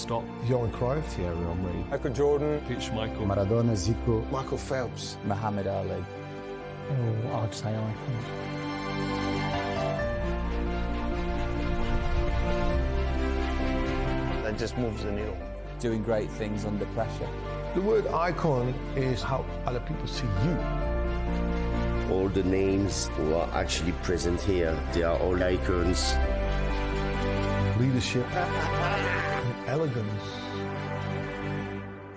stop. Johan Cruyff, Thierry Henry, Michael Jordan, Pitch Michael, Maradona, Zico, Michael Phelps, Muhammad Ali. Oh, I'd say icons. That just moves the needle. Doing great things under pressure. The word icon is how other people see you. All the names who are actually present here, they are all icons. Leadership, elegance,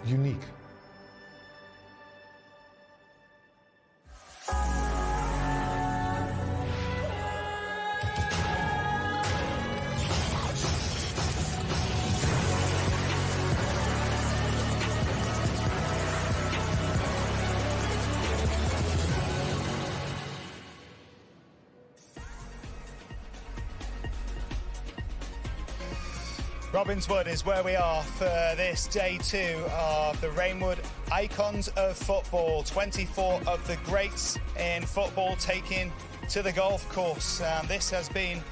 unique. Robbinswood is where we are for this day 2 of the Reignwood Icons of Football. 24 of the greats in football taking to the golf course. This has been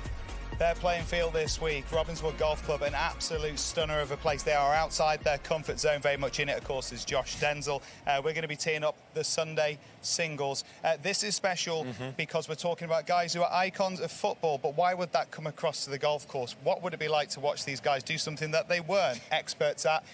their playing field this week. Robbinswood Golf Club, an absolute stunner of a place. They are outside their comfort zone, very much in it, of course, is Josh Denzel. We're going to be teeing up the Sunday singles. This is special because we're talking about guys who are icons of football, but why would that come across to the golf course? What would it be like to watch these guys do something that they weren't experts at?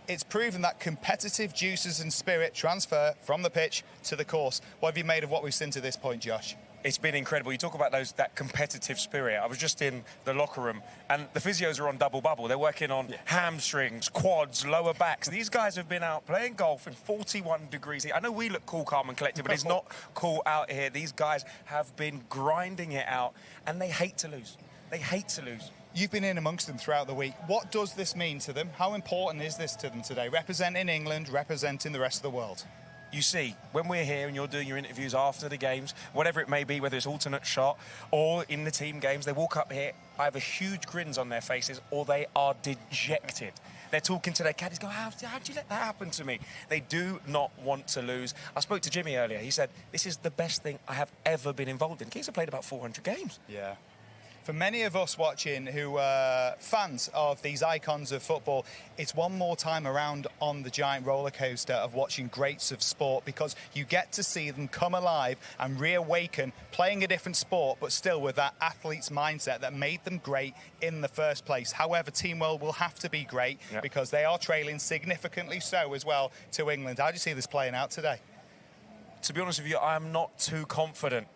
It's proven that competitive juices and spirit transfer from the pitch to the course. What have you made of what we've seen to this point, Josh? It's been incredible. You talk about that competitive spirit. I was just in the locker room, and the physios are on double bubble. They're working on hamstrings, quads, lower backs. These guys have been out playing golf in 41 degrees. I know we look cool, calm and collected, but it's not cool out here. These guys have been grinding it out, and they hate to lose. They hate to lose. You've been in amongst them throughout the week. What does this mean to them? How important is this to them today, representing England, representing the rest of the world? You see, when we're here and you're doing your interviews after the games, whatever it may be, whether it's alternate shot or in the team games, they walk up here, either huge grins on their faces or they are dejected. They're talking to their caddies, go, how'd you let that happen to me? They do not want to lose. I spoke to Jimmy earlier. He said, this is the best thing I have ever been involved in. Keys have played about 400 games. Yeah. For many of us watching who are fans of these icons of football, it's one more time around on the giant roller coaster of watching greats of sport, because you get to see them come alive and reawaken, playing a different sport, but still with that athlete's mindset that made them great in the first place. However, Team World will have to be great because they are trailing significantly so as well to England. How do you see this playing out today? To be honest with you, I'm not too confident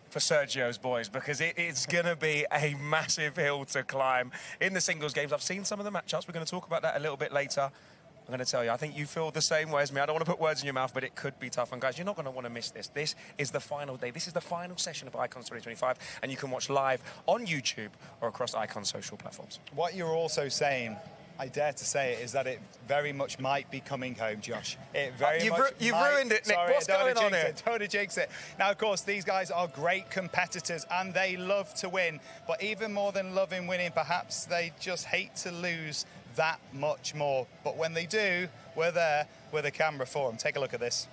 for Sergio's boys, because it's going to be a massive hill to climb in the singles games. I've seen some of the matchups. We're going to talk about that a little bit later. I'm going to tell you, I think you feel the same way as me. I don't want to put words in your mouth, but it could be tough. And guys, you're not going to want to miss this. This is the final day. This is the final session of Icons 2025, and you can watch live on YouTube or across Icons social platforms. What you're also saying, I dare to say it, is that it very much might be coming home, Josh. It very much You've might. ruined it, Nick. Sorry, What's going on here? Don't jinx it. Now, of course, these guys are great competitors and they love to win. But even more than loving winning, perhaps they just hate to lose that much more. But when they do, we're there with a camera for them. Take a look at this.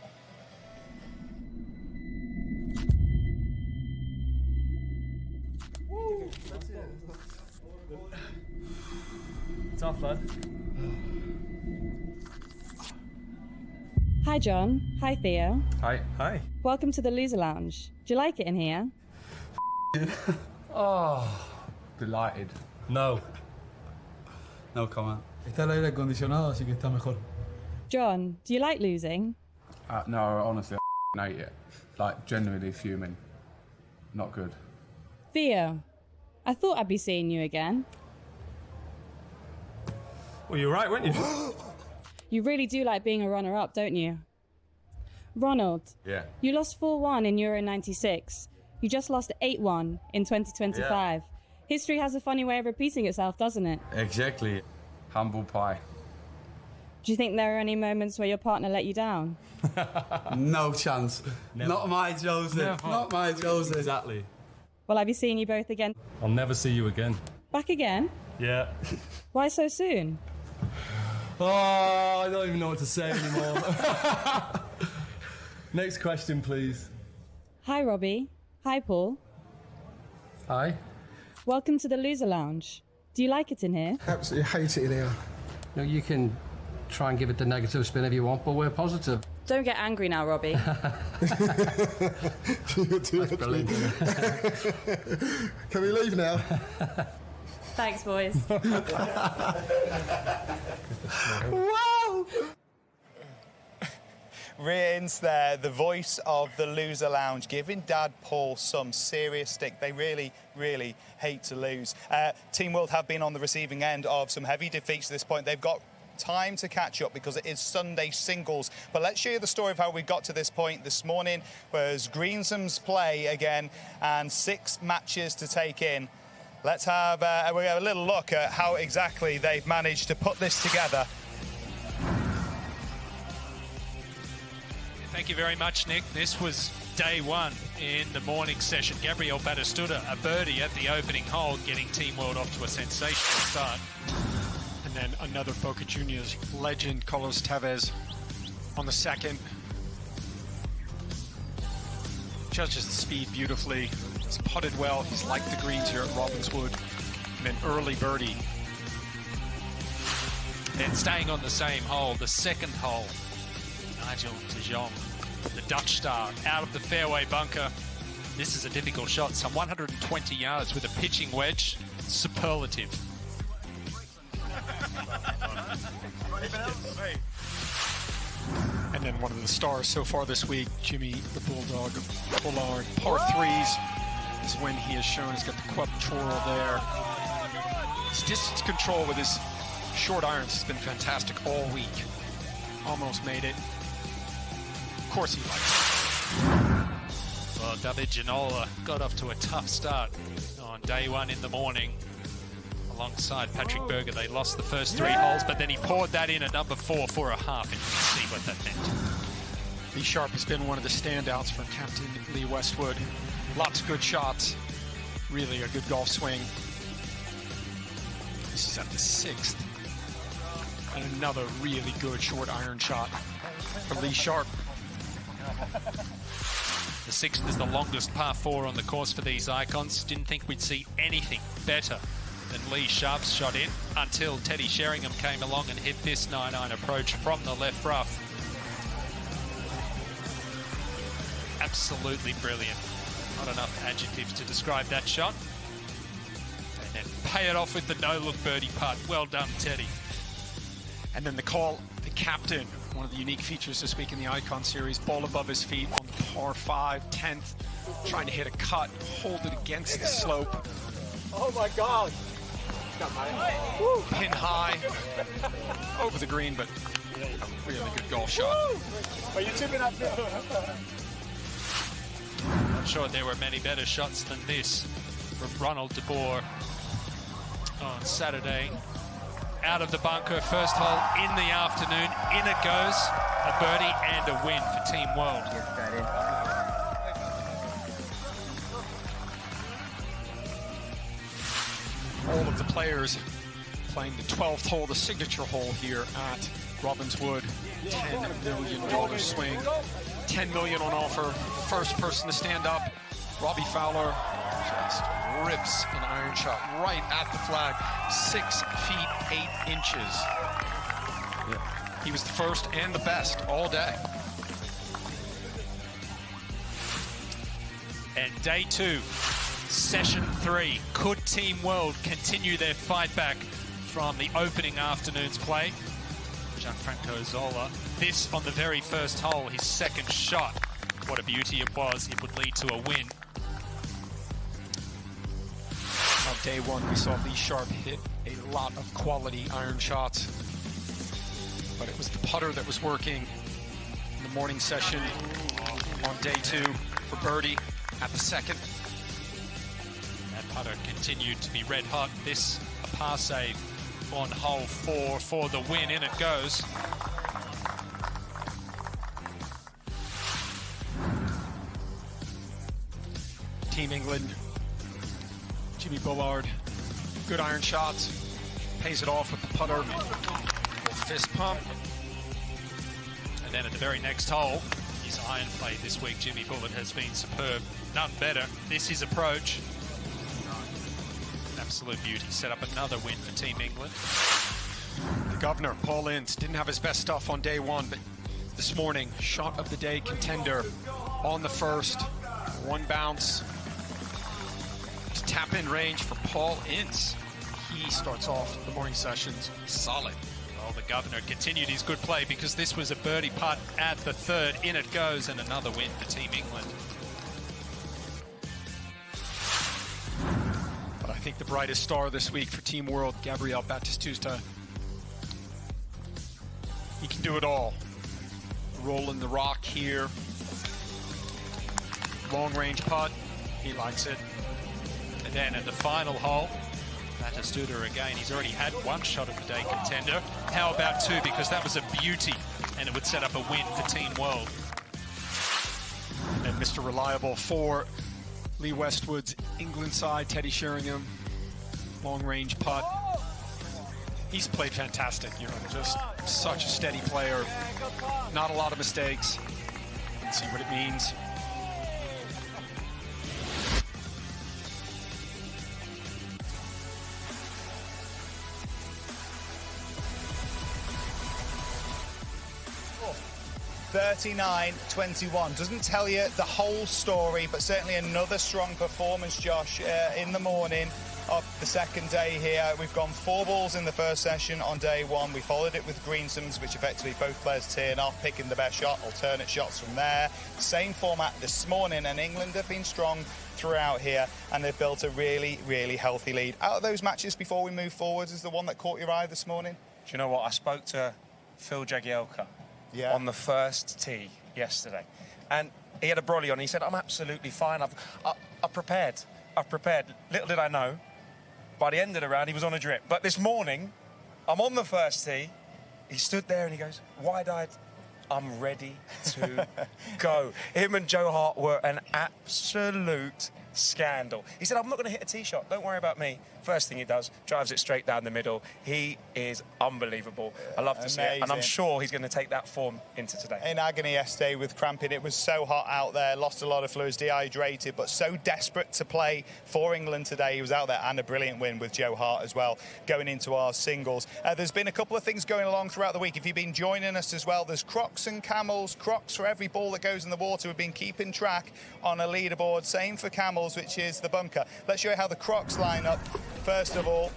Tough, lad. Hi, John. Hi, Theo. Hi. Hi. Welcome to the Loser Lounge. Do you like it in here? Oh, delighted. No. No comment. Está el aire acondicionado, así que está mejor. John, do you like losing? No, honestly, I hate it. Like, genuinely fuming. Not good. Theo, I thought I'd be seeing you again. Well, you're right, weren't you? You really do like being a runner-up, don't you? Ronald, Yeah. you lost 4-1 in Euro 96. You just lost 8-1 in 2025. History has a funny way of repeating itself, doesn't it? Exactly. Humble pie. Do you think there are any moments where your partner let you down? No chance. Never. Not my Joseph. Never. Not my Joseph. Exactly. Well, I'll be seeing you both again. I'll never see you again. Back again? Yeah. Why so soon? Oh, I don't even know what to say anymore. Next question, please. Hi, Robbie. Hi, Paul. Hi. Welcome to the Loser Lounge. Do you like it in here? Absolutely hate it in here. You know, you can try and give it the negative spin if you want, but we're positive. Don't get angry now, Robbie. That's brilliant. Can we leave now? Thanks, boys. Wow! Rins there, the voice of the loser lounge, giving Dad Paul some serious stick. They really, really hate to lose. Team World have been on the receiving end of some heavy defeats at this point. They've got time to catch up because it is Sunday singles. But let's show you the story of how we got to this point. This morning was Greensome's play again and 6 matches to take in. Let's have a little look at how exactly they've managed to put this together. Thank you very much, Nick. This was day 1 in the morning session. Gabriel Batistuta, a birdie at the opening hole, getting Team World off to a sensational start. And then another Boca Juniors legend, Carlos Tevez, on the second. Judges the speed beautifully. He's putted well. He's liked the greens here at Ravenswood. And an early birdie. Then staying on the same hole, the second hole, Nigel de Jong, the Dutch star, out of the fairway bunker. This is a difficult shot, some 120 yards with a pitching wedge. Superlative. And then one of the stars so far this week, Jimmy the Bulldog Bullard, par 3s is when he has shown he's got the quadruple there. His distance control with his short irons has been fantastic all week. Almost made it. Of course he likes it. Well, David Ginola got off to a tough start on day 1 in the morning. Alongside Patrick Berger, they lost the first 3 holes, but then he poured that in at number 4 for a half, and you can see what that meant. Lee Sharp has been one of the standouts for Captain Lee Westwood. Lots of good shots. Really a good golf swing. This is at the 6th. And another really good short iron shot for Lee Sharp. The 6th is the longest par 4 on the course for these icons. Didn't think we'd see anything better than Lee Sharp's shot in until Teddy Sheringham came along and hit this 9-iron approach from the left rough. Absolutely brilliant. Not enough adjectives to describe that shot. And then pay it off with the no-look birdie putt. Well done, Teddy. And then the call, the captain, one of the unique features this week in the Icon Series, ball above his feet on the par 5, 10th, trying to hit a cut, hold it against the slope. Oh my God! Pin high, over the green, but a really good golf shot. Are you tipping up there? I'm sure there were many better shots than this from Ronald de Boer on Saturday. Out of the bunker, first hole in the afternoon. In it goes, a birdie and a win for Team World. All of the players playing the 12th hole, the signature hole here at Ravenswood. $10 million swing. $10 million on offer. First person to stand up, Robbie Fowler, just rips an iron shot right at the flag. 6 feet 8 inches. Yeah. He was the first and the best all day. And day 2, session 3. Could Team World continue their fight back from the opening afternoon's play? Gianfranco Zola. This on the very first hole, his second shot. What a beauty it was. It would lead to a win. On day 1, we saw Lee Sharp hit a lot of quality iron shots, but it was the putter that was working in the morning session on day 2 for birdie at the second. That putter continued to be red hot. This a par save on hole 4 for the win. In it goes. Team England, Jimmy Bullard, good iron shots, pays it off with the putter, fist pump. And then at the very next hole, his iron play this week, Jimmy Bullard, has been superb. None better. This is approach. Absolute beauty. Set up another win for Team England. Governor, Paul Ince, didn't have his best stuff on day one, but this morning, shot of the day contender on the first. One bounce to tap in range for Paul Ince. He starts off the morning sessions solid. Well, the Governor continued his good play because this was a birdie putt at the third. In it goes, and another win for Team England. But I think the brightest star this week for Team World, Gabriel Batistuta. He can do it all. Rolling the rock here. Long range putt. He likes it. And then at the final hole, Batistuta again. He's already had one shot of the day contender. How about two? Because that was a beauty, and it would set up a win for Team World. And Mr. Reliable for Lee Westwood's England side, Teddy Sheringham. Long range putt. He's played fantastic, you know, just such a steady player. Not a lot of mistakes. Let's see what it means. Oh, 39-21. Doesn't tell you the whole story, but certainly another strong performance, Josh, in the morning of the second day here. We've gone 4 balls in the first session on day one. We followed it with greensomes, which effectively both players teeing off, picking the best shot, alternate shots from there. Same format this morning, and England have been strong throughout here, and they've built a really, really healthy lead. Out of those matches before we move forwards, is the one that caught your eye this morning? Do you know what? I spoke to Phil Jagielka on the first tee yesterday, and he had a brolly on. He said, I'm absolutely fine. I've prepared. Little did I know, by the end of the round, he was on a drip. But this morning, I'm on the first tee. He stood there and he goes, wide-eyed, I'm ready to go. Him and Joe Hart were an absolute scandal. He said, I'm not going to hit a tee shot. Don't worry about me. First thing he does, drives it straight down the middle. He is unbelievable. I love to see it. And I'm sure he's going to take that form into today. In agony yesterday with cramping. It was so hot out there, lost a lot of fluids, dehydrated, but so desperate to play for England today. He was out there, and a brilliant win with Joe Hart as well, going into our singles. There's been a couple of things going along throughout the week. If you've been joining us as well, there's Crocs and Camels. Crocs for every ball that goes in the water. We've been keeping track on a leaderboard. Same for Camels, which is the bunker. Let's show you how the Crocs line up. First of all,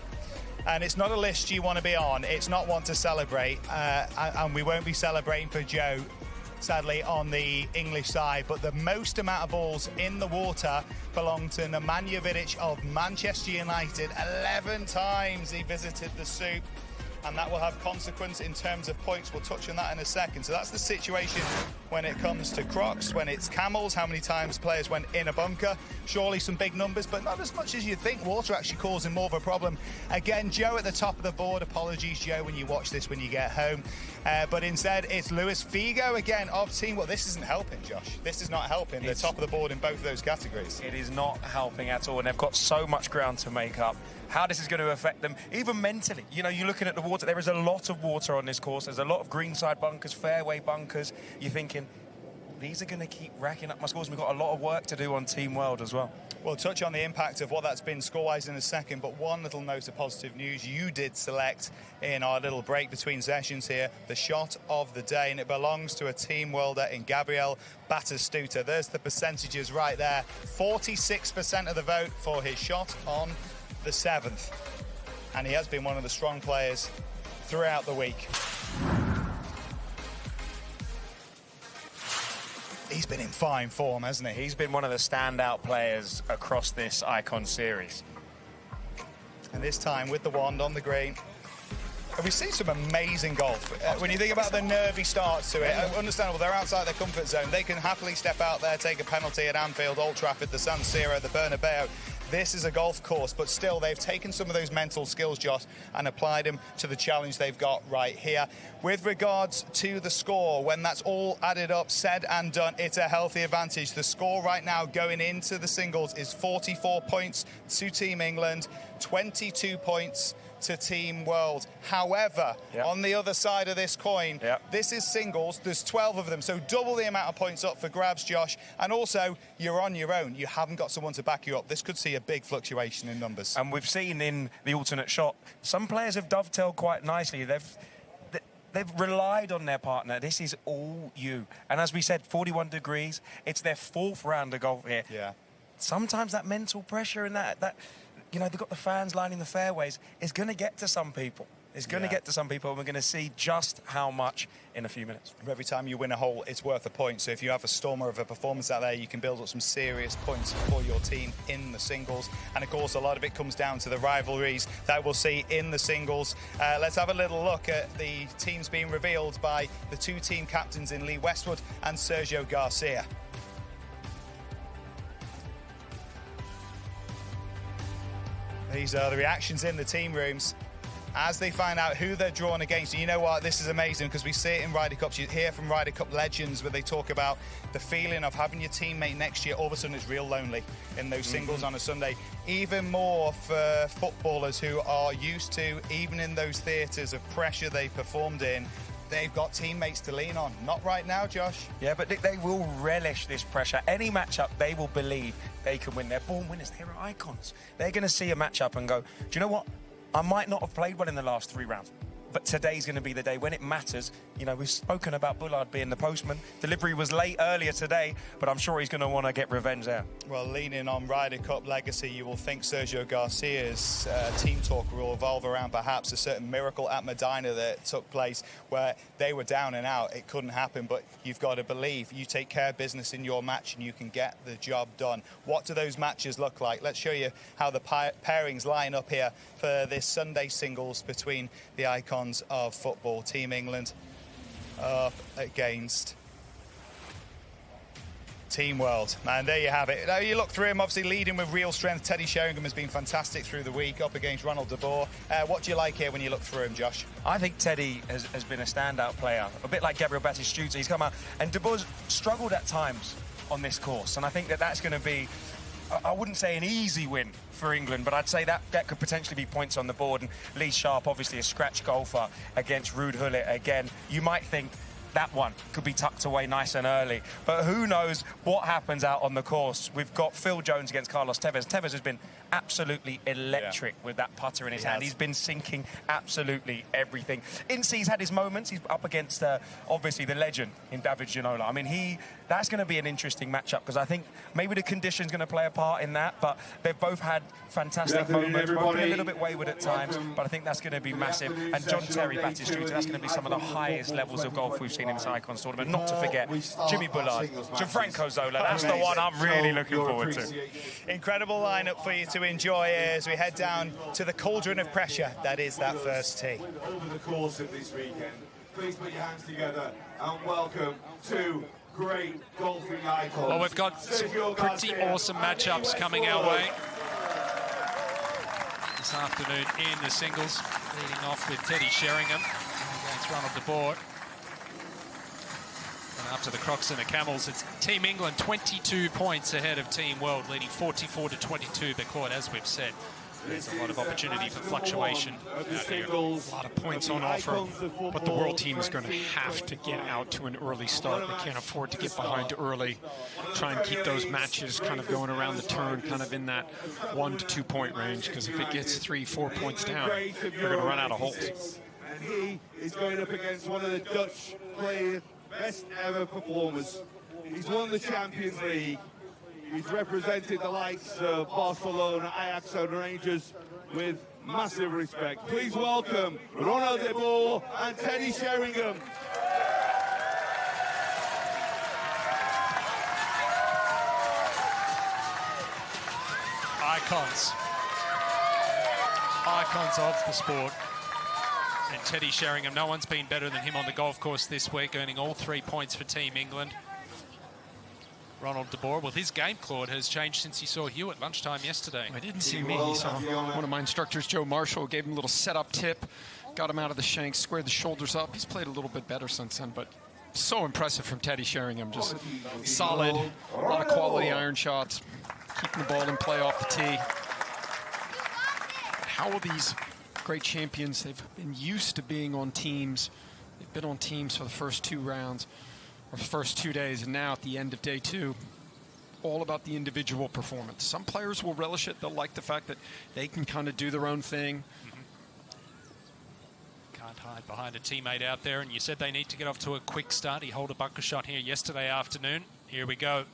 and it's not a list you want to be on. It's not one to celebrate, and we won't be celebrating for Joe, sadly, on the English side. But the most amount of balls in the water belong to Nemanja Vidic of Manchester United. 11 times he visited the Soup, and that will have consequence in terms of points. We'll touch on that in a second. So that's the situation when it comes to Crocs. When it's Camels, how many times players went in a bunker? Surely some big numbers, but not as much as you'd think. Water actually causing more of a problem. Again, Joe at the top of the board. Apologies, Joe, when you watch this when you get home. But instead, it's Luis Figo again of Team World. This isn't helping, Josh. This is not helping. They're top of the board in both of those categories. It is not helping at all, and they've got so much ground to make up. How this is going to affect them, even mentally. You know, you're looking at the water. There is a lot of water on this course. There's a lot of greenside bunkers, fairway bunkers. You're thinking, these are going to keep racking up my scores. We've got a lot of work to do on Team World as well. We'll touch on the impact of what that's been score-wise in a second, but one little note of positive news. You did select in our little break between sessions here the shot of the day, and it belongs to a Team Worlder in Gabriel Batistuta. There's the percentages right there. 46% of the vote for his shot on the 7th, and he has been one of the strong players throughout the week. He's been in fine form, hasn't he? He's been one of the standout players across this Icon series. And this time with the wand on the green. And we've seen some amazing golf. When you think about the nervy starts to it, understandable, they're outside their comfort zone. They can happily step out there, take a penalty at Anfield, Old Trafford, the San Siro, the Bernabeu. This is a golf course, but still they've taken some of those mental skills, Josh, and applied them to the challenge they've got right here. With regards to the score, when that's all added up, said and done, it's a healthy advantage. The score right now going into the singles is 44 points to Team England, 22 points to Team World. However, on the other side of this coin, this is singles. There's 12 of them, so double the amount of points up for grabs, Josh. And also, you're on your own. You haven't got someone to back you up. This could see a big fluctuation in numbers. And we've seen in the alternate shot, some players have dovetailed quite nicely. They've relied on their partner. This is all you. And as we said, 41 degrees. It's their 4th round of golf here. Yeah. Sometimes that mental pressure and that you know, they've got the fans lining the fairways. It's going to get to some people. It's going to get to some people, and we're going to see just how much in a few minutes. Every time you win a hole, it's worth a point. So if you have a stormer of a performance out there, you can build up some serious points for your team in the singles. And of course, a lot of it comes down to the rivalries that we'll see in the singles. Let's have a little look at the teams being revealed by the 2 team captains in Lee Westwood and Sergio Garcia. These are the reactions in the team rooms as they find out who they're drawn against. And you know what? This is amazing because we see it in Ryder Cups. You hear from Ryder Cup legends where they talk about the feeling of having your teammate next year. All of a sudden, it's real lonely in those singles on a Sunday. Even more for footballers who are used to, even in those theatres of pressure they performed in, they've got teammates to lean on. Not right now, Josh. Yeah, but they will relish this pressure. Any matchup, they will believe they can win. They're born winners. They're icons. They're going to see a matchup and go, do you know what? I might not have played well in the last 3 rounds, but today's going to be the day when it matters. You know, we've spoken about Bullard being the postman. Delivery was late earlier today, but I'm sure he's going to want to get revenge there. Well, leaning on Ryder Cup legacy, you will think Sergio Garcia's team talk will revolve around perhaps a certain miracle at Medina that took place where they were down and out. It couldn't happen, but you've got to believe you take care of business in your match and you can get the job done. What do those matches look like? Let's show you how the pairings line up here for this Sunday singles between the icons of football. Team England up against Team World. And there you have it. Now you look through him, obviously leading with real strength. Teddy Sheringham has been fantastic through the week, up against Ronald de Boer. What do you like here when you look through him, Josh? I think Teddy has been a standout player, a bit like Gabriel Batistuta. He's come out, and de Boer's struggled at times on this course, and I think that's going to be, I wouldn't say an easy win for England, but I'd say that could potentially be points on the board. And Lee Sharp, obviously a scratch golfer against Ruud Gullit again. You might think that one could be tucked away nice and early, but who knows what happens out on the course. We've got Phil Jones against Carlos Tevez. Tevez has been absolutely electric with that putter in his hand. He's been sinking absolutely everything. Ince's had his moments. He's up against obviously the legend in David Ginola. I mean, that's going to be an interesting matchup because I think maybe the condition's going to play a part in that, but they've both had fantastic moments, both been a little bit wayward at times, but I think that's going to be massive. And John Terry Batistuta, that's going to be some of the highest levels of golf we've seen in this Icons tournament. Not to forget Jimmy Bullard, Gianfranco Zola. That's the one I'm really looking forward to. Incredible lineup for you to enjoy as we head down to the cauldron of pressure that is that first tee. Over the course of this weekend, please put your hands together and welcome 2 great golfing icons. Well, we've got some pretty awesome matchups coming our way this afternoon in the singles, leading off with Teddy Sheringham against Ronald de Boer. And up to the Crocs and the Camels, it's Team England 22 points ahead of Team World, leading 44-22. But Court, as we've said, there's a lot of opportunity for fluctuation out here. A lot of points on offer, but the world team is going to have to get out to an early start. They can't afford to get behind early. Try and keep those matches kind of going around the turn, kind of in that 1 to 2 point range, because if it gets 3-4 points down, they're going to run out of holes. And he is going up against one of the Dutch players' best ever performers. He's won the Champions League. He's represented the likes of Barcelona, Ajax and Rangers with massive respect. Please welcome Ronald de Boer and Teddy Sheringham. Icons of the sport. And Teddy Sheringham, no one's been better than him on the golf course this week, earning all 3 points for Team England. Ronald de Boer, well, his game, Claude, has changed since he saw Hugh at lunchtime yesterday. I didn't see me. He saw one of my instructors, Joe Marshall, gave him a little setup tip, got him out of the shank, squared the shoulders up. He's played a little bit better since then, but so impressive from Teddy Sheringham. Just solid, a lot of quality iron shots, keeping the ball in play off the tee. How are these great champions? They've been used to being on teams. They've been on teams for the first 2 rounds, or the first 2 days, and now at the end of day 2, all about the individual performance. Some players will relish it. They'll like the fact that they can kind of do their own thing. Can't Can't hide behind a teammate out there, and you said they need to get off to a quick start. He holed a bunker shot here yesterday afternoon. Here we go.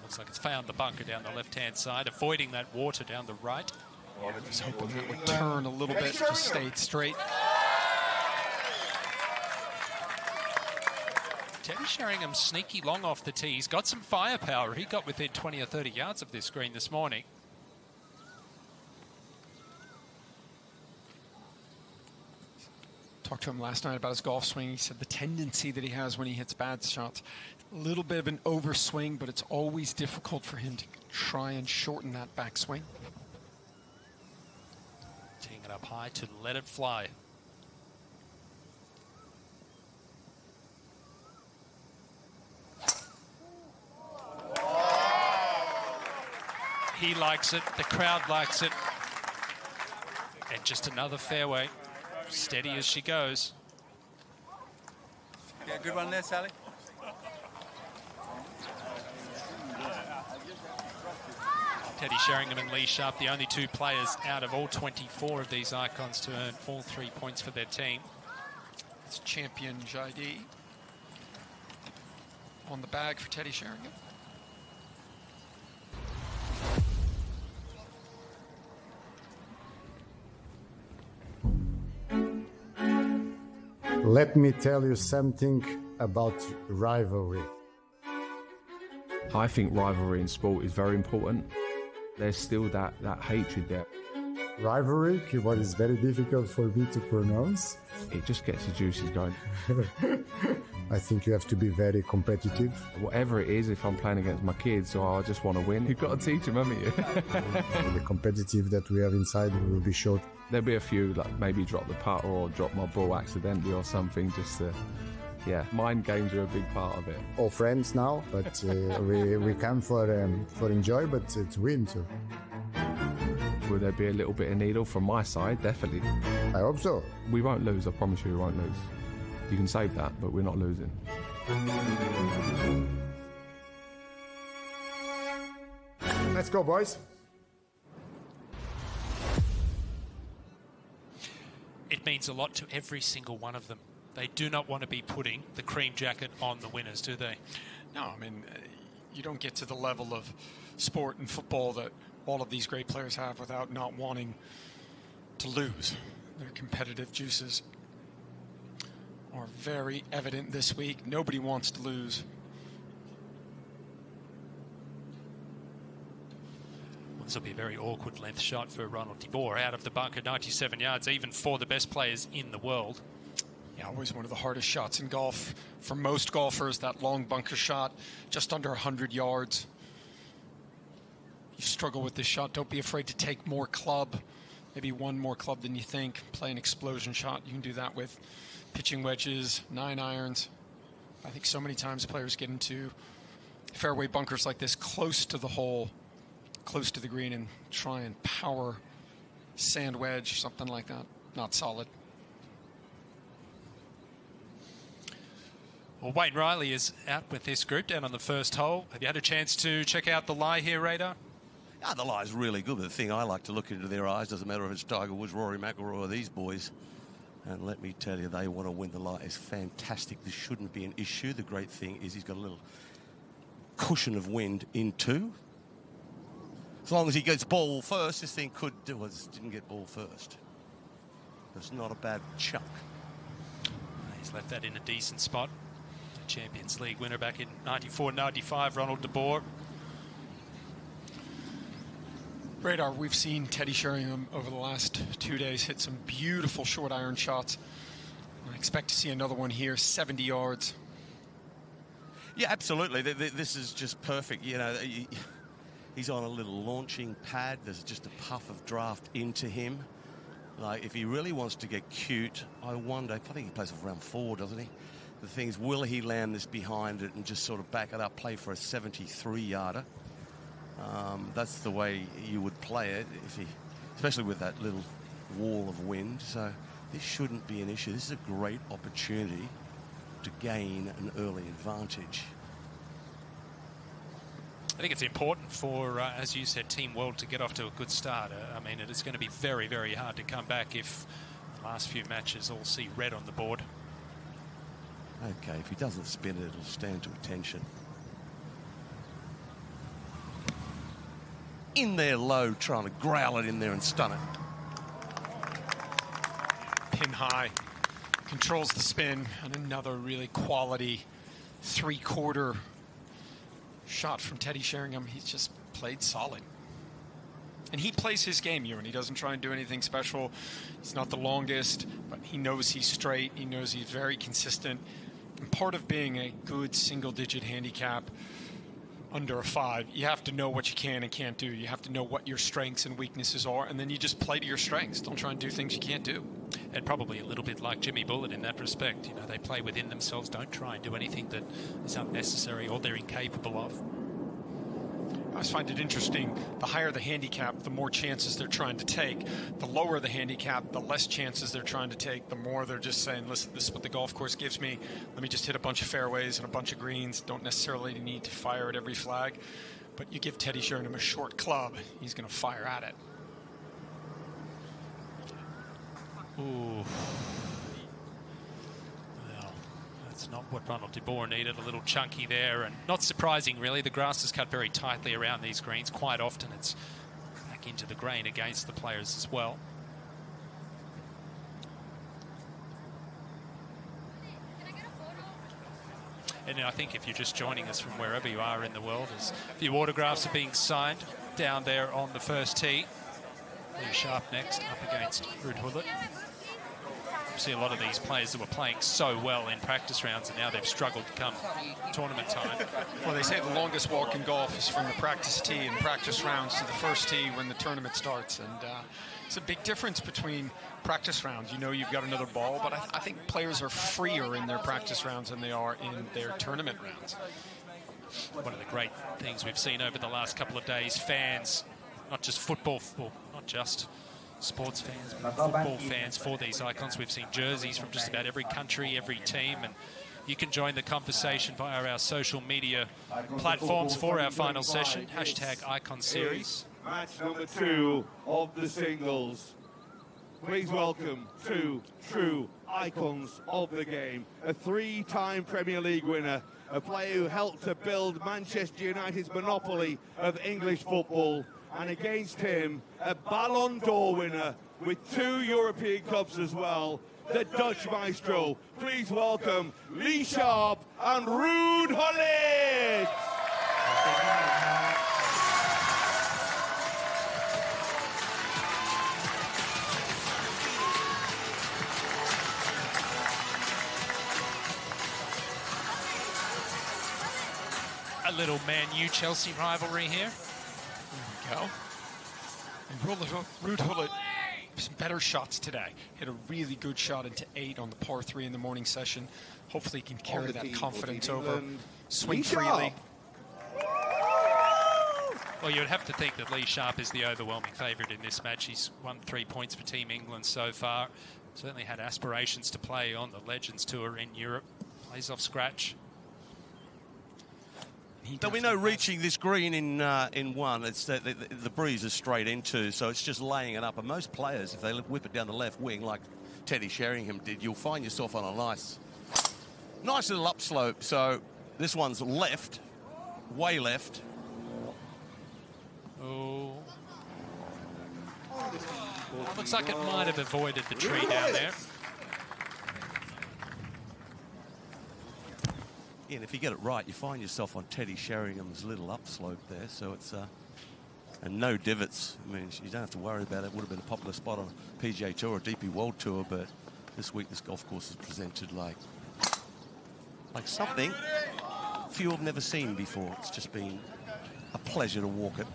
Looks like it's found the bunker down the left-hand side, avoiding that water down the right. I was hoping that would turn a little bit, just stayed straight. Teddy Sheringham sneaky long off the tee. He's got some firepower. He got within 20 or 30 yards of this green this morning. Talked to him last night about his golf swing. He said the tendency that he has when he hits bad shots, a little bit of an overswing, but it's always difficult for him to try and shorten that backswing. Teeing it up high to let it fly. He likes it, the crowd likes it. And just another fairway, steady as she goes. Yeah, good one there, Sally. Teddy Sheringham and Lee Sharp, the only two players out of all 24 of these icons to earn all 3 points for their team. It's champion Jaidi on the bag for Teddy Sheringham. Let me tell you something about rivalry. I think rivalry in sport is very important. There's still that hatred there. Rivalry, what is very difficult for me to pronounce. It just gets the juices going. I think you have to be very competitive. Whatever it is, if I'm playing against my kids or I just want to win, you've got to teach them, haven't you? The competitive that we have inside will be showed. There'll be a few, like maybe drop the putt or drop my ball accidentally or something, just to, yeah, mind games are a big part of it. All friends now, but we come for enjoy, but to win too. Will there be a little bit of needle from my side? Definitely. I hope so. We won't lose, I promise you we won't lose. You can save that, but we're not losing. Let's go, boys. It means a lot to every single one of them. They do not want to be putting the cream jacket on the winners, do they? No, I mean, you don't get to the level of sport and football that all of these great players have without not wanting to lose. Their competitive juices are very evident this week. Nobody wants to lose. This will be a very awkward length shot for Ronald de Boer out of the bunker, 97 yards, even for the best players in the world. Yeah, always one of the hardest shots in golf. For most golfers, that long bunker shot, just under 100 yards. You struggle with this shot, don't be afraid to take more club. Maybe one more club than you think. Play an explosion shot. You can do that with pitching wedges, 9 irons. I think so many times players get into fairway bunkers like this, close to the hole, close to the green, and try and power sand wedge, something like that. Not solid. Well, Wayne Riley is out with this group down on the first hole. Have you had a chance to check out the lie here, Radar? Ah, the lie's really good, but the thing I like to look into their eyes, doesn't matter if it's Tiger Woods, Rory McIlroy, or these boys. And let me tell you, they want to win. The lie is fantastic. This shouldn't be an issue. The great thing is he's got a little cushion of wind in two. As long as he gets ball first, this thing could do it. Didn't get ball first. It's not a bad chuck. He's left that in a decent spot. The Champions League winner back in 94-95, Ronald de Boer. Radar, we've seen Teddy Sheringham over the last 2 days hit some beautiful short iron shots. I expect to see another one here, 70 yards. Yeah, absolutely. This is just perfect. You know, he's on a little launching pad. There's just a puff of draft into him. Like, if he really wants to get cute, I wonder, I think he plays for round 4, doesn't he? The thing is, will he land this behind it and just sort of back it up, play for a 73-yarder? That's the way you would play it, if he, especially with that little wall of wind. So this shouldn't be an issue. This is a great opportunity to gain an early advantage. I think it's important for, as you said, Team World to get off to a good start. I mean, it is going to be very, very hard to come back if the last few matches all see red on the board. Okay, if he doesn't spin it, it'll stand to attention. In there low, trying to growl it in there and stun it. Pin high, controls the spin, and another really quality three-quarter shot from Teddy Sheringham. He's just played solid. And he plays his game, Ewan. He doesn't try and do anything special. He's not the longest, but he knows he's straight. He knows he's very consistent. And part of being a good single-digit handicap under a 5, you have to know what you can and can't do. You have to know what your strengths and weaknesses are, and then you just play to your strengths. Don't try and do things you can't do. And probably a little bit like Jimmy Bullett in that respect. You know, they play within themselves, don't try and do anything that is unnecessary or they're incapable of. I always find it interesting, the higher the handicap, the more chances they're trying to take. The lower the handicap, the less chances they're trying to take, the more they're just saying, listen, this is what the golf course gives me. Let me just hit a bunch of fairways and a bunch of greens. Don't necessarily need to fire at every flag. But you give Teddy Sheringham a short club, he's going to fire at it. Ooh. Well, that's not what Ronald de Boer needed. A little chunky there, and not surprising, really. The grass is cut very tightly around these greens. Quite often it's back into the grain against the players as well. And I think if you're just joining us from wherever you are in the world, as a few autographs are being signed down there on the first tee. Lee Sharp next, up against Ruud Gullit. See a lot of these players that were playing so well in practice rounds, and now they've struggled to come tournament time. Well, they say the longest walk in golf is from the practice tee and practice rounds to the first tee when the tournament starts. And it's a big difference between practice rounds. You know you've got another ball, but I think players are freer in their practice rounds than they are in their tournament rounds. One of the great things we've seen over the last couple of days, fans, not just football, well, not just sports fans, but football fans for these icons. We've seen jerseys from just about every country, every team, and you can join the conversation via our social media platforms for our final session, #IconSeries. Match number 2 of the singles. Please welcome 2 true icons of the game. A 3-time Premier League winner, a player who helped to build Manchester United's monopoly of English football, and against him, a Ballon d'Or winner with 2 European Cups as well, the Dutch maestro. Please welcome Lee Sharp and Ruud Gullit. A little Man U-Chelsea rivalry here. There we go. And Ruud Gullit, some better shots today. Hit a really good shot into 8 on the par 3 in the morning session. Hopefully he can carry that confidence over, swing freely. Well, you'd have to think that Lee Sharp is the overwhelming favourite in this match. He's won 3 points for Team England so far. Certainly had aspirations to play on the Legends Tour in Europe. Plays off scratch. There'll be no reaching this green in one. It's the breeze is straight into, so it's just laying it up. And most players, if they whip it down the left wing like Teddy Sheringham did, you'll find yourself on a nice little upslope. So this one's left, way left. Oh. Looks like it might have avoided the tree down there. And if you get it right, you find yourself on Teddy Sheringham's little upslope there. So it's and no divots. I mean, you don't have to worry about it. It would have been a popular spot on PGA Tour or DP World Tour, but this week this golf course is presented like something few have never seen before. It's just been a pleasure to walk it.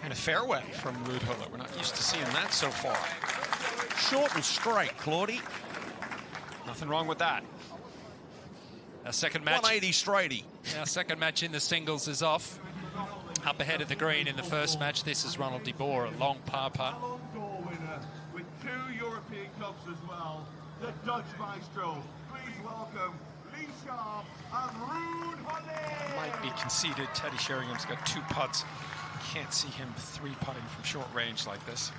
And a fairway from Ruud Gullit. We're not used to seeing that so far. Short and straight, Claudie. Nothing wrong with that. Our second match. 180 straighty. Our second match in the singles is off. Up ahead of the green in the first match. This is Ronald de Boer, a long par putt. Ballon d'Or winner with 2 European Cups as well, the Dutch maestro. Please welcome Lee Sharp and Ruud Gullit. My be conceded. Teddy Sheringham's got 2 putts. Can't see him 3-putting from short range like this.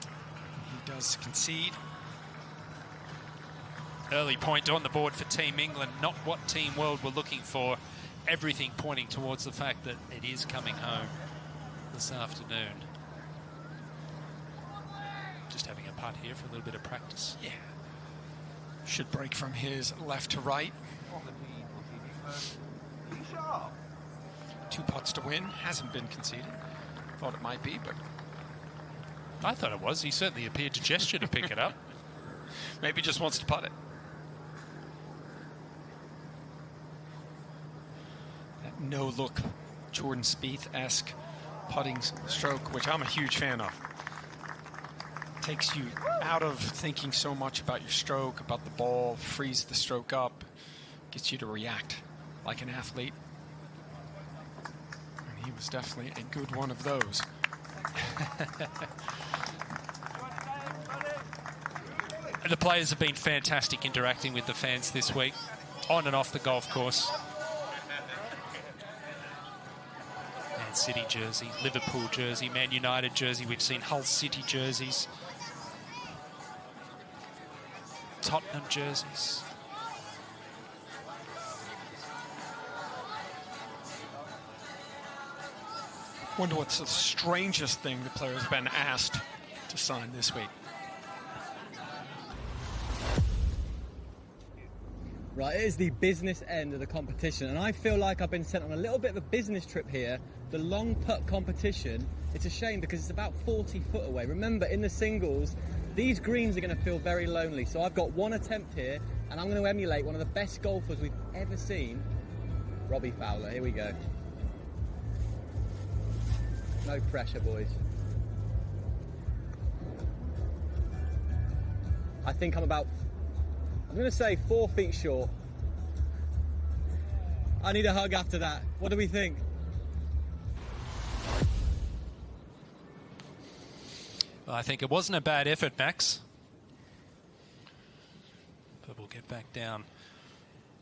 He does concede. Early point on the board for Team England, not what Team World were looking for. Everything pointing towards the fact that it is coming home this afternoon. Just having a putt here for a little bit of practice. Yeah. Should break from his left to right. 2 putts to win. Hasn't been conceded. Thought it might be, but... I thought it was. He certainly appeared to gesture to pick it up. Maybe just wants to putt it. That no-look Jordan Spieth-esque putting stroke, which I'm a huge fan of. Takes you out of thinking so much about your stroke, about the ball, frees the stroke up, gets you to react like an athlete. And he was definitely a good one of those. The players have been fantastic interacting with the fans this week, on and off the golf course. Man City jersey, Liverpool jersey, Man United jersey. We've seen Hull City jerseys. Tottenham jerseys. Wonder what's the strangest thing the players have been asked to sign this week. Right, it is the business end of the competition, and I feel like I've been sent on a little bit of a business trip here. The long putt competition, it's a shame because it's about 40 foot away. Remember, in the singles, these greens are going to feel very lonely, so I've got one attempt here, and I'm going to emulate one of the best golfers we've ever seen, Robbie Fowler. Here we go. No pressure, boys. I think I'm going to say 4 feet short. I need a hug after that. What do we think? Well, I think it wasn't a bad effort, Max. But we'll get back down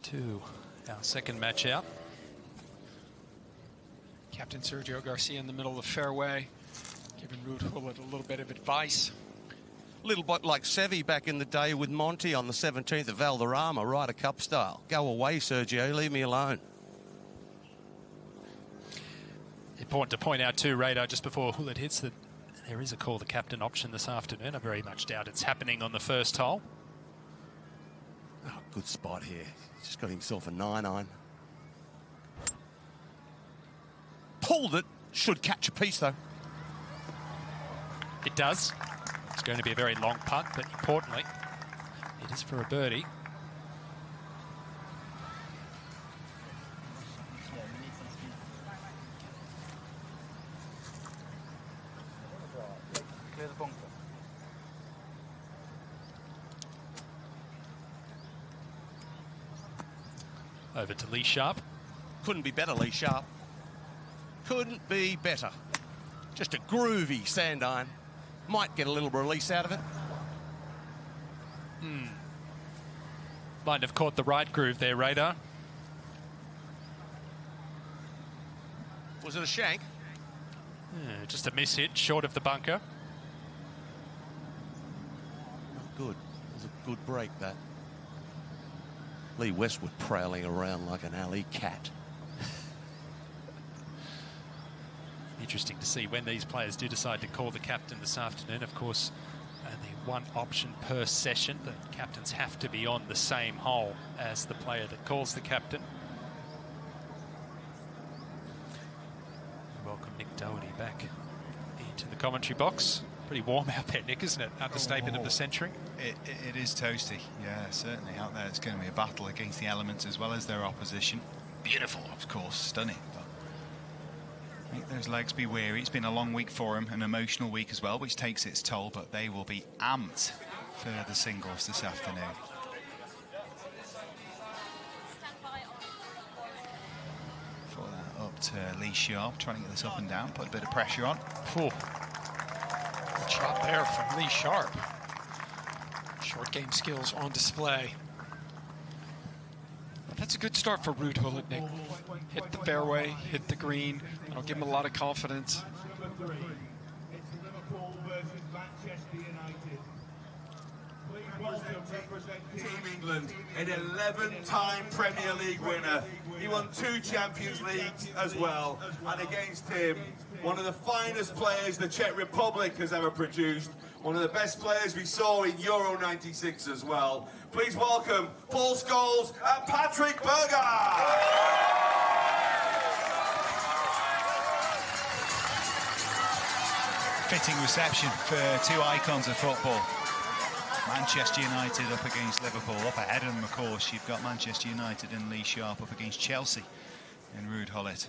to our second match out. Captain Sergio Garcia in the middle of the fairway, giving Ruud Gullit a little bit of advice. Little bit like Seve back in the day with Monty on the 17th of Valderrama, Ryder Cup style. Go away, Sergio, leave me alone. Important to point out too, Radar, just before Gullit hits, that there is a call the captain option this afternoon. I very much doubt it's happening on the first hole. Oh, good spot here. Just got himself a 9-iron. Pulled it. Should catch a piece, though. It does. It's going to be a very long putt, but importantly, it is for a birdie. Clear the bunker. Over to Lee Sharp. Couldn't be better, Lee Sharp. Couldn't be better. Just a groovy sand iron. Might get a little release out of it. Might have caught the right groove there, Radar. Was it a shank? Yeah, just a miss hit, short of the bunker. Good. It was a good break, that. Lee Westwood prowling around like an alley cat. Interesting to see when these players do decide to call the captain this afternoon. Of course, only one option per session. The captains have to be on the same hole as the player that calls the captain. Welcome Nick Doherty back into the commentary box. Pretty warm out there, Nick, isn't it? Understatement of the century. It is toasty, yeah, certainly. Out there it's going to be a battle against the elements as well as their opposition. Beautiful, of course, stunning. But make those legs be weary. It's been a long week for them, an emotional week as well, which takes its toll, but they will be amped for the singles this afternoon. For that up to Lee Sharp, trying to get this up and down, put a bit of pressure on. Good shot there from Lee Sharp. Short game skills on display. But that's a good start for Ruud Gullit, Nick. hit the fairway, hit the green. That'll give him a lot of confidence. Team England, an 11-time Premier League winner. He won 2 Champions Leagues as well. And against him, one of the finest players the Czech Republic has ever produced. One of the best players we saw in Euro 96 as well. Please welcome Paul Scholes and Patrick Berger. Fitting reception for 2 icons of football. Manchester United up against Liverpool. Up ahead of them, of course, you've got Manchester United and Lee Sharp up against Chelsea in Ruud Gullit.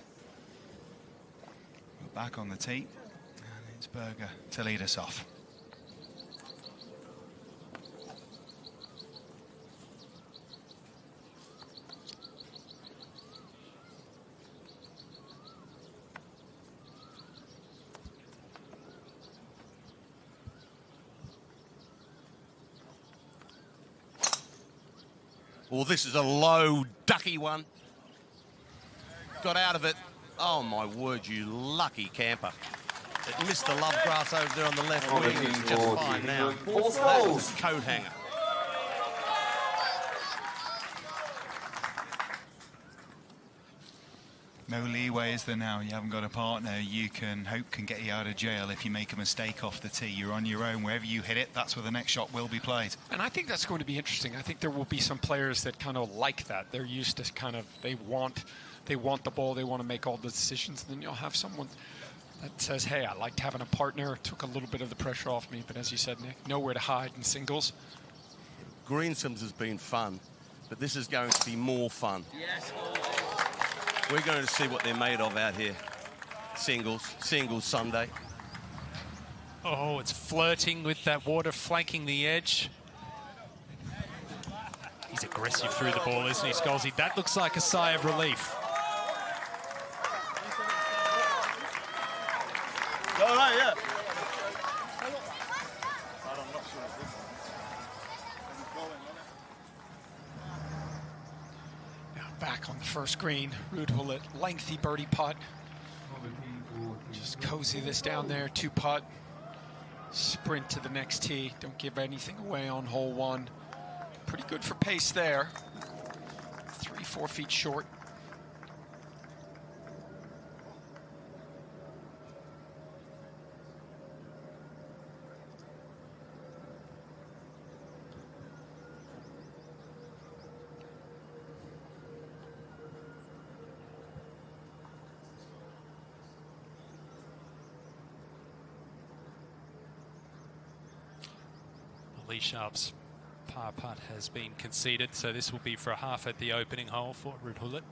We're back on the tee, and it's Berger to lead us off. Well, this is a low, ducky one. Got out of it. Oh, my word, you lucky camper. It missed the love grass over there on the left wing. It's just fine now. That was a coat hanger. No leeway, is there now? You haven't got a partner you can hope can get you out of jail if you make a mistake off the tee. You're on your own. Wherever you hit it, that's where the next shot will be played. And I think that's going to be interesting. I think there will be some players that kind of like that. They're used to kind of, they want the ball, they want to make all the decisions. And then you'll have someone that says, hey, I liked having a partner. It took a little bit of the pressure off me. But as you said, Nick, nowhere to hide in singles. Greensome's has been fun, but this is going to be more fun. Yes. We're going to see what they're made of out here. Singles Sunday. Oh, it's flirting with that water, flanking the edge. He's aggressive through the ball, isn't he, Scholesy? That looks like a sigh of relief. All right, yeah. Back on the first green, Ruud Gullit, lengthy birdie putt. Just cozy this down there, 2-putt. Sprint to the next tee. Don't give anything away on hole 1. Pretty good for pace there. 3-4 feet short. Lee Sharp's par putt has been conceded, so this will be for a half at the opening hole for Ruud Gullit.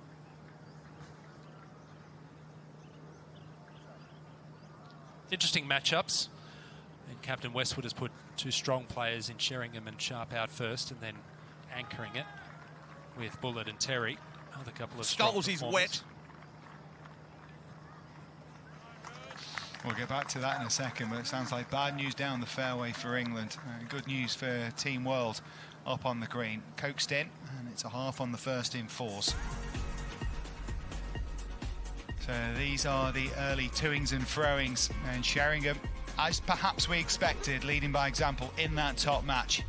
Interesting matchups. And Captain Westwood has put 2 strong players in Sheringham and Sharp out first, and then anchoring it with Bullitt and Terry. Another couple of Scholes is wet. We'll get back to that in a second, but it sounds like bad news down the fairway for England. Good news for Team World up on the green. Coaxed in, and it's a half on the first in 4s. So these are the early toings and throwings, and Sheringham, as perhaps we expected, leading by example in that top match.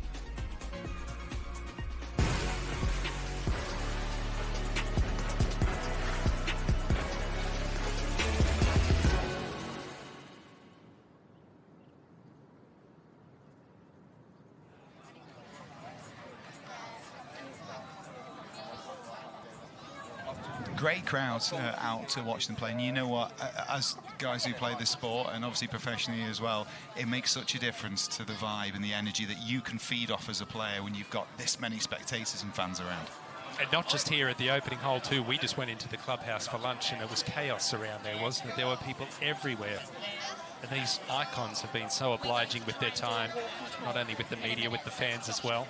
Great crowds out to watch them play, and you know what, as guys who play this sport, and obviously professionally as well, it makes such a difference to the vibe and the energy that you can feed off as a player when you've got this many spectators and fans around. And not just here at the opening hole too, we just went into the clubhouse for lunch and there was chaos around there, wasn't it? There were people everywhere. And these icons have been so obliging with their time, not only with the media, with the fans as well.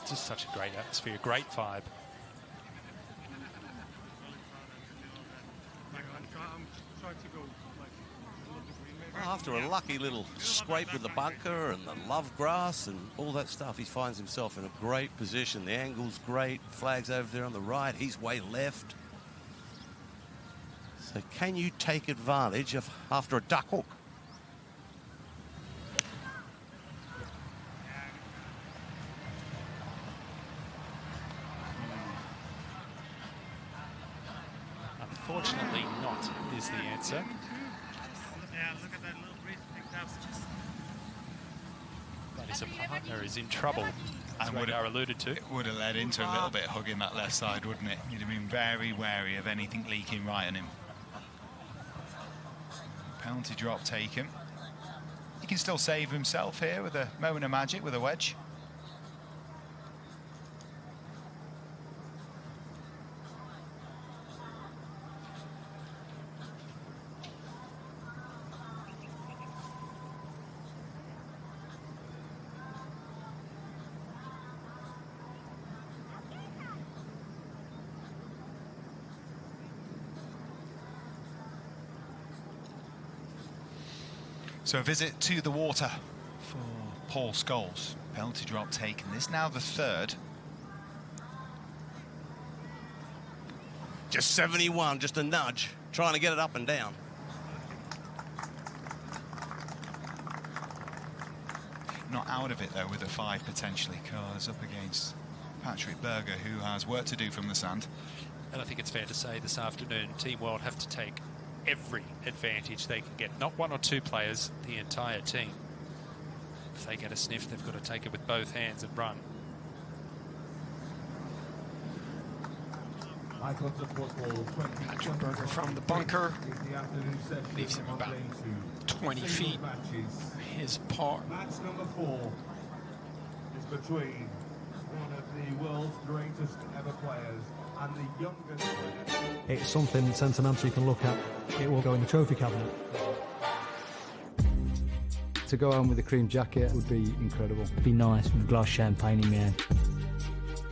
Just such a great atmosphere, great vibe. After a lucky little scrape with the bunker and the love grass and all that stuff, he finds himself in a great position. The angle's great. Flag's over there on the right. He's way left. So can you take advantage of after a duck hook? Unfortunately not, is the answer. But his partner is in trouble, as Radar alluded to. It would have led into a little bit hugging that left side, wouldn't it? You'd have been very wary of anything leaking right on him. Penalty drop taken. He can still save himself here with a moment of magic with a wedge. So a visit to the water for Paul Scholes. Penalty drop taken. This now the third. Just 71, just a nudge, trying to get it up and down. Not out of it though with a 5 potentially, because up against Patrick Berger, who has work to do from the sand. And I think it's fair to say this afternoon, Team World have to take every advantage they can get. Not one or two players, the entire team. If they get a sniff, they've got to take it with both hands and run. Patrick Berger from the bunker leaves him about 20 feet. His par. Match number 4 is between one of the world's greatest ever players and the youngest player. It's something sentimental you can look at. It will go in the trophy cabinet. To go home with a cream jacket would be incredible. Be nice with a glass of champagne in my hand.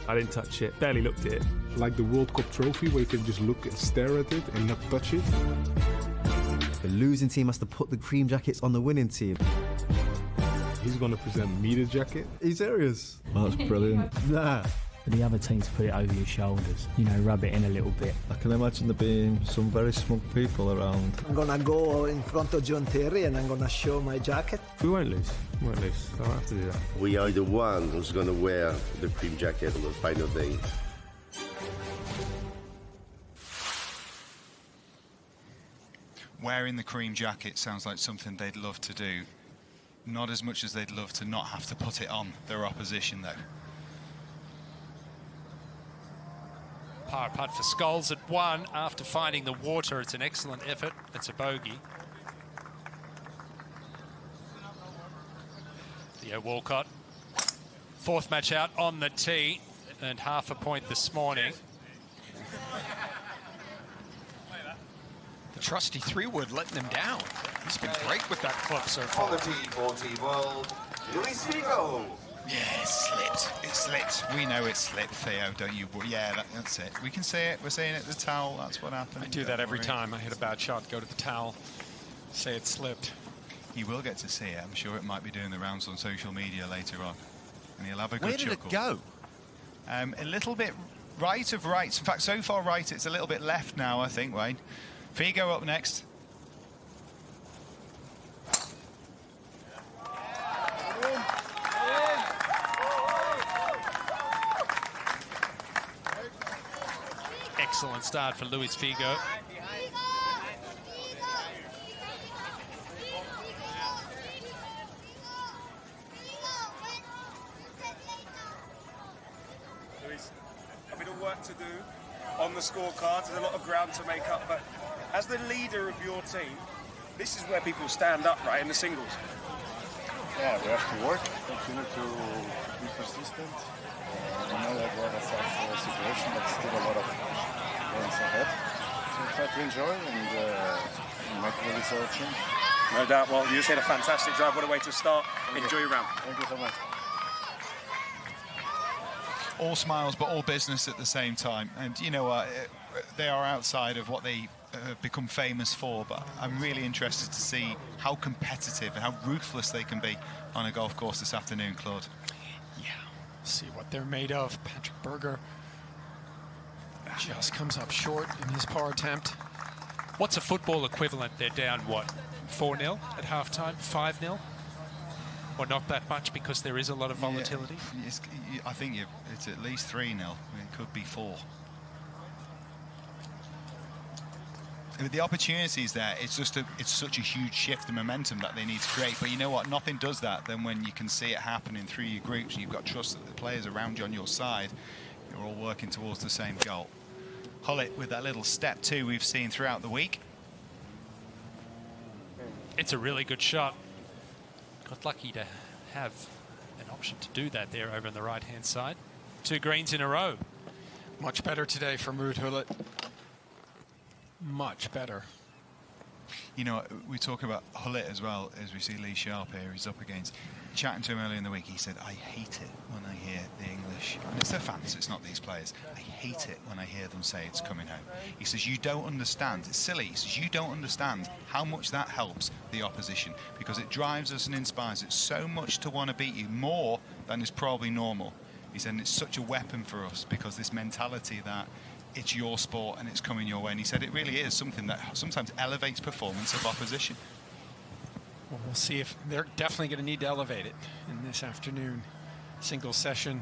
I didn't touch it, barely looked at it. Like the World Cup trophy where you can just look and stare at it and not touch it. The losing team has to put the cream jackets on the winning team. He's going to present me the jacket. Are you serious? Oh, that's brilliant. Nah. For the other team to put it over your shoulders, you know, rub it in a little bit. I can imagine there being some very smug people around. I'm gonna go in front of John Terry and I'm gonna show my jacket. We won't lose. We won't lose. I don't have to do that. We are the one who's going to wear the cream jacket on the final day. Wearing the cream jacket sounds like something they'd love to do. Not as much as they'd love to not have to put it on their opposition, though. Par putt for Scholes at 1 after finding the water. It's an excellent effort. It's a bogey. Theo Walcott, 4th match out on the tee, earned half a point this morning. The trusty 3-wood letting him down. He's been great with that club so far. On the tee for Team World, Luis Figo. Yeah, it slipped. It slipped. We know it slipped, Theo, don't you? Yeah, that's it. We can see it. We're seeing it at the towel. That's what happened. I do that every time I hit a bad shot, go to the towel, say it slipped. You will get to see it. I'm sure it might be doing the rounds on social media later on. And he'll have a good Where did chuckle. it go? A little bit right of rights. In fact, so far right, it's a little bit left now, I think, Wayne. Figo up next. Excellent start for Luis Figo. Luis, a bit of work to do on the scorecards. There's a lot of ground to make up, but as the leader of your team, this is where people stand up, right, in the singles. Yeah, we have to work, continue to be persistent. We know that we're in a tough situation, but still a lot of games ahead. So try to enjoy and make the result change. No doubt. Well, you just had a fantastic drive. What a way to start. Enjoy your round. Thank you so much. all smiles but all business at the same time. And you know what, they are outside of what they become famous for, but I'm really interested to see how competitive and how ruthless they can be on a golf course this afternoon, Claude. Yeah, see what they're made of. Patrick Berger just comes up short in his par attempt. What's a football equivalent? They're down, what, 4-0 at halftime, 5-0? Or not that much because there is a lot of volatility? Yeah, I think it's at least 3-0. It could be 4. With the opportunities there, it's such a huge shift in momentum that they need to create. But you know what? Nothing does that than when you can see it happening through your groups and you've got trust that the players around you on your side, you're all working towards the same goal. Hullett with that little step 2 we've seen throughout the week. It's a really good shot. Got lucky to have an option to do that there over on the right-hand side. 2 greens in a row. Much better today from Ruud Gullit. Much better. You know, we talk about Gullit as well as we see Lee Sharp here. He's up against. Chatting to him earlier in the week, he said, I hate it when I hear the English. And it's their fans, it's not these players. I hate it when I hear them say it's coming home. He says, you don't understand. It's silly. He says, you don't understand how much that helps the opposition because it drives us and inspires it so much to want to beat you, more than is probably normal. He said, and it's such a weapon for us because this mentality that it's your sport and it's coming your way. And he said it really is something that sometimes elevates performance of opposition. Well, we'll see if they're definitely going to need to elevate it in this afternoon single session.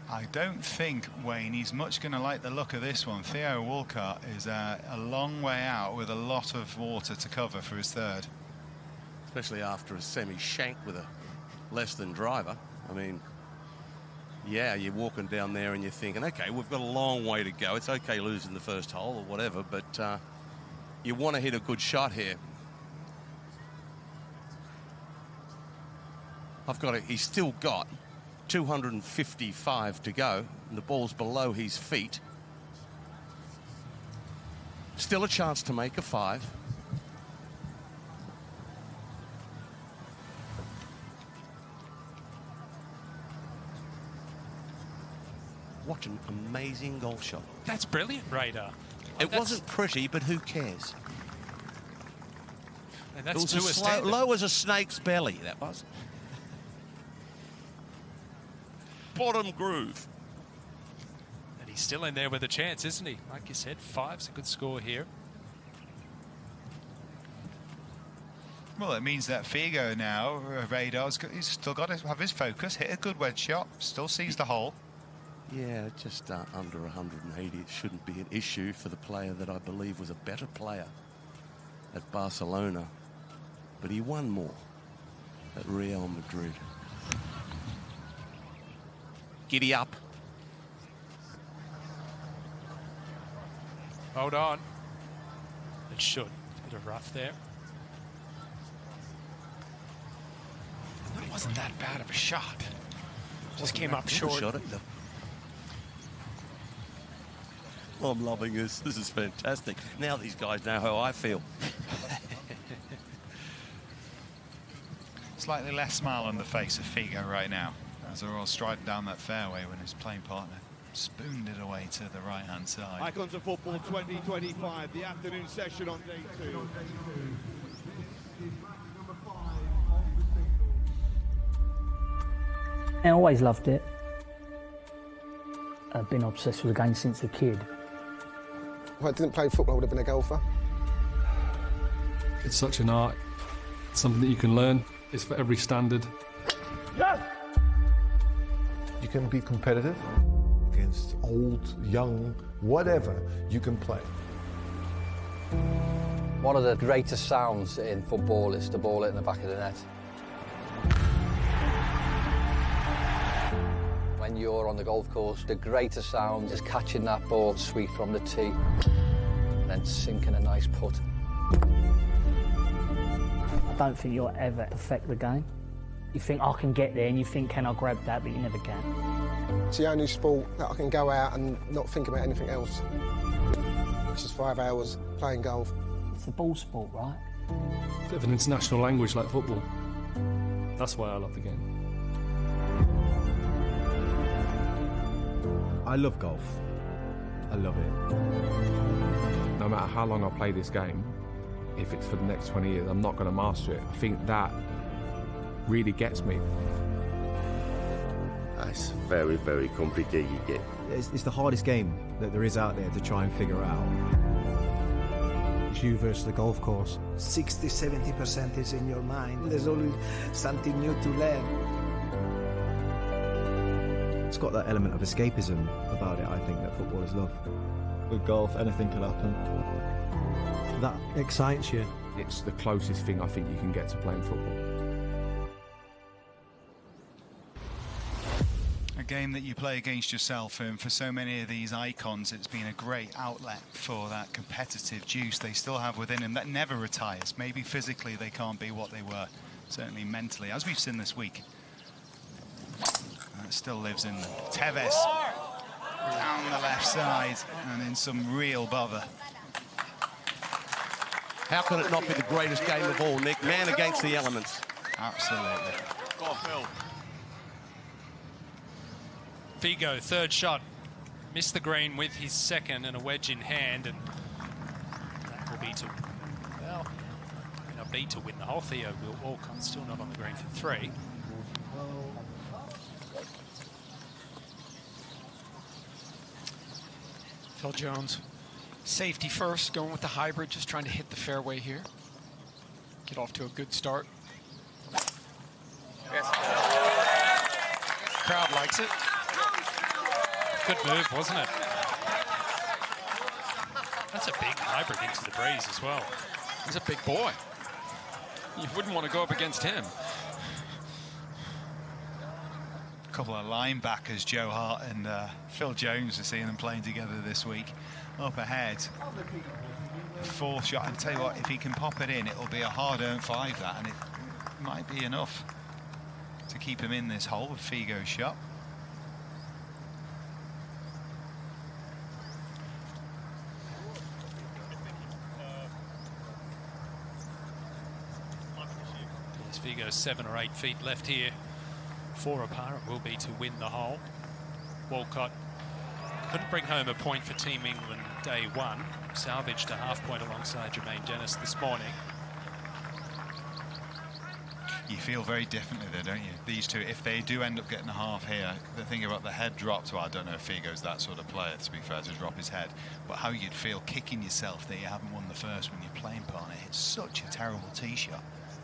I don't think, Wayne, he's much going to like the look of this one. Theo Walcott is a long way out with a lot of water to cover for his 3rd. Especially after a semi-shank with a less than driver. I mean, yeah, you're walking down there and you're thinking, okay, we've got a long way to go. It's okay losing the first hole or whatever, but you want to hit a good shot here. He's still got 255 to go, and the ball's below his feet. Still a chance to make a 5. What an amazing golf shot. That's brilliant, Radar. It wasn't pretty, but who cares? And that's it was low as a snake's belly, that was. Bottom groove. And he's still in there with a chance, isn't he? Like you said, 5's a good score here. Well, it means that Figo now, he's still got to have his focus, hit a good wedge shot, still sees the hole. Yeah, just under 180. It shouldn't be an issue for the player that I believe was a better player at Barcelona. But he won more at Real Madrid. Giddy up. Hold on. It should. Bit of rough there. That wasn't that bad of a shot. Just came up short. Shot it, Oh, I'm loving this. This is fantastic. Now these guys know how I feel. Slightly less smile on the face of Figo right now as they're all striding down that fairway when his playing partner spooned it away to the right-hand side. Icons of Football 2025, the afternoon session on day 2. I always loved it. I've been obsessed with the game since a kid. If I didn't play football, I would have been a golfer. It's such an art, something that you can learn. It's for every standard. Yes! You can be competitive against old, young, whatever you can play. One of the greatest sounds in football is the ball hitting the back of the net. When you're on the golf course, the greatest sound is catching that ball sweet from the tee and then sinking a nice putt. I don't think you'll ever perfect the game. You think, I can get there, and you think, can I grab that, but you never can. It's the only sport that I can go out and not think about anything else. It's just 5 hours playing golf. It's a ball sport, right? It's a bit of an international language like football. That's why I love the game. I love golf. I love it. No matter how long I play this game, if it's for the next 20 years, I'm not going to master it. I think that really gets me. It's very, very complicated game. It's the hardest game that there is out there to try and figure out. It's you versus the golf course. 60-70% is in your mind. There's always something new to learn. It's got that element of escapism about it, I think, that footballers love. With golf, anything can happen. That excites you. It's the closest thing I think you can get to playing football. A game that you play against yourself, and for so many of these icons, it's been a great outlet for that competitive juice they still have within them that never retires. Maybe physically they can't be what they were, certainly mentally, as we've seen this week. That still lives in them. Tevez down the left side and in some real bother. How can it not be the greatest game of all, Nick? Man against the elements. Absolutely. Oh, Phil. Figo, third shot. Missed the green with his second and a wedge in hand, and that will be to, well, not be to win the hole. Theo Walcott still not on the green for 3. Phil Jones, safety first, going with the hybrid, just trying to hit the fairway here. Get off to a good start. Crowd likes it. Good move, wasn't it? That's a big hybrid into the breeze as well. He's a big boy. You wouldn't want to go up against him. A couple of linebackers, Joe Hart and Phil Jones, are seeing them playing together this week. Up ahead, the 4th shot. I'll tell you what, if he can pop it in, it'll be a hard-earned 5, that, and it might be enough to keep him in this hole with Figo's shot. Figo 7 or 8 feet left here. 4 apart it will be to win the hole. Walcott couldn't bring home a point for Team England day 1. Salvaged a half point alongside Jermaine Dennis this morning. You feel very differently there, don't you? These two, if they do end up getting a half here, the thing about the head drops, well, I don't know if Figo's that sort of player, to be fair, to drop his head, but how you'd feel kicking yourself that you haven't won the first when you're playing partner. It's such a terrible tee shot.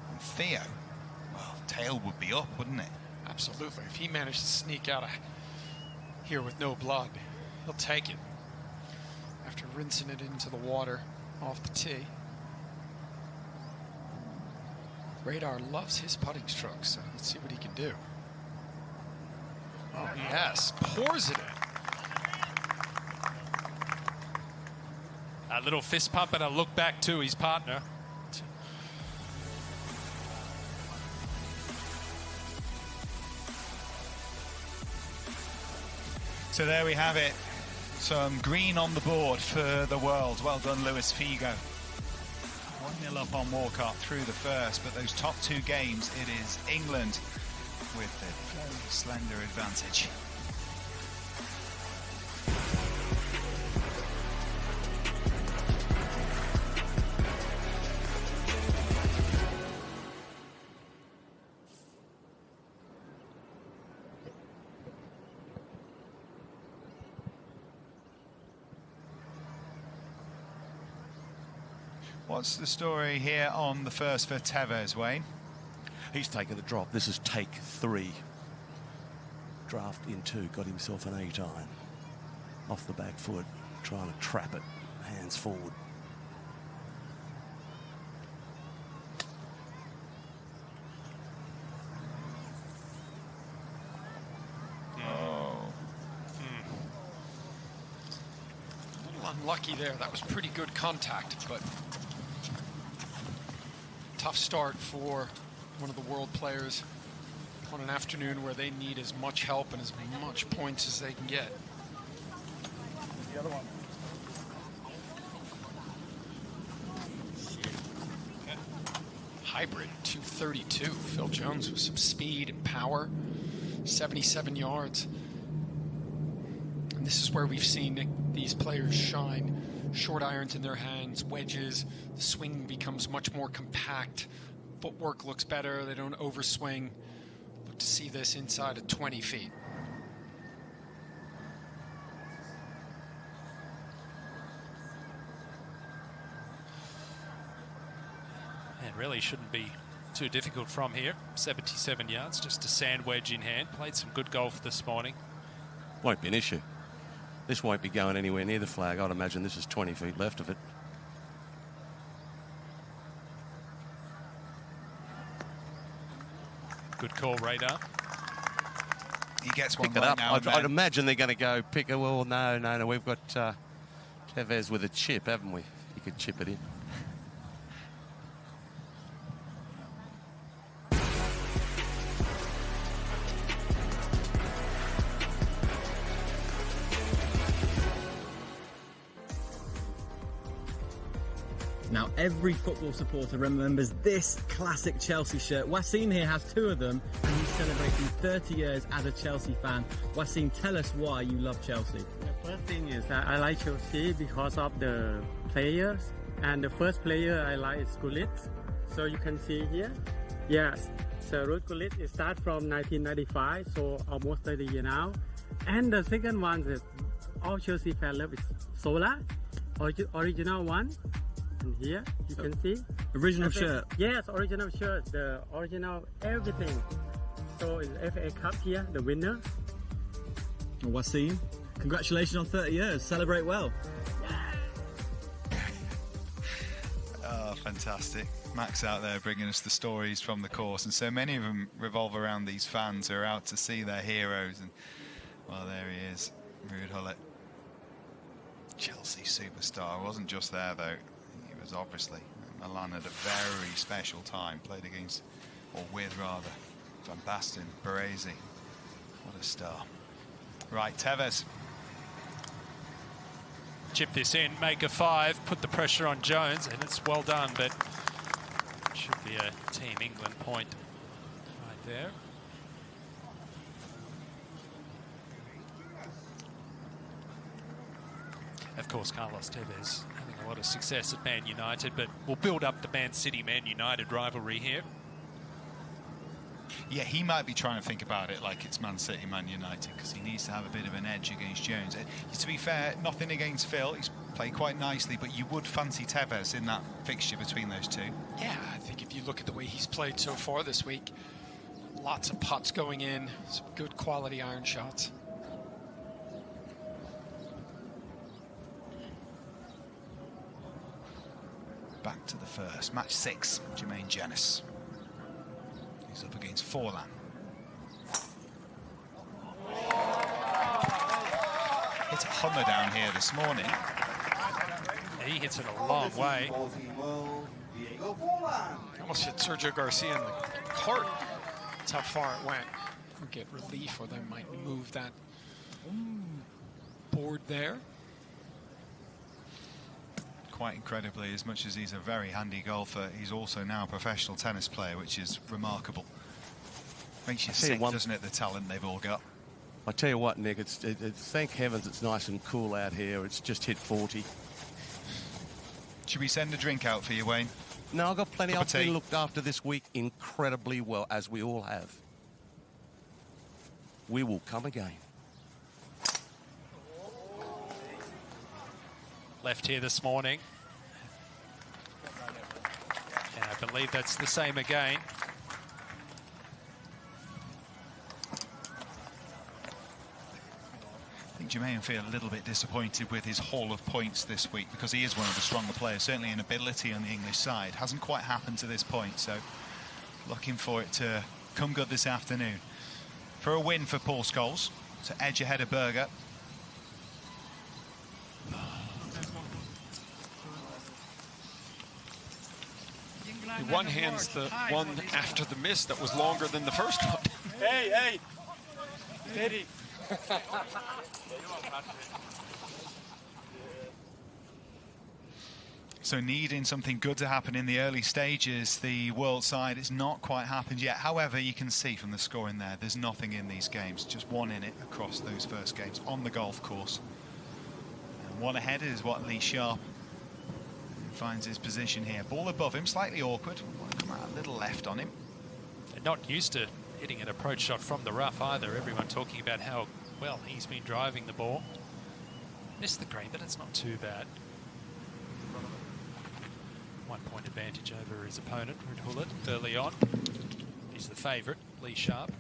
And Theo, well, tail would be up, wouldn't it? Absolutely. If he managed to sneak out of here with no blood, he'll take it. After rinsing it into the water off the tee. Radar loves his putting stroke, so let's see what he can do. Oh, yes. Pours it in. A little fist pump and a look back to his partner. So there we have it. Some green on the board for the world. Well done, Luis Figo. 1-0 up on Walcott through the first, but those top 2 games, it is England with the very slender advantage. What's the story here on the first for Tevez, Wayne? He's taken the drop. This is take 3. Draft in 2, got himself an 8-iron. Off the back foot, trying to trap it. Hands forward. A little unlucky there. That was pretty good contact, but tough start for one of the world players on an afternoon where they need as much help and as much points as they can get. The other one. hybrid, 232. Phil Jones with some speed and power, 77 yards. And this is where we've seen these players shine. Short irons in their hands, wedges, the swing becomes much more compact. Footwork looks better, they don't overswing. Look to see this inside of 20 feet. It really shouldn't be too difficult from here. 77 yards, just a sand wedge in hand. Played some good golf this morning. Won't be an issue. This won't be going anywhere near the flag. I'd imagine this is 20 feet left of it. Good call, Radar. He gets one Pick it right up. now. I'd imagine they're going to go pick it. Well, no. We've got Tevez with a chip, haven't we? He could chip it in. Now, every football supporter remembers this classic Chelsea shirt. Wasim here has 2 of them, and he's celebrating 30 years as a Chelsea fan. Wasim, tell us why you love Chelsea. The first thing is that I like Chelsea because of the players. And the first player I like is Scholes. So you can see here. Yes, so Ruud Gullit, it starts from 1995, so almost 30 years now. And the second one that all Chelsea fans love is Zola, original one. And here you can see original shirt. Yes, original shirt, the original everything. So it's FA Cup here, the winner. Wasim, congratulations on 30 years. Celebrate well. Oh, fantastic. Max out there bringing us the stories from the course, and so many of them revolve around these fans who are out to see their heroes. And well, there he is, Ruud Gullit, Chelsea superstar. Wasn't just there though. He was obviously Milan at a very special time. Played against, or with rather, Van Basten, Baresi. What a star. Right, Tevez. Chip this in, make a 5, put the pressure on Jones, and it's well done, but should be a Team England point right there. Of course, Carlos Tevez having a lot of success at Man United, but we'll build up the Man City-Man United rivalry here. Yeah, he might be trying to think about it like it's Man City, Man United, because he needs to have a bit of an edge against Jones. To be fair, nothing against Phil. He's played quite nicely, but you would fancy Tevez in that fixture between those two. Yeah, I think if you look at the way he's played so far this week, lots of putts going in, some good quality iron shots. Back to the first. Match 6, Jermaine Janis. He's up against Forlan. Hit a hummer down here this morning. He hits it a long way. Almost hit Sergio Garcia in the cart. That's how far it went. We'll get relief, or they might move that board there. Quite incredibly, as much as he's a very handy golfer, he's also now a professional tennis player, which is remarkable. Makes you sick, doesn't it, the talent they've all got? I tell you what, Nick, thank heavens it's nice and cool out here. It's just hit 40. Should we send a drink out for you, Wayne? No, I've got plenty. I've been looked after this week incredibly well, as we all have. We will come again. Left here this morning. And I believe that's the same again. I think Jermaine will feel a little bit disappointed with his haul of points this week, because he is one of the stronger players, certainly in ability on the English side. Hasn't quite happened to this point, so looking for it to come good this afternoon. For a win for Paul Scholes, to edge ahead of Berger. He one-hands the one after the miss that was longer than the first one. Hey, steady. So needing something good to happen in the early stages, the world side, it's not quite happened yet. However, you can see from the scoring there, there's nothing in these games, just one in it across those first games on the golf course. And one ahead is what Lee Sharp finds his position here. Ball above him, slightly awkward. Come out a little left on him. They're not used to hitting an approach shot from the rough either. Everyone talking about how well he's been driving the ball. Missed the green, but it's not too bad. 1 point advantage over his opponent, Ridhullet, early on. He's the favourite, Lee Sharp.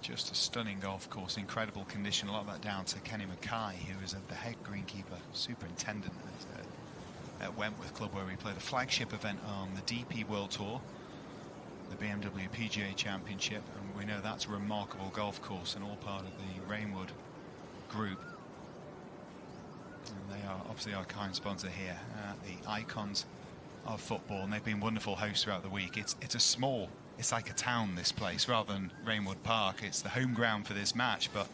Just a stunning golf course, incredible condition. A lot of that down to Kenny Mackay, who is the head greenkeeper superintendent at Wentworth Club, where we play the flagship event on the DP World Tour, the BMW PGA Championship, and we know that's a remarkable golf course and all part of the Reignwood group. And they are obviously our kind sponsor here, the icons of football, and they've been wonderful hosts throughout the week. It's like a town, this place, rather than Reignwood Park. It's the home ground for this match, but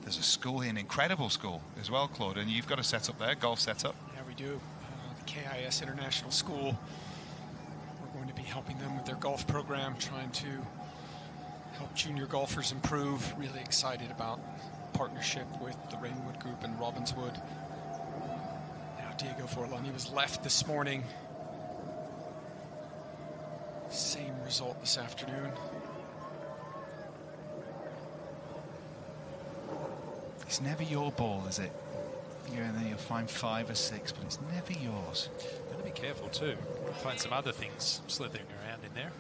there's a school here, an incredible school as well, Claude, and you've got a setup there, golf setup. Yeah, we do. The KIS International School. We're going to be helping them with their golf program, trying to help junior golfers improve. Really excited about partnership with the Reignwood Group and Robbinswood. Now Diego Forlani was left this morning. Same result this afternoon. It's never your ball, is it? You'll find 5 or 6, but it's never yours. Gotta be careful too. Find some other things slithering around in there.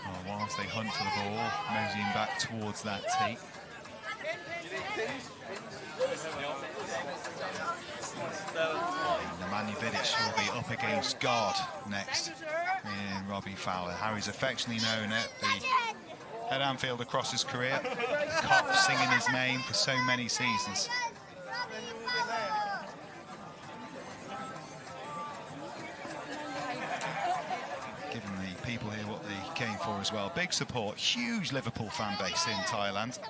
Well, whilst they hunt for the ball, moseying back towards that tee. Nemanja Vidic will be up against God next in Robbie Fowler. Harry's affectionately known at Anfield across his career. Cop singing his name for so many seasons. Giving the people here what they came for as well. Big support, huge Liverpool fan base in Thailand.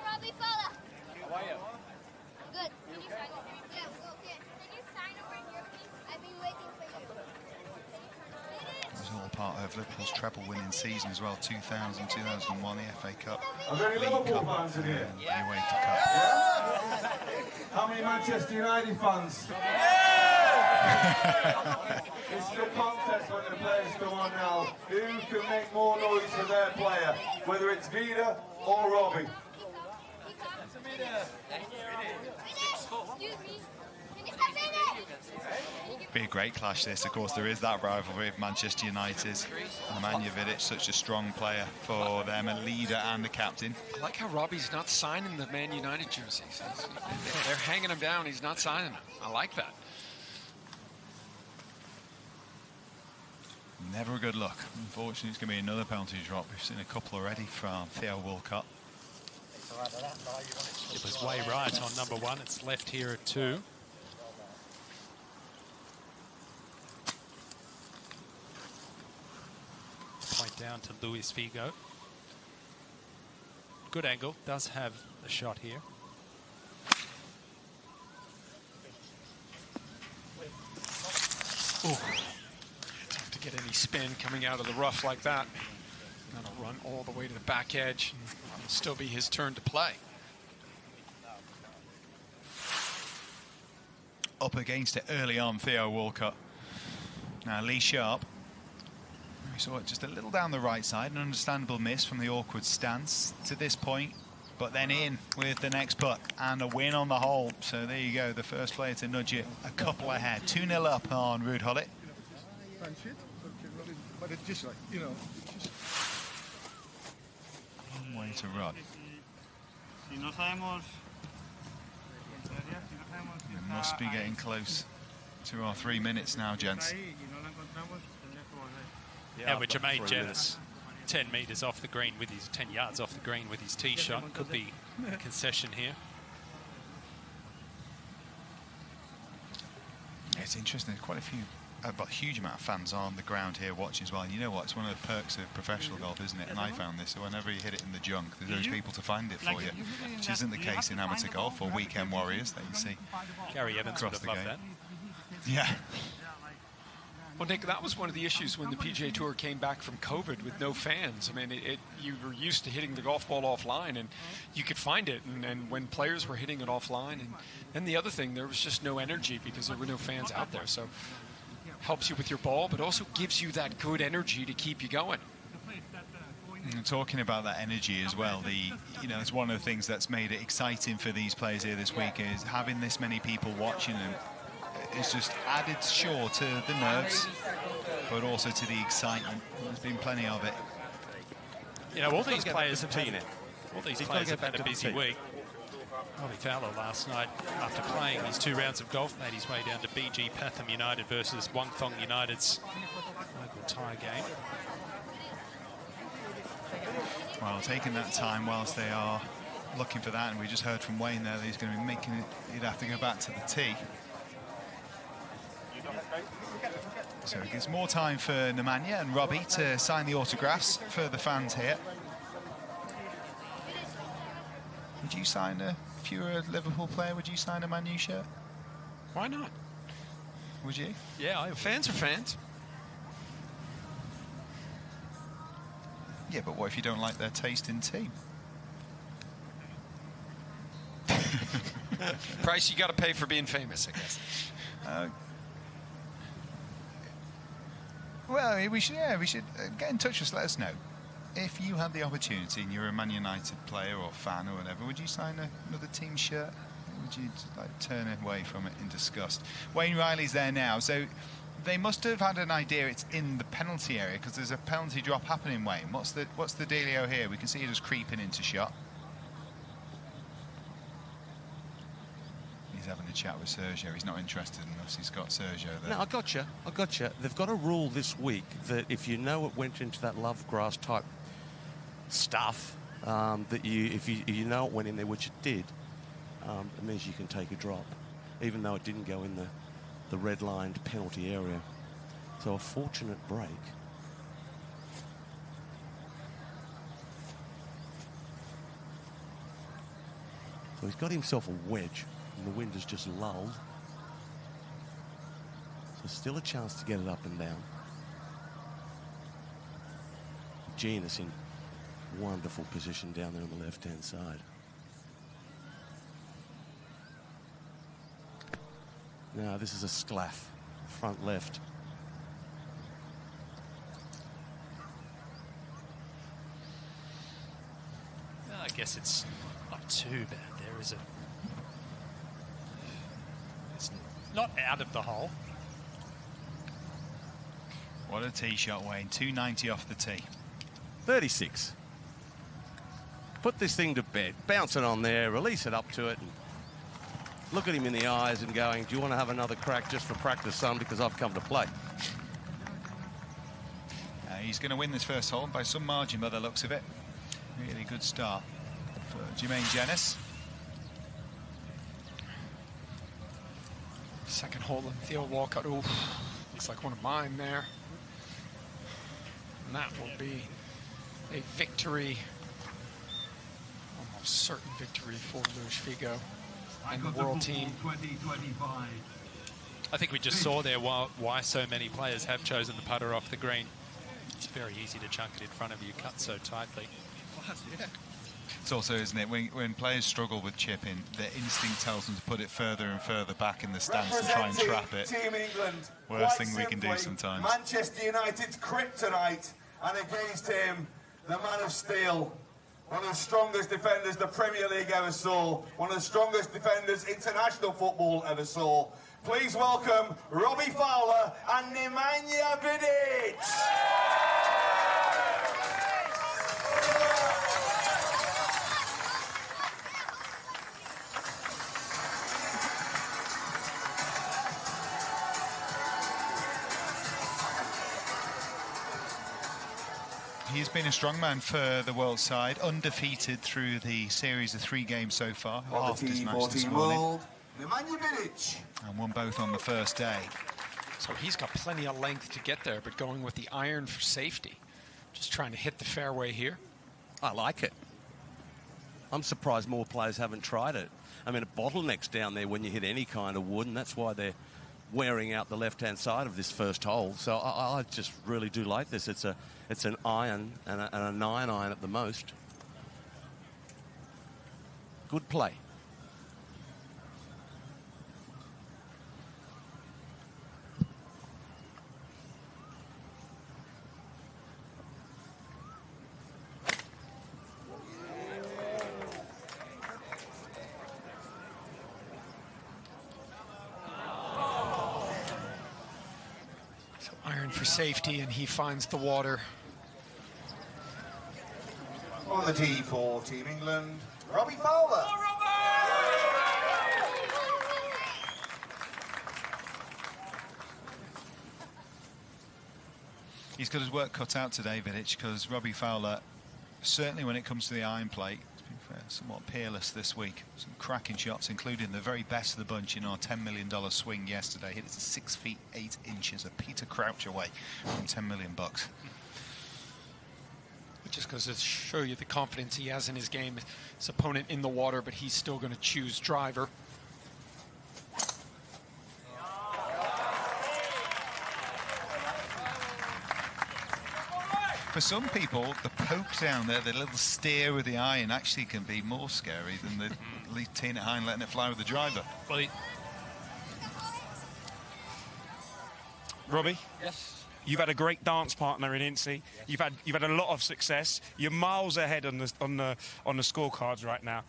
Part of Liverpool's treble-winning season as well, 2000, 2001, the FA Cup, League Cup, and the UEFA Cup. Yeah? How many Manchester United fans? It's the contest when the players come on now. Who can make more noise for their player, whether it's Vida or Robbie? Be a great clash this. Of course, there is that rivalry of Manchester United. Nemanja Vidic, such a strong player for them, a leader and a captain. I like how Robbie's not signing the Man United jerseys. They're hanging him down. He's not signing them. I like that. Never a good look. Unfortunately, it's going to be another penalty drop. We've seen a couple already from Theo Walcott. It was way right on number 1. It's left here at 2. Point down to Luis Figo. Good angle, does have a shot here. Ooh. Tough to get any spin coming out of the rough like that. That'll run all the way to the back edge. It'll still be his turn to play. Up against it early on, Theo Walcott. Now Lee Sharp. We saw it just a little down the right side, an understandable miss from the awkward stance to this point, but then in with the next putt and a win on the hole. So there you go, the first player to nudge it a couple ahead. 2-0 up on Ridhullet. But it's just like, you know, long way to run. You must be getting close to our 3 minutes now, gents. Yeah, which Jermaine Jennings, 10 metres off the green with his 10 yards off the green with his tee shot. Could be a concession here. It's interesting. Quite a few a huge amount of fans on the ground here watching as well. And you know what? It's one of the perks of professional golf, isn't it? And I found this. So whenever you hit it in the junk, there's those people to find it for you, which isn't the case in amateur golf or weekend warriors that you see. Gary Evans would have loved that. Yeah. Well, Nick, that was one of the issues when the PGA Tour came back from COVID with no fans. I mean, you were used to hitting the golf ball offline, and you could find it. And when players were hitting it offline, and the other thing, there was just no energy because there were no fans out there. So helps you with your ball, but also gives you that good energy to keep you going. And talking about that energy as well, it's one of the things that's made it exciting for these players here this week is having this many people watching them. It's just added, sure, to the nerves, but also to the excitement. There's been plenty of it. You know, all these players have had a busy week. Robbie Fowler last night, after playing his 2 rounds of golf, made his way down to BG Pathum United versus Wangthong United's local Thai game. Well, taking that time whilst they are looking for that, and we just heard from Wayne there that he's going to be making it, he'd have to go back to the tee. So it gives more time for Nemanja and Robbie to sign the autographs for the fans here. Would you sign if you were a Liverpool player, would you sign a Man U shirt? Why not? Would you? Yeah, fans are fans. Yeah, but what if you don't like their taste in tea? Price you got to pay for being famous, I guess. Well, we should get in touch with us. Let us know if you had the opportunity and you're a Man United player or fan or whatever. Would you sign another team shirt? Or would you turn away from it in disgust? Wayne Riley's there now, so they must have had an idea it's in the penalty area because there's a penalty drop happening. Wayne, what's the dealio here? We can see it just creeping into shot. Having a chat with Sergio. He's not interested in us. He's got Sergio there. No, I got you. They've got a rule this week that if you know it went into that love grass type stuff, that if you know it went in there, which it did, it means you can take a drop, even though it didn't go in the red-lined penalty area. So a fortunate break. So he's got himself a wedge. And the wind has just lulled. So still a chance to get it up and down. Genus in wonderful position down there on the left-hand side. Now this is a sclaff, front left. Well, I guess it's not too bad. There is it's not out of the hole. What a tee shot, Wayne. 290 off the tee. 36. Put this thing to bed. Bounce it on there, release it up to it. And look at him in the eyes and going, do you want to have another crack just for practice, son, because I've come to play? He's going to win this first hole by some margin by the looks of it. Really good start for Jermaine Jenis. Second hole in Theo Walcott. Ooh, looks like one of mine there. And that will be a victory, almost certain victory for Luis Figo and the world team. I think we just saw there why so many players have chosen the putter off the green. It's very easy to chunk it in front of you, cut so tightly. It's also, isn't it, when players struggle with chipping, their instinct tells them to put it further and further back in the stance and try and trap it. Team England, worst thing we can do sometimes. Manchester United's kryptonite, and against him, the man of steel. One of the strongest defenders the Premier League ever saw. One of the strongest defenders international football ever saw. Please welcome Robbie Fowler and Nemanja Vidic. He's been a strongman for the world side, undefeated through the series of 3 games so far. Half this match this morning. Nemanja Vidic. And won both on the first day. So he's got plenty of length to get there, but going with the iron for safety. Just trying to hit the fairway here. I like it. I'm surprised more players haven't tried it. I mean, a bottleneck's down there when you hit any kind of wood, and that's why they're wearing out the left-hand side of this first hole. So I just really do like this. It's an iron and a 9-iron at the most. Good play. Iron for safety, and he finds the water. On the tee for Team England, Robbie Fowler. He's got his work cut out today, Vidic, because Robbie Fowler, certainly when it comes to the iron play, has been somewhat peerless this week. Some cracking shots, including the very best of the bunch in our $10 million swing yesterday. Hit it to 6 feet 8 inches, a Peter Crouch away from $10 million. Just goes to show you the confidence he has in his game. His opponent in the water, but he's still going to choose driver. For some people, the poke down there, the little steer with the iron, actually can be more scary than the teeing it high and letting it fly with the driver. Well, Robbie? Yes. You've had a great dance partner in Incy. You've had a lot of success. You're miles ahead on the scorecards right now,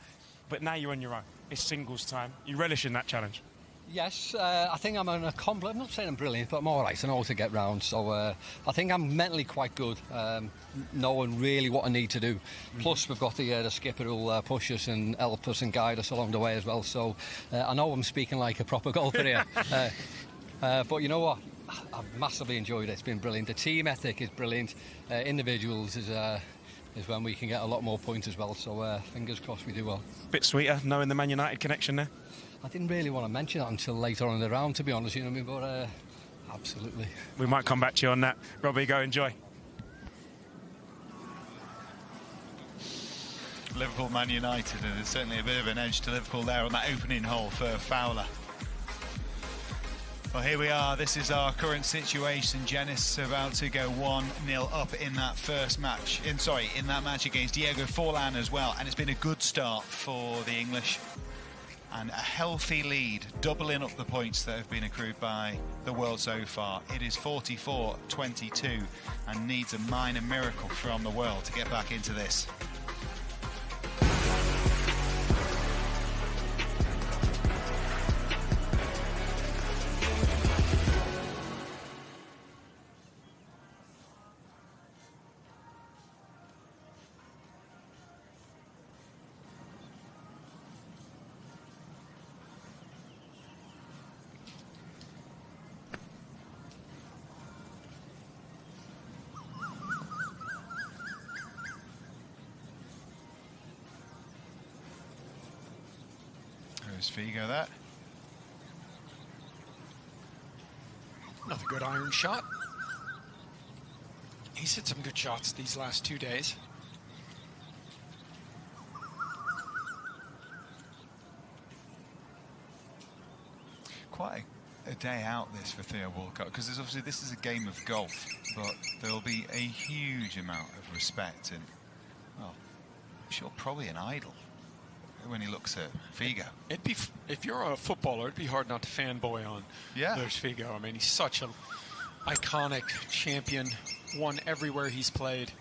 but now you're on your own. It's singles time. You relish in that challenge? Yes, I think I'm an accomplished. I'm not saying I'm brilliant, but I'm all right. I know how to get round. So I think I'm mentally quite good, knowing really what I need to do. Plus, we've got the skipper who'll push us and help us and guide us along the way as well. So I know I'm speaking like a proper golfer here. But you know what? I've massively enjoyed it. It's been brilliant. The team ethic is brilliant. Individuals is when we can get a lot more points as well. So fingers crossed we do well. Bit sweeter knowing the Man United connection there. I didn't really want to mention that until later on in the round, to be honest. You know what I mean? But absolutely. We might come back to you on that. Robbie, go enjoy. Liverpool, Man United, and there's certainly a bit of an edge to Liverpool there on that opening hole for Fowler. Well, here we are. This is our current situation. Genis about to go 1-0 up in that first match. In that match against Diego Forlan as well. And it's been a good start for the English. And a healthy lead, doubling up the points that have been accrued by the world so far. It is 44-22 and needs a minor miracle from the world to get back into this. There's Figo there. Another good iron shot. He's hit some good shots these last 2 days. Quite a day out this for Theo Walcott, because obviously this is a game of golf, but there'll be a huge amount of respect and, well, I'm sure probably an idol when he looks at Figo. It'd be, if you're a footballer, it'd be hard not to fanboy on Luis Figo. I mean, he's such an iconic champion, won everywhere he's played.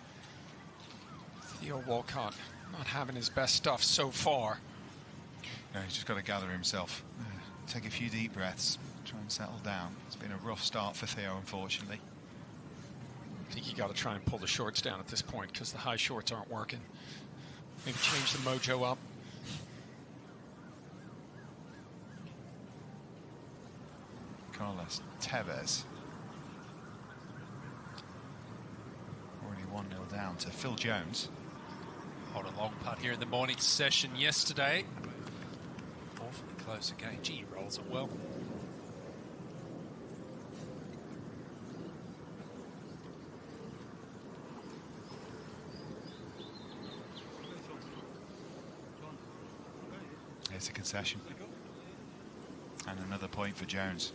Theo Walcott not having his best stuff so far. No, he's just got to gather himself. Take a few deep breaths, try and settle down. It's been a rough start for Theo, unfortunately. I think you got to try and pull the shorts down at this point because the high shorts aren't working. Maybe change the mojo up. Carlos Tevez. Already 1-0 down to Phil Jones. Hold a long putt here in the morning session yesterday. Awfully close again. Gee, he rolls it well. It's a concession. And another point for Jones.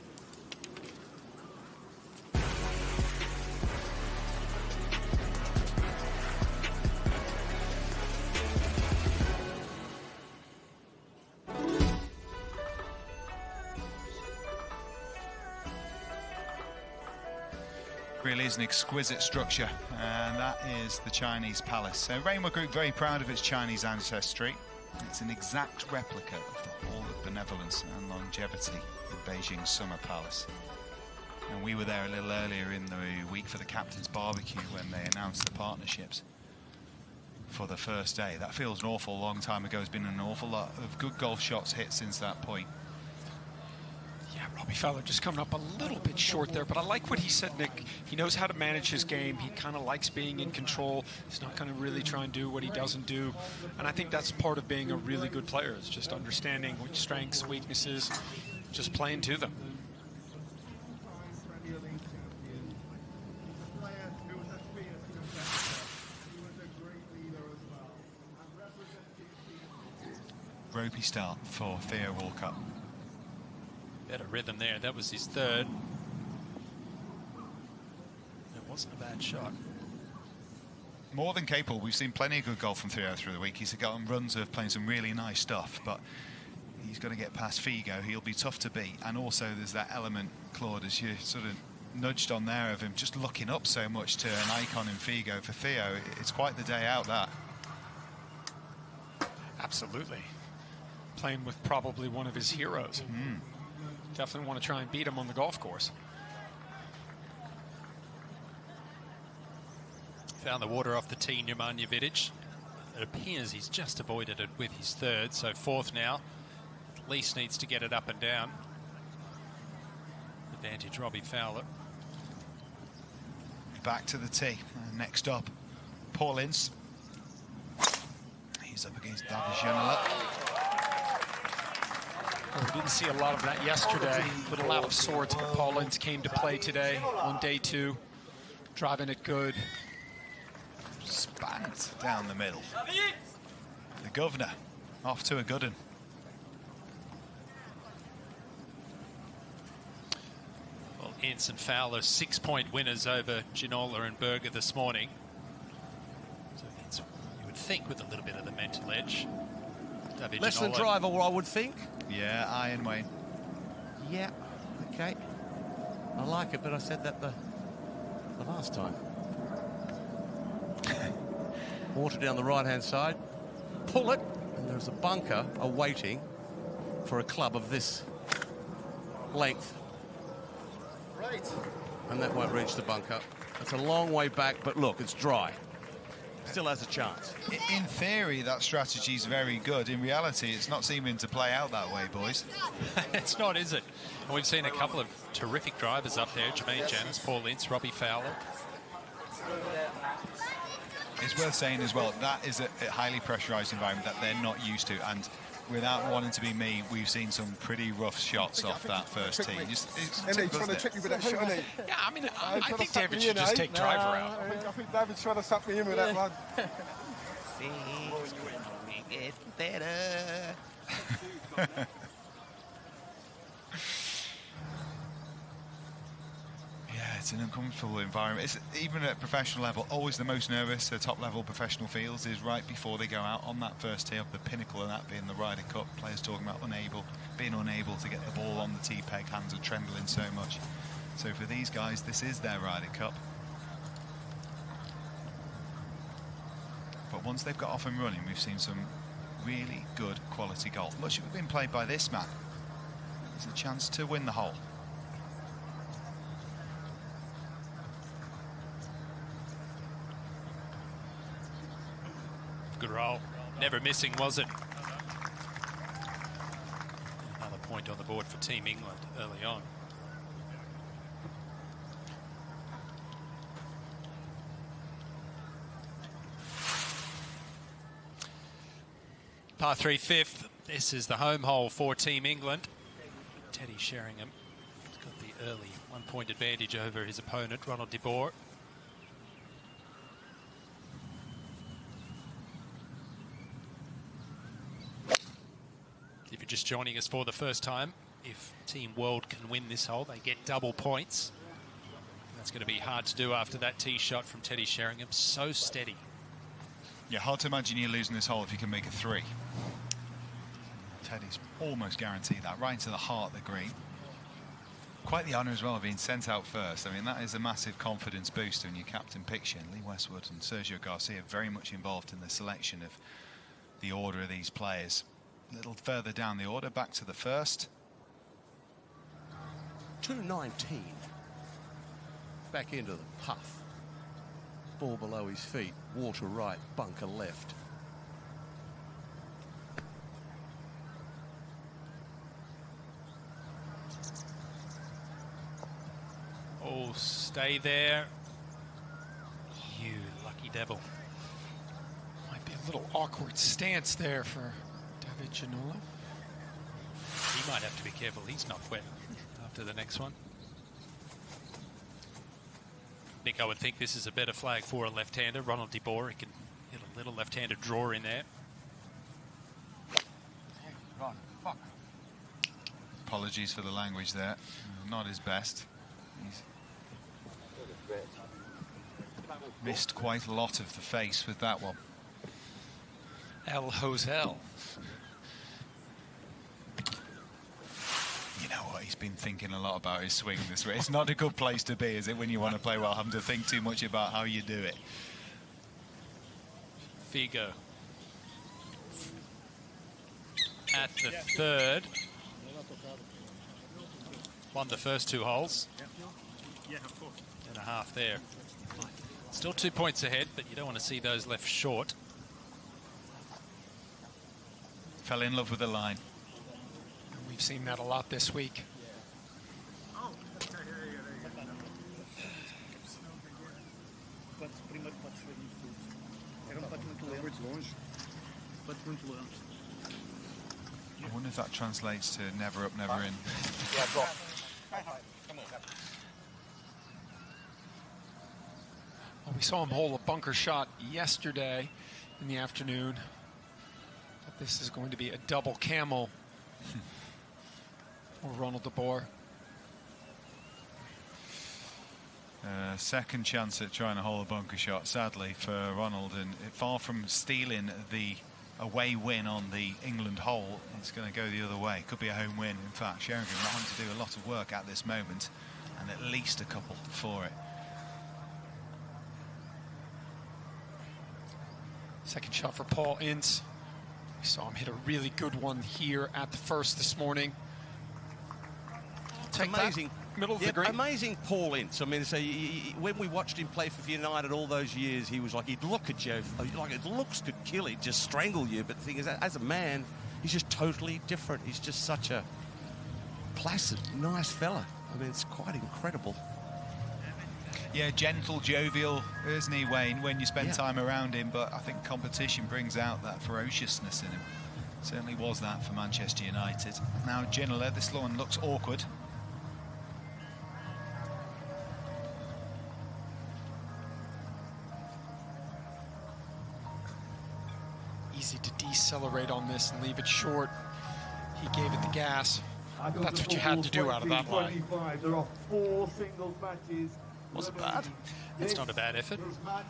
Really is an exquisite structure, and that is the Chinese palace. So Reignwood Group very proud of its Chinese ancestry. It's an exact replica of the Hall of Benevolence and Longevity in Beijing's Summer Palace. And we were there a little earlier in the week for the captain's barbecue when they announced the partnerships for the first day. That feels an awful long time ago. There's been an awful lot of good golf shots hit since that point. Yeah, Robbie Fowler just coming up a little bit short there, but I like what he said, Nick. He knows how to manage his game. He kind of likes being in control. He's not going to really try and do what he doesn't do. And I think that's part of being a really good player, is just understanding which strengths, weaknesses, just playing to them. Ropey start for Theo Walcott. Better rhythm there. That was his third. It wasn't a bad shot. More than capable. We've seen plenty of good golf from Theo through the week. He's got on runs of playing some really nice stuff, but he's got to get past Figo. He'll be tough to beat. And also there's that element, Claude, as you sort of nudged on there, of him just looking up so much to an icon in Figo. For Theo, it's quite the day out, that. Absolutely. Playing with probably one of his heroes. Definitely want to try and beat him on the golf course. Found the water off the tee, Nemanja Vidic. It appears he's just avoided it with his third, so fourth now. At least needs to get it up and down. Advantage Robbie Fowler. Back to the tee. Next up, Paul Ince. He's up against David Ginola. We didn't see a lot of that yesterday. A little out of sorts, but Paul Ince came to play today on day two. Driving it good. Spanked down the middle. The governor off to a good one. Well, Ince and Fowler 6-point winners over Ginola and Berger this morning. So it's, you would think, with a little bit of the mental edge. David Less than Ginola. driver, I would think. Yeah, Iron Wayne. Yeah, okay. I like it, but I said that the last time. Water down the right-hand side. Pull it, and there's a bunker awaiting for a club of this length. Right. And that won't reach the bunker. It's a long way back, but look, it's dry. Still has a chance. In theory, that strategy is very good. In reality, it's not seeming to play out that way, boys. It's not, is it? And we've seen a couple of terrific drivers up there. Jermaine Janis, Paul Ince, Robbie Fowler. It's worth saying as well, that is a highly pressurised environment that they're not used to. And without wanting to be me, we've seen some pretty rough shots off that first tee. He's trying to trick me with that shot, isn't he? Yeah, I mean, I think David should just take driver out. I think David's trying to suck me in with that one. Get better. Yeah, it's an uncomfortable environment. It's, even at professional level, always the most nervous the top-level professional feels is right before they go out on that first tee, of the pinnacle of that being the Ryder Cup. Players talking about being unable to get the ball on the tee peg, hands are trembling so much. So for these guys, this is their Ryder Cup. But once they've got off and running, we've seen some really good quality golf. Much of it been played by this man. There's a chance to win the hole. Good roll. Never missing, was it? Another point on the board for Team England early on. Par 3 fifth. This is the home hole for Team England. Teddy Sheringham has got the early one-point advantage over his opponent, Ronald de Boer. Give just joining us for the first time, if Team World can win this hole, they get double points. That's going to be hard to do after that tee shot from Teddy Sheringham. So steady. Yeah, hard to imagine you losing this hole if you can make a 3. Teddy's almost guaranteed that, right into the heart of the green. Quite the honour as well of being sent out first. I mean, that is a massive confidence booster, and your captain picture, Lee Westwood and Sergio Garcia, very much involved in the selection of the order of these players. A little further down the order, back to the first. 219. Back into the puff. Ball below his feet, water right, bunker left. Oh, stay there. You lucky devil. Might be a little awkward stance there for David Ginola. He might have to be careful he's not wet after the next one. Nick, I would think this is a better flag for a left-hander. Ronald de Boer, he can hit a little left-handed draw in there. Apologies for the language there. Not his best. He's missed quite a lot of the face with that one. El Hosel. You know what, he's been thinking a lot about his swing this way. It's not a good place to be, is it, when you want to play well, having to think too much about how you do it. Figo. At the third. Won the first 2 holes. And a half there. Still 2 points ahead, but you don't want to see those left short. Fell in love with the line. We've seen that a lot this week. I wonder if that translates to never up, never in. Well, we saw him hole a bunker shot yesterday in the afternoon. But this is going to be a double camel for Ronald de Boer. Second chance at trying to hole a bunker shot, sadly, for Ronald. And far from stealing the away win on the England hole, it's going to go the other way. Could be a home win. In fact, Sheringham might have to do a lot of work at this moment, and at least a couple for it. Second shot for Paul Ince. We saw him hit a really good one here at the first this morning. It's amazing. Middle of the green. Amazing Paul Ince. I mean, so when we watched him play for United all those years, he was like, he'd look at you, like his looks could kill, he'd just strangle you. But the thing is, as a man, he's just totally different. He's just such a placid, nice fella. I mean, it's quite incredible. Yeah, gentle, jovial, isn't he, Wayne, when you spend time around him, but I think competition brings out that ferociousness in him. Certainly was that for Manchester United. Now, Ginola, this one looks awkward. Easy to decelerate on this and leave it short. He gave it the gas. That's what you had to do out of that line. There are 4 singles matches. Wasn't bad. It's not a bad effort. Match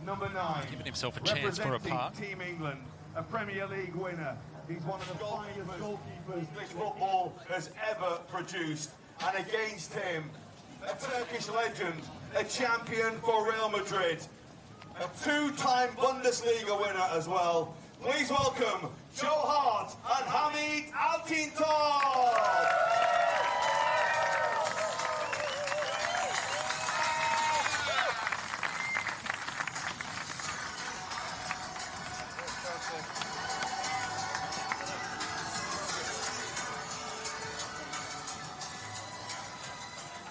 number 9. Giving himself a chance for a par. Team England, a Premier League winner. He's one of the finest goalkeepers this football has ever produced. And against him, a Turkish legend, a champion for Real Madrid, a 2-time Bundesliga winner as well. Please welcome Joe Hart and Hamid Altintop.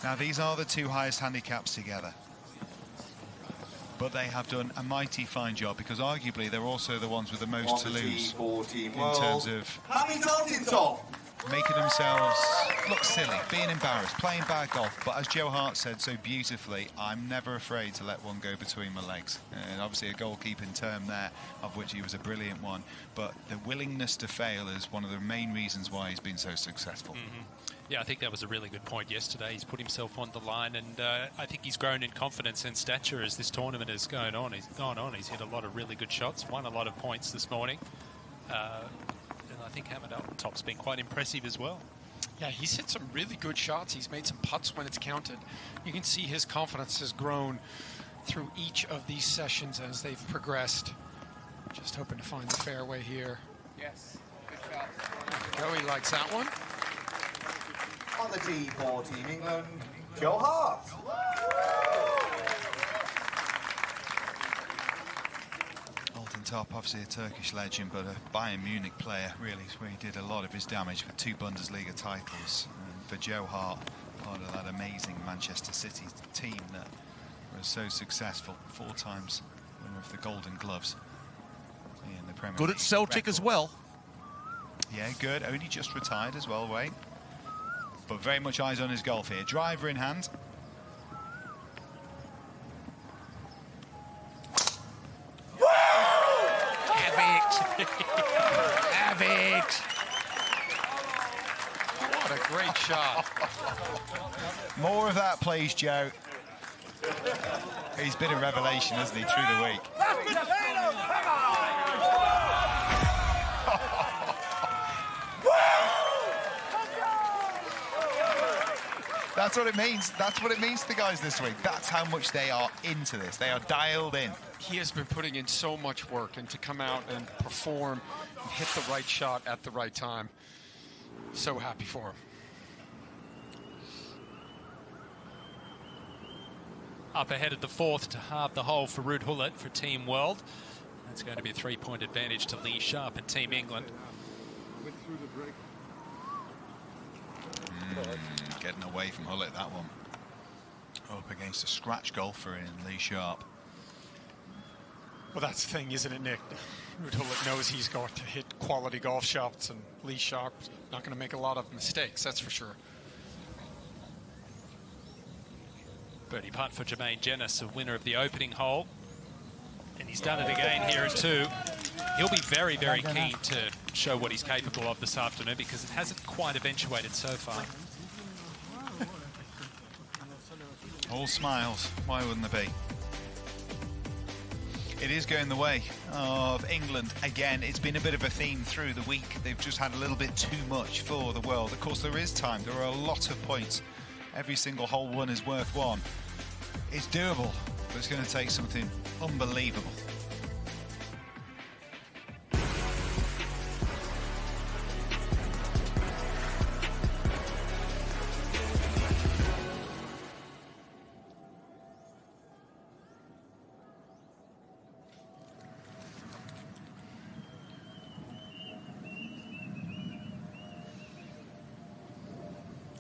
Now, these are the 2 highest handicaps together. But they have done a mighty fine job, because arguably they're also the ones with the most to lose in terms of... Hamid Altintop, making themselves look silly, being embarrassed, playing bad golf. But as Joe Hart said so beautifully, I'm never afraid to let one go between my legs. And obviously a goalkeeping term there, of which he was a brilliant one. But the willingness to fail is one of the main reasons why he's been so successful. Yeah, I think that was a really good point yesterday. He's put himself on the line, and I think he's grown in confidence and stature as this tournament has gone on. He's hit a lot of really good shots, won a lot of points this morning. And I think Hamid Altop's been quite impressive as well. Yeah, he's hit some really good shots. He's made some putts when it's counted. You can see his confidence has grown through each of these sessions as they've progressed. Just hoping to find the fairway here. Yes, good shot. There we go, he likes that one. On the tee for Team England, Joe Hart. Alton Top, obviously a Turkish legend, but a Bayern Munich player, really, is where he did a lot of his damage with 2 Bundesliga titles. And for Joe Hart, part of that amazing Manchester City team that was so successful, 4 times winner of the Golden Gloves in the Premier Good League. at Celtic record. as well. Yeah, good. Only just retired as well, Wayne. But very much eyes on his golf here. Driver in hand. Have it. Have it. What a great shot. More of that, please, Joe. He's been a revelation, hasn't he, through the week? That's what it means. That's what it means to the guys this week. That's how much they are into this. They are dialed in. He has been putting in so much work, and to come out and perform and hit the right shot at the right time, so happy for him. Up ahead at the 4th to halve the hole for Ruud Gullit for Team World. That's going to be a 3-point advantage to Lee Sharp and Team England. Getting away from Gullit, that one. Up against a scratch golfer in Lee Sharp. Well, that's the thing, isn't it, Nick? Ruud Gullit knows he's got to hit quality golf shots, and Lee Sharp's not going to make a lot of mistakes, that's for sure. Birdie putt for Jermaine Jenis, a winner of the opening hole. And he's done it again here at 2. He'll be very, very keen to show what he's capable of this afternoon, because it hasn't quite eventuated so far. All smiles. Why wouldn't there be? It is going the way of England. Again, it's been a bit of a theme through the week. They've just had a little bit too much for the world. Of course, there is time. There are a lot of points. Every single hole won is worth 1. It's doable, but it's going to take something unbelievable.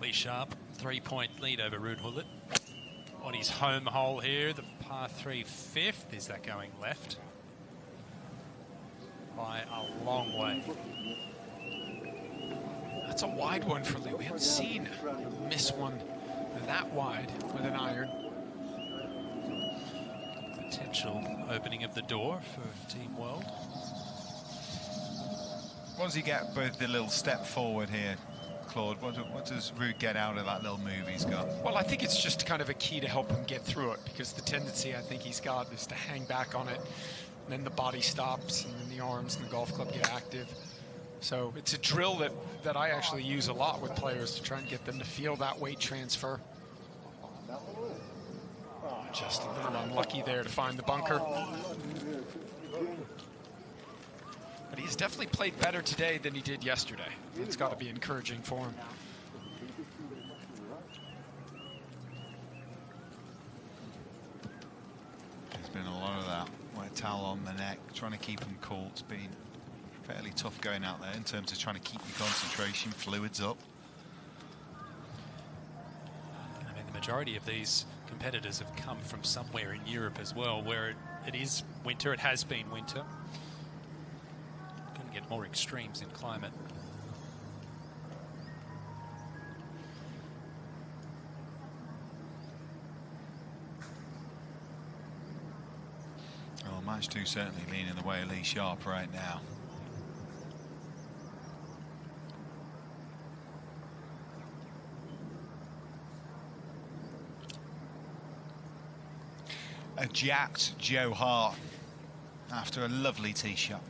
Lee Sharp, 3-point lead over Ruud Gullit. On his home hole here, the par 3 5th. Is that going left? By a long way. That's a wide one for Lee. We haven't seen him miss one that wide with an iron. Potential opening of the door for Team World. What does he get with the little step forward here, Claude? What does Ruud get out of that little move he's got? Well, I think it's just kind of a key to help him get through it, because the tendency I think he's got is to hang back on it, and then the body stops, and then the arms and the golf club get active. So it's a drill that I actually use a lot with players to try and get them to feel that weight transfer. Just a little unlucky there to find the bunker. But he's definitely played better today than he did yesterday. It's got to be encouraging for him. There's been a lot of that. Wet towel on the neck, trying to keep him cool. It's been fairly tough going out there in terms of trying to keep your concentration, fluids up. I mean, the majority of these competitors have come from somewhere in Europe as well, where it is winter. It has been winter. Going to get more extremes in climate. Match 2 certainly leaning the way of Lee Sharp right now. A jacked Joe Hart after a lovely tee shot.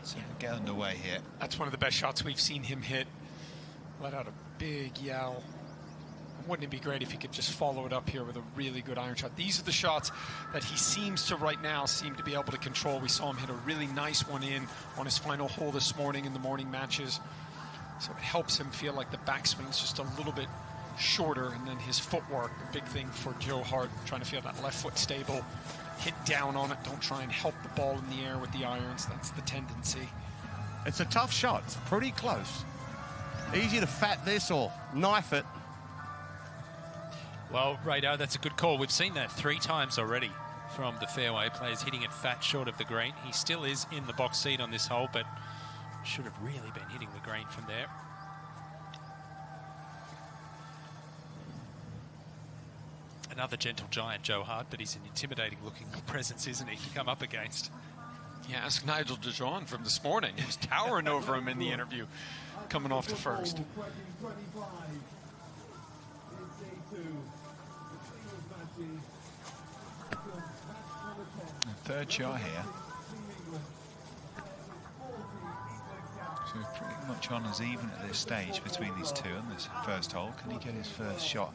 So we'll get underway here. That's one of the best shots we've seen him hit. Let out a big yell. Wouldn't it be great if he could just follow it up here with a really good iron shot? These are the shots that he seems to right now seem to be able to control. We saw him hit a really nice one in on his final hole this morning in the morning matches. So it helps him feel like the backswing's just a little bit shorter, and then his footwork, the big thing for Joe Hart, trying to feel that left foot stable, hit down on it, don't try and help the ball in the air with the irons. That's the tendency. It's a tough shot. It's pretty close. Easy to fat this or knife it. Well, Radar, that's a good call. We've seen that 3 times already from the fairway players hitting it fat short of the green. He still is in the box seat on this hole, but should have really been hitting the green from there. Another gentle giant, Joe Hart, but he's an intimidating-looking presence, isn't he, to come up against? Yeah, ask Nigel DeJohn from this morning. He was towering over him in the interview, coming off the first. Third shot here. So pretty much on as even at this stage between these two on this first hole. Can he get his first shot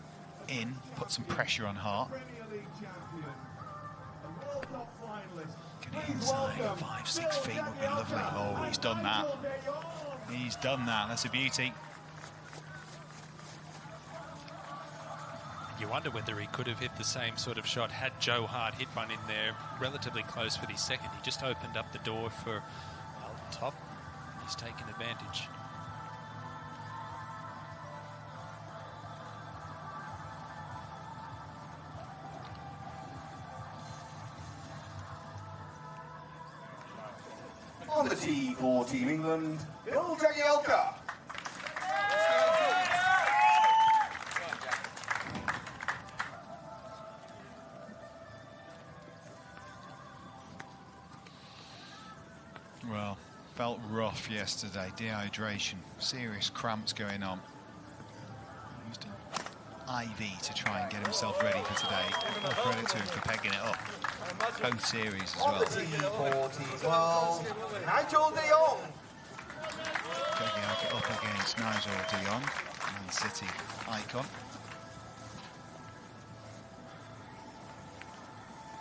in, put some pressure on Hart? Get it inside 5-6 feet would be lovely. Oh, he's done that. He's done that. That's a beauty. You wonder whether he could have hit the same sort of shot had Joe Hart hit one in there relatively close with his second. He just opened up the door for Alton Top. He's taken advantage. On the tee for Team England, Bill Jagielka. Well, felt rough yesterday. Dehydration, serious cramps going on. Used an IV to try and get himself ready for today. Full credit to him for pegging it up. Both series as well. On the tee for Team 12, Nigel de Jong. Jagielka up against Nigel de Jong, Man City icon.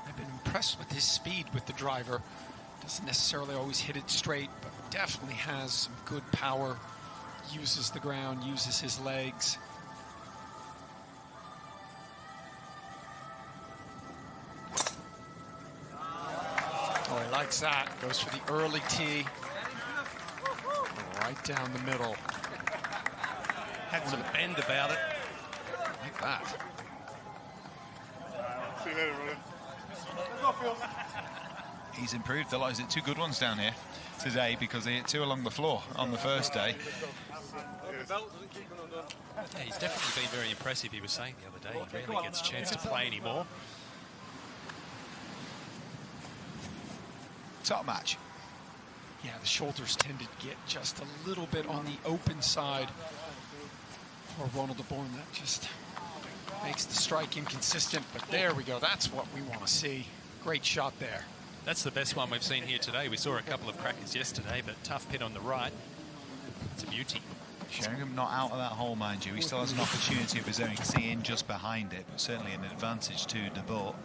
I've been impressed with his speed with the driver. Doesn't necessarily always hit it straight, but definitely has some good power. Uses the ground, uses his legs. Oh, he likes that. Goes for the early tee. Right down the middle. Had some bend about it. Like that. See you later, brother. He's improved a lot. He's hit 2 good ones down here today because he hit 2 along the floor on the first day. Yeah, he's definitely been very impressive. He was saying the other day he rarely gets a chance to play anymore. Top match. Yeah, the shoulders tend to get just a little bit on the open side for Ronald de Bourne. That just makes the strike inconsistent, but there we go. That's what we want to see. Great shot there. That's the best one we've seen here today. We saw a couple of crackers yesterday, but tough pit on the right. It's a beauty. Sheringham not out of that hole, mind you. He still has an opportunity of his own. You can see in just behind it, but certainly an advantage to de Bourne.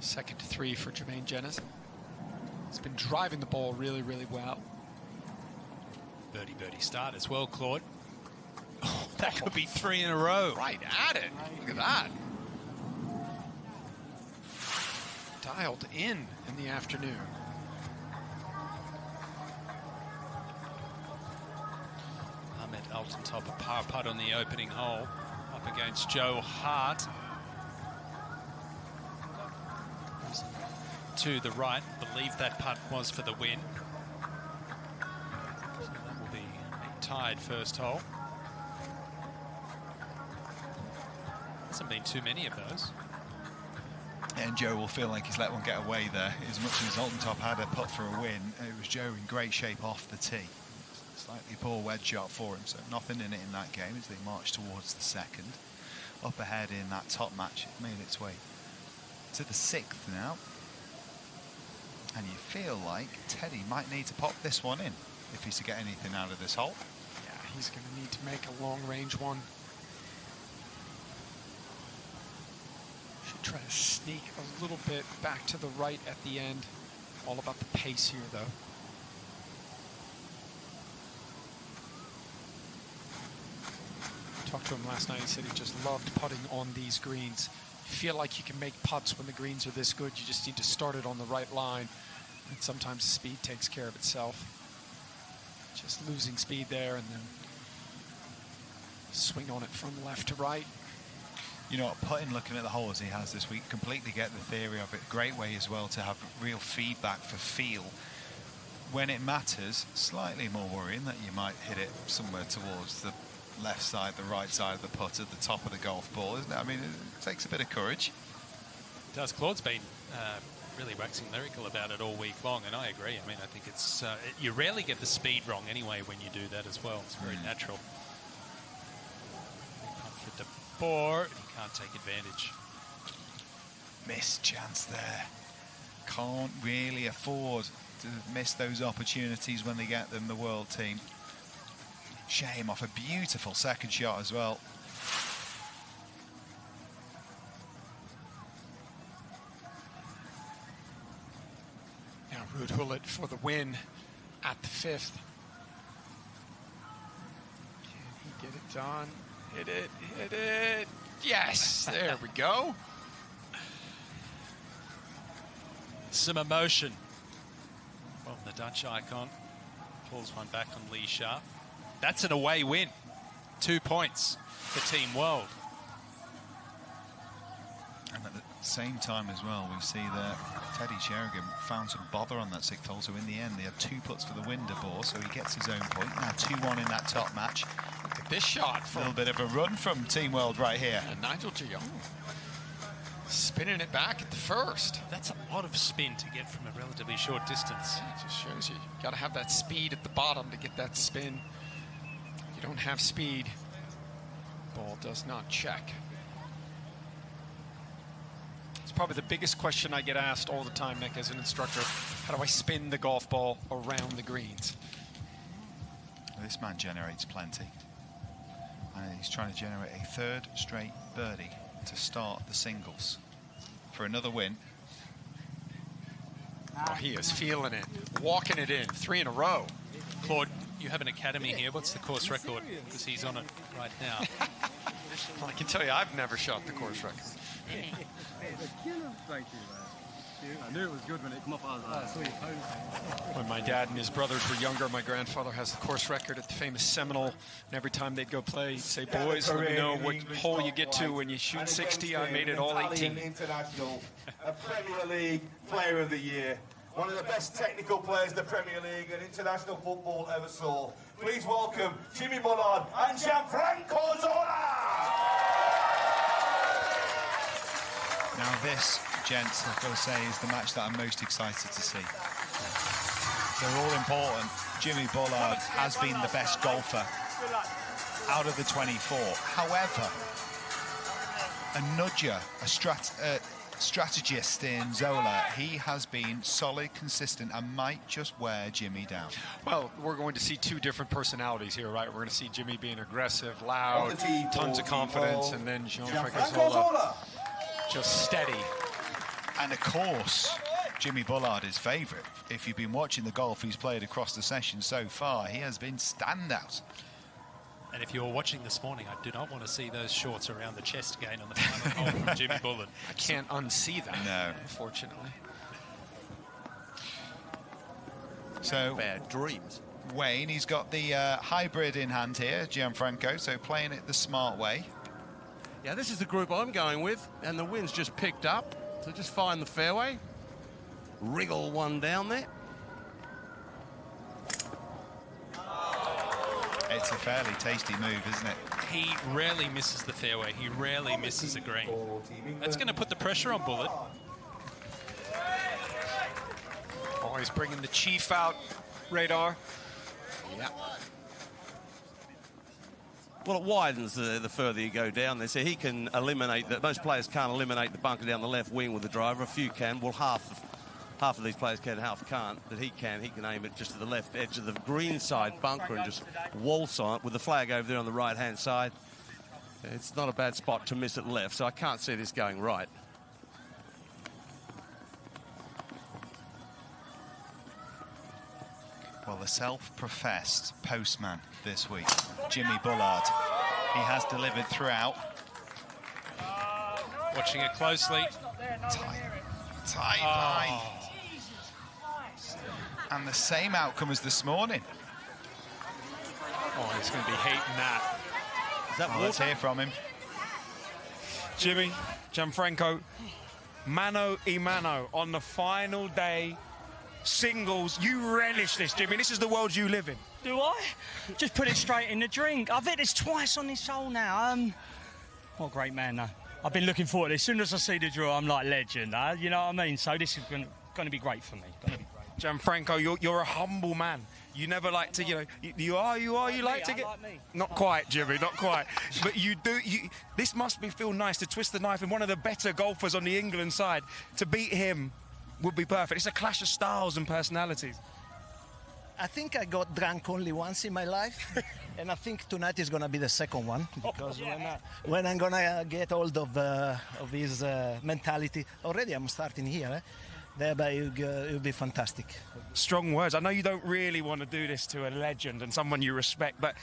2nd to 3 for Jermaine Jenas. He's been driving the ball really, really well. Birdie start as well, Claude. Oh, that could be 3 in a row. Right at it. Look at that. Dialed in the afternoon. Ahmed Alton Top, a par putt on the opening hole, up against Joe Hart. To the right, believe that putt was for the win. So that will be a tied first hole. Hasn't been too many of those. And Joe will feel like he's let one get away there. As much as Alton Top had a putt for a win, it was Joe in great shape off the tee. Slightly poor wedge shot for him, so nothing in it in that game as they march towards the second. Up ahead in that top match, it made its way to the 6th now. And you feel like Teddy might need to pop this one in if he's to get anything out of this hole. Yeah, he's going to need to make a long-range one. Should try to sneak a little bit back to the right at the end. All about the pace here, though. Talked to him last night. He said he just loved putting on these greens. You feel like you can make putts when the greens are this good. You just need to start it on the right line. And sometimes the speed takes care of itself. Just losing speed there and then swing on it from left to right. You know what, putting, looking at the holes he has this week, completely get the theory of it. Great way as well to have real feedback for feel. When it matters, slightly more worrying that you might hit it somewhere towards the left side, the right side of the putt at the top of the golf ball, isn't it? I mean, it takes a bit of courage. It does. Claude's been really waxing lyrical about it all week long, and I agree. I mean, I think it's you rarely get the speed wrong anyway when you do that as well. It's very natural. For De Boer, he can't take advantage. Missed chance there. Can't really afford to miss those opportunities when they get them, the world team. Shame off a beautiful second shot as well. Now Ruud Gullit for the win at the 5th. Can he get it done? Hit it, hit it. Yes, there we go. Some emotion. Well, the Dutch icon pulls one back on Lee Sharp. That's an away win. 2 points for Team World. And at the same time as well, we see that Teddy Sheringham found some bother on that 6th hole, so in the end they had 2 putts for the win, De Boer, so he gets his own point. Now 2-1 in that top match. Look at this shot. A little bit of a run from Team World right here. And Nigel de Jong spinning it back at the 1st. That's a lot of spin to get from a relatively short distance. It just shows you got to have that speed at the bottom to get that spin. You don't have speed, ball does not check. It's probably the biggest question I get asked all the time, Nick, as an instructor. How do I spin the golf ball around the greens? This man generates plenty. And he's trying to generate a 3rd straight birdie to start the singles for another win. Oh, he is feeling it, walking it in, 3 in a row. Claude, you have an academy here. What's the course record? Because he's on it right now. Well, I can tell you, I've never shot the course record. I knew it was good when it came up. I saw your post. When my dad and his brothers were younger, my grandfather has the course record at the famous Seminole. And every time they'd go play, he'd say, boys, let me know what hole you get to when you shoot 60. I made it all 18. International, a Premier League Player of the Year. One of the best technical players the Premier League and international football ever saw. Please welcome Jimmy Bullard and Gianfranco Zola! Now this, gents, I've got to say, is the match that I'm most excited to see. They're all important. Jimmy Bullard has been the best golfer out of the 24. However, a nudger, a strategist in Zola, he has been solid, consistent, and might just wear Jimmy down. Well, we're going to see 2 different personalities here, right? We're going to see Jimmy being aggressive, loud, tons of confidence, and then Gianfranco Zola just steady. And of course, Jimmy Bullard is favourite. If you've been watching the golf he's played across the session so far, he has been standout. And if you're watching this morning, I do not want to see those shorts around the chest again on the final hole from Jimmy Bullard. I can't unsee that, no, unfortunately. So, bad dreams. Wayne, he's got the hybrid in hand here, Gianfranco, so playing it the smart way. Yeah, this is the group I'm going with, and the wind's just picked up, so just find the fairway, wriggle one down there. It's a fairly tasty move, isn't it? He rarely misses the fairway. He rarely misses a green. That's going to put the pressure on Bullard. Oh, he's bringing the chief out, Radar. Yeah. Well, it widens the further you go down there. So he can eliminate that. Most players can't eliminate the bunker down the left wing with the driver. A few can. Well, half of these players can, half can't. But he can. He can aim it just to the left edge of the green side bunker and just waltz on it with the flag over there on the right-hand side. It's not a bad spot to miss it left, so I can't see this going right. Well, the self-professed postman this week, Jimmy Bullard. He has delivered throughout. Watching it closely. Tight line. And the same outcome as this morning. Oh, he's going to be hating that. Is that let's hear from him. Jimmy, Gianfranco, mano a mano on the final day. Singles, you relish this, Jimmy. This is the world you live in. Do I? Just put it straight in the drink. I've hit this twice on this hole now. What a great man, though. I've been looking forward to it. As soon as I see the draw, I'm like legend. You know what I mean? So this is going to be great for me. Gianfranco, you're a humble man. You never like to, you like to get... Like me. Not quite, Jimmy, not quite. But you do... This must feel nice to twist the knife in one of the better golfers on the England side. To beat him would be perfect. It's a clash of styles and personalities. I think I got drunk only once in my life, and I think tonight is going to be the second one, because when I'm going to get hold of his mentality, already I'm starting here, thereby it'll be fantastic. Strong words. I know you don't really want to do this to a legend and someone you respect, but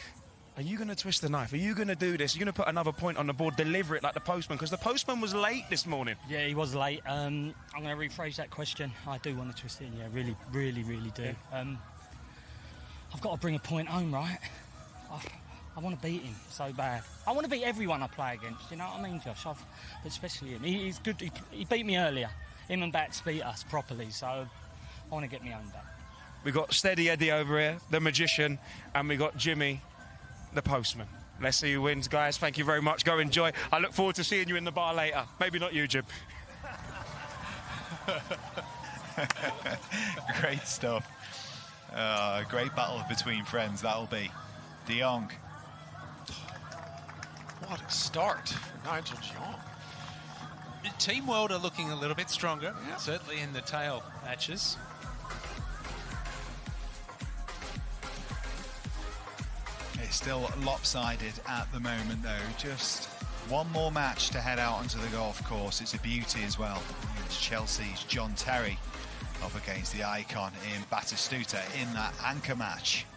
are you going to twist the knife? Are you going to do this? Are you going to put another point on the board, deliver it like the postman? Because the postman was late this morning. Yeah, he was late. I'm going to rephrase that question. I do want to twist it in, yeah, really, really, really do. Yeah. I've got to bring a point home, right? I want to beat him so bad. I want to beat everyone I play against, you know what I mean, Josh? But especially him. He's good. He beat me earlier. Him and Bats beat us properly, so I want to get me own back. We've got Steady Eddie over here, the magician, and we got Jimmy, the postman. Let's see who wins, guys. Thank you very much. Go enjoy. I look forward to seeing you in the bar later. Maybe not you, Jim. Great stuff. A great battle between friends, that'll be. De Jong. What a start for Nigel de Jong. Team World are looking a little bit stronger, certainly in the tail matches. It's still lopsided at the moment, though. Just one more match to head out onto the golf course. It's a beauty as well. It's Chelsea's John Terry up against the icon in Batistuta in that anchor match.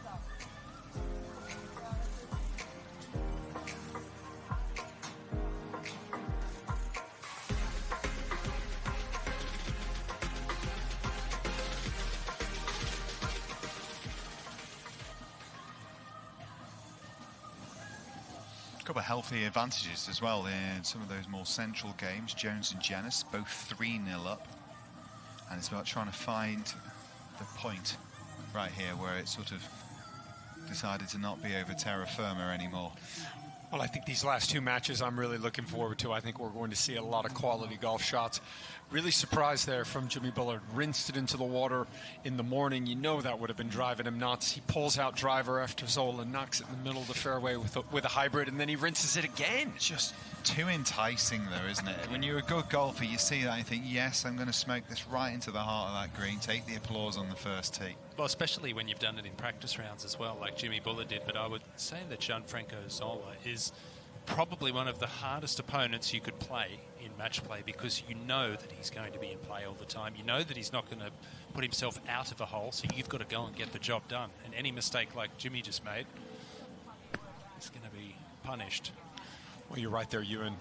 A couple of healthy advantages as well in some of those more central games. Jones and Jennings both 3-0 up, and it's about trying to find the point right here where it sort of decided to not be over terra firma anymore. Well, I think these last two matches I'm really looking forward to. I think we're going to see a lot of quality golf shots. Really surprised there from Jimmy Bullard. Rinsed it into the water in the morning. You know that would have been driving him nuts. He pulls out driver after Zola, knocks it in the middle of the fairway with a hybrid, and then he rinses it again. It's just too enticing, though, isn't it? When you're a good golfer, you see that and you think, yes, I'm going to smoke this right into the heart of that green, take the applause on the first tee. Well, especially when you've done it in practice rounds as well, like Jimmy Bullard did. But I would say that Gianfranco Zola is probably one of the hardest opponents you could play in match play, because you know that he's going to be in play all the time. You know that he's not going to put himself out of a hole, so you've got to go and get the job done. And any mistake like Jimmy just made is going to be punished. Well, you're right there, Ewan.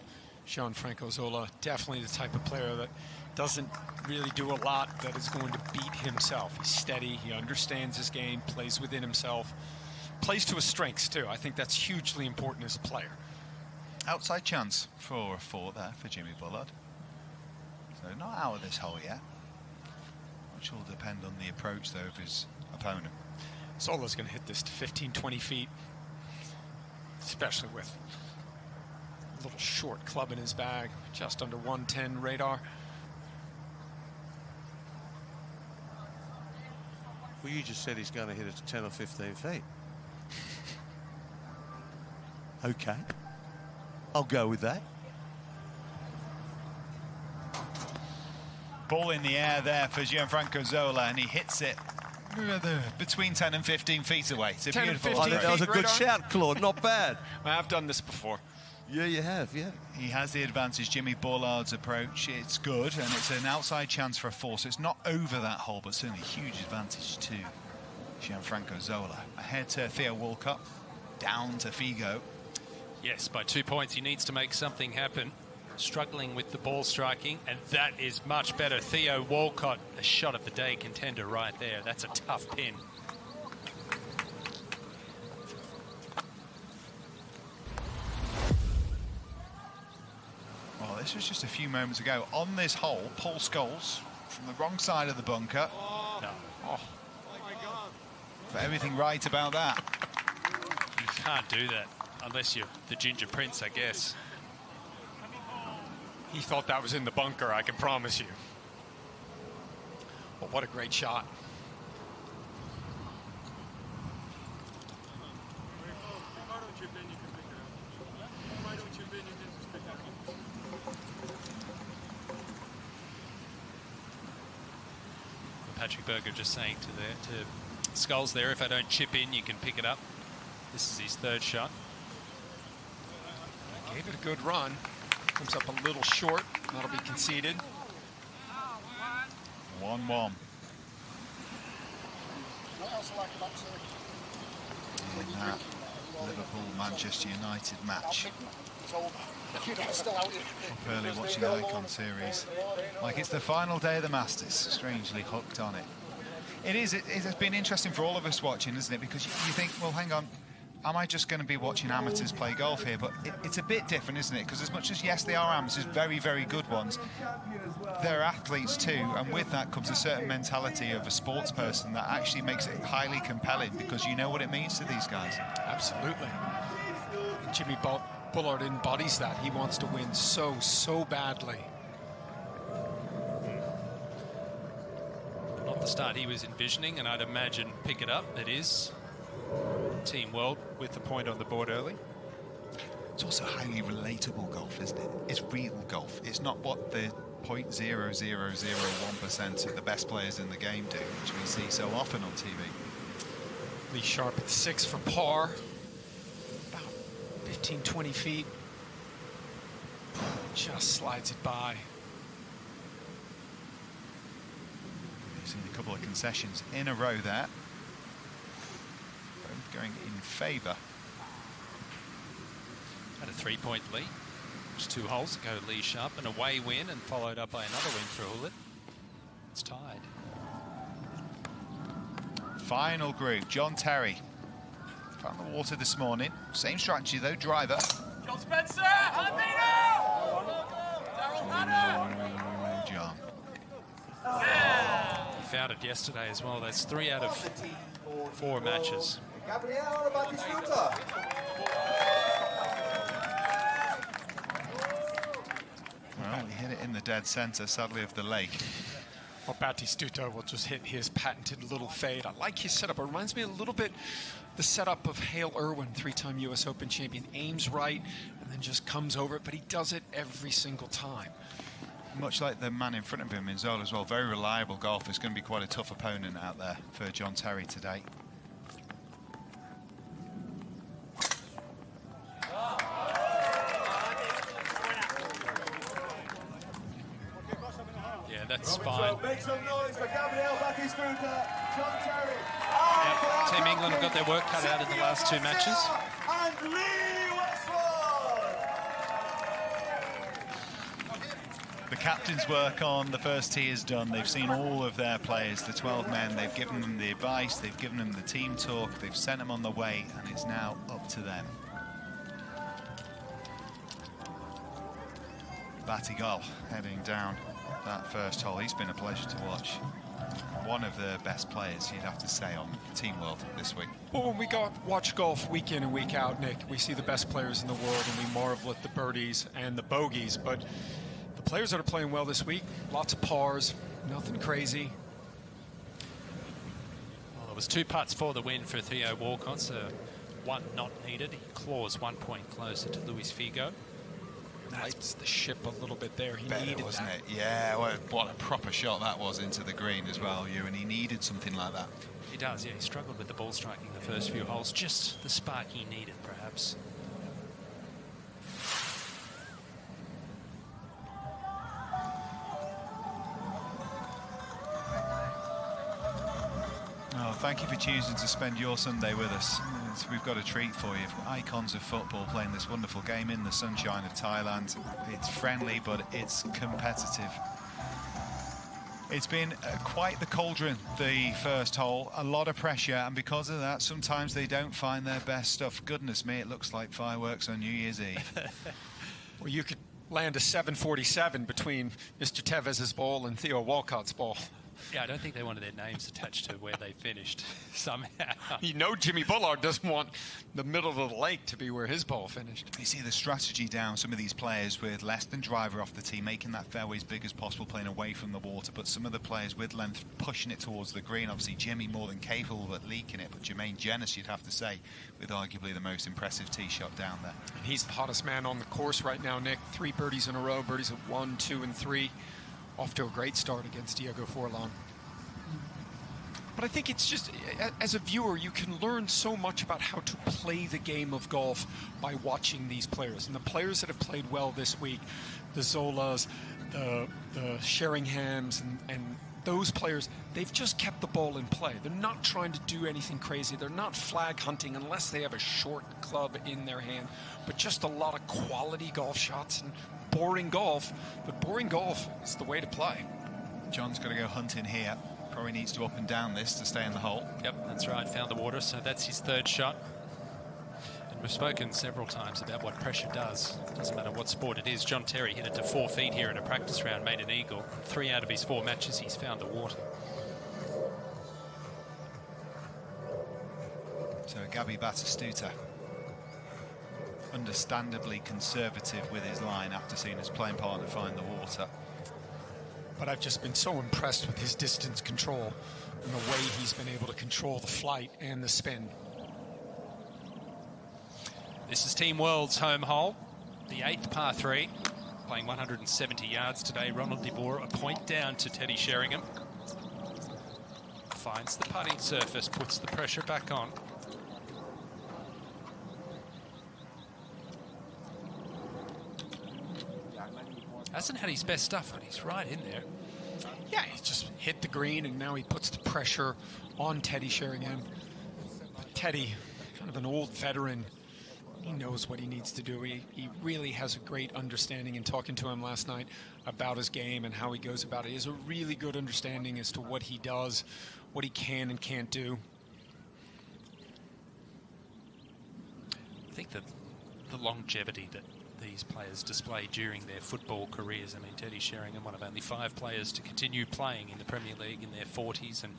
Gianfranco Zola, definitely the type of player that doesn't really do a lot, that is going to beat himself. He's steady, he understands his game, plays within himself, plays to his strengths too. I think that's hugely important as a player. Outside chance for a 4 there for Jimmy Bullard. So not out of this hole yet, which will depend on the approach, though, of his opponent. Zola's going to hit this to 15, 20 feet, especially with a little short club in his bag, just under 110 radar. Well, you just said he's going to hit it to 10 or 15 feet. Okay. I'll go with that. Ball in the air there for Gianfranco Zola, and he hits it between 10 and 15 feet away. It's a beautiful. That was a good shout, Claude. Not bad. I have done this before. Yeah, you have, yeah. He has the advantage. Jimmy Bullard's approach, it's good, and it's an outside chance for a 4, so it's not over that hole, but certainly a huge advantage to Gianfranco Zola. Ahead to Theo Walcott, down to Figo. Yes, by 2 points, he needs to make something happen. Struggling with the ball striking, and that is much better. Theo Walcott, a shot of the day contender right there. That's a tough pin. Well, this was just a few moments ago. On this hole, Paul Scholes from the wrong side of the bunker. No. Oh. But everything right about that. You can't do that unless you're the Ginger Prince, I guess. He thought that was in the bunker, I can promise you. Well, what a great shot. Patrick Berger just saying to Scholes there, if I don't chip in, you can pick it up. This is his third shot. Gave it a good run. Comes up a little short. That'll be conceded. 1-1. In that Liverpool-Manchester United match. Up early watching Icon series. Like it's the final day of the Masters. Strangely hooked on it. It has been interesting for all of us watching, isn't it? Because you think, well, hang on. Am I just going to be watching amateurs play golf here? But it's a bit different, isn't it? Because as much as, yes, they are amateurs, very, very good ones, they're athletes too. And with that comes a certain mentality of a sports person that actually makes it highly compelling because you know what it means to these guys. Absolutely. And Jimmy Bullard embodies that. He wants to win so badly. Not the start he was envisioning, and I'd imagine pick it up. It is. Team World with the point on the board early. It's also highly relatable golf, isn't it? It's real golf. It's not what the 0.0001% of the best players in the game do, which we see so often on TV. Lee Sharp at 6 for par. About 15, 20 feet. Just slides it by. We've seen a couple of concessions in a row there. Going in favour. Had a 3-point lead. Just 2 holes to go to Lee Sharp, an away win, and followed up by another win for Hewlett. It's tied. Final group. John Terry found the water this morning. Same strategy though. Driver. John Spencer. John. He found it yesterday as well. That's 3 out of 4 matches. Well, he hit it in the dead centre, sadly, of the lake. Well, Batistuta will just hit his patented little fade. I like his setup. It reminds me a little bit the setup of Hale Irwin, 3-time U.S. Open champion. Aims right and then just comes over it, but he does it every single time. Much like the man in front of him in Zola as well. Very reliable golfer. It's going to be quite a tough opponent out there for John Terry today. That's fine. Make some noise for Gabriel Batistuta, John Terry. Yep. Team England have got their work cut out in the last 2 matches. And Lee Westwood. The captain's work on the first tee is done. They've seen all of their players, the 12 men. They've given them the advice. They've given them the team talk. They've sent them on the way, and it's now up to them. Battigol heading down that first hole. He's been a pleasure to watch. One of the best players, you'd have to say, on Team World this week. Well, when we watch golf week in and week out, Nick, we see the best players in the world and we marvel at the birdies and the bogeys. But the players that are playing well this week, lots of pars, nothing crazy. Well, it was 2 putts for the win for Theo Walcott, so 1 not needed. He claws 1 point closer to Luis Figo. Lights the ship a little bit there. He Better, needed wasn't that. it? Yeah, well, what a proper shot that was into the green as well, and he needed something like that. He does, yeah. He struggled with the ball striking the first few holes. Just the spark he needed, perhaps. Oh, thank you for choosing to spend your Sunday with us. We've got a treat for you. Icons of football playing this wonderful game in the sunshine of Thailand. It's friendly, but it's competitive. It's been quite the cauldron, the first hole. A lot of pressure, and because of that, sometimes they don't find their best stuff. Goodness me, it looks like fireworks on New Year's Eve. Well, you could land a 747 between Mr. Tevez's ball and Theo Walcott's ball. Yeah, I don't think they wanted their names attached to where they finished somehow. You know Jimmy Bullard doesn't want the middle of the lake to be where his ball finished. You see the strategy down, some of these players with less than driver off the tee, making that fairway as big as possible, playing away from the water, but some of the players with length pushing it towards the green. Obviously, Jimmy more than capable at leaking it, but Jermaine Jenis, you'd have to say, with arguably the most impressive tee shot down there. And he's the hottest man on the course right now, Nick. 3 birdies in a row, birdies at 1, 2, and 3. Off to a great start against Diego Forlan. But I think it's just, as a viewer, you can learn so much about how to play the game of golf by watching these players. And the players that have played well this week, the Zolas, the Sheringhams, and those players, they've just kept the ball in play. They're not trying to do anything crazy. They're not flag hunting unless they have a short club in their hand. But just a lot of quality golf shots and boring golf. But boring golf is the way to play. John's got to go hunting here. Probably needs to up and down this to stay in the hole. Yep, that's right. Found the water, so that's his 3rd shot. And we've spoken several times about what pressure does. It doesn't matter what sport it is. John Terry hit it to 4 feet here in a practice round, made an eagle. 3 out of his 4 matches, he's found the water. So Gabby Batistuta, understandably conservative with his line after seeing his playing partner find the water. But I've just been so impressed with his distance control and the way he's been able to control the flight and the spin. This is Team World's home hole, the 8th par 3, playing 170 yards today. Ronald de Boer, a point down to Teddy Sheringham. Finds the putting surface, puts the pressure back on. Hasn't had his best stuff, but he's right in there. Yeah, he just hit the green, and now he puts the pressure on Teddy Sheringham. But Teddy, kind of an old veteran, he knows what he needs to do. He really has a great understanding, in talking to him last night about his game and how he goes about it. He has a really good understanding as to what he does, what he can and can't do. I think that the longevity that these players display during their football careers. I mean, Teddy Sheringham, one of only 5 players to continue playing in the Premier League in their 40s, and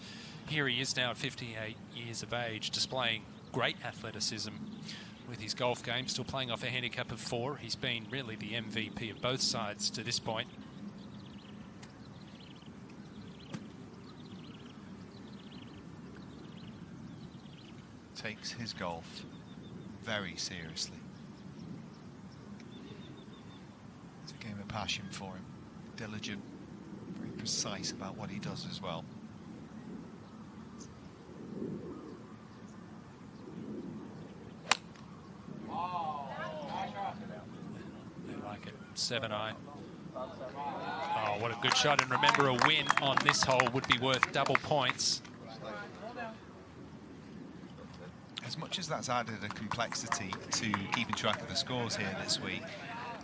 here he is now at 58 years of age, displaying great athleticism with his golf game, still playing off a handicap of 4. He's been really the MVP of both sides to this point. Takes his golf very seriously. It's a game of passion for him. Diligent, very precise about what he does as well. They like it. 7-iron. Oh, what a good shot. And remember, a win on this hole would be worth double points. As much as that's added a complexity to keeping track of the scores here this week,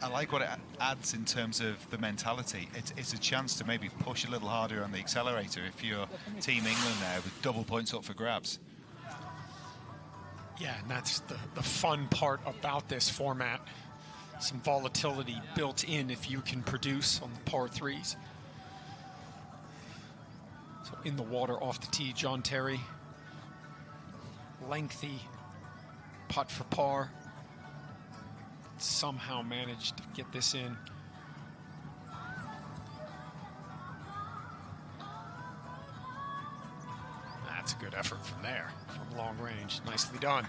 I like what it adds in terms of the mentality. It's a chance to maybe push a little harder on the accelerator if you're Team England there with double points up for grabs. Yeah, and that's the fun part about this format. Some volatility built in if you can produce on the par 3s. So in the water off the tee, John Terry. Lengthy putt for par. Somehow managed to get this in. That's a good effort from there, from long range. Nicely done.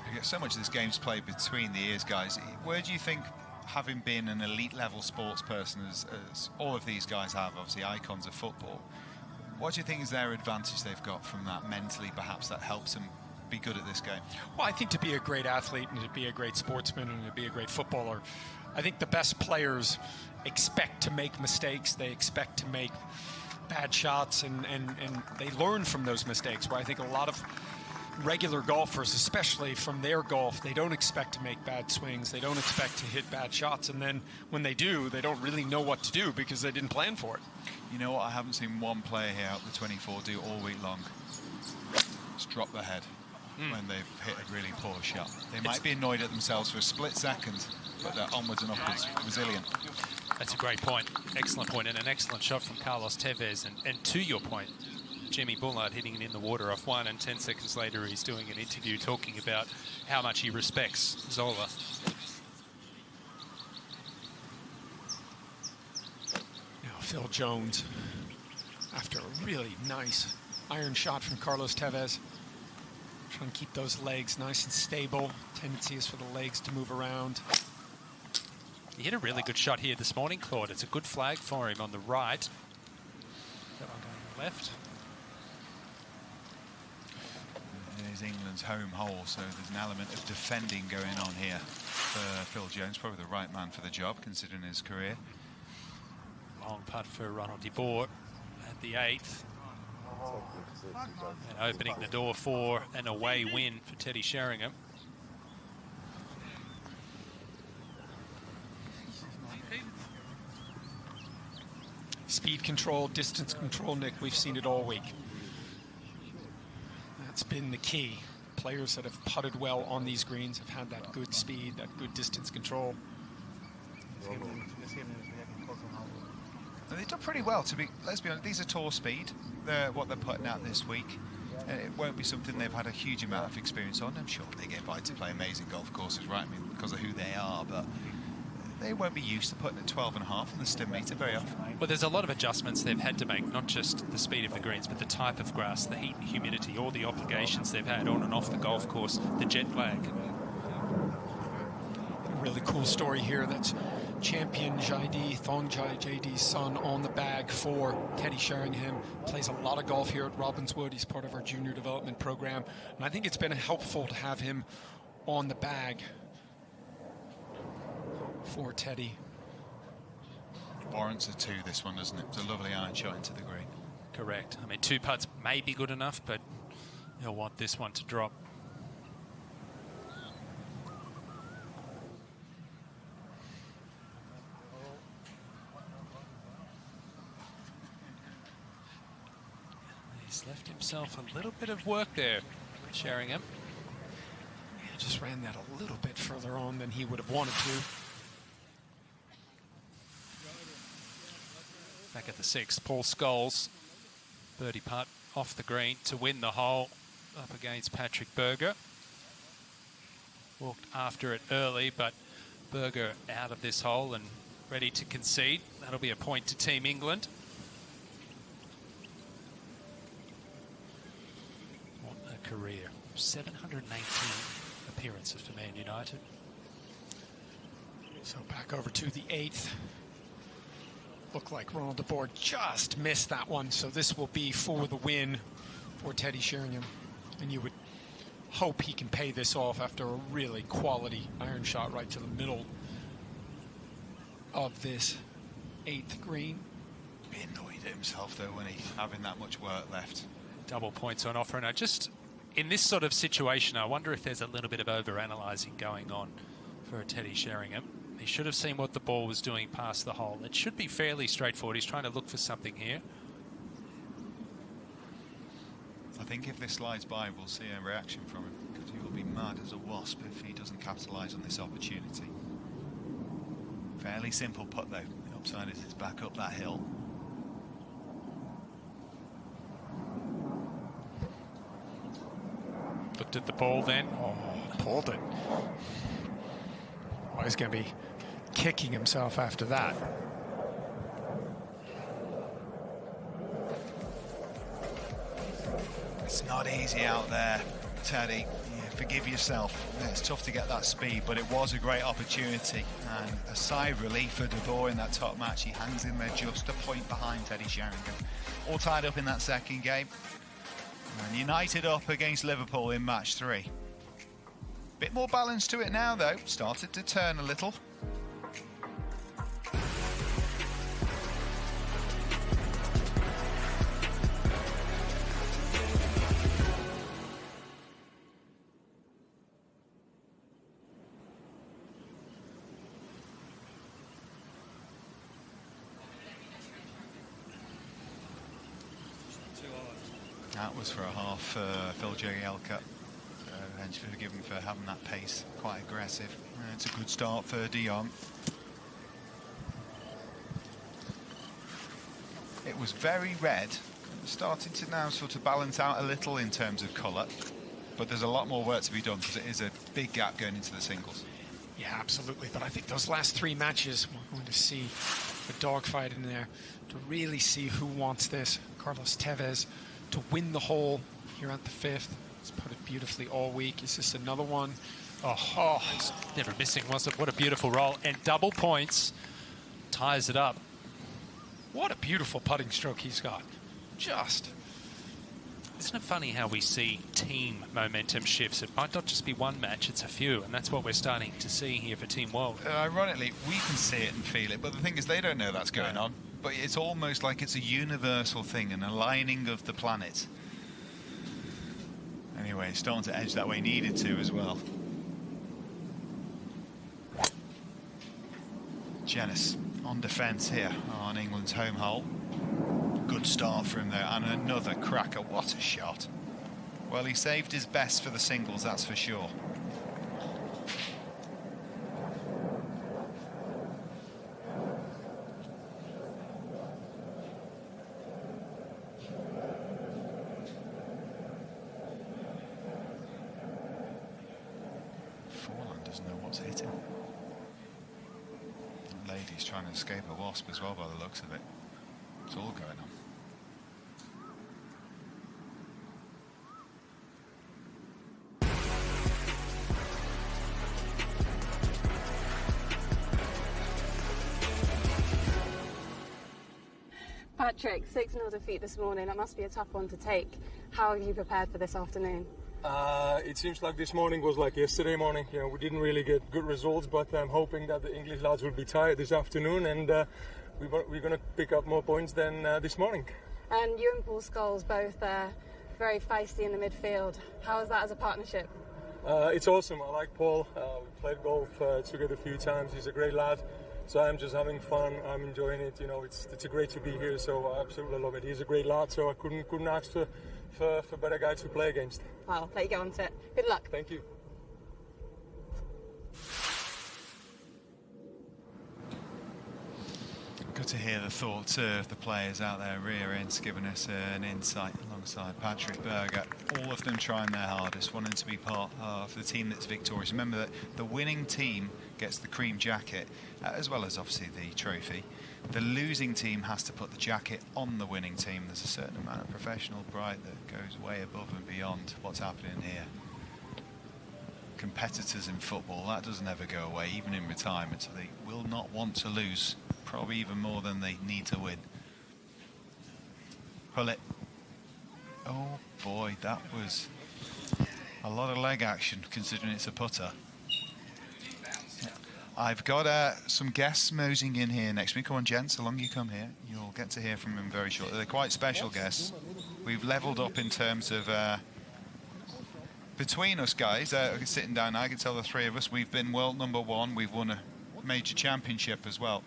You get so much of this game's played between the ears, guys. Where do you think, having been an elite level sports person, as all of these guys have, obviously icons of football, what do you think is their advantage they've got from that mentally, perhaps, that helps them be good at this game? Well, I think to be a great athlete and to be a great sportsman and to be a great footballer, I think the best players expect to make mistakes. They expect to make bad shots, and they learn from those mistakes, where I think a lot of regular golfers, especially from their golf, they don't expect to make bad swings. They don't expect to hit bad shots. And then when they do, they don't really know what to do because they didn't plan for it. You know what I haven't seen one player here out the 24 do all week long? Just drop their head when they've hit a really poor shot. They might be annoyed at themselves for a split second, but they're onwards and upwards, resilient. That's a great point. Excellent point, and an excellent shot from Carlos Tevez. And to your point, Jimmy Bullard hitting it in the water off one, and 10 seconds later he's doing an interview talking about how much he respects Zola. Now Phil Jones, after a really nice iron shot from Carlos Tevez, trying to keep those legs nice and stable. Tendency is for the legs to move around. He hit a really good shot here this morning, Claude. It's a good flag for him on the right. That one going to the left. It is England's home hole, so there's an element of defending going on here for Phil Jones. Probably the right man for the job, considering his career. Long putt for Ronald de Boer at the 8th. And opening the door for an away win for Teddy Sheringham. Speed control, distance control, Nick, we've seen it all week. That's been the key. Players that have putted well on these greens have had that good speed, that good distance control. They've done pretty well, let's be honest, these are tour speed. What they're putting out this week. It won't be something they've had a huge amount of experience on. I'm sure they get invited to play amazing golf courses, right? I mean, because of who they are, but they won't be used to putting at 12.5 on the stim meter very often. Well, there's a lot of adjustments they've had to make, not just the speed of the greens, but the type of grass, the heat and humidity, all the obligations they've had on and off the golf course, the jet lag. A really cool story here. That's champion Jaidi, Thongjai JD's son, on the bag for Teddy Sheringham. Plays a lot of golf here at Ravenswood. He's part of our junior development program. And I think it's been helpful to have him on the bag for Teddy. Warrants a 2, this one, doesn't it? It's a lovely iron shot into the green. Correct. I mean, 2 putts may be good enough, but he'll want this one to drop. He's left himself a little bit of work there, Sheringham. He just ran that a little bit further on than he would have wanted to. Back at the 6th, Paul Scholes, birdie putt off the green to win the hole up against Patrick Berger. Walked after it early, but Berger out of this hole and ready to concede. That'll be a point to Team England. What a career. 718 appearances for Man United. So back over to the 8th. Looked like Ronald de Boer just missed that one, so this will be for the win for Teddy Sheringham. And you would hope he can pay this off after a really quality iron shot right to the middle of this 8th green. Be annoyed at himself, though, when he's having that much work left. Double points on offer, and I just, in this sort of situation, I wonder if there's a little bit of over-analysing going on for Teddy Sheringham. He should have seen what the ball was doing past the hole. It should be fairly straightforward. He's trying to look for something here. I think if this slides by, we'll see a reaction from him, because he will be mad as a wasp if he doesn't capitalise on this opportunity. Fairly simple putt, though. The upside is it's back up that hill. Looked at the ball then. Oh, pulled it. Oh, he's going to be kicking himself after that. It's not easy out there, Teddy. Forgive yourself. It's tough to get that speed, but it was a great opportunity. And a sigh of relief for De Boer in that top match. He hangs in there just a point behind Teddy Sheringham. All tied up in that second game. And United up against Liverpool in match 3. Bit more balance to it now, though. Started to turn a little. That was for a half Phil Jagielka. And forgive him for having that pace, quite aggressive. It's a good start for De Jong. It was very red. Starting to now sort of balance out a little in terms of colour. But there's a lot more work to be done because it is a big gap going into the singles. Yeah, absolutely. But I think those last 3 matches, we're going to see a dogfight in there to really see who wants this. Carlos Tevez to win the hole here at the 5th. He's put it beautifully all week. Is this another one? Oh, it's never missing, was it? What a beautiful roll. And double points ties it up. What a beautiful putting stroke he's got. Just. Isn't it funny how we see team momentum shifts? It might not just be one match, it's a few, and that's what we're starting to see here for Team World. Ironically, we can see it and feel it, but the thing is they don't know that's going on. But it's almost like it's a universal thing, an aligning of the planets. Anyway, it's starting to edge that way, needed to as well. Jenis on defence here on England's home hole. Good start from there, and another cracker. What a shot. Well, he saved his best for the singles, that's for sure. Lady's trying to escape a wasp as well by the looks of it. It's all going on. Patrick, 6-0 defeat this morning. That must be a tough one to take. How have you prepared for this afternoon? It seems like this morning was like yesterday morning. You know, we didn't really get good results, but I'm hoping that the English lads will be tired this afternoon, and we're going to pick up more points than this morning. And you and Paul Scholes both very feisty in the midfield. How is that as a partnership? It's awesome. I like Paul. We played golf together a few times. He's a great lad. So I'm just having fun. I'm enjoying it. You know, it's great to be here. So I absolutely love it. He's a great lad. So I couldn't ask for a better guy to play against. Well, I'll let you go on to it. Good luck. Thank you. Good to hear the thoughts of the players out there, rear ends, giving us an insight alongside Patrick Berger. All of them trying their hardest, wanting to be part of the team that's victorious. Remember that the winning team gets the cream jacket, as well as obviously the trophy. The losing team has to put the jacket on the winning team. There's a certain amount of professional pride that goes way above and beyond what's happening here. Competitors in football, that doesn't ever go away, even in retirement, so they will not want to lose, probably even more than they need to win. Pull it. Oh boy, that was a lot of leg action considering it's a putter. I've got some guests moseying in here next week. Come on, gents, along you come here. You'll get to hear from them very shortly. They're quite special guests. We've levelled up in terms of between us guys, sitting down now, I can tell the three of us, we've been world #1. We've won a major championship as well.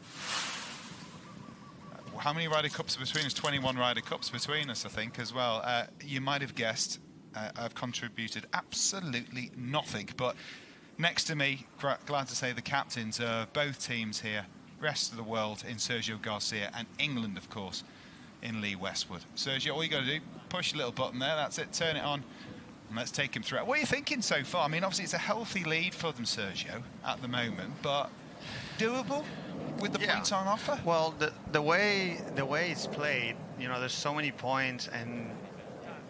How many Ryder Cups between us? 21 Ryder Cups between us, I think, as well. You might have guessed I've contributed absolutely nothing, but next to me, glad to say, the captains of both teams here, rest of the world in Sergio Garcia, and England, of course, in Lee Westwood. Sergio, all you got to do, push your little button there, that's it, turn it on, and let's take him through it. What are you thinking so far? I mean, obviously it's a healthy lead for them, Sergio, at the moment, but doable with the points on offer? Well, the way it's played, you know, there's so many points, and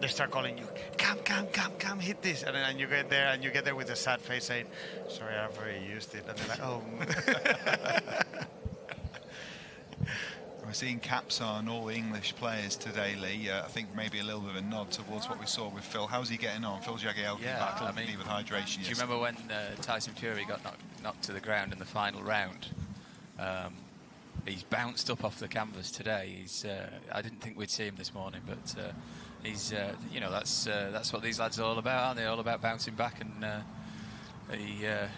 they start calling you, come, hit this, and then you get there with a sad face saying, sorry, I've already used it, and they're like, oh. We're seeing caps on all English players today, Lee. I think maybe a little bit of a nod towards what we saw with Phil. How's he getting on? Phil Jagielka battled with hydration. Do you remember when Tyson Fury got knocked to the ground in the final round? He's bounced up off the canvas today. I didn't think we'd see him this morning, but he's that's what these lads are all about, aren't they? All about bouncing back. And I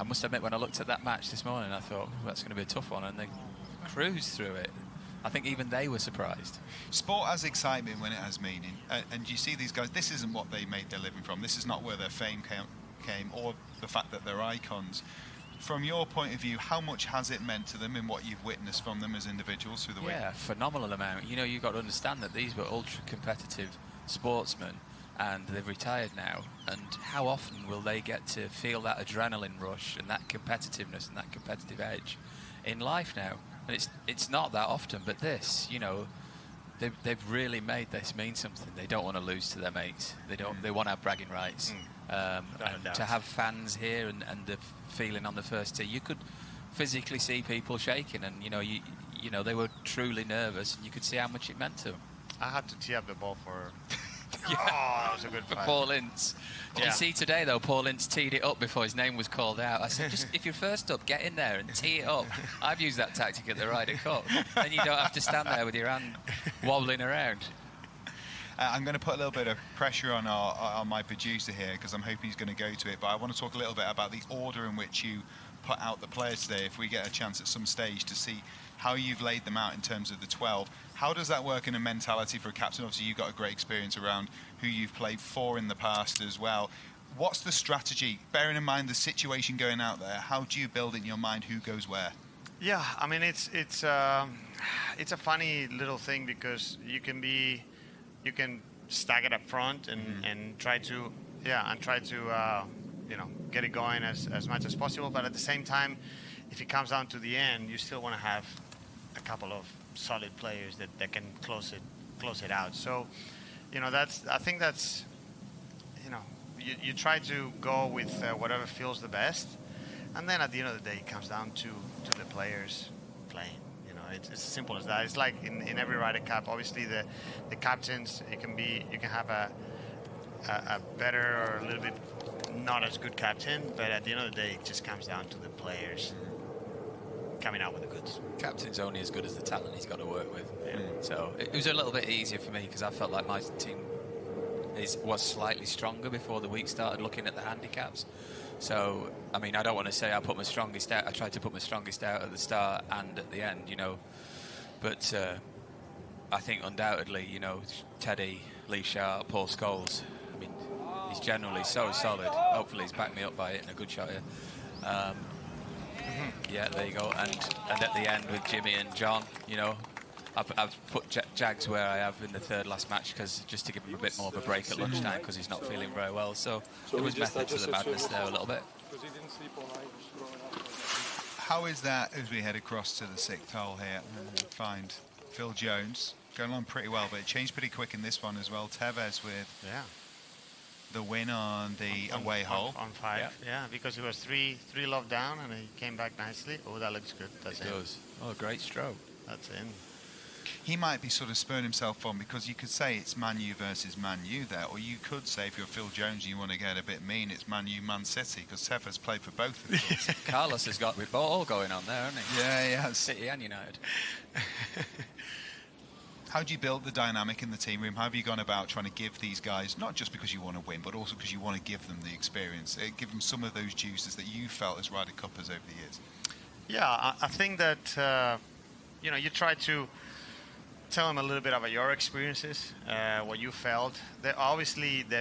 must admit, when I looked at that match this morning, I thought, well, that's going to be a tough one, and they cruised through it. I think even they were surprised. Sport has excitement when it has meaning, and you see these guys, this isn't what they made their living from. This is not where their fame came or the fact that they're icons. From your point of view, how much has it meant to them in what you've witnessed from them as individuals through the week? Yeah, phenomenal amount. You know, you've got to understand that these were ultra-competitive sportsmen, and they've retired now, and how often will they get to feel that adrenaline rush and that competitiveness and that competitive edge in life now? And it's not that often, but this, you know, they've really made this mean something. They don't want to lose to their mates. They want to have bragging rights. And to have fans here and the feeling on the first tee, you could physically see people shaking, and you know they were truly nervous, and you could see how much it meant to them. I had to tee up the ball for. Yeah. Oh, that was a good fight. Paul Ince. Did you see today, though, Paul Ince teed it up before his name was called out? I said, just if you're first up, get in there and tee it up. I've used that tactic at the Ryder Cup. Then you don't have to stand there with your hand wobbling around. I'm going to put a little bit of pressure on my producer here, because I'm hoping he's going to go to it. But I want to talk a little bit about the order in which you put out the players today, if we get a chance at some stage to see how you've laid them out in terms of the 12. How does that work in a mentality for a captain? Obviously, you've got a great experience around who you've played for in the past as well. What's the strategy? Bearing in mind the situation going out there, how do you build in your mind who goes where? Yeah, I mean, it's a funny little thing, because you can stack it up front and try to get it going as much as possible. But at the same time, if it comes down to the end, you still want to have a couple of solid players that can close it out. So, I think that's, you try to go with whatever feels the best, and then at the end of the day, it comes down to the players playing. It's as simple as that. It's like in every Ryder Cup. Obviously, the captains, you can have a better or a little bit not as good captain, but at the end of the day, it just comes down to the players coming out with the goods. Captain's only as good as the talent he's got to work with. Yeah. So it was a little bit easier for me, because I felt like my team was slightly stronger before the week started, looking at the handicaps. So, I mean, I don't want to say I put my strongest out. I tried to put my strongest out at the start and at the end, But I think undoubtedly, Teddy, Lee Sharp, Paul Scholes, I mean, he's generally so solid. Hopefully he's backed me up by it in a good shot here. Yeah, there you go. And at the end with Jimmy and John, I've put Jags where I have in the third last match, just to give him a bit more of a break at lunchtime, because he's not feeling very well. So there was method to the madness there a little bit. How is that as we head across to the 6th hole here? Find Phil Jones going along pretty well, but it changed pretty quick in this one as well. Tevez with the win on the away hole. On 5, yeah, because he was 3 love down, and he came back nicely. Oh, that looks good. That's it. Does. Oh, great stroke. That's in. He might be sort of spurring himself on, because you could say it's Man U versus Man U there, or you could say if you're Phil Jones and you want to get a bit mean, it's Man U, Man City, because Tevez played for both of them. Carlos has got it all going on there, hasn't he? Yeah, he has. City and United. How do you build the dynamic in the team room? How have you gone about trying to give these guys, not just because you want to win, but also because you want to give them the experience, give them some of those juices that you felt as Ryder Cuppers over the years? Yeah, I think that, you try to tell them a little bit about your experiences, what you felt. They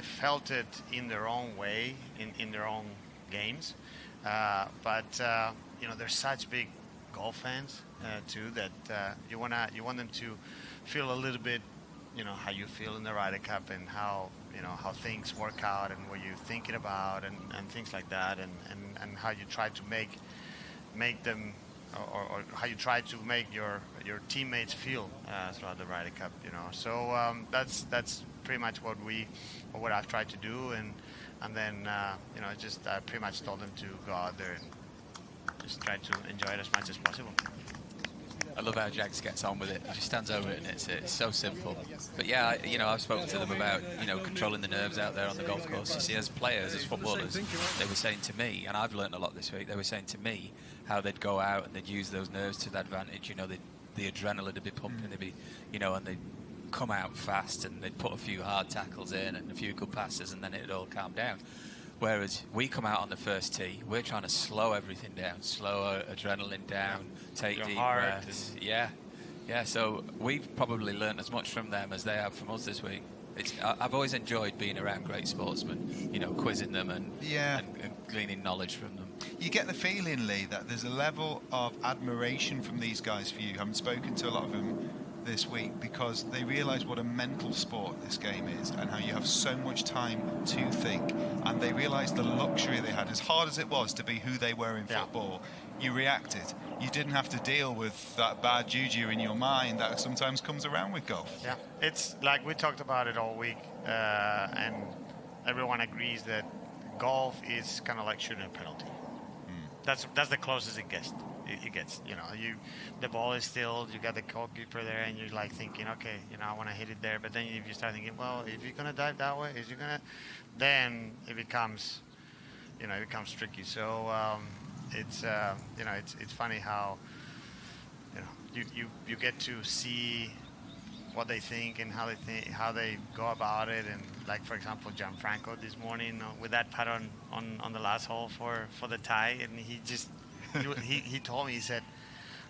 felt it in their own way, in their own games. But they're such big golf fans too, that you want them to feel a little bit, how you feel in the Ryder Cup, and how things work out, and what you're thinking about, and things like that, and how you try to make them or how you try to make your teammates feel throughout the Ryder Cup. So that's pretty much what I've tried to do, and then just pretty much told them to go out there and just try to enjoy it as much as possible. I love how Jags gets on with it. He just stands over it, and it's so simple. But yeah, I've spoken to them about controlling the nerves out there on the golf course. You see, as players, as footballers, they were saying to me, and I've learned a lot this week. They were saying to me how they'd go out and they'd use those nerves to their advantage. The adrenaline would be pumping. They'd be, and they'd come out fast and they'd put a few hard tackles in and a few good passes, and then it'd all calm down. Whereas we come out on the first tee, we're trying to slow everything down, slow adrenaline down, take deep breaths. Yeah. So we've probably learned as much from them as they have from us this week. I've always enjoyed being around great sportsmen, quizzing them and gleaning knowledge from them. You get the feeling, Lee, that there's a level of admiration from these guys for you. I haven't spoken to a lot of them this week because they realise what a mental sport this game is and how you have so much time to think, and they realise the luxury they had. As hard as it was to be who they were in football, you reacted. You didn't have to deal with that bad juju in your mind that sometimes comes around with golf. Yeah, it's like we talked about it all week, and everyone agrees that golf is kind of like shooting a penalty. That's the closest it gets. The ball is still, you got the goalkeeper there, and you're like thinking, okay, I want to hit it there. But then if you start thinking, well, if you're gonna dive that way, then it becomes tricky. So it's funny how you get to see what they think and how they go about it. And like, for example, Gianfranco this morning with that putt on the last hole for the tie, and he told me, he said,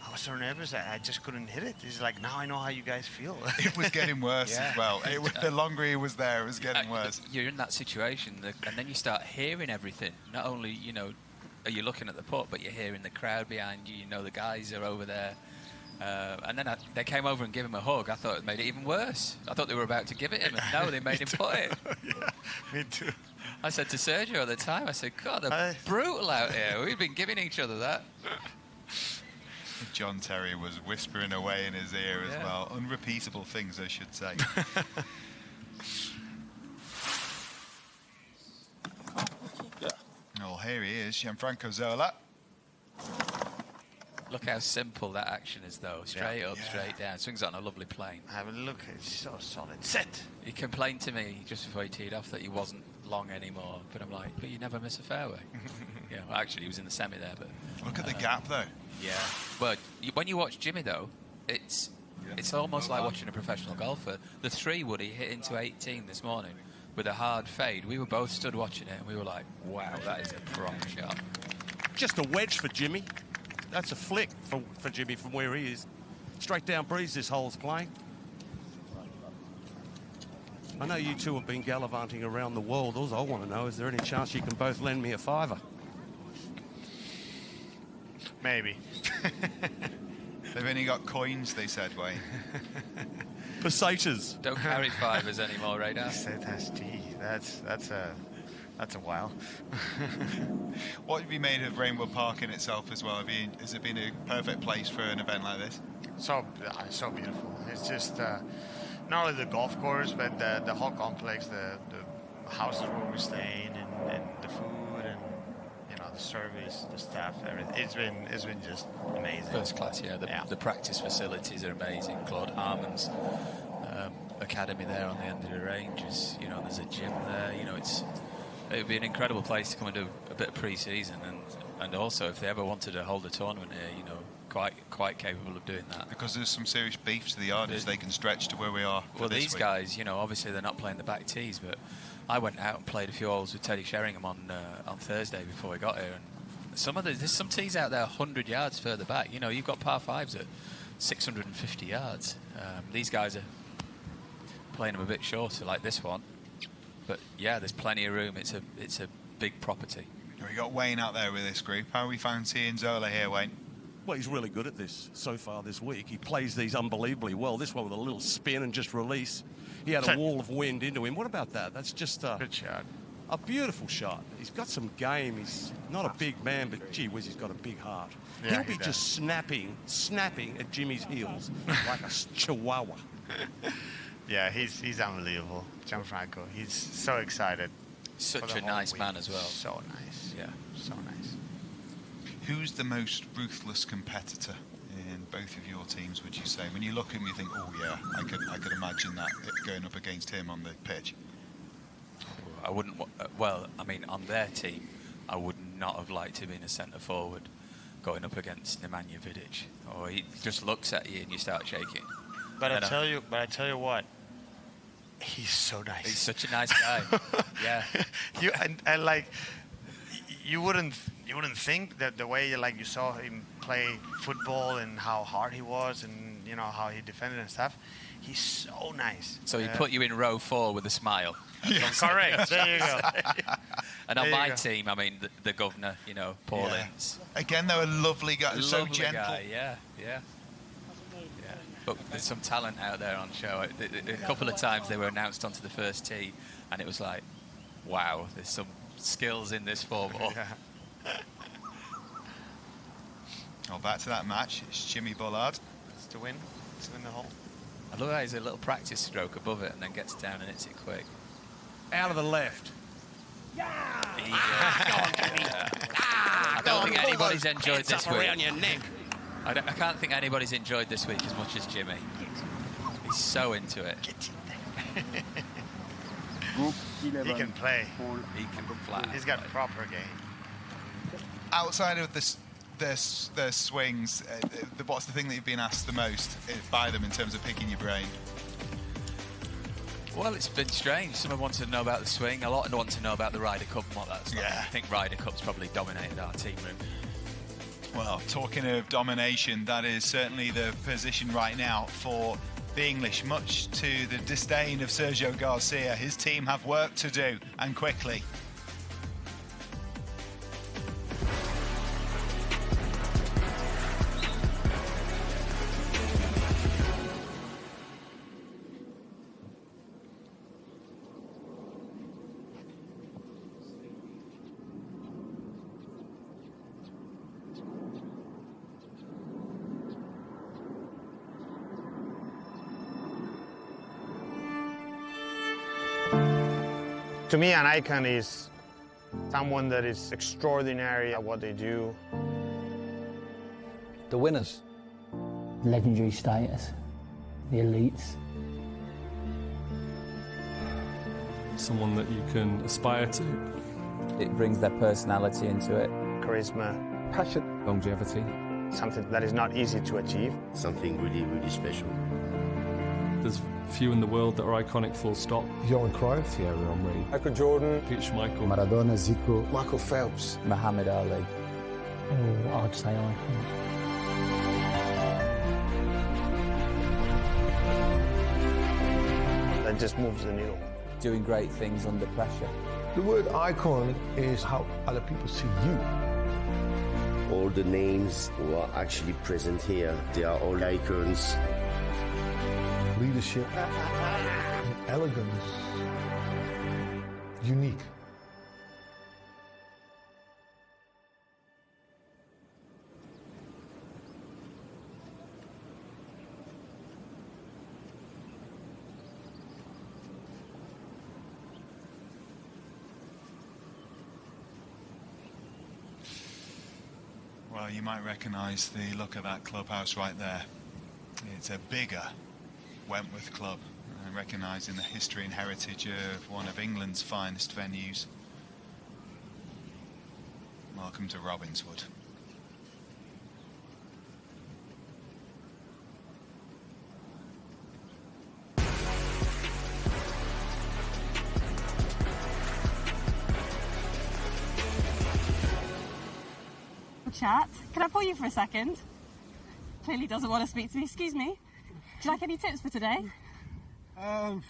I was so nervous I just couldn't hit it. He's like, now I know how you guys feel. It was getting worse as well. The longer he was there, it was getting worse. You're in that situation, and then you start hearing everything. Not only, are you looking at the putt, but you're hearing the crowd behind you. The guys are over there. And then they came over and gave him a hug. I thought it made it even worse. I thought they were about to give it him, and no, they made him put it. Yeah, me too. I said to Sergio at the time, I said, God, they're brutal out here. We've been giving each other that. John Terry was whispering away in his ear as well. Unrepeatable things, I should say. Oh, here he is, Gianfranco Zola. Look how simple that action is, though. Straight up, straight down. Swings on a lovely plane. Have a look. It's so solid. Set. He complained to me just before he teed off that he wasn't long anymore. But I'm like, but you never miss a fairway. Well, actually, he was in the semi there. But look at the gap, though. Yeah. But when you watch Jimmy, though, it's almost like watching a professional golfer. The 3-wood he hit into 18 this morning with a hard fade. We were both stood watching it, and we were like, wow, that is a proper shot. Just a wedge for Jimmy. That's a flick for Jimmy from where he is. Straight down breeze this hole's playing. I know you two have been gallivanting around the world. All I want to know, is there any chance you can both lend me a $5? Maybe. They've only got coins, they said, Wayne. Pesetas. Don't carry $5s anymore, Radar. That's a while. What have you made of Reignwood Park in itself as well? Has it been a perfect place for an event like this? So beautiful. It's just not only the golf course, but the whole complex, the houses where we're staying, and the food, and the service, the staff, everything. It's been just amazing. First class, The practice facilities are amazing. Claude Harmon's academy there on the end of the range is, there's a gym there. It would be an incredible place to come and do a bit of pre-season, and also if they ever wanted to hold a tournament here, quite capable of doing that. Because there's some serious beef to the yardage, they can stretch to where we are. Well, these guys, obviously they're not playing the back tees, but I went out and played a few holes with Teddy Sheringham on Thursday before we got here, and there's some tees out there 100 yards further back. You've got par 5s at 650 yards. These guys are playing them a bit shorter, like this one. But yeah, there's plenty of room. It's a big property. We got Wayne out there with this group. How are we fancying Zola here, Wayne? Well, he's really good at this so far this week. He plays these unbelievably well. This one with a little spin and just release. He had a wall of wind into him. What about that? That's just good shot. A beautiful shot. He's got some game. He's not a big man, but gee whiz, he's got a big heart. Yeah, He'll be just snapping at Jimmy's heels like a chihuahua. Yeah, he's unbelievable, Gianfranco. He's so excited. Such a nice man as well. So nice. Yeah, so nice. Who's the most ruthless competitor in both of your teams, would you say? When you look at him, you think, oh yeah, I could imagine that going up against him on the pitch. I wouldn't. Well, I mean, on their team, I would not have liked to be in a centre forward going up against Nemanja Vidic. Or he just looks at you and you start shaking. But I tell you what, he's so nice. He's such a nice guy. Yeah. And like, you wouldn't think that the way you saw him play football and how hard he was and you know how he defended and stuff. He's so nice. So he put you in row 4 with a smile. Correct. There you go. And on my team, I mean, the governor, you know, Paul Ince. Again, though, a lovely guy, so gentle. Guy, yeah. But there's some talent out there on show. A couple of times they were announced onto the first tee, and it was like, wow, there's some skills in this 4-ball. Well, back to that match. It's Jimmy Bullard. It's to win the hole. I love how he's a little practice stroke above it and then gets down and hits it quick. Out of the left. I don't think anybody's enjoyed this week. Around your neck. I can't think anybody's enjoyed this week as much as Jimmy. He's so into it. He can play. He can fly. He's got proper game. Outside of their swings, what's the thing that you've been asked the most by them in terms of picking your brain? Well, it's been strange. Some want to know about the swing. A lot want to know about the Ryder Cup and what that's like. I think Ryder Cup's probably dominated our team room. Well, talking of domination, that is certainly the position right now for the English, much to the disdain of Sergio Garcia. His team have work to do, and quickly. To me, an icon is someone that is extraordinary at what they do. The winners. Legendary status. The elites. Someone that you can aspire to. It brings their personality into it. Charisma. Passion. Longevity. Something that is not easy to achieve. Something really, really special. There's few in the world that are iconic, full stop. Johan Cruyff, Thierry Henry, Michael Jordan, Peach Michael, Maradona, Zico, Michael Phelps, Muhammad Ali. Oh, I'd say icon. That just moves the needle. Doing great things under pressure. The word icon is how other people see you. All the names who are actually present here, they are all icons. Leadership, elegance, unique. Well, you might recognise the look of that clubhouse right there. It's a bigger Wentworth club, and recognising the history and heritage of one of England's finest venues. Welcome to Robbinswood. Chat. Can I pull you for a second? Clearly doesn't want to speak to me. Excuse me. Would you like any tips for today? No,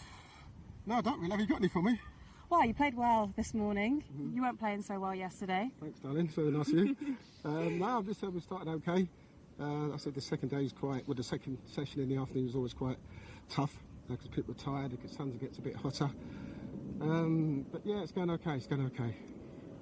I don't really. Have you got any for me? Well, you played well this morning. You weren't playing so well yesterday. Thanks, darling. Very nice of you. No, I've just said we started okay. I said the second day is quite, well, the second session in the afternoon was always quite tough because people are tired, because the sun gets a bit hotter. But yeah, it's going okay. It's going okay.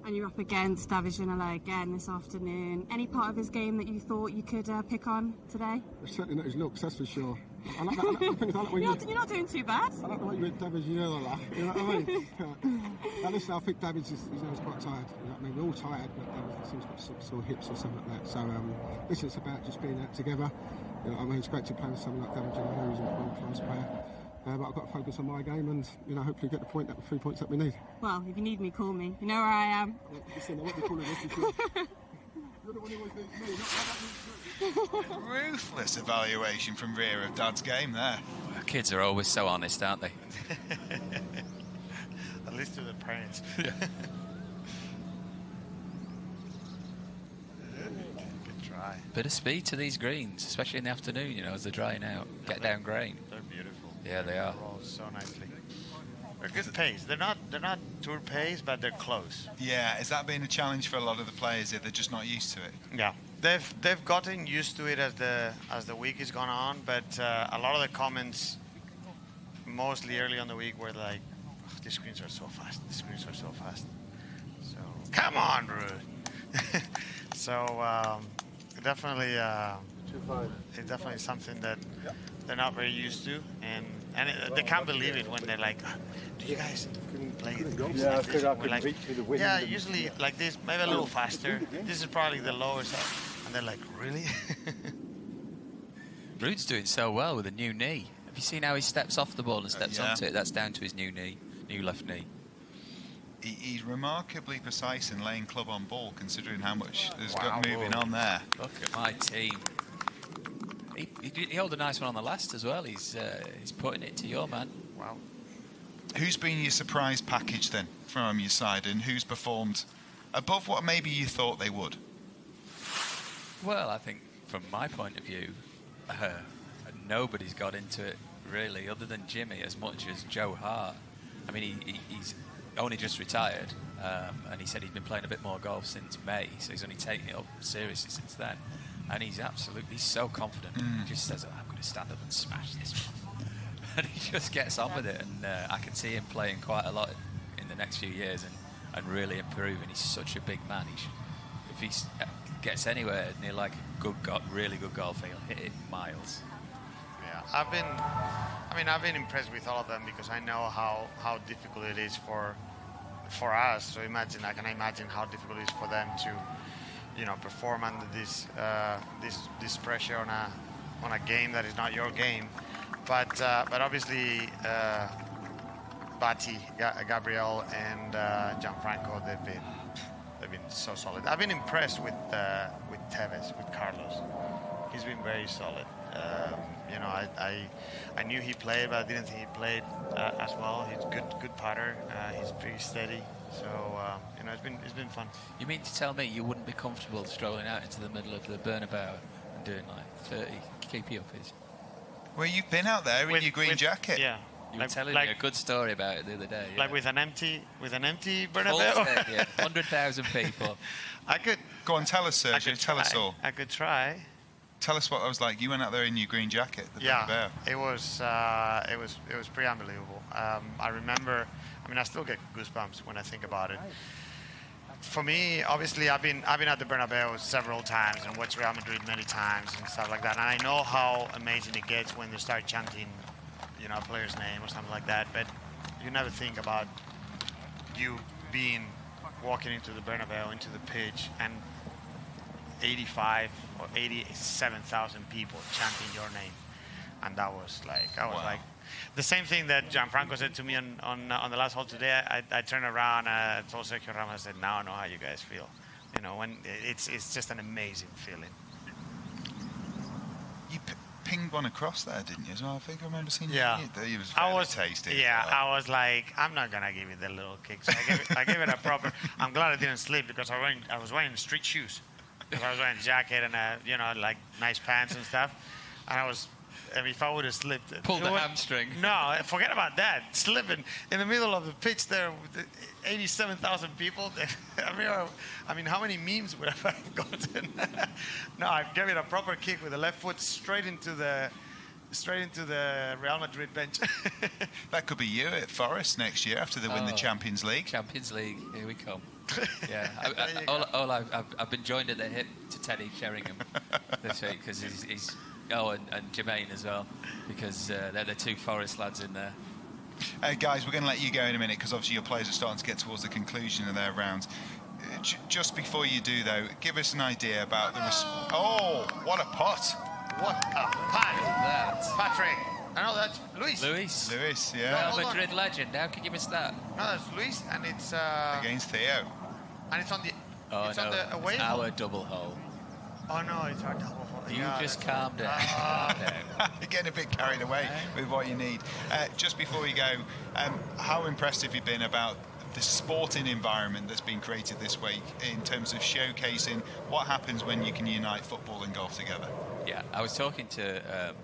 And you're up against Tevez again this afternoon. Any part of his game that you thought you could pick on today? It's certainly not his looks, that's for sure. I like that. You're not doing too bad. I like the way you went Tevez, you know what I mean? Now listen, I think Tevez is quite tired. You know what I mean? We're all tired, but Tevez seems to got sore hips or something like that. So listen, it's about just being out together. You know, I mean, it's great to play with someone like Tevez, who's a world-class player. But I've got to focus on my game and, you know, hopefully get the 3 points that we need. Well, if you need me, call me. You know where I am. Listen, I won't be calling this before. You're the one who always needs me, not Ruthless evaluation from Rear of Dad's game there. Kids are always so honest, aren't they? At least to the parents. Yeah. Good try. Bit of speed to these greens, especially in the afternoon, you know, as they're drying out. Get down grain. They're beautiful. Yeah, they are. Roll so nicely. They're good pace. They're not tour pace, but they're close. Yeah, is that being a challenge for a lot of the players if they're just not used to it? Yeah, they've gotten used to it as the week has gone on, but a lot of the comments, mostly early on the week, were like, oh, "These screens are so fast. These screens are so fast." So come on, Ruud. So definitely, it's definitely something that they're not very used to, and they can't believe it when they're like, "Do you guys play the greens like this?" We're like, "Yeah, usually like this, maybe a little faster. This is probably the lowest." And they're like, "Really?" Ruud's doing so well with a new knee. Have you seen how he steps off the ball and steps onto it? That's down to his new knee, new left knee. He's remarkably precise in laying club on ball, considering how much there's got moving on there. Look at my team. He held a nice one on the last as well. He's putting it to your man. Wow. Who's been your surprise package then from your side, and who's performed above what maybe you thought they would? Well, I think from my point of view, nobody's got into it really, other than Jimmy, as much as Joe Hart. I mean, he's only just retired, and he said he's been playing a bit more golf since May, so he's only taken it up seriously since then. And he's absolutely so confident. He just says, "I'm going to stand up and smash this one." And he just gets on with it. And I can see him playing quite a lot in the next few years and really improving. He's such a big man. If he gets anywhere near like really good golfer, he'll hit it miles. Yeah, I've been impressed with all of them because I know how difficult it is for us. So I can imagine how difficult it is for them to, you know, perform under this pressure on a game that is not your game. But obviously, Batty, Gabriel, and Gianfranco, they've been so solid. I've been impressed with Tevez, with Carlos. He's been very solid. You know, I knew he played, but I didn't think he played as well. He's good putter. He's pretty steady. So you know, it's been fun. You mean to tell me you wouldn't be comfortable strolling out into the middle of the Bernabeu and doing like 30 keepy uppies? Well, you've been out there in your green jacket. Yeah. You were telling me a good story about it the other day. Like with an empty Bernabeu. Full stadium, 100,000 people. I could go on. Tell us, Sergio. Tell us all. I could try. Tell us what it was like. You went out there in your green jacket. Yeah, it was pretty unbelievable. I remember. I mean, I still get goosebumps when I think about it. For me, obviously, I've been at the Bernabeu several times and watched Real Madrid many times and stuff like that. And I know how amazing it gets when they start chanting, you know, a player's name or something like that. But you never think about you walking into the Bernabeu, into the pitch, and 85 or 87,000 people chanting your name. And that was like, like the same thing that Gianfranco said to me on the last hole today. I turned around and told Sergio Ramos, I said, now I know how you guys feel. You know, when it's just an amazing feeling. You pinged one across there, didn't you? So I think I remember seeing you. Yeah. It was very tasty. Yeah, I was like, I'm not going to give it the little kick. So I gave it a proper. I'm glad I didn't slip because I was wearing street shoes. I was wearing a jacket and you know, like nice pants and stuff. And I mean, if I would have slipped, pulled the hamstring. No, forget about that. Slipping in the middle of the pitch there with 87,000 people. I mean, how many memes would I have gotten? No, I gave it a proper kick with the left foot straight into the straight into the Real Madrid bench. That could be you at Forest next year after they win the Champions League. Champions League, here we come. Yeah, I've been joined at the hip to Teddy Sheringham this week because he's and Jermaine as well, because they're the two Forest lads in there. Guys, we're going to let you go in a minute because obviously your players are starting to get towards the conclusion of their rounds. Just before you do, though, give us an idea about the... Oh, what a putt! What a putt! Patrick. No, that's Luis. Luis, yeah. Real Madrid legend. How could you miss that? No, that's Luis, and it's... against Theo. And it's on the... Oh, it's no, on the away it's hole. our double hole. Oh, no, it's our double hole. You just calm down. You're getting a bit carried away with what you need. Just before we go, how impressed have you been about the sporting environment that's been created this week in terms of showcasing what happens when you can unite football and golf together? Yeah, I was talking to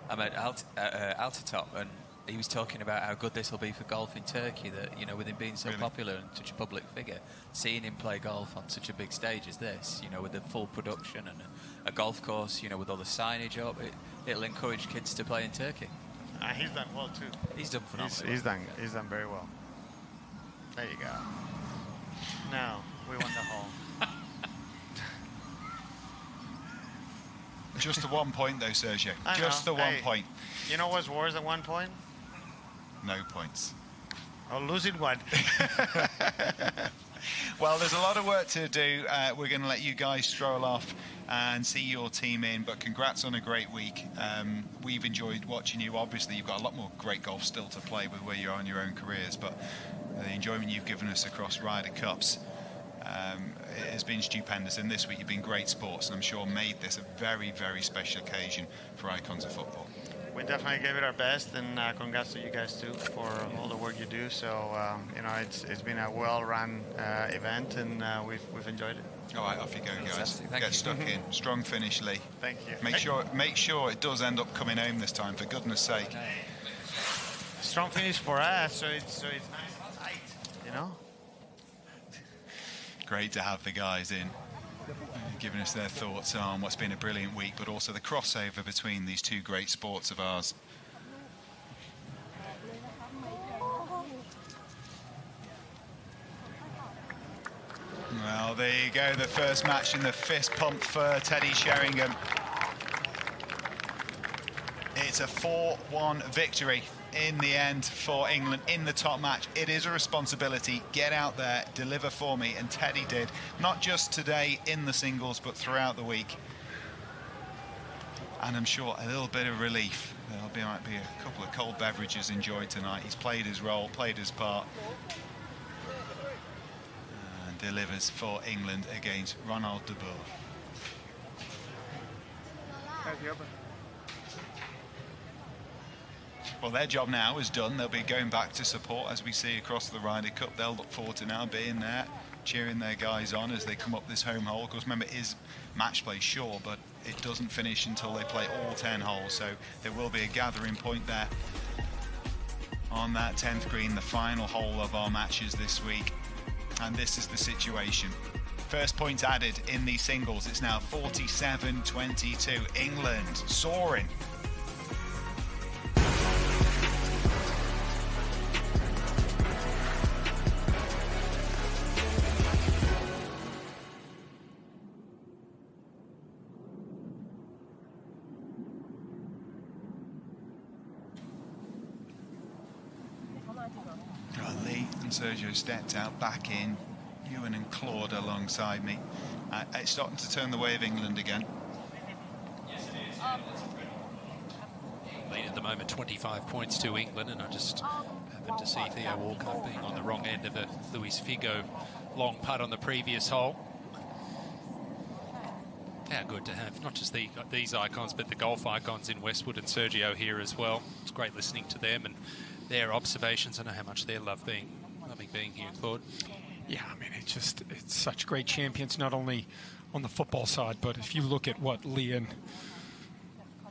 Ahmed Altatop, and he was talking about how good this will be for golf in Turkey, that, you know, with him being so popular and such a public figure, seeing him play golf on such a big stage as this, you know, with the full production and a golf course, you know, with all the signage up, it'll encourage kids to play in Turkey. He's done well too. He's done phenomenally. He's done very well. There you go. Now we won the hole. Just the 1 point, though, Sergio. Just the 1 point. You know what's worse than 1 point? No points. Oh, losing one. Well, there's a lot of work to do. We're going to let you guys stroll off and see your team in, but congrats on a great week. We've enjoyed watching you. Obviously, you've got a lot more great golf still to play with where you are in your own careers, but the enjoyment you've given us across Ryder Cups it has been stupendous, and this week you've been great sports, and I'm sure made this a very, very special occasion for icons of football. We definitely gave it our best, and congrats to you guys too for all the work you do. So you know, it's been a well-run event, and we've enjoyed it. All right, off you go, guys. Thank Get you. stuck in. Strong finish, Lee. Thank you. Make sure it does end up coming home this time, for goodness sake. Strong finish for us, so it's nice and tight, you know. Great to have the guys in, giving us their thoughts on what's been a brilliant week, but also the crossover between these two great sports of ours. Well, there you go, the first match in the fist pump for Teddy Sheringham. It's a 4-1 victory in the end for England in the top match. It is a responsibility. Get out there, deliver for me, and Teddy did. Not just today in the singles, but throughout the week. And I'm sure a little bit of relief. Might be a couple of cold beverages enjoyed tonight. He's played his role, played his part, and delivers for England against Ronald de Boer. Well, their job now is done. They'll be going back to support, as we see across the Ryder Cup. They'll look forward to now being there, cheering their guys on as they come up this home hole. Of course, remember, it is match play, sure, but it doesn't finish until they play all 10 holes. So there will be a gathering point there on that 10th green, the final hole of our matches this week. And this is the situation. First point added in the singles. It's now 47-22. England soaring. Lee and Sergio stepped out, back in. Ewan and Claude alongside me. It's starting to turn the way of England again. Lead at the moment 25 points to England, and I just happened to see Theo Walcott being on the wrong end of a Luis Figo long putt on the previous hole. How good to have not just these icons, but the golf icons in Westwood and Sergio here as well. It's great listening to them and their observations. I know how much they love being here, Claude. Yeah, I mean, it's such great champions, not only on the football side, but if you look at what Lee and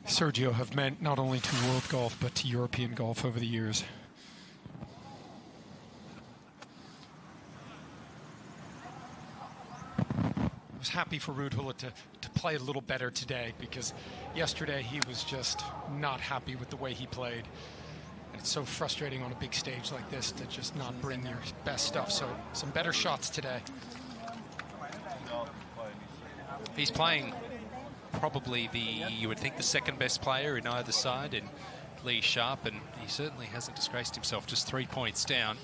Sergio have meant not only to world golf, but to European golf over the years. I was happy for Ruud Gullit to play a little better today, because yesterday he was just not happy with the way he played. And it's so frustrating on a big stage like this to just not bring your best stuff. So some better shots today. He's playing probably you would think the second best player in either side in Lee Sharp, and he certainly hasn't disgraced himself, just 3 points down.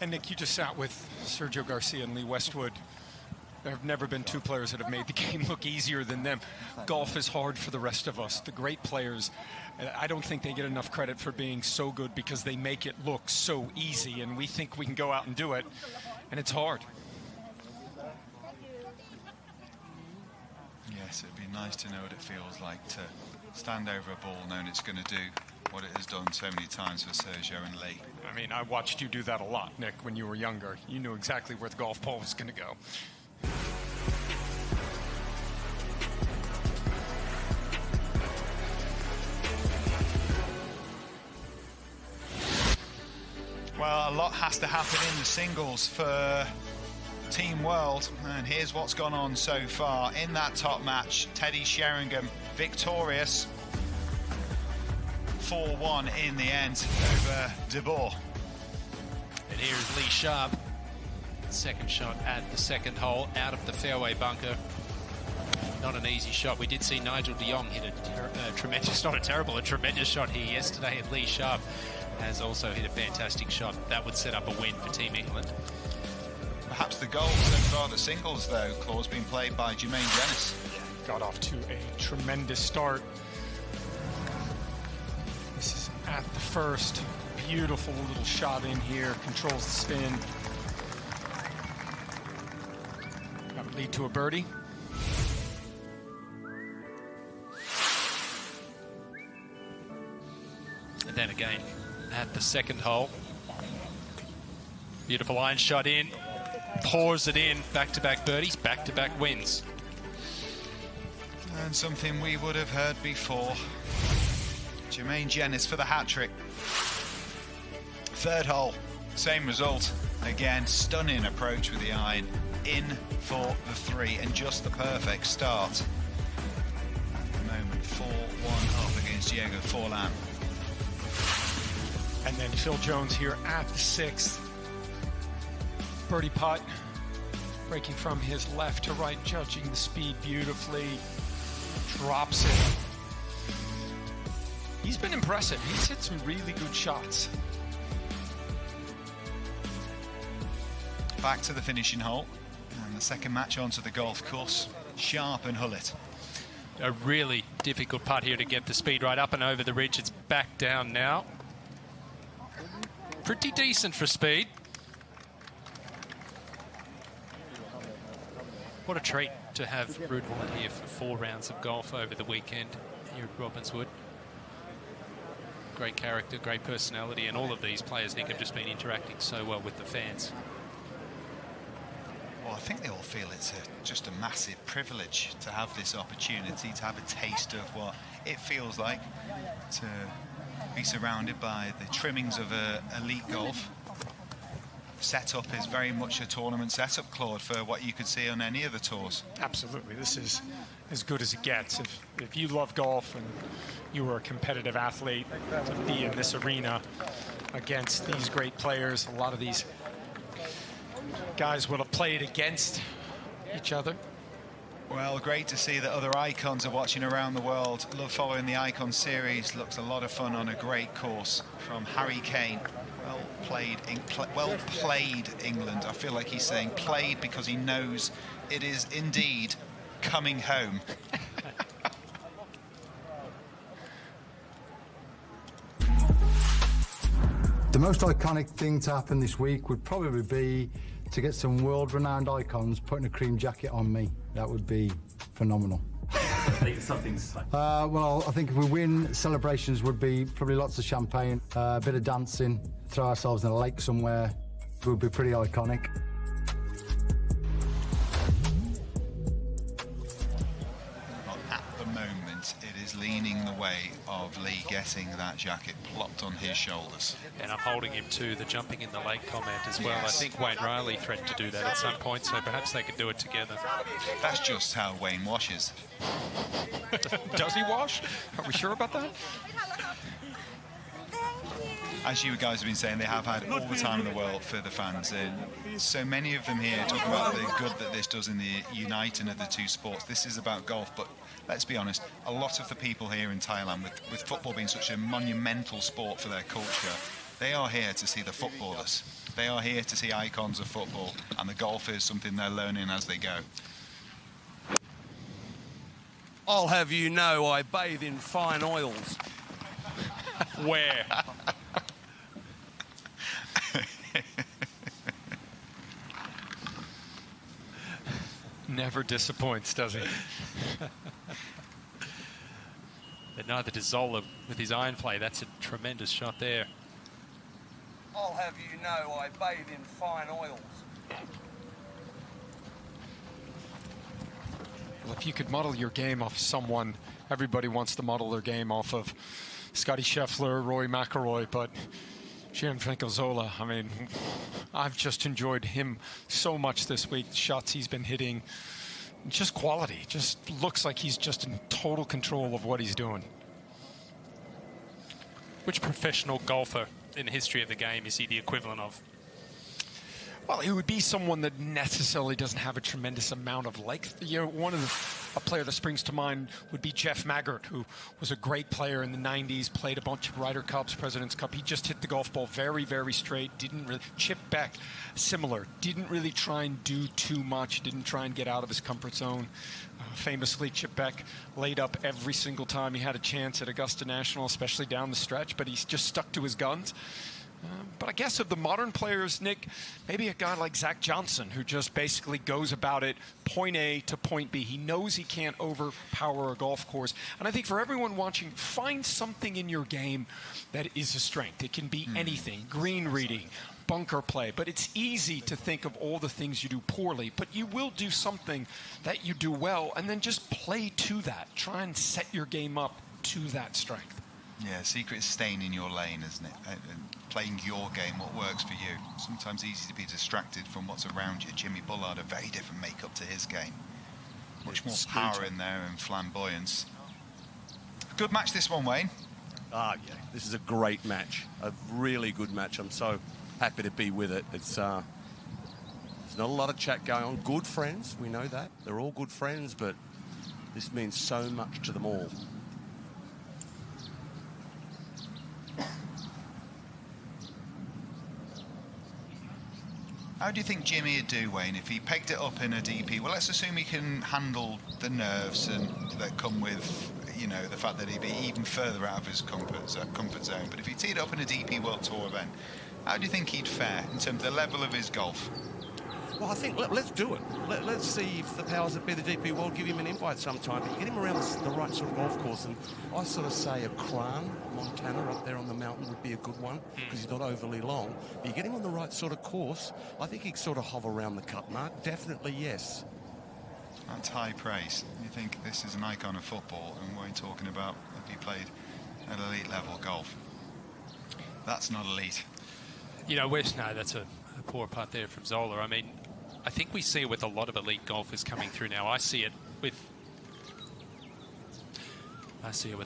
And Nick, you just sat with Sergio Garcia and Lee Westwood. There have never been two players that have made the game look easier than them. Golf is hard for the rest of us. The great players, I don't think they get enough credit for being so good because they make it look so easy, and we think we can go out and do it, and it's hard. Yes, it'd be nice to know what it feels like to stand over a ball knowing it's going to do what it has done so many times for Sergio and Lee. I mean, I watched you do that a lot, Nick, when you were younger. You knew exactly where the golf ball was going to go. Well, a lot has to happen in the singles for Team World, and here's what's gone on so far. In that top match, Teddy Sheringham victorious 4-1 in the end over De Boer. And here's Lee Sharp. Second shot at the second hole, out of the fairway bunker. Not an easy shot. We did see Nigel de Jong hit a tremendous, not a terrible, a tremendous shot here yesterday, and Lee Sharp has also hit a fantastic shot. That would set up a win for Team England. Perhaps the goal so far, the singles though, Claus, being played by Jermaine Dennis. Got off to a tremendous start. This is at the first. Beautiful little shot in here, controls the spin. That would lead to a birdie. And then again, at the second hole. Beautiful iron shot in. Pours it in. Back-to-back birdies, back-to-back wins. And something we would have heard before. Jermaine Dennis for the hat-trick. Third hole, same result. Again, stunning approach with the iron. In for the three, and just the perfect start. At the moment, 4-1 up against Diego Forlan. And then Phil Jones here at the sixth. Birdie putt, breaking from his left to right, judging the speed beautifully. Drops it. He's been impressive. He's hit some really good shots. Back to the finishing hole, and the second match onto the golf course. Sharp and Hullett. A really difficult putt here to get the speed right up and over the ridge. It's back down now. Pretty decent for speed. What a treat to have Ruud volunteer for 4 rounds of golf over the weekend here at Robbinswood. Great character, great personality, and all of these players, Nick, have just been interacting so well with the fans. Well, I think they all feel it's just a massive privilege to have this opportunity, to have a taste of what it feels like to be surrounded by the trimmings of elite golf. Setup is very much a tournament setup, Claude, for what you could see on any of the tours. Absolutely, this is as good as it gets. If you love golf and you were a competitive athlete, to be in this arena against these great players, a lot of these guys will have played against each other. Well, great to see that other icons are watching around the world. Love following the Icon series. Looks a lot of fun on a great course from Harry Kane. Well played, England. I feel like he's saying played because he knows it is indeed coming home. The most iconic thing to happen this week would probably be to get some world-renowned icons putting a cream jacket on me. That would be phenomenal. Well, I think if we win, celebrations would be probably lots of champagne, a bit of dancing, throw ourselves in a lake somewhere. It would be pretty iconic. Well, at the moment, it is leaning the way of Lee getting that jacket plopped on his shoulders. And I'm holding him to the jumping in the lake comment as well. Yes. I think Wayne Riley threatened to do that at some point, so perhaps they could do it together. That's just how Wayne washes. Does he wash? Are we sure about that? As you guys have been saying, they have had all the time in the world for the fans. So many of them here talking about the good that this does in the uniting of the two sports. This is about golf, but let's be honest, a lot of the people here in Thailand, with football being such a monumental sport for their culture, they are here to see the footballers. They are here to see icons of football, and the golf is something they're learning as they go. I'll have you know I bathe in fine oils. Where? Never disappoints, does he? But neither does Zola with his iron play. That's a tremendous shot there. I'll have you know I bathe in fine oils. Well, if you could model your game off someone, everybody wants to model their game off of Scotty Scheffler, Rory McIlroy, but Gianfranco Zola, I mean, I've just enjoyed him so much this week. The shots he's been hitting, just quality. Just looks like he's just in total control of what he's doing. Which professional golfer in the history of the game is he the equivalent of? Well, he would be someone that necessarily doesn't have a tremendous amount of length. You know, a player that springs to mind would be Jeff Maggart, who was a great player in the 90s, played a bunch of Ryder Cups, President's Cup. He just hit the golf ball very, very straight, didn't really... Chip Beck, similar, didn't really try and do too much, didn't try and get out of his comfort zone. Famously, Chip Beck laid up every single time he had a chance at Augusta National, especially down the stretch, but he's just stuck to his guns. But I guess of the modern players, Nick, maybe a guy like Zach Johnson, who just basically goes about it point A to point B. He knows he can't overpower a golf course. And I think for everyone watching, find something in your game that is a strength. It can be anything, green reading, bunker play. But it's easy to think of all the things you do poorly. But you will do something that you do well, and then just play to that. Try and set your game up to that strength. Yeah, secret is staying in your lane, isn't it? And playing your game, what works for you. Sometimes easy to be distracted from what's around you. Jimmy Bullard, a very different makeup to his game. Much more power in there and flamboyance. Good match this one, Wayne. Yeah, this is a great match. A really good match. I'm so happy to be with it. It's there's not a lot of chat going on. Good friends, we know that. They're all good friends, but this means so much to them all. How do you think Jimmy would do, Wayne, if he pegged it up in a DP? Well, let's assume he can handle the nerves and that come with, you know, the fact that he'd be even further out of his comfort zone. But if he teed it up in a DP World Tour event, how do you think he'd fare in terms of the level of his golf? Well, I think let's do it. Let's see if the powers that be, the DP World, give him an invite sometime. But you get him around the right sort of golf course, and I sort of say a Crane, Montana, up there on the mountain would be a good one because he's not overly long. But you get him on the right sort of course, I think he'd sort of hover around the cut mark. Definitely, yes. That's high praise. You think this is an icon of football, and we're talking about if he played at elite level golf. That's not elite. You know, that's a poor part there from Zola. I mean, I think we see it with a lot of elite golfers coming through now. I see it with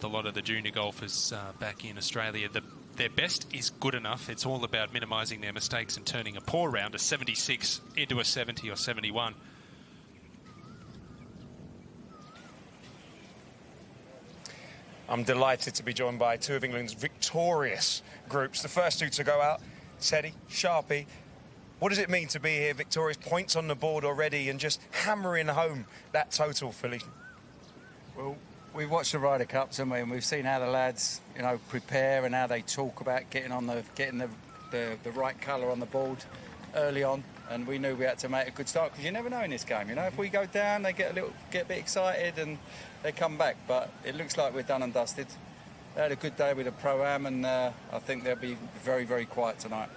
a lot of the junior golfers back in Australia. Their best is good enough. It's all about minimising their mistakes and turning a poor round, a 76, into a 70 or 71. I'm delighted to be joined by two of England's victorious groups. The first two to go out, Teddy, Sharpie. What does it mean to be here victorious? Points on the board already and just hammering home that total, Philly. Well, we've watched the Ryder Cups, haven't we? And we've seen how the lads, you know, prepare and how they talk about getting the right colour on the board early on. And we knew we had to make a good start because you never know in this game. You know, if we go down, they get a bit excited and they come back. But it looks like we're done and dusted. They had a good day with the Pro-Am, and I think they'll be very, very quiet tonight.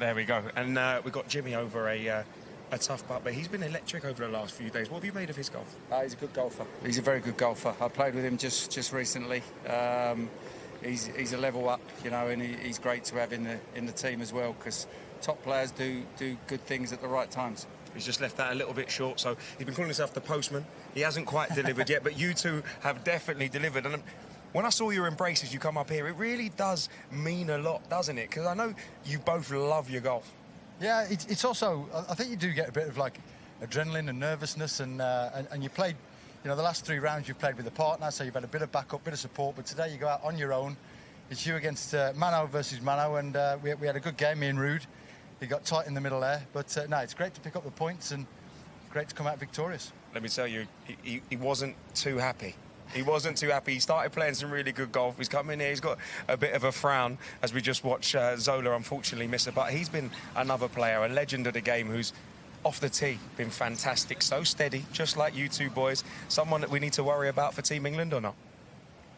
There we go. And we've got Jimmy over a a tough putt, but he's been electric over the last few days. What have you made of his golf? He's a good golfer. He's a very good golfer. I played with him just recently. He's a level up, you know, and he's great to have in the team as well, because top players do good things at the right times. He's just left that a little bit short, so he's been calling himself the postman. He hasn't quite delivered yet, but you two have definitely delivered. And when I saw your embrace as you come up here, it really does mean a lot, doesn't it? Because I know you both love your golf. Yeah, it's also, I think you do get a bit of like adrenaline and nervousness, and you played, you know, the last 3 rounds you've played with a partner, so you've had a bit of backup, bit of support, but today you go out on your own. It's you against Mano versus Mano, and we had a good game, me and Rude. He got tight in the middle there, but no, it's great to pick up the points and great to come out victorious. Let me tell you, he wasn't too happy. He wasn't too happy. He started playing some really good golf. He's come in here, he's got a bit of a frown as we just watch Zola unfortunately miss it. But he's been another player, a legend of the game, who's off the tee been fantastic, so steady, just like you two boys. Someone that we need to worry about for Team England or not?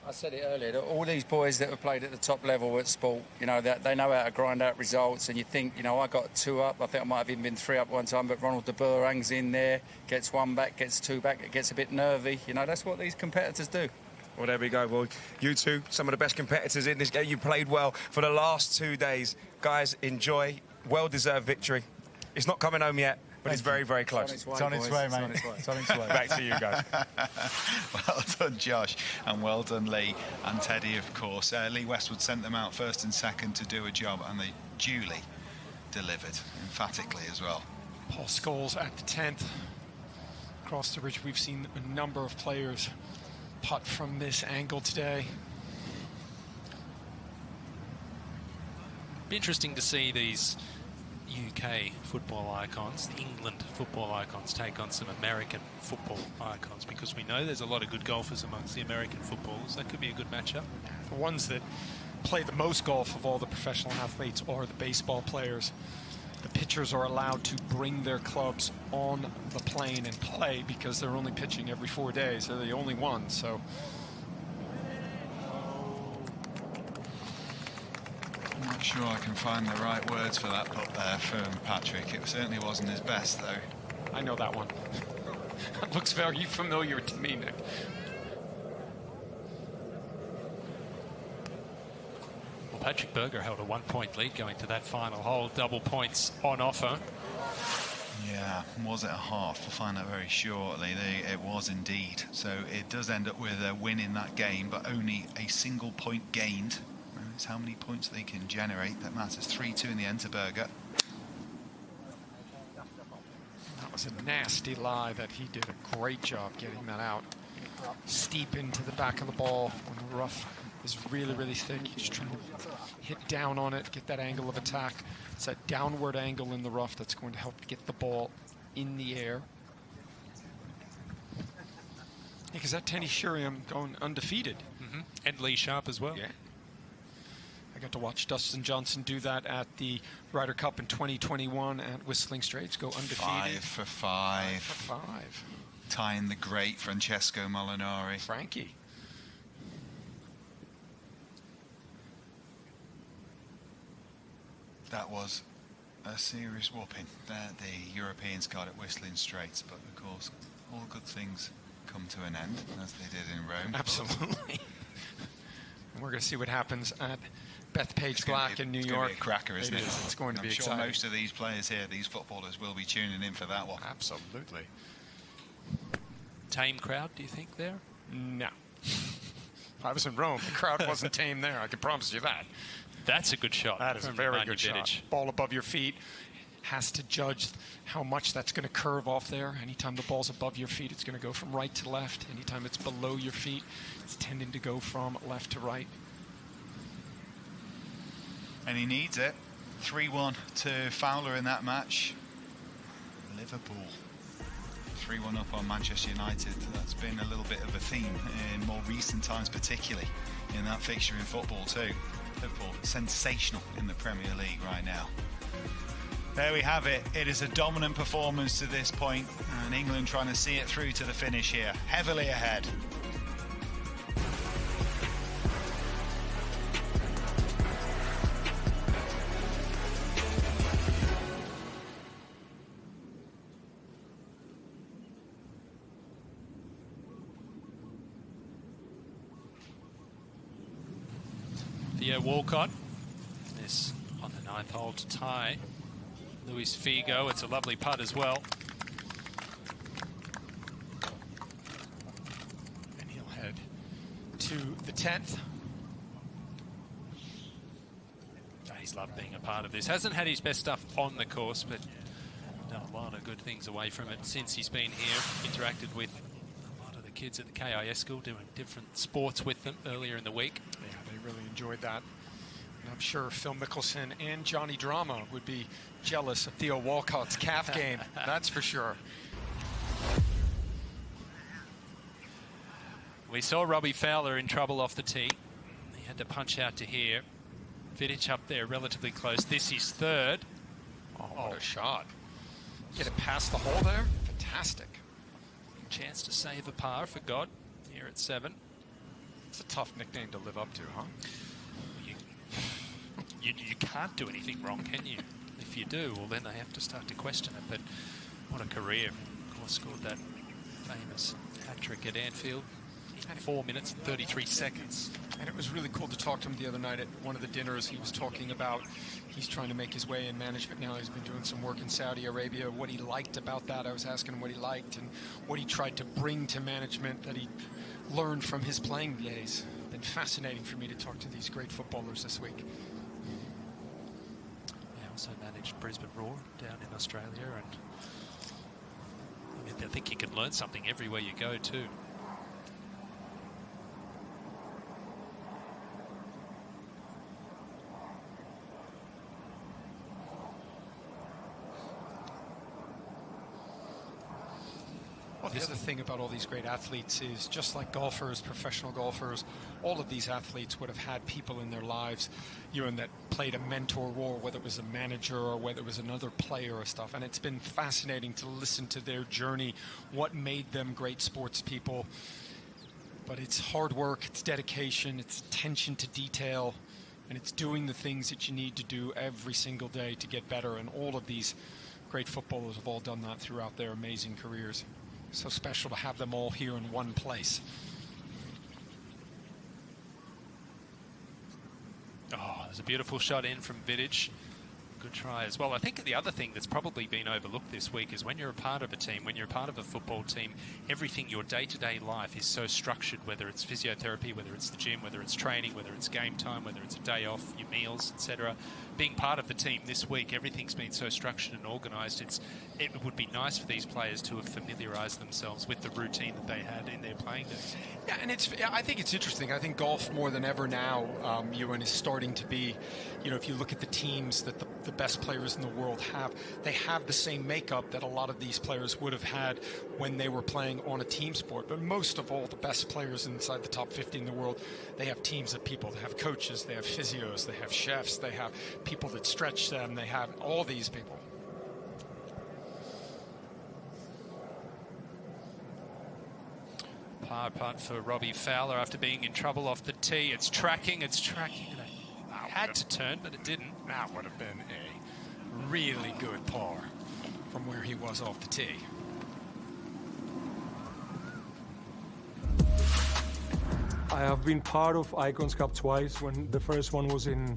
I said it earlier, that all these boys that have played at the top level at sport, you know, they know how to grind out results, and you think, you know, I got 2 up, I think I might have even been 3 up one time, but Ronald de Boer hangs in there, gets 1 back, gets 2 back, it gets a bit nervy. You know, that's what these competitors do. Well, there we go. Well, you two, some of the best competitors in this game. You played well for the last 2 days. Guys, enjoy. Well-deserved victory. It's not coming home yet, but it's very, very close. It's on its way, mate. It's on its way. Back to you guys. Well done, Josh, and well done, Lee and Teddy, of course. Lee Westwood sent them out first and second to do a job, and they duly delivered, emphatically as well. Paul Scholes at the 10th. Across the ridge, we've seen a number of players putt from this angle today. Be interesting to see these UK football icons, the England football icons, take on some American football icons, because we know there's a lot of good golfers amongst the American footballers. That could be a good matchup. The ones that play the most golf of all the professional athletes are the baseball players. The pitchers are allowed to bring their clubs on the plane and play because they're only pitching every 4 days. They're the only ones, so. I'm not sure I can find the right words for that putt there from Patrick. It certainly wasn't his best, though. I know that one. It looks very familiar to me, Nick. Patrick Berger held a 1-point lead going to that final hole. Double points on offer. Yeah, was it a half? We'll find out very shortly. It was indeed. So it does end up with a win in that game, but only a single point gained. It's how many points they can generate that matters. 3-2 in the end to Berger. That was a nasty lie that he did a great job getting that out. Steep into the back of the ball when the rough is really, really thick. He's trying to hit down on it, get that angle of attack. It's that downward angle in the rough that's going to help get the ball in the air. Because that Tenny Shuriam going undefeated. And Lee Sharp as well. Yeah. I got to watch Dustin Johnson do that at the Ryder Cup in 2021 at Whistling Straits, go undefeated. 5 for 5. 5 for 5. Tying the great Francesco Molinari. Frankie. That was a serious whooping that the Europeans got at Whistling Straits, but of course all good things come to an end, as they did in Rome. Absolutely. And we're going to see what happens at Bethpage Black in New York. It's going to be a cracker, isn't it? It's going to be exciting. I'm sure most exciting. of these players here, these footballers, will be tuning in for that one. Absolutely. Tame crowd, do you think, there? No. If I was in Rome, the crowd wasn't tame there, I can promise you that. That's a good shot. That is a very good shot. Ball above your feet. Has to judge how much that's going to curve off there. Anytime the ball's above your feet, it's going to go from right to left. Anytime it's below your feet, it's tending to go from left to right. And he needs it. 3-1 to Fowler in that match. Liverpool 3-1 up on Manchester United. That's been a little bit of a theme in more recent times, particularly in that fixture in football too. Liverpool sensational in the Premier League right now. There we have it. It is a dominant performance to this point, and England trying to see it through to the finish here, heavily ahead. Theo Walcott. This on the 9th hole to tie Luis Figo. It's a lovely putt as well. And he'll head to the 10th. He's loved being a part of this. Hasn't had his best stuff on the course, but done a lot of good things away from it since he's been here. Interacted with a lot of the kids at the KIS school, doing different sports with them earlier in the week. Yeah, they really enjoyed that. And I'm sure Phil Mickelson and Johnny Drama would be jealous of Theo Walcott's calf game. That's for sure. We saw Robbie Fowler in trouble off the tee. He had to punch out to here. Vidic up there relatively close. This is third. Oh, what a shot. Get it past the hole there. Fantastic. Chance to save a par for God here at 7. It's a tough nickname to live up to, huh? You can't do anything wrong, can you? If you do, well, then they have to start to question it. But what a career. Of course, scored that famous hat-trick at Anfield. 4 minutes and 33 seconds. And it was really cool to talk to him the other night at one of the dinners. He was talking about he's trying to make his way in management now. He's been doing some work in Saudi Arabia. What he liked about that, I was asking him what he liked and what he tried to bring to management that he learned from his playing days. Been fascinating for me to talk to these great footballers this week. Yeah, also managed Brisbane Roar down in Australia, and I think you can learn something everywhere you go too. Well, the other thing about all these great athletes is just like golfers, professional golfers, all of these athletes would have had people in their lives, you know, that played a mentor role, whether it was a manager or whether it was another player or stuff. And it's been fascinating to listen to their journey, what made them great sports people. But it's hard work, it's dedication, it's attention to detail, and it's doing the things that you need to do every single day to get better. And all of these great footballers have all done that throughout their amazing careers. So special to have them all here in one place. Oh, there's a beautiful shot in from Vidic. Good try as well. I think the other thing that's probably been overlooked this week is when you're a part of a team, when you're a part of a football team, everything, your day-to-day life is so structured, whether it's physiotherapy, whether it's the gym, whether it's training, whether it's game time, whether it's a day off, your meals, etc. Being part of the team this week, everything's been so structured and organised. It would be nice for these players to have familiarised themselves with the routine that they had in their playing days. Yeah, and I think it's interesting. I think golf more than ever now, Ewan, is starting to be, you know, if you look at the teams that the best players in the world have, they have the same makeup that a lot of these players would have had when they were playing on a team sport. But most of all, the best players inside the top 50 in the world, they have teams of people. They have coaches, they have physios, they have chefs, they have people that stretch them, they have all these people. Par putt for Robbie Fowler after being in trouble off the tee. It's tracking. And it had to turn, but it didn't. That would have been a really good par from where he was off the tee. I have been part of Icons Cup twice. When the first one was in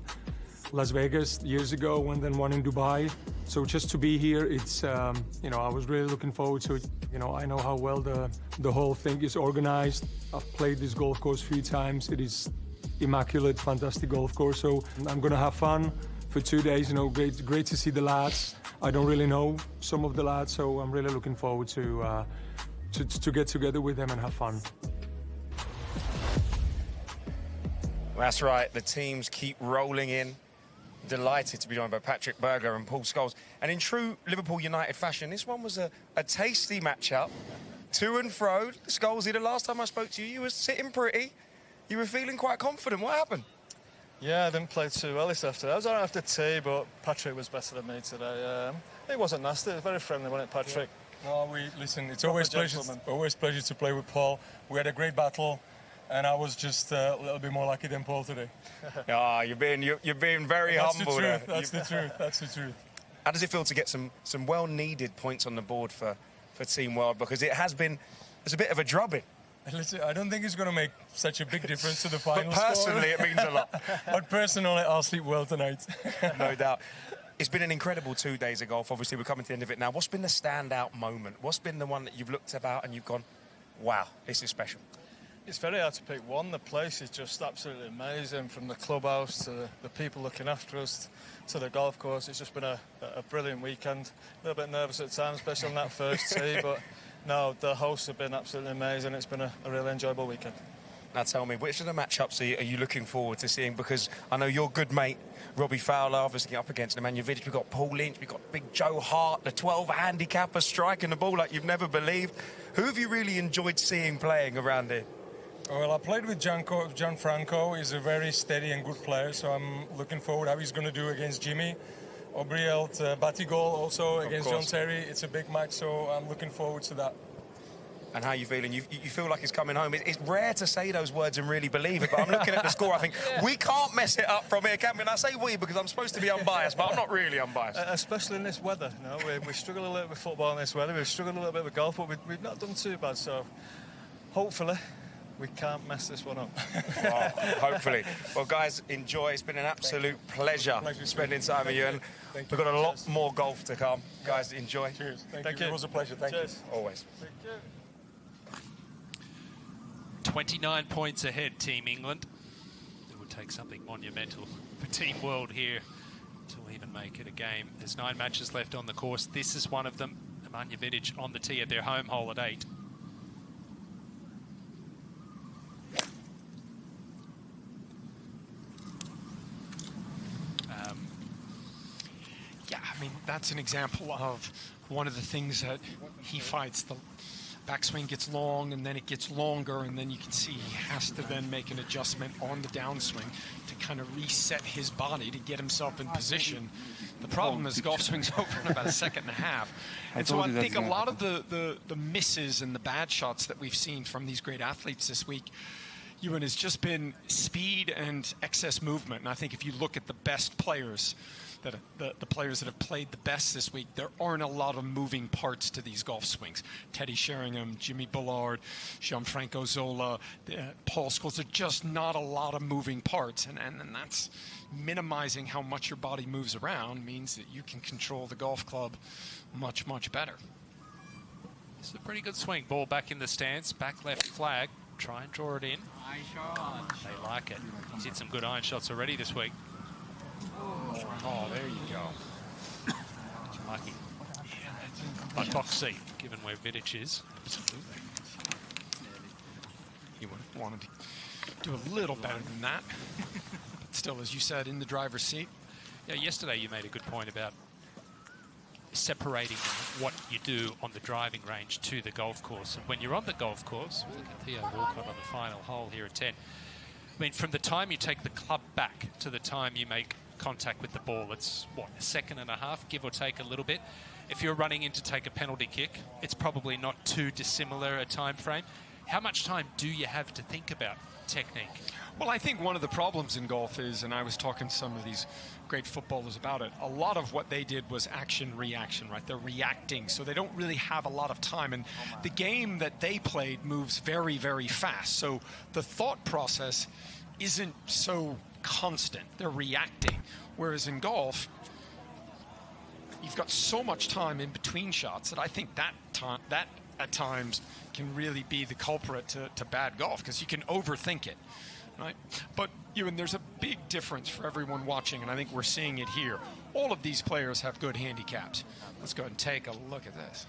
Las Vegas years ago, and then one in Dubai. So just to be here, it's you know, I was really looking forward to it. You know, I know how well the whole thing is organized. I've played this golf course a few times. It is immaculate, fantastic golf course. So I'm gonna have fun for 2 days. You know, great to see the lads. I don't really know some of the lads, so I'm really looking forward to get together with them and have fun. That's right, the teams keep rolling in. Delighted to be joined by Patrick Berger and Paul Scholes. And in true Liverpool United fashion, this one was a tasty matchup. To and fro. Scholes, the last time I spoke to you, you were sitting pretty. You were feeling quite confident. What happened? Yeah, I didn't play too well this afternoon. I was all right after tea, but Patrick was better than me today. It wasn't nasty. It was very friendly, wasn't it, Patrick? Yeah. No, listen, it's always pleasure to play with Paul. We had a great battle. And I was just a little bit more lucky than Paul today. Oh, you're being very humble there. That's the truth. That's the truth. How does it feel to get some well-needed points on the board for Team World? Because it's a bit of a drubbing. Listen, I don't think it's going to make such a big difference to the final But personally, score. it means a lot. But personally, I'll sleep well tonight. No doubt. It's been an incredible 2 days of golf. Obviously, we're coming to the end of it now. What's been the standout moment? What's been the one that you've looked about and you've gone, wow, this is special? It's very hard to pick one. The place is just absolutely amazing, from the clubhouse to the people looking after us to the golf course. It's just been a brilliant weekend. A little bit nervous at times, especially on that first tee, but no, the hosts have been absolutely amazing. It's been a really enjoyable weekend. Now tell me, which of the matchups are you looking forward to seeing? Because I know your good mate, Robbie Fowler, obviously up against Nemanja Vidic. We've got Paul Lynch, we've got Big Joe Hart, the 12 handicapper striking the ball like you've never believed. Who have you really enjoyed seeing playing around here? Well, I played with Gianfranco. He's a very steady and good player, so I'm looking forward how he's going to do against Jimmy. Aubrey held Batigol also against John Terry. It's a big match, so I'm looking forward to that. And how are you feeling? You feel like he's coming home. It's rare to say those words and really believe it, but I'm looking at the score. I think we can't mess it up from here, can we? And I say we because I'm supposed to be unbiased, but I'm not really unbiased. Especially in this weather. You know, we struggle a little bit with football in this weather. We've struggled a little bit with golf, but we've not done too bad. So hopefully we can't mess this one up. Well, hopefully. Well, guys, enjoy. It's been an absolute pleasure spending time with you. And we've got a lot more golf to come. Guys, enjoy. Cheers. Thank you. It was a pleasure. Thank you. Always. Thank you. 29 points ahead, Team England. It would take something monumental for Team World here to even make it a game. There's 9 matches left on the course. This is one of them. Nemanja Vidic on the tee at their home hole at 8. Yeah, I mean, that's an example of one of the things that he fights. The backswing gets long, and then it gets longer, and then you can see he has to then make an adjustment on the downswing to kind of reset his body to get himself in position. The problem is golf swing's over in about a second and a half. And so I think a lot of the misses and the bad shots that we've seen from these great athletes this week, Ewan, has just been speed and excess movement. And I think if you look at the best players, the players that have played the best this week, there aren't a lot of moving parts to these golf swings. Teddy Sheringham, Jimmy Bullard, Gianfranco Zola, Paul Scholes, there's just not a lot of moving parts. And that's minimizing how much your body moves around means that you can control the golf club much, much better. It's a pretty good swing. Ball back in the stance, back left flag. Try and draw it in. They like it. He's hit some good iron shots already this week. Oh, there you go. Lucky. But box seat, given where Vidic is. Absolutely. You would have wanted to do a little better than that. But still, as you said, in the driver's seat. Yeah, yesterday you made a good point about separating what you do on the driving range to the golf course. And when you're on the golf course, look at Theo Walcott on the final hole here at 10. I mean, from the time you take the club back to the time you make contact with the ball, it's, what, a second and a half, give or take a little bit. If you're running in to take a penalty kick, it's probably not too dissimilar a time frame. How much time do you have to think about technique? Well, I think one of the problems in golf is, and I was talking to some of these great footballers about it, a lot of what they did was action-reaction, right? They're reacting, so they don't really have a lot of time. And the game that they played moves very, very fast. So the thought process isn't so constant. They're reacting. Whereas in golf, you've got so much time in between shots that I think that at times can really be the culprit to bad golf, because you can overthink it, right? But Ewan, there's a big difference for everyone watching, and I think we're seeing it here. All of these players have good handicaps. Let's go ahead and take a look at this.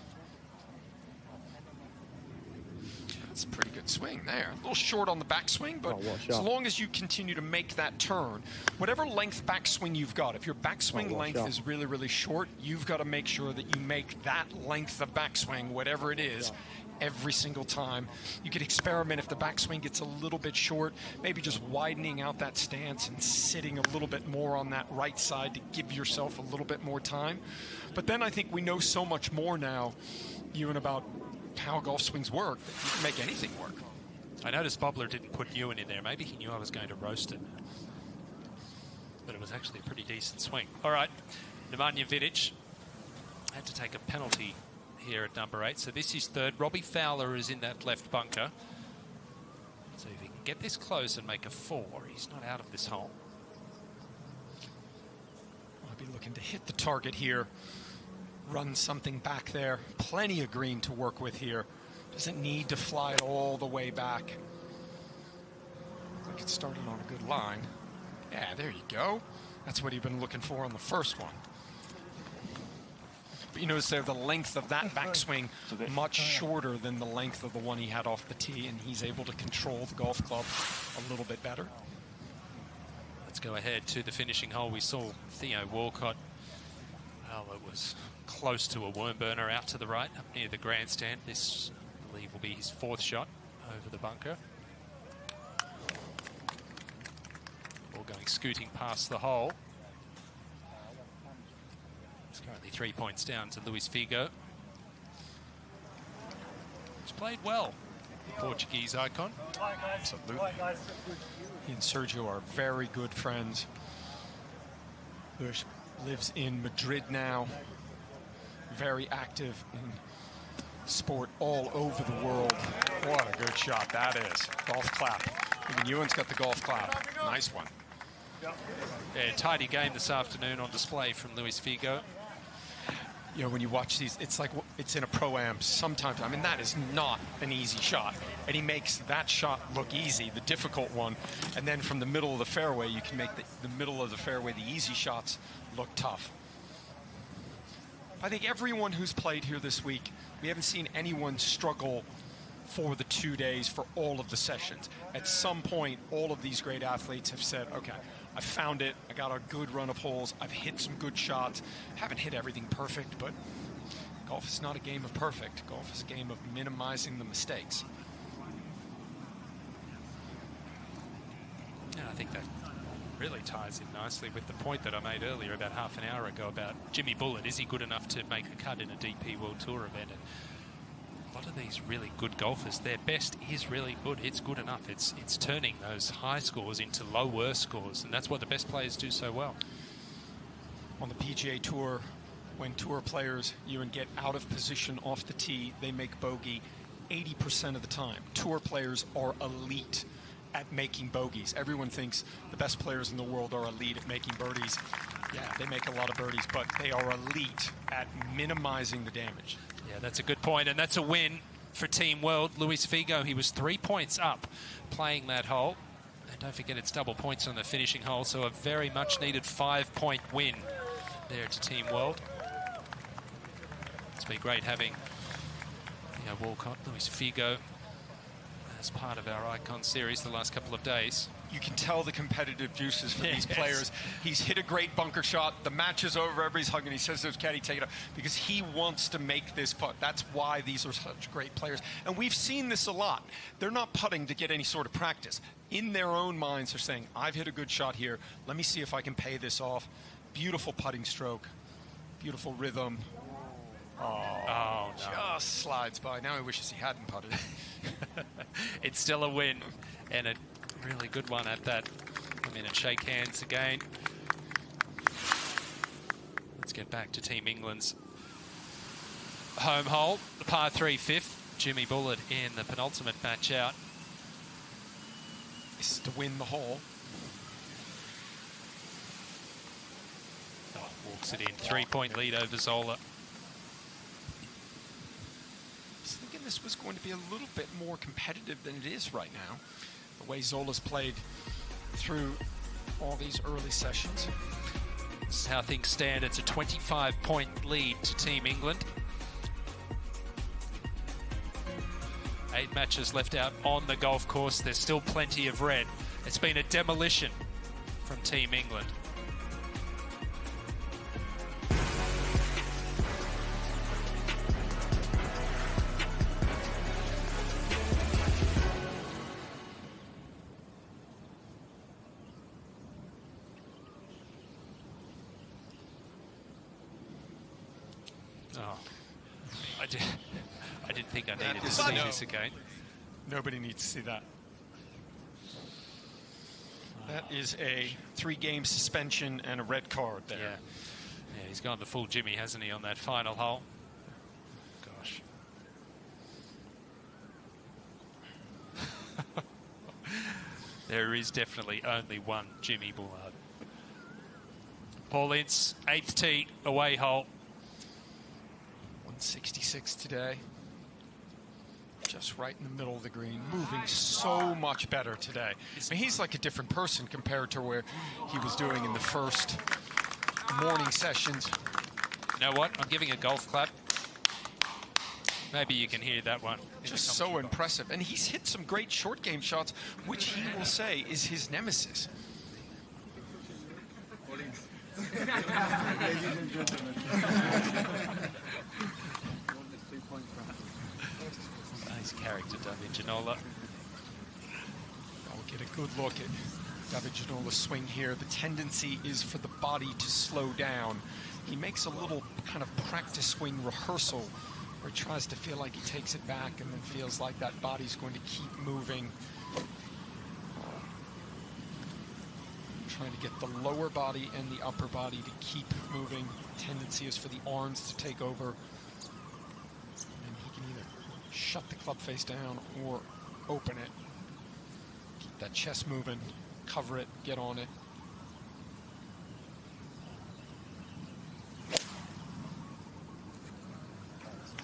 That's a pretty good swing there. A little short on the backswing, but as long as you continue to make that turn, whatever length backswing you've got, if your backswing length is really, really short, you've got to make sure that you make that length of backswing, whatever it is, every single time. You could experiment if the backswing gets a little bit short, maybe just widening out that stance and sitting a little bit more on that right side to give yourself a little bit more time. But then I think we know so much more now, Ewan, about how golf swings work, that you can make anything work. I noticed Bobler didn't put Ewan in there. Maybe he knew I was going to roast it. But it was actually a pretty decent swing. All right, Nemanja Vidic had to take a penalty here at number 8. So this is third. Robbie Fowler is in that left bunker. get this close and make a 4, he's not out of this hole. I'll be looking to hit the target here, run something back there. Plenty of green to work with here. Doesn't need to fly it all the way back. Like it started on a good line. Yeah, there you go. That's what he'd been looking for on the first one. But you notice there the length of that backswing much shorter than the length of the one he had off the tee, and he's able to control the golf club a little bit better. Let's go ahead to the finishing hole. We saw Theo Walcott. Well, it was close to a worm burner out to the right, up near the grandstand. This, I believe, will be his 4th shot over the bunker. Ball going scooting past the hole. It's currently 3 points down to Luis Figo. He's played well, the Portuguese icon. Absolutely. He and Sergio are very good friends. Luis lives in Madrid now. Very active in sport all over the world. What a good shot that is. Golf clap. Even Ewan's got the golf clap. Nice one. Yeah, tidy game this afternoon on display from Luis Figo. You know, when you watch these, it's like it's in a Pro-Am sometimes. I mean, that is not an easy shot. And he makes that shot look easy, the difficult one. And then from the middle of the fairway, you can make the middle of the fairway, the easy shots, look tough. I think everyone who's played here this week, we haven't seen anyone struggle for the 2 days, for all of the sessions. At some point, all of these great athletes have said, okay, I found it, I got a good run of holes, I've hit some good shots. Haven't hit everything perfect, but golf is not a game of perfect. Golf is a game of minimizing the mistakes. Yeah, I think that really ties in nicely with the point that I made earlier about half an hour ago about Jimmy Bullard. Is he good enough to make a cut in a DP World Tour event? And a lot of these really good golfers, their best is really good. It's good enough. It's turning those high scores into low worse scores, and that's what the best players do so well. On the PGA Tour, when tour players even get out of position off the tee, they make bogey 80% of the time. Tour players are elite at making bogeys. Everyone thinks the best players in the world are elite at making birdies. Yeah, they make a lot of birdies, but they are elite at minimizing the damage. Yeah, that's a good point, and that's a win for Team World. Luis Figo, he was 3 points up playing that hole. And don't forget, it's double points on the finishing hole, so a very much needed 5-point win there to Team World. It's been great having Walcott, Luis Figo as part of our Icon series the last couple of days. You can tell the competitive juices for these players. He's hit a great bunker shot. The match is over. Everybody's hugging. He says to his caddy, take it up, because he wants to make this putt. That's why these are such great players. And we've seen this a lot. They're not putting to get any sort of practice. In their own minds, they're saying, I've hit a good shot here. Let me see if I can pay this off. Beautiful putting stroke. Beautiful rhythm. Oh, no. Just slides by. Now he wishes he hadn't putted. It's still a win, and a really good one at that. Come in and shake hands again. Let's get back to Team England's home hole, the par 3 fifth. Jimmy Bullard in the penultimate match out. This is to win the hole. Oh, walks it in. 3-point lead over Zola. I was thinking this was going to be a little bit more competitive than it is right now. The way Zola's played through all these early sessions. This is how things stand. It's a 25-point lead to Team England. 8 matches left out on the golf course. There's still plenty of red. It's been a demolition from Team England. I didn't think I needed to see this again. Nobody needs to see that. That is a 3-game suspension and a red card there. Yeah, he's gone the full Jimmy, hasn't he, on that final hole? Gosh. There is definitely only one Jimmy Bullard. Paul Ince, 8th tee, away hole. 166 today. Just right in the middle of the green. Moving so much better today. I mean, he's like a different person compared to where he was doing in the first morning sessions. You know what? I'm giving a golf clap. Maybe you can hear that one. Just so impressive. And he's hit some great short game shots, which he will say is his nemesis. Nice character, David Ginola. I'll get a good look at David Ginola's swing here. The tendency is for the body to slow down. He makes a little kind of practice swing rehearsal where he tries to feel like he takes it back and then feels like that body's going to keep moving. Trying to get the lower body and the upper body to keep moving. Tendency is for the arms to take over. And he can either shut the club face down or open it. Keep that chest moving, cover it, get on it.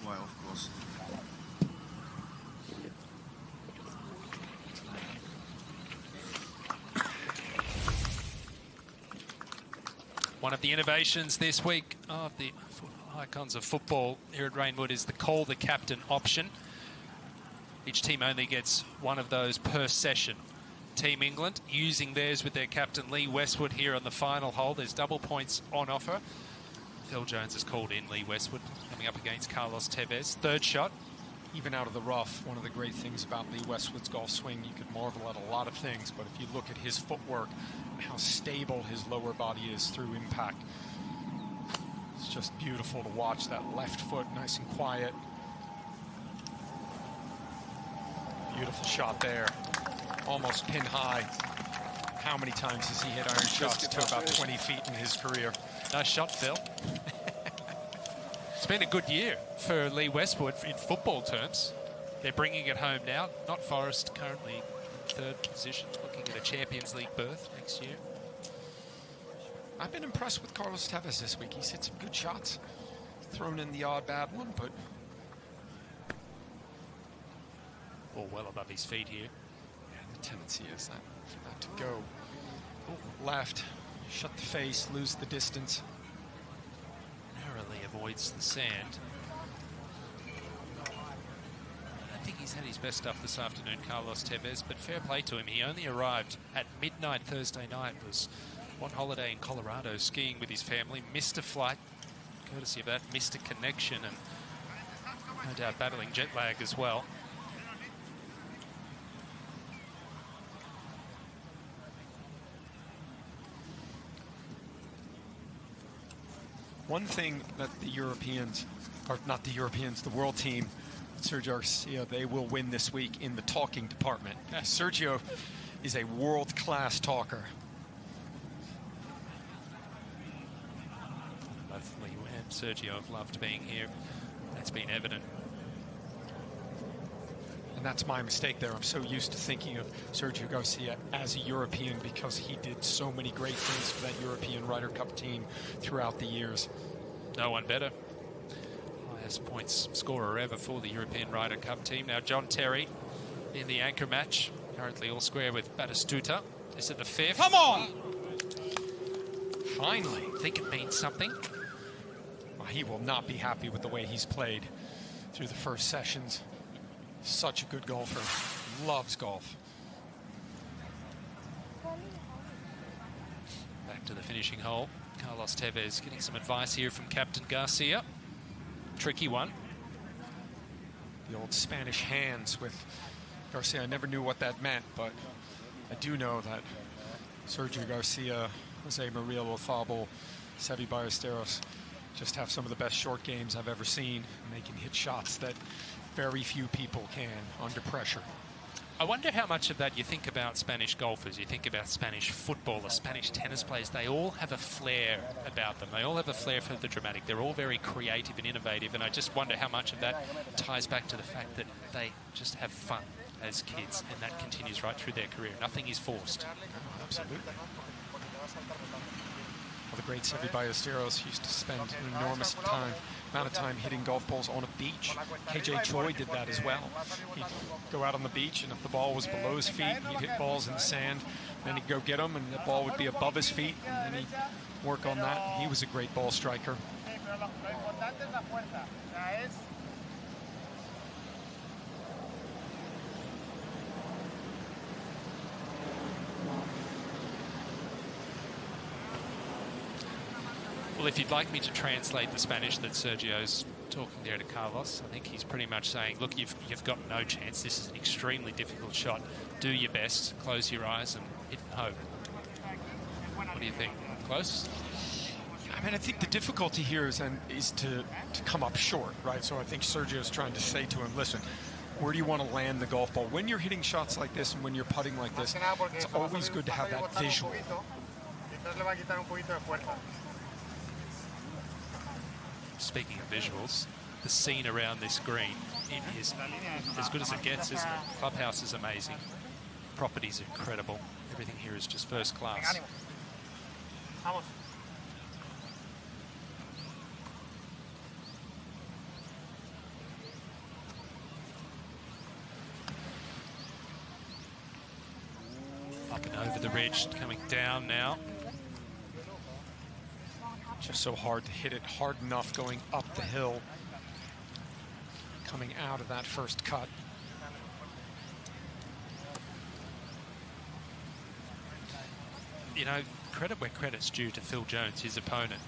Well, of course. One of the innovations this week of the icons of football here at Reignwood is the call the captain option. Each team only gets one of those per session. Team England using theirs with their captain Lee Westwood here on the final hole. There's double points on offer. Phil Jones has called in Lee Westwood coming up against Carlos Tevez. Third shot. Even out of the rough, one of the great things about Lee Westwood's golf swing, you could marvel at a lot of things, but if you look at his footwork and how stable his lower body is through impact, it's just beautiful to watch that left foot nice and quiet. Beautiful shot there, almost pin high. How many times has he hit iron shots to about 20 feet in his career? Nice shot, Phil. It's been a good year for Lee Westwood in football terms. They're bringing it home now. Not Forest, currently in third position, looking at a Champions League berth next year. I've been impressed with Carlos Tevez this week. He's hit some good shots. Thrown in the odd bad one, but... Ball well above his feet here. Yeah, the tendency is that for that to go left, shut the face, lose the distance. Narrowly avoids the sand. I think he's had his best stuff this afternoon, Carlos Tevez, but fair play to him. He only arrived at midnight Thursday night, was on holiday in Colorado skiing with his family, missed a flight, courtesy of that, missed a connection, and no doubt battling jet lag as well. One thing that the Europeans, or not the Europeans, the world team, Sergio Garcia, they will win this week in the talking department. Sergio is a world-class talker. Both Lee and Sergio have loved being here. That's been evident. And that's my mistake there. I'm so used to thinking of Sergio Garcia as a European because he did so many great things for that European Ryder Cup team throughout the years. No one better. Highest points scorer ever for the European Ryder Cup team. Now John Terry in the anchor match. Currently all square with Batistuta. This is the fifth. Come on! Finally. I think it means something. Well, he will not be happy with the way he's played through the first sessions. Such a good golfer. Loves golf. Back to the finishing hole. Carlos Tevez getting some advice here from Captain Garcia. Tricky one. The old Spanish hands with Garcia. I never knew what that meant, but I do know that Sergio Garcia, Jose Maria Lozabal, Seve Ballesteros just have some of the best short games I've ever seen. And they can hit shots that very few people can under pressure. I wonder how much of that you think about Spanish golfers, you think about Spanish footballers, Spanish tennis players. They all have a flair about them. They all have a flair for the dramatic. They're all very creative and innovative, and I just wonder how much of that ties back to the fact that they just have fun as kids, and that continues right through their career. Nothing is forced. Absolutely. Well, the great Seve Ballesteros used to spend an enormous amount of time hitting golf balls on a beach. KJ Choi did that as well. He'd go out on the beach, and if the ball was below his feet, he'd hit balls in the sand. Then he'd go get them, and the ball would be above his feet, and then he'd work on that. He was a great ball striker. Well, if you'd like me to translate the Spanish that Sergio's talking there to Carlos, I think he's pretty much saying, look, you've got no chance. This is an extremely difficult shot. Do your best, close your eyes and hit and hope. What do you think? Close? I mean, I think the difficulty here is to come up short, right? So I think Sergio's trying to say to him, listen, where do you want to land the golf ball? When you're hitting shots like this and when you're putting like this, it's always good to have that visual. Speaking of visuals, the scene around this green, it is as good as it gets, isn't it? Clubhouse is amazing. Property's incredible. Everything here is just first class. Up and over the ridge, coming down now. Just so hard to hit it hard enough going up the hill, coming out of that first cut. You know, credit where credit's due to Phil Jones, his opponent.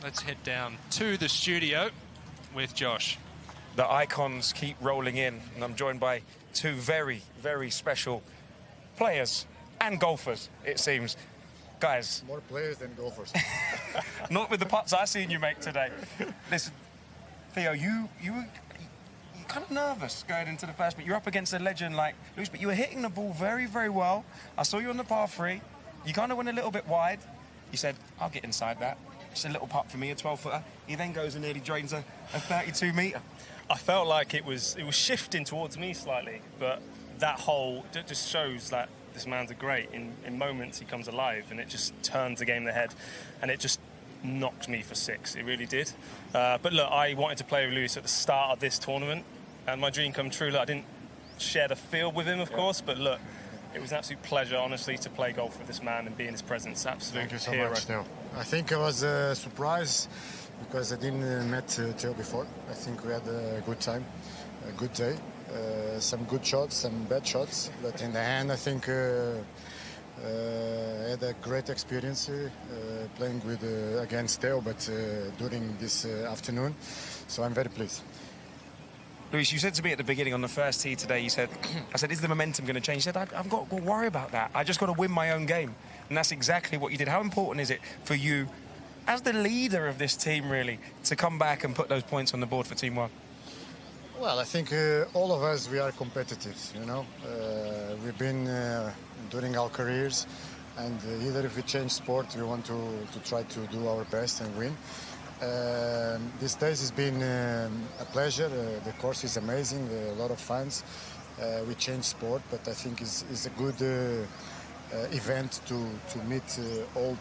Let's head down to the studio with Josh. The icons keep rolling in, and I'm joined by two very, very special players and golfers, it seems. Guys. More players than golfers. Not with the putts I've seen you make today. Listen, Theo, you were kind of nervous going into the first, but you're up against a legend like Luis, but you were hitting the ball very, very well. I saw you on the par 3. You kind of went a little bit wide. You said, I'll get inside that. Just a little putt for me, a 12-footer. He then goes and nearly drains a 32-metre. I felt like it was shifting towards me slightly, but that hole just shows that this man's a great. In moments he comes alive, and it just turns the game in the head, and it just knocked me for 6. It really did. But look, I wanted to play with Luis at the start of this tournament, and my dream come true. Look, I didn't share the field with him, of course, but look, it was an absolute pleasure, honestly, to play golf with this man and be in his presence. Absolute Thank you so hero. much, Theo. I think it was a surprise because I didn't met Theo before. I think we had a good time, a good day. Some good shots, some bad shots, but in the end, I think I had a great experience playing with against Theo, but during this afternoon, so I'm very pleased. Luis, you said to me at the beginning on the first tee today, you said, I said, is the momentum going to change? You said, I've got to worry about that. I just got to win my own game. And that's exactly what you did. How important is it for you, as the leader of this team, really, to come back and put those points on the board for Team 1? Well, I think all of us, we are competitive, you know. We've been during our careers, and either if we change sport, we want to try to do our best and win. These days has been a pleasure. The course is amazing, a lot of fans. We changed sport, but I think it's a good event to meet old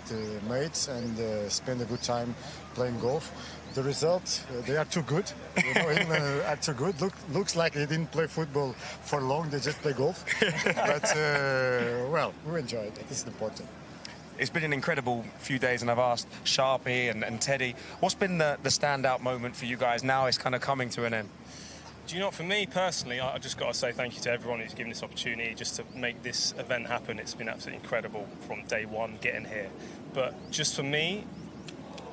mates and spend a good time playing golf. The results, they are too good. You know, him are too good. Looks like they didn't play football for long. They just play golf. But, well, we enjoy it. This is important. It's been an incredible few days, and I've asked Sharpie and Teddy, what's been the standout moment for you guys now it's kind of coming to an end? Do you know what, for me personally, I just got to say thank you to everyone who's given this opportunity just to make this event happen. It's been absolutely incredible from day one getting here. But just for me,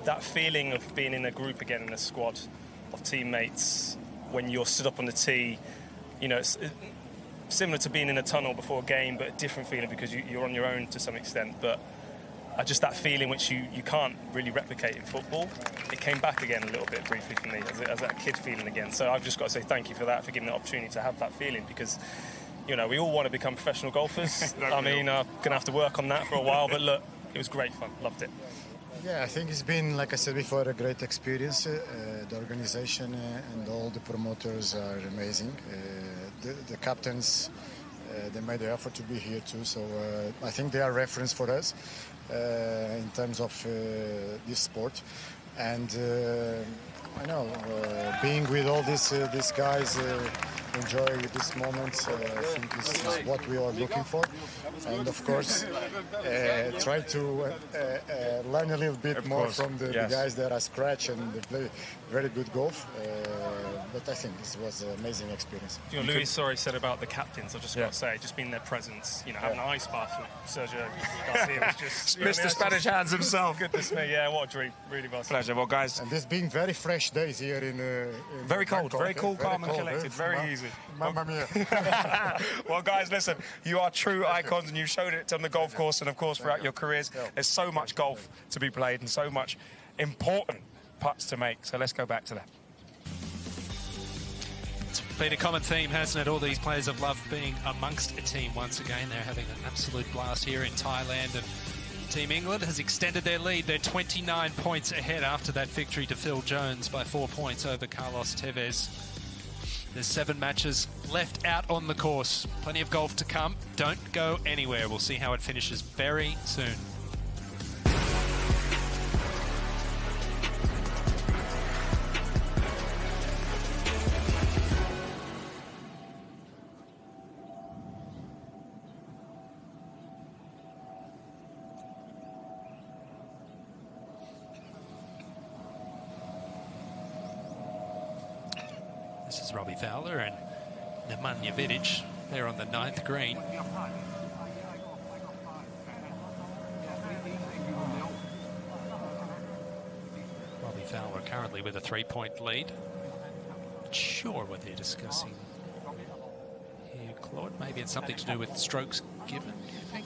that feeling of being in a group again, in a squad of teammates, when you're stood up on the tee, you know, it's similar to being in a tunnel before a game, but a different feeling because you're on your own to some extent. But just that feeling which you can't really replicate in football, it came back again a little bit briefly for me as that kid feeling again. So I've just got to say thank you for that, for giving me the opportunity to have that feeling, because, you know, we all want to become professional golfers. I mean, I'm going to have to work on that for a while, but look, it was great fun. Loved it. Yeah, I think it's been, like I said before, a great experience. The organization and all the promoters are amazing. The captains, they made the effort to be here too. So I think they are reference for us in terms of this sport. And I know being with all these guys, enjoy this moment. I think this is what we are looking for. And of course, try to learn a little bit more from the guys that are scratch and they play very good golf. But I think this was an amazing experience. You know, Louis said about the captains. I've just got to say, just being their presence. You know, having an ice bath with Sergio Garcia was just Mr. Spanish hands himself. Goodness me, yeah, what a dream, really was. Pleasure, well, guys. And this being very fresh days here in very cold, Bangkok, very cool, calm and collected, very easy. Mamma mia. Well, guys, listen, you are true icons, and you've showed it on the golf course, and of course throughout your careers. There's so much golf to be played and so much important putts to make. So let's go back to that. It's been a common theme, hasn't it? All these players have loved being amongst a team once again. They're having an absolute blast here in Thailand. And Team England has extended their lead. They're 29 points ahead after that victory to Phil Jones by 4 points over Carlos Tevez. There's 7 matches left out on the course. Plenty of golf to come. Don't go anywhere. We'll see how it finishes very soon. This is Robbie Fowler and Nemanja Vidic. They're on the 9th green. Robbie Fowler currently with a 3-point lead. Not sure what they're discussing here, Claude. Maybe it's something to do with strokes given, do you think?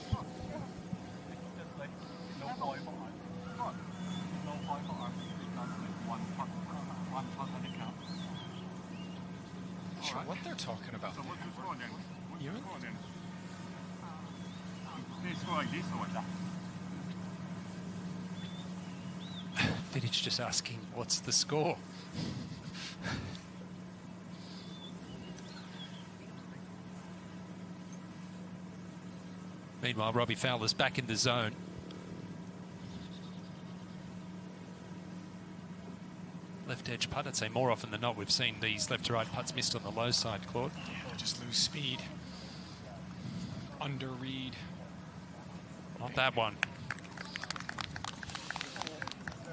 Sure what they're talking about. Vidic just asking, what's the score? Meanwhile, Robbie Fowler's back in the zone. Left edge putt, I'd say more often than not we've seen these left to right putts missed on the low side, Claude. Yeah, they just lose speed. Under read. Not that one.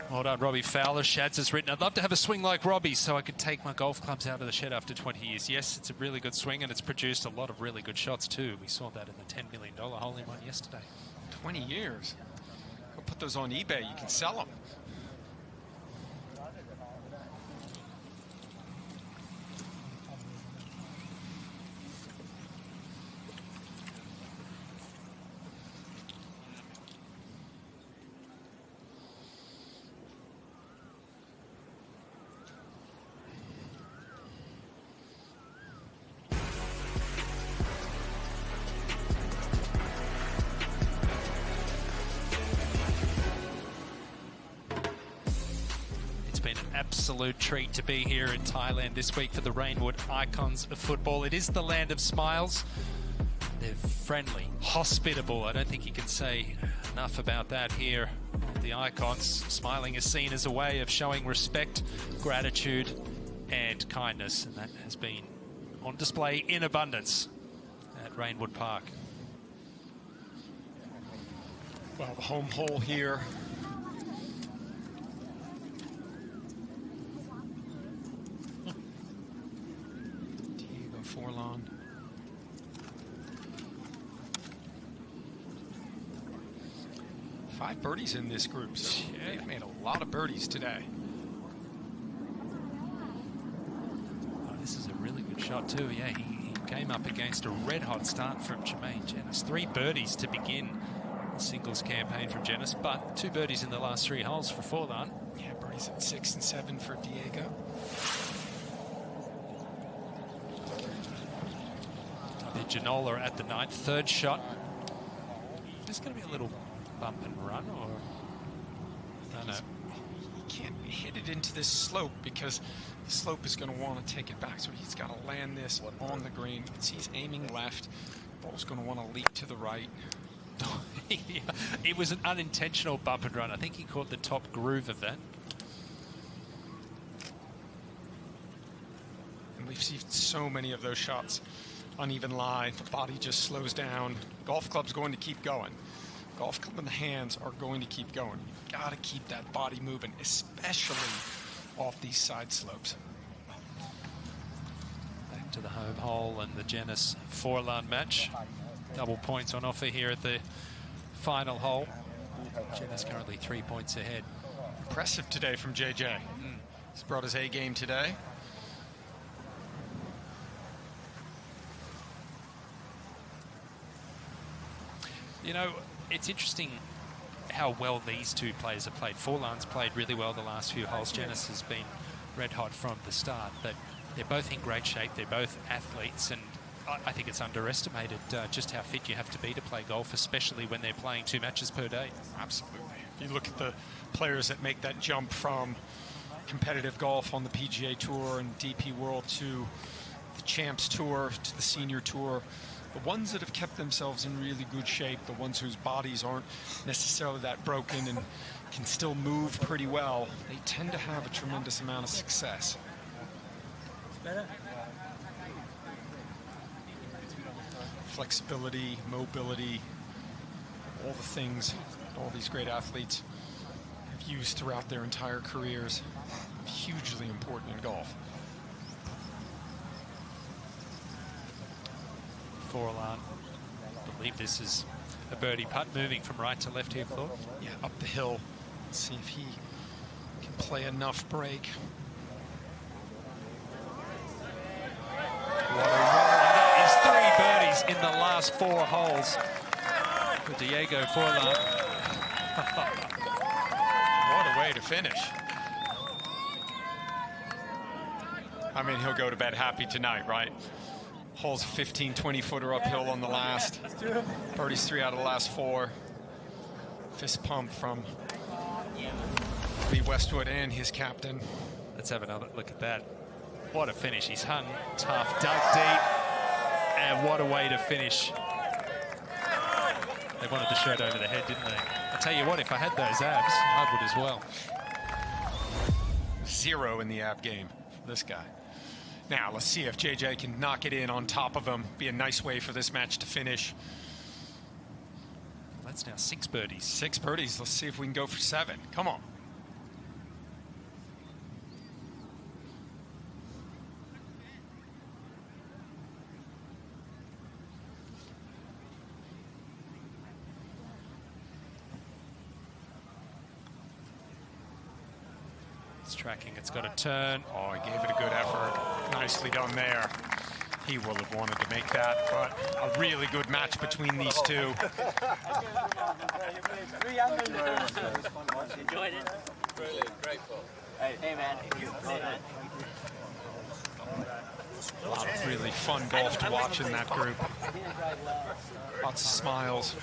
Well done, Robbie Fowler. Shads has written, I'd love to have a swing like Robbie so I could take my golf clubs out of the shed after 20 years. Yes, it's a really good swing and it's produced a lot of really good shots too. We saw that in the $10 million hole-in-one yesterday. 20 years. Go put those on eBay, you can sell them. Absolute treat to be here in Thailand this week for the Reignwood icons of football. It is the land of smiles. They're friendly, hospitable. I don't think you can say enough about that here. The icons, smiling is seen as a way of showing respect, gratitude and kindness, and that has been on display in abundance at Reignwood Park. Well, the home hole here. Forlon. 5 birdies in this group, so they've made a lot of birdies today. Oh, this is a really good shot too. Yeah, he came up against a red-hot start from Jermaine Jenis. 3 birdies to begin the singles campaign from Jenis, but 2 birdies in the last 3 holes for Forlan. Yeah, birdies at 6 and 7 for Diego. Ginola at the 9th, 3rd shot. Just going to be a little bump and run, or No. He can't hit it into this slope because the slope is going to want to take it back. So he's got to land this on the green. You can see he's aiming left. Ball's going to want to leap to the right. It was an unintentional bump and run. I think he caught the top groove of that. And we've seen so many of those shots. Uneven lie, the body just slows down. Golf club's going to keep going. Golf club in the hands are going to keep going. You've got to keep that body moving, especially off these side slopes. Back to the home hole and the Janice Forlan match. Double points on offer here at the final hole. Janice currently 3 points ahead. Impressive today from JJ. He's brought his A game today. You know, it's interesting how well these two players have played. Forlan's played really well the last few holes. Janice has been red hot from the start, but they're both in great shape. They're both athletes, and I think it's underestimated just how fit you have to be to play golf, especially when they're playing 2 matches per day. Absolutely. If you look at the players that make that jump from competitive golf on the PGA Tour and DP World to the Champs Tour to the Senior Tour, the ones that have kept themselves in really good shape, the ones whose bodies aren't necessarily that broken and can still move pretty well, they tend to have a tremendous amount of success. Flexibility, mobility, all the things all these great athletes have used throughout their entire careers, hugely important in golf. Forlan, I believe this is a birdie putt, moving from right to left here, Claude. Yeah, up the hill. Let's see if he can play enough break. That is 3 birdies in the last 4 holes for Diego Forlan. What a way to finish. I mean, he'll go to bed happy tonight, right? Holes 15, 20-footer uphill on the last. Birdies 3 out of the last 4. Fist pump from Lee Westwood and his captain. Let's have another look at that. What a finish. He's hung tough, dug deep, and what a way to finish. They wanted the shirt over the head, didn't they? I tell you what, if I had those abs, I would as well. 0 in the ab game for this guy. Now, let's see if JJ can knock it in on top of him. Be a nice way for this match to finish. That's now 6 birdies. 6 birdies. Let's see if we can go for 7. Come on. It's tracking. It's got a turn. Oh, he gave it a good effort. Nicely done there. He will have wanted to make that, but a really good match between these two. Enjoyed it. Brilliant, great ball. Hey man, A lot of really fun golf to watch in that group. Lots of smiles.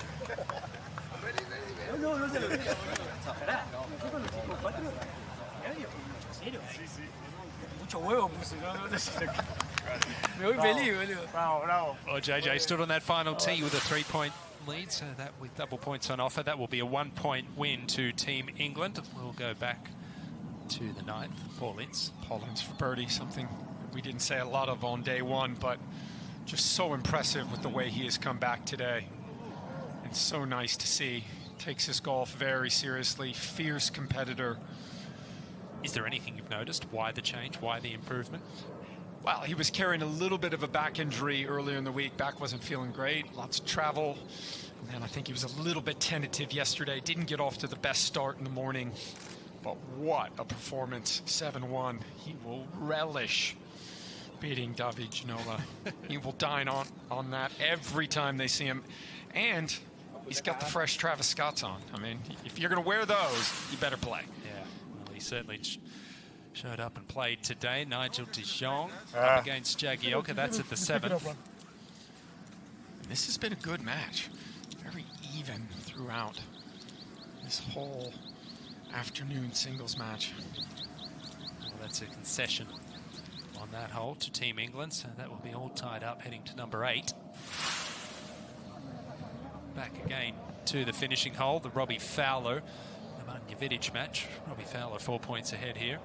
Well, JJ stood on that final tee with a 3-point lead, so that with double points on offer, that will be a 1-point win to Team England. We'll go back to the 9th. Paul Ince. Paul Ince for birdie, something we didn't say a lot of on day 1, but just so impressive with the way he has come back today. And so nice to see. Takes his golf very seriously, fierce competitor. Is there anything you've noticed? Why the change? Why the improvement? Well, he was carrying a little bit of a back injury earlier in the week. Back wasn't feeling great, lots of travel. And then I think he was a little bit tentative yesterday. Didn't get off to the best start in the morning. But what a performance, 7-1. He will relish beating David Ginola. He will dine on that every time they see him. And he's got the fresh Travis Scotts on. I mean, if you're going to wear those, you better play. Yeah, well, he certainly showed up and played today. Nigel de Jong up against Jagielka. That's at the 7th. This has been a good match. Very even throughout this whole afternoon singles match. Well, that's a concession on that hole to Team England, so that will be all tied up heading to number 8. Back again to the finishing hole, the Robbie Fowler Nemanja match. Robbie Fowler 4 points ahead here.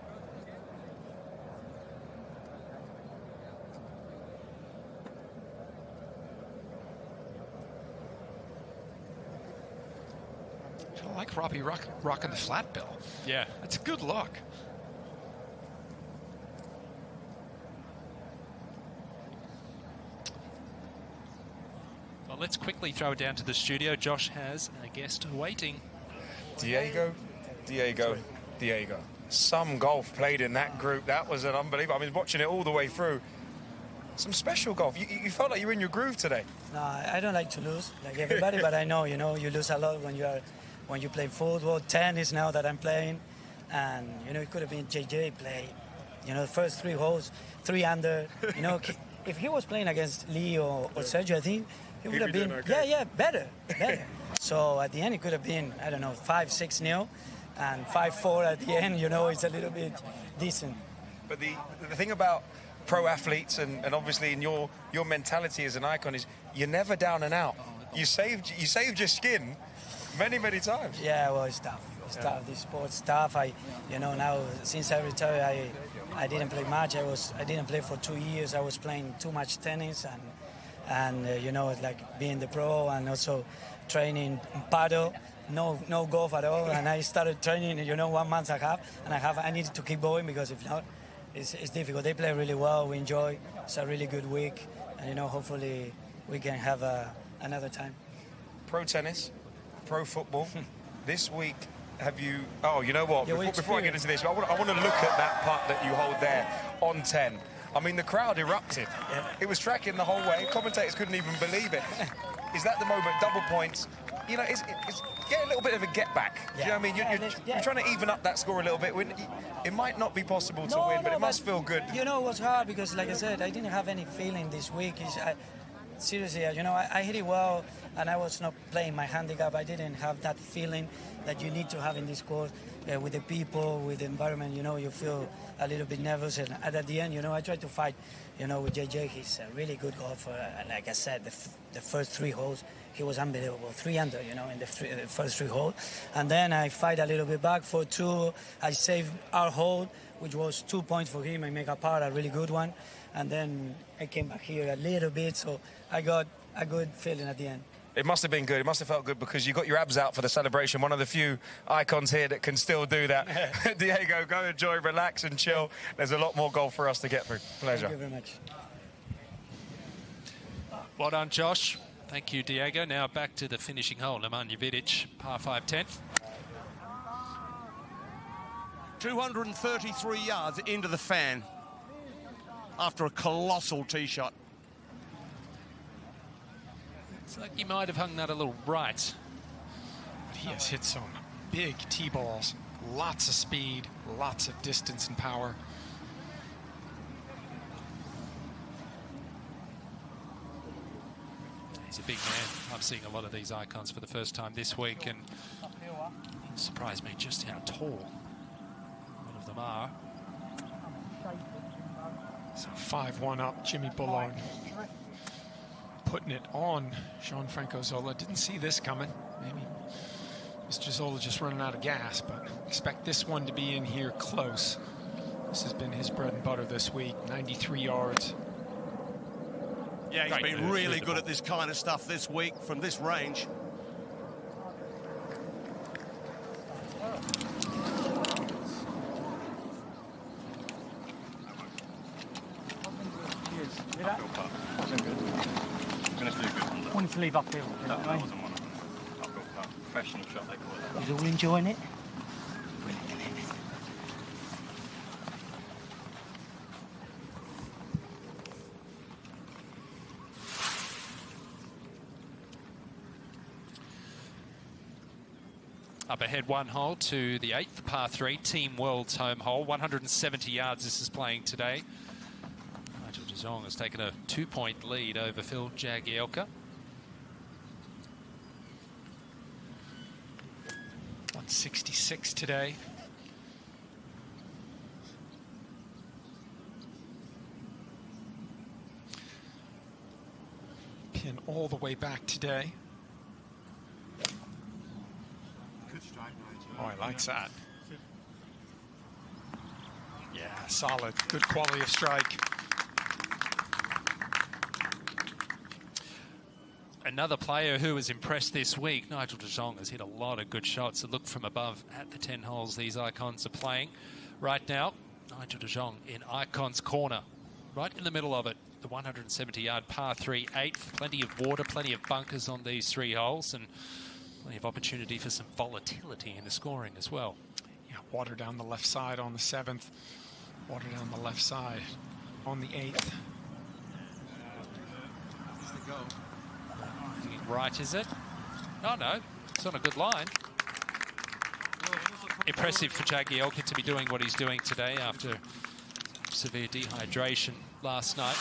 I like Robbie rocking the flat bill. Yeah. That's a good look. Well, let's quickly throw it down to the studio. Josh has a guest waiting. Diego. Some golf played in that group. That was an unbelievable. I mean, watching it all the way through. Some special golf. You felt like you were in your groove today. No, I don't like to lose, like everybody, but I know, you lose a lot when you play football. Tennis now that I'm playing, and it could have been JJ play, the first 3 holes, 3 under. If he was playing against Lee or Sergio, I think he would have been, okay. better. So at the end, it could have been, I don't know, 5-6-0, and 5-4 at the end. It's a little bit decent. But the thing about pro athletes and obviously in your mentality as an icon is you're never down and out. You saved your skin many times. Yeah, well, it's tough. It's tough. This sport's tough. Now since I retired, I didn't play much. I didn't play for 2 years. I was playing too much tennis and like being the pro and also training paddle. No golf at all. And I started training 1 month and a half. I needed to keep going because if not, it's difficult. They play really well. We enjoy. It's a really good week, and hopefully we can have another time. Pro tennis, pro football. This week, have you? Oh, you know what? Before I get into this, I want to look at that putt that you hold there on 10. I mean, the crowd erupted. Yeah. It was tracking the whole way. Commentators couldn't even believe it. Is that the moment? Double points. It's get a little bit of a get back. Do you know what I mean? You're trying to even up that score a little bit. It might not be possible to win, but it must feel good. It was hard because, like I said, I didn't have any feeling this week. Seriously, I hit it well, and I was not playing my handicap. I didn't have that feeling that you need to have in this course with the people, with the environment. You feel a little bit nervous, and at the end, I tried to fight, with JJ. He's a really good golfer, and like I said, the first 3 holes, he was unbelievable. 3 under, in the first 3 holes, and then I fight a little bit back for 2. I saved our hole, which was 2 points for him. I make a par, a really good one, and then I came back here a little bit, so I got a good feeling at the end. It must have been good. It must have felt good because you got your abs out for the celebration. One of the few icons here that can still do that. Diego, go enjoy, relax and chill. There's a lot more golf for us to get through. Pleasure. Thank you very much. Well done, Josh. Thank you, Diego. Now back to the finishing hole. Nemanja par 5 10th. 233 yards into the fan after a colossal tee shot. It's like he might have hung that a little right. But he has hit some big tee balls. Lots of speed, lots of distance and power. He's a big man. I'm seeing a lot of these icons for the first time this week, and it surprised me just how tall a lot of them are. So 5-1 up, Jimmy Bullard putting it on Gianfranco Zola. Didn't see this coming. Maybe Mr. Zola just running out of gas, but expect this one to be in here close. This has been his bread and butter this week, 93 yards. Yeah, he's been really good at this kind of stuff this week from this range. Wanted to leave uphill. That wasn't one of them. I've got a professional shot, they call it. He's all enjoying it. Up ahead 1 hole to the 8th, par 3, Team World's home hole. 170 yards this is playing today. Nigel de Jong has taken a 2-point lead over Phil Jagielka. 166 today. Pin all the way back today. Oh, he likes that. Yeah, solid. Good quality of strike. Another player who was impressed this week, Nigel de Jong, has hit a lot of good shots. A look from above at the 10 holes these icons are playing. Right now, Nigel de Jong in Icon's corner, right in the middle of it. The 170-yard par 3 8th. Plenty of water, plenty of bunkers on these 3 holes, and plenty of opportunity for some volatility in the scoring as well. Yeah, water down the left side on the 7th. Water down the left side on the 8th. Right, is it? Oh, no. It's on a good line. Impressive for Jagielka to be doing what he's doing today after severe dehydration last night.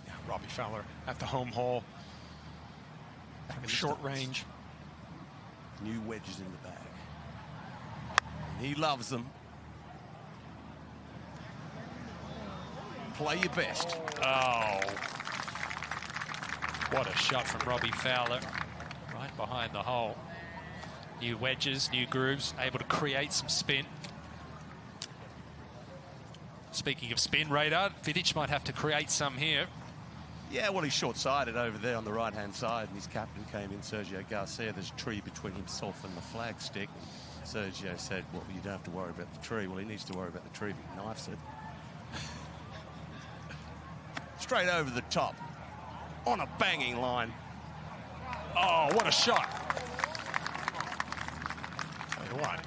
Yeah, Robbie Fowler at the home hole. From short range. New wedges in the bag. And he loves them. Play your best. Oh. What a shot from Robbie Fowler. Right behind the hole. New wedges, new grooves, able to create some spin. Speaking of spin, Radar, Vidic might have to create some here. Yeah, well, he's short-sighted over there on the right-hand side, and his captain came in, Sergio Garcia. There's a tree between himself and the flagstick. Sergio said, well, you don't have to worry about the tree. Well, he needs to worry about the tree if he knifes it. Straight over the top, on a banging line. Oh, what a shot. Tell you what,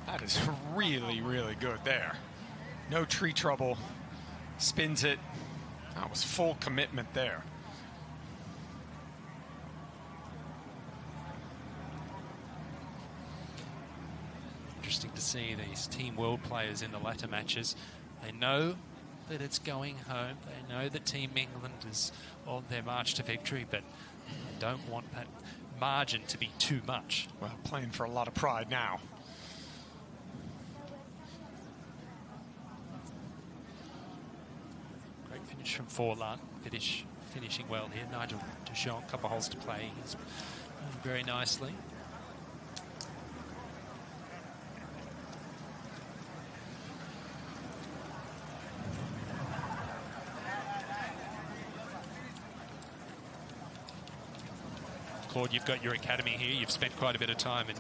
that is really, really good there. No tree trouble, spins it. That was full commitment there. Interesting to see these Team World players in the latter matches. They know that it's going home. They know that Team England is on their march to victory, but they don't want that margin to be too much. Well, playing for a lot of pride now. Great finish from Forlan. Finishing well here. Nigel de Jong, a couple holes to play. He's playing very nicely. Claude, you've got your academy here. You've spent quite a bit of time in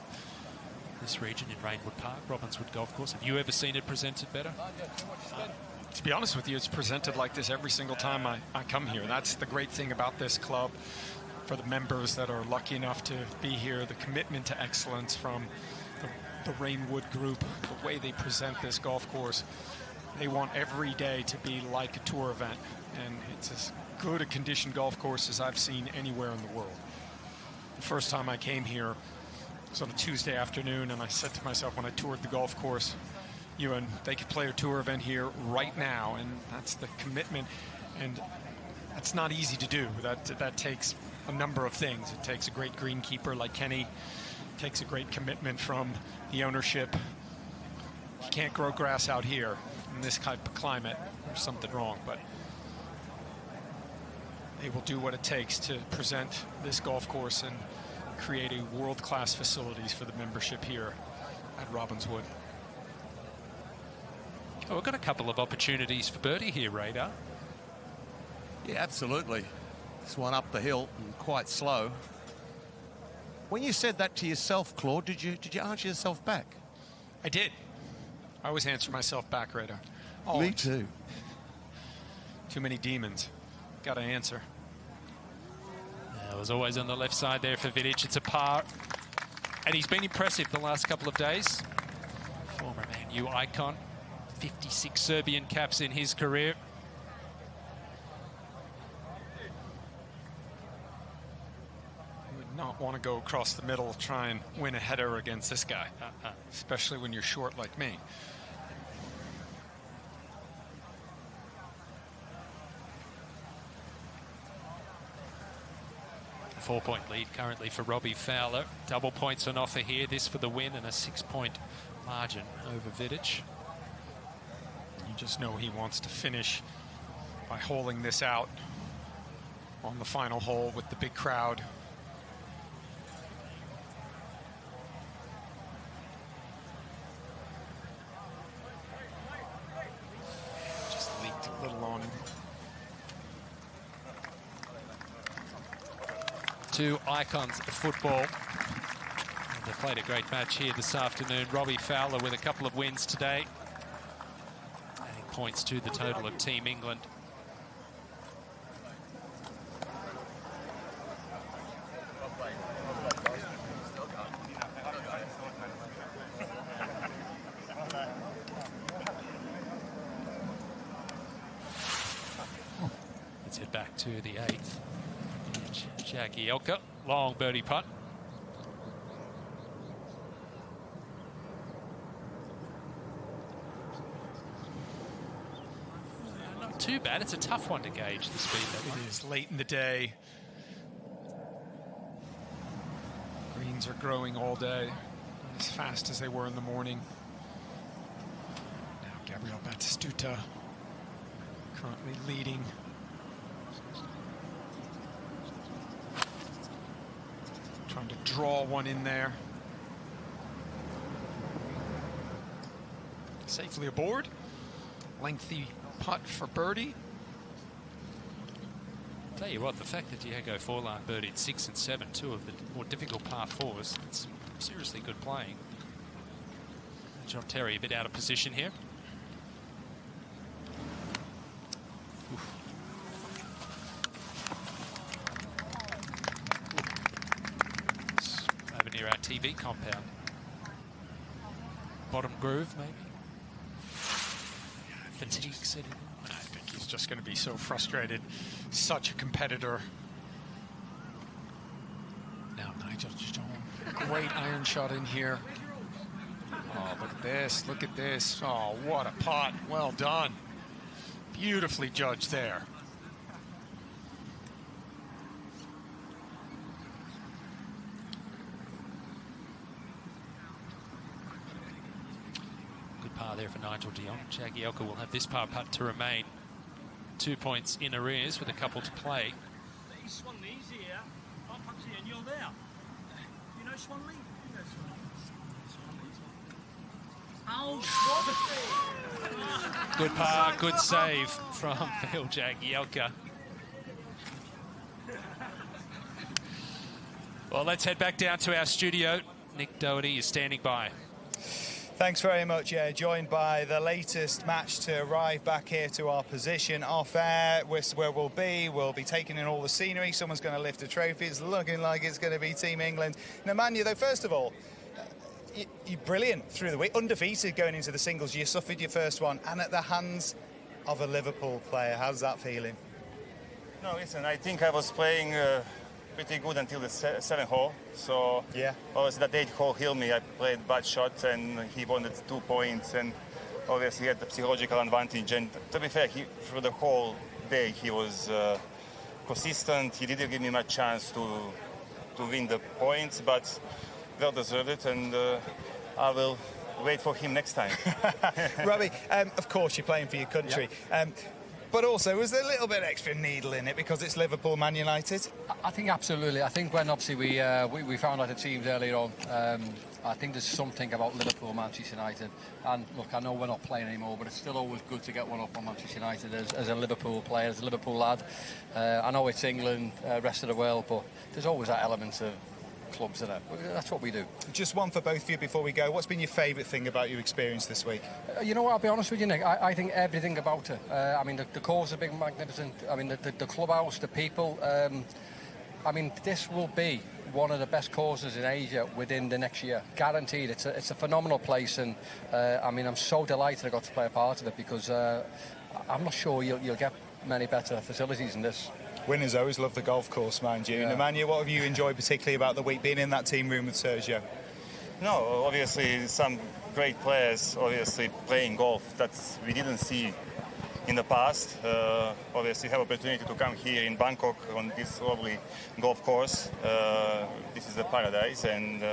this region in Reignwood Park, Robinswood Golf Course. Have you ever seen it presented better? To be honest with you, it's presented like this every single time I come here. That's the great thing about this club. For the members that are lucky enough to be here, the commitment to excellence from the Reignwood group, the way they present this golf course. They want every day to be like a tour event, and it's as good a conditioned golf course as I've seen anywhere in the world. The first time I came here was on a Tuesday afternoon, and I said to myself when I toured the golf course, Ewan, they could play a tour event here right now, and that's the commitment, and that's not easy to do. That takes a number of things. It takes a great greenkeeper like Kenny. It takes a great commitment from the ownership. You can't grow grass out here in this type of climate. There's something wrong, but they will do what it takes to present this golf course and create a world-class facilities for the membership here at Robinswood. Oh, we've got a couple of opportunities for birdie here, Radar. Yeah, absolutely. This one up the hill and quite slow. When you said that to yourself, Claude, did you answer yourself back? I did. I always answer myself back, Radar. Me too. Too many demons. Got to answer. It was always on the left side there for Vidic. It's a par. And he's been impressive the last couple of days. Former Man U icon. 56 Serbian caps in his career. You would not want to go across the middle, try and win a header against this guy. Especially when you're short like me. 4-point lead currently for Robbie Fowler. Double points on offer here. This for the win and a 6-point margin over Vidic. You just know he wants to finish by holding this out on the final hole with the big crowd. Just leaked a little on him. Two icons of football. They played a great match here this afternoon. Robbie Fowler with a couple of wins today, adding points to the total of Team England. Let's head back to the 8th. Jagielka, long birdie putt. Not too bad. It's a tough one to gauge, the speed that one. It is late in the day. Greens are growing all day, as fast as they were in the morning. Now Gabriel Batistuta currently leading. Trying to draw one in there. Safely aboard. Lengthy putt for birdie. Tell you what, the fact that Diego Forlan birdied 6 and 7, two of the more difficult par 4s, it's seriously good playing. John Terry a bit out of position here. Over near our TV compound. Bottom groove, maybe. Fatigue setting. I think he's just going to be so frustrated. Such a competitor. Now Nigel Stone, great iron shot in here. Oh, look at this, look at this. Oh, what a putt, well done. Beautifully judged there. Good par there for Nigel de Jong. Jagielka will have this par putt to remain 2 points in arrears with a couple to play. He's Swanley, he's here. I'm actually and you're there. You know Swanley? You know Swanley. Oh, Good par, good save from Phil Jagielka. Well, let's head back down to our studio. Nick Doherty is standing by. Thanks very much. Yeah, joined by the latest match to arrive back here to our position off air, where we'll be taking in all the scenery. Someone's going to lift a trophy. It's looking like it's going to be Team England. Nemanja, though, first of all, you're brilliant through the week, undefeated going into the singles. You suffered your first one, and at the hands of a Liverpool player. How's that feeling? No, listen, I think I was playing pretty good until the 7th hole. So yeah, obviously that 8th hole healed me. I played bad shot and he wanted 2 points, and obviously he had the psychological advantage. And to be fair, through the whole day he was consistent. He didn't give me much chance to win the points, but well deserved it, and I will wait for him next time. Robbie, of course you're playing for your country. Yep. But also, was there a little bit extra needle in it because it's Liverpool, Man United? I think absolutely. I think when obviously we found out the teams earlier on, I think there's something about Liverpool, Manchester United. And look, I know we're not playing anymore, but it's still always good to get one up on Manchester United as a Liverpool player, as a Liverpool lad. I know it's England, rest of the world, but there's always that element of clubs in it. That's what we do. Just one for both of you before we go. What's been your favourite thing about your experience this week? You know what, I'll be honest with you, Nick. I think everything about it. I mean, the course are big, magnificent. I mean, the clubhouse, the people. I mean, this will be one of the best courses in Asia within the next year. Guaranteed. It's a phenomenal place, and I mean, I'm so delighted I got to play a part of it because I'm not sure you'll get many better facilities than this. Winners always love the golf course, mind you. Yeah. Nemanja, what have you enjoyed particularly about the week being in that team room with Sergio? No, obviously some great players obviously playing golf that we didn't see in the past. Obviously, have opportunity to come here in Bangkok on this lovely golf course. This is a paradise, and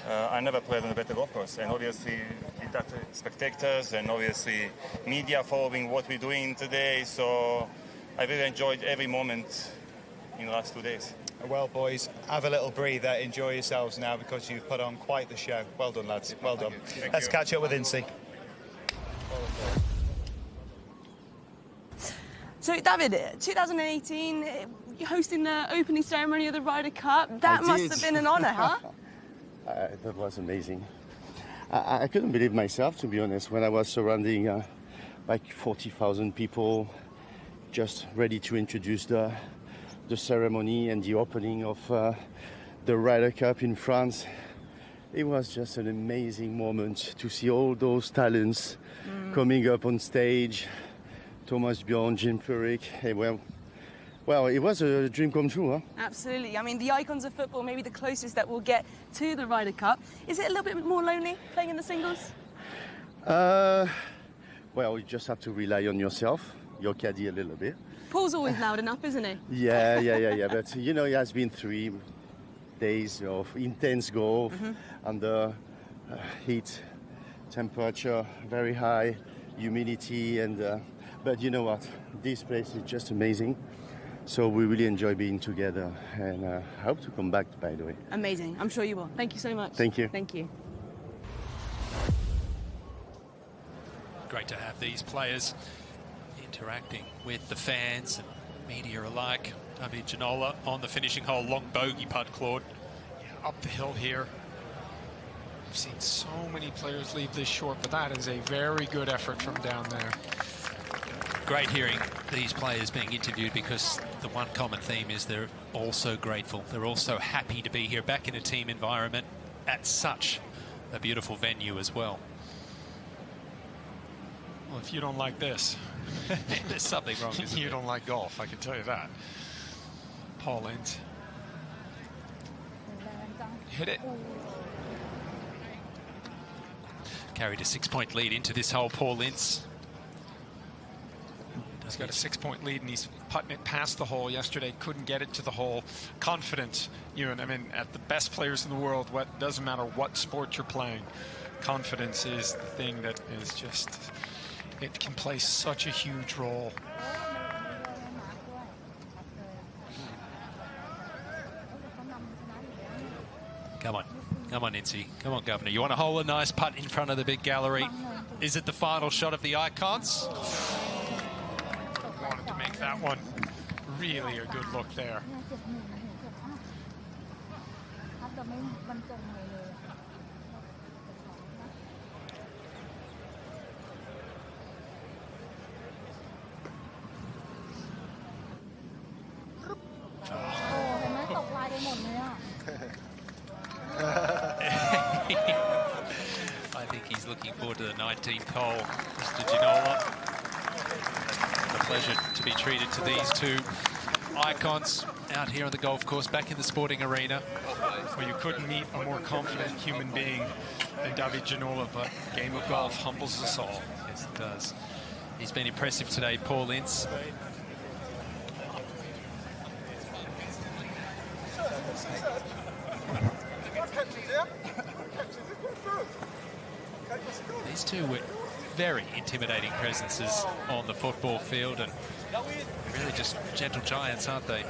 I never played on a better golf course. And obviously, it got spectators and obviously media following what we're doing today. So I really enjoyed every moment in the last 2 days. Well, boys, have a little breather. Enjoy yourselves now because you've put on quite the show. Well done, lads. Well done. Let's catch up with Incy. So, David, 2018, you're hosting the opening ceremony of the Ryder Cup. That must have been an honour, huh? That was amazing. I couldn't believe myself, to be honest, when I was surrounding like 40,000 people just ready to introduce the ceremony and the opening of the Ryder Cup in France. It was just an amazing moment to see all those talents coming up on stage. Thomas Bjorn, Jim Furyk. Hey, well, it was a dream come true, huh? Absolutely. I mean, the icons of football, maybe the closest that we'll get to the Ryder Cup. Is it a little bit more lonely playing in the singles? Well, you just have to rely on yourself, your caddy a little bit. Paul's always loud enough, isn't he? Yeah. But, you know, it has been 3 days of intense golf under heat, temperature very high, humidity, and but you know what? This place is just amazing. So we really enjoy being together, and I hope to come back, by the way. Amazing. I'm sure you will. Thank you so much. Thank you. Thank you. Great to have these players interacting with the fans and media alike. David Ginola on the finishing hole, long bogey putt, Claude. Yeah, up the hill here. I've seen so many players leave this short, but that is a very good effort from down there. Great hearing these players being interviewed because the one common theme is they're all so grateful. They're all so happy to be here back in a team environment at such a beautiful venue as well. Well, if you don't like this, there's something wrong. You don't like golf, I can tell you that. Paul Ince. Hit it. Carried a 6-point lead into this hole, Paul Ince. He's got a 6-point lead, and he's putting it past the hole yesterday. Couldn't get it to the hole. Confidence, Ewan. I mean, at the best players in the world, what doesn't matter what sport you're playing, confidence is the thing that is just, it can play such a huge role. Come on, Incy. Come on, Governor. You want to hold a nice putt in front of the big gallery. Is it the final shot of the icons? Wanted to make that one really a good look there. I think he's looking forward to the 19th hole, Mr. Ginola. A pleasure to be treated to these two icons out here on the golf course, back in the sporting arena. Well, you couldn't meet a more confident human being than David Ginola, but game of golf humbles us all. Yes, it does. He's been impressive today, Paul Ince. These two were very intimidating presences on the football field, and really just gentle giants, aren't they?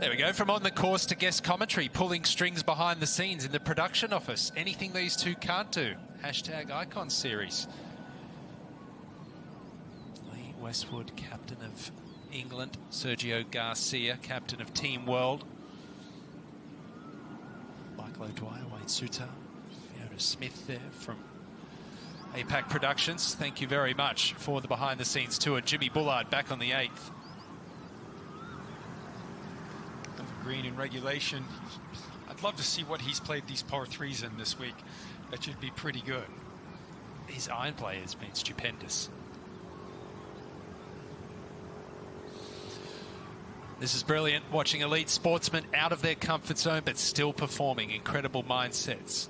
There we go, from on the course to guest commentary, pulling strings behind the scenes in the production office. Anything these two can't do. Hashtag Icon Series. Lee Westwood, captain of England. Sergio Garcia, captain of Team World. Michael O'Dwyer, Wayne Suter, Fiona Smith there from APAC Productions. Thank you very much for the behind-the-scenes tour. Jimmy Bullard back on the 8th. Green in regulation. I'd love to see what he's played these par 3s in this week. That should be pretty good. His iron play has been stupendous. This is brilliant, watching elite sportsmen out of their comfort zone but still performing incredible mindsets.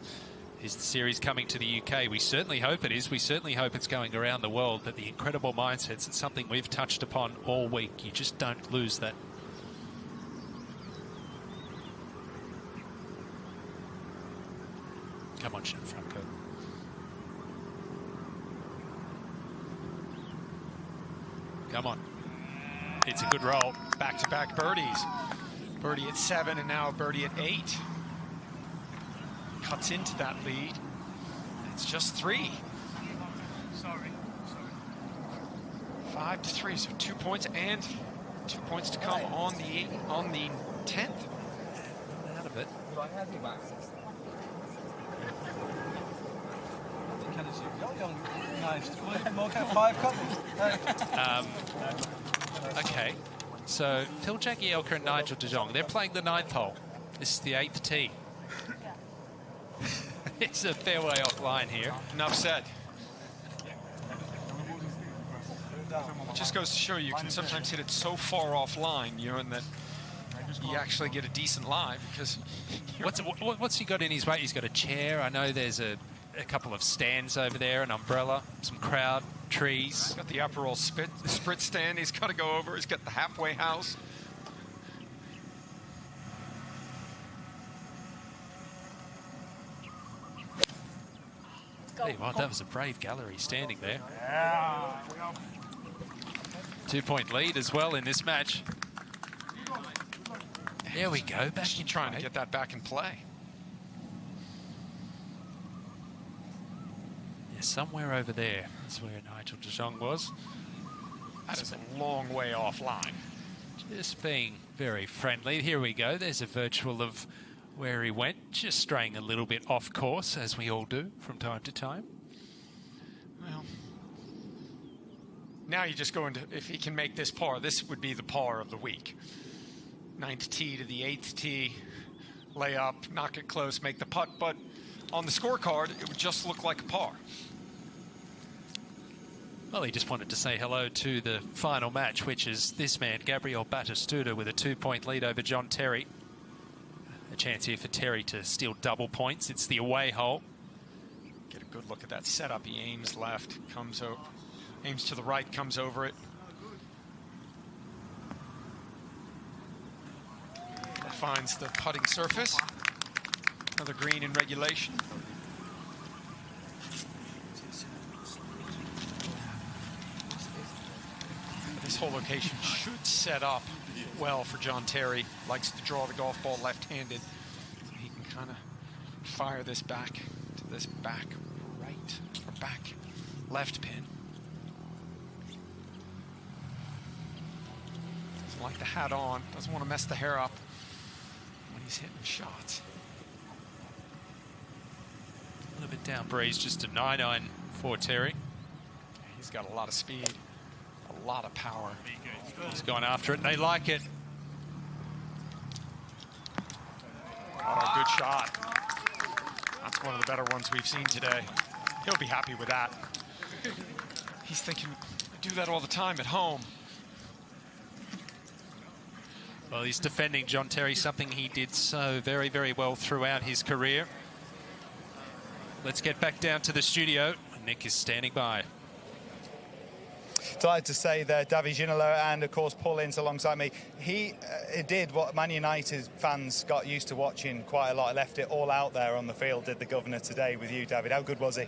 Is the series coming to the UK? We certainly hope it is. We certainly hope it's going around the world, but the incredible mindsets, it's something we've touched upon all week. You just don't lose that. Come on, Gianfranco. Come on. It's a good roll. Back-to-back birdies. Birdie at 7 and now a birdie at 8. Cuts into that lead. It's just 3. Sorry. 5-3, so 2 points and 2 points to come on the 10th. Out of it. Okay, so Phil Jagielka and Nigel de Jong, they're playing the 9th hole. This is the 8th tee. It's a fairway offline here. Enough said. It just goes to show you can sometimes hit it so far offline, you know, and that you actually get a decent lie because... What's he got in his way? He's got a chair. I know there's a couple of stands over there, an umbrella, some crowd, trees. He's got the Aperol Spritz stand he's got to go over. He's got the halfway house. Hey, well, that was a brave gallery standing there. 2-point lead as well in this match. There we go. Back in trying to get that back in play. Yeah, somewhere over there is where Nigel de Jong was. That is a long way offline. Just being very friendly. Here we go. There's a virtual of where he went, just straying a little bit off course, as we all do from time to time. Well, now you just go into, if he can make this par, this would be the par of the week. 9th tee to the 8th tee, lay up, knock it close, make the putt, but on the scorecard, it would just look like a par. Well, he just wanted to say hello to the final match, which is this man, Gabriel Batistuta, with a 2-point lead over John Terry. A chance here for Terry to steal double points. It's the away hole. Get a good look at that setup. He aims left, comes over, aims to the right, comes over it. Finds the putting surface. Another green in regulation. This whole location should set up well for John Terry. Likes to draw the golf ball left-handed. So he can kind of fire this back to this back right or back left pin. Doesn't like the hat on. Doesn't want to mess the hair up when he's hitting shots. A little bit down breeze, just a 9-9 for Terry. He's got a lot of speed, a lot of power. He's gone after it, and they like it. Oh, good shot. That's one of the better ones we've seen today. He'll be happy with that. He's thinking, I do that all the time at home. Well, he's defending John Terry, something he did so very, very well throughout his career. Let's get back down to the studio. Nick is standing by. Delighted to say there, David Ginola and, of course, Paul Ince alongside me. He did what Man United fans got used to watching quite a lot. Left it all out there on the field, did the governor today with you, David. How good was he?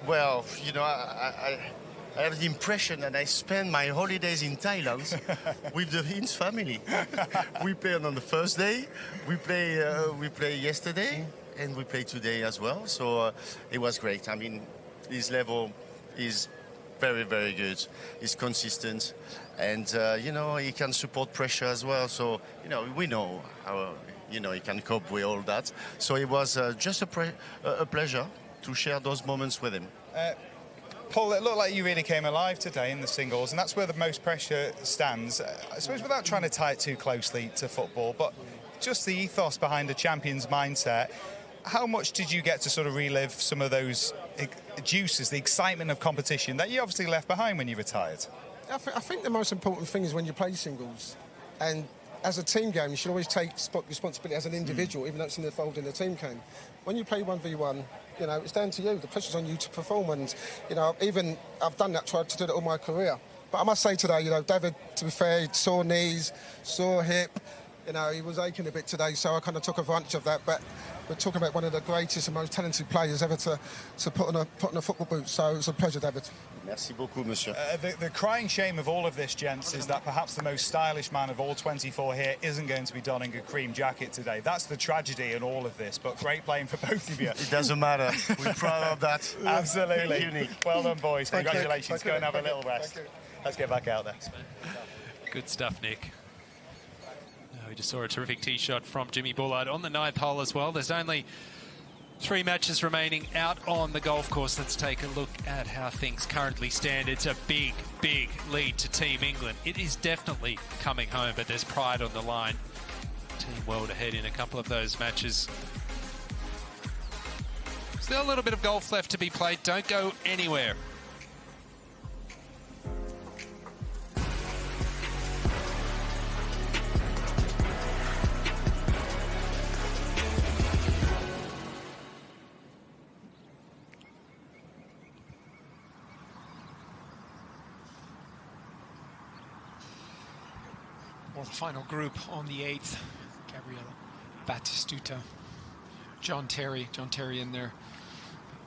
Well, you know, I have the impression that I spend my holidays in Thailand with the Ince family. We played on the first day, we play yesterday, and we play today as well. So it was great. I mean, his level is very, very good. He's consistent, and you know, he can support pressure as well. So you know, we know how he can cope with all that. So it was just a pleasure to share those moments with him. Paul, it looked like you really came alive today in the singles, and that's where the most pressure stands. I suppose without trying to tie it too closely to football, but just the ethos behind the champion's mindset. How much did you get to sort of relive some of those juices, the excitement of competition that you obviously left behind when you retired? I think the most important thing is when you play singles, And as a team game, you should always take responsibility as an individual, even though it's involved in the team game. When you play 1v1, you know, it's down to you. The pressure's on you to perform. And, you know, even I've done that, tried to do that all my career. But I must say today, you know, David, to be fair, sore knees, sore hip. You know, he was aching a bit today, so I kind of took advantage of that. But we're talking about one of the greatest and most talented players ever to put on a football boot. So it was a pleasure, David. Merci beaucoup, monsieur. The crying shame of all of this, gents, is that perhaps the most stylish man of all 24 here isn't going to be donning a cream jacket today. That's the tragedy in all of this, but great playing for both of you. It doesn't matter. We're proud of that. Absolutely. Unique. Well done, boys. Thank Congratulations. you. Go and have a little rest. Let's get back out there. Good stuff, Nick. We just saw a terrific tee shot from Jimmy Bullard on the 9th hole as well. There's only 3 matches remaining out on the golf course. Let's take a look at how things currently stand. It's a big, big lead to Team England. It is definitely coming home, but there's pride on the line. Team World ahead in a couple of those matches. Still a little bit of golf left to be played. Don't go anywhere. Well, the final group on the 8th, Gabriela Batistuta, John Terry in there,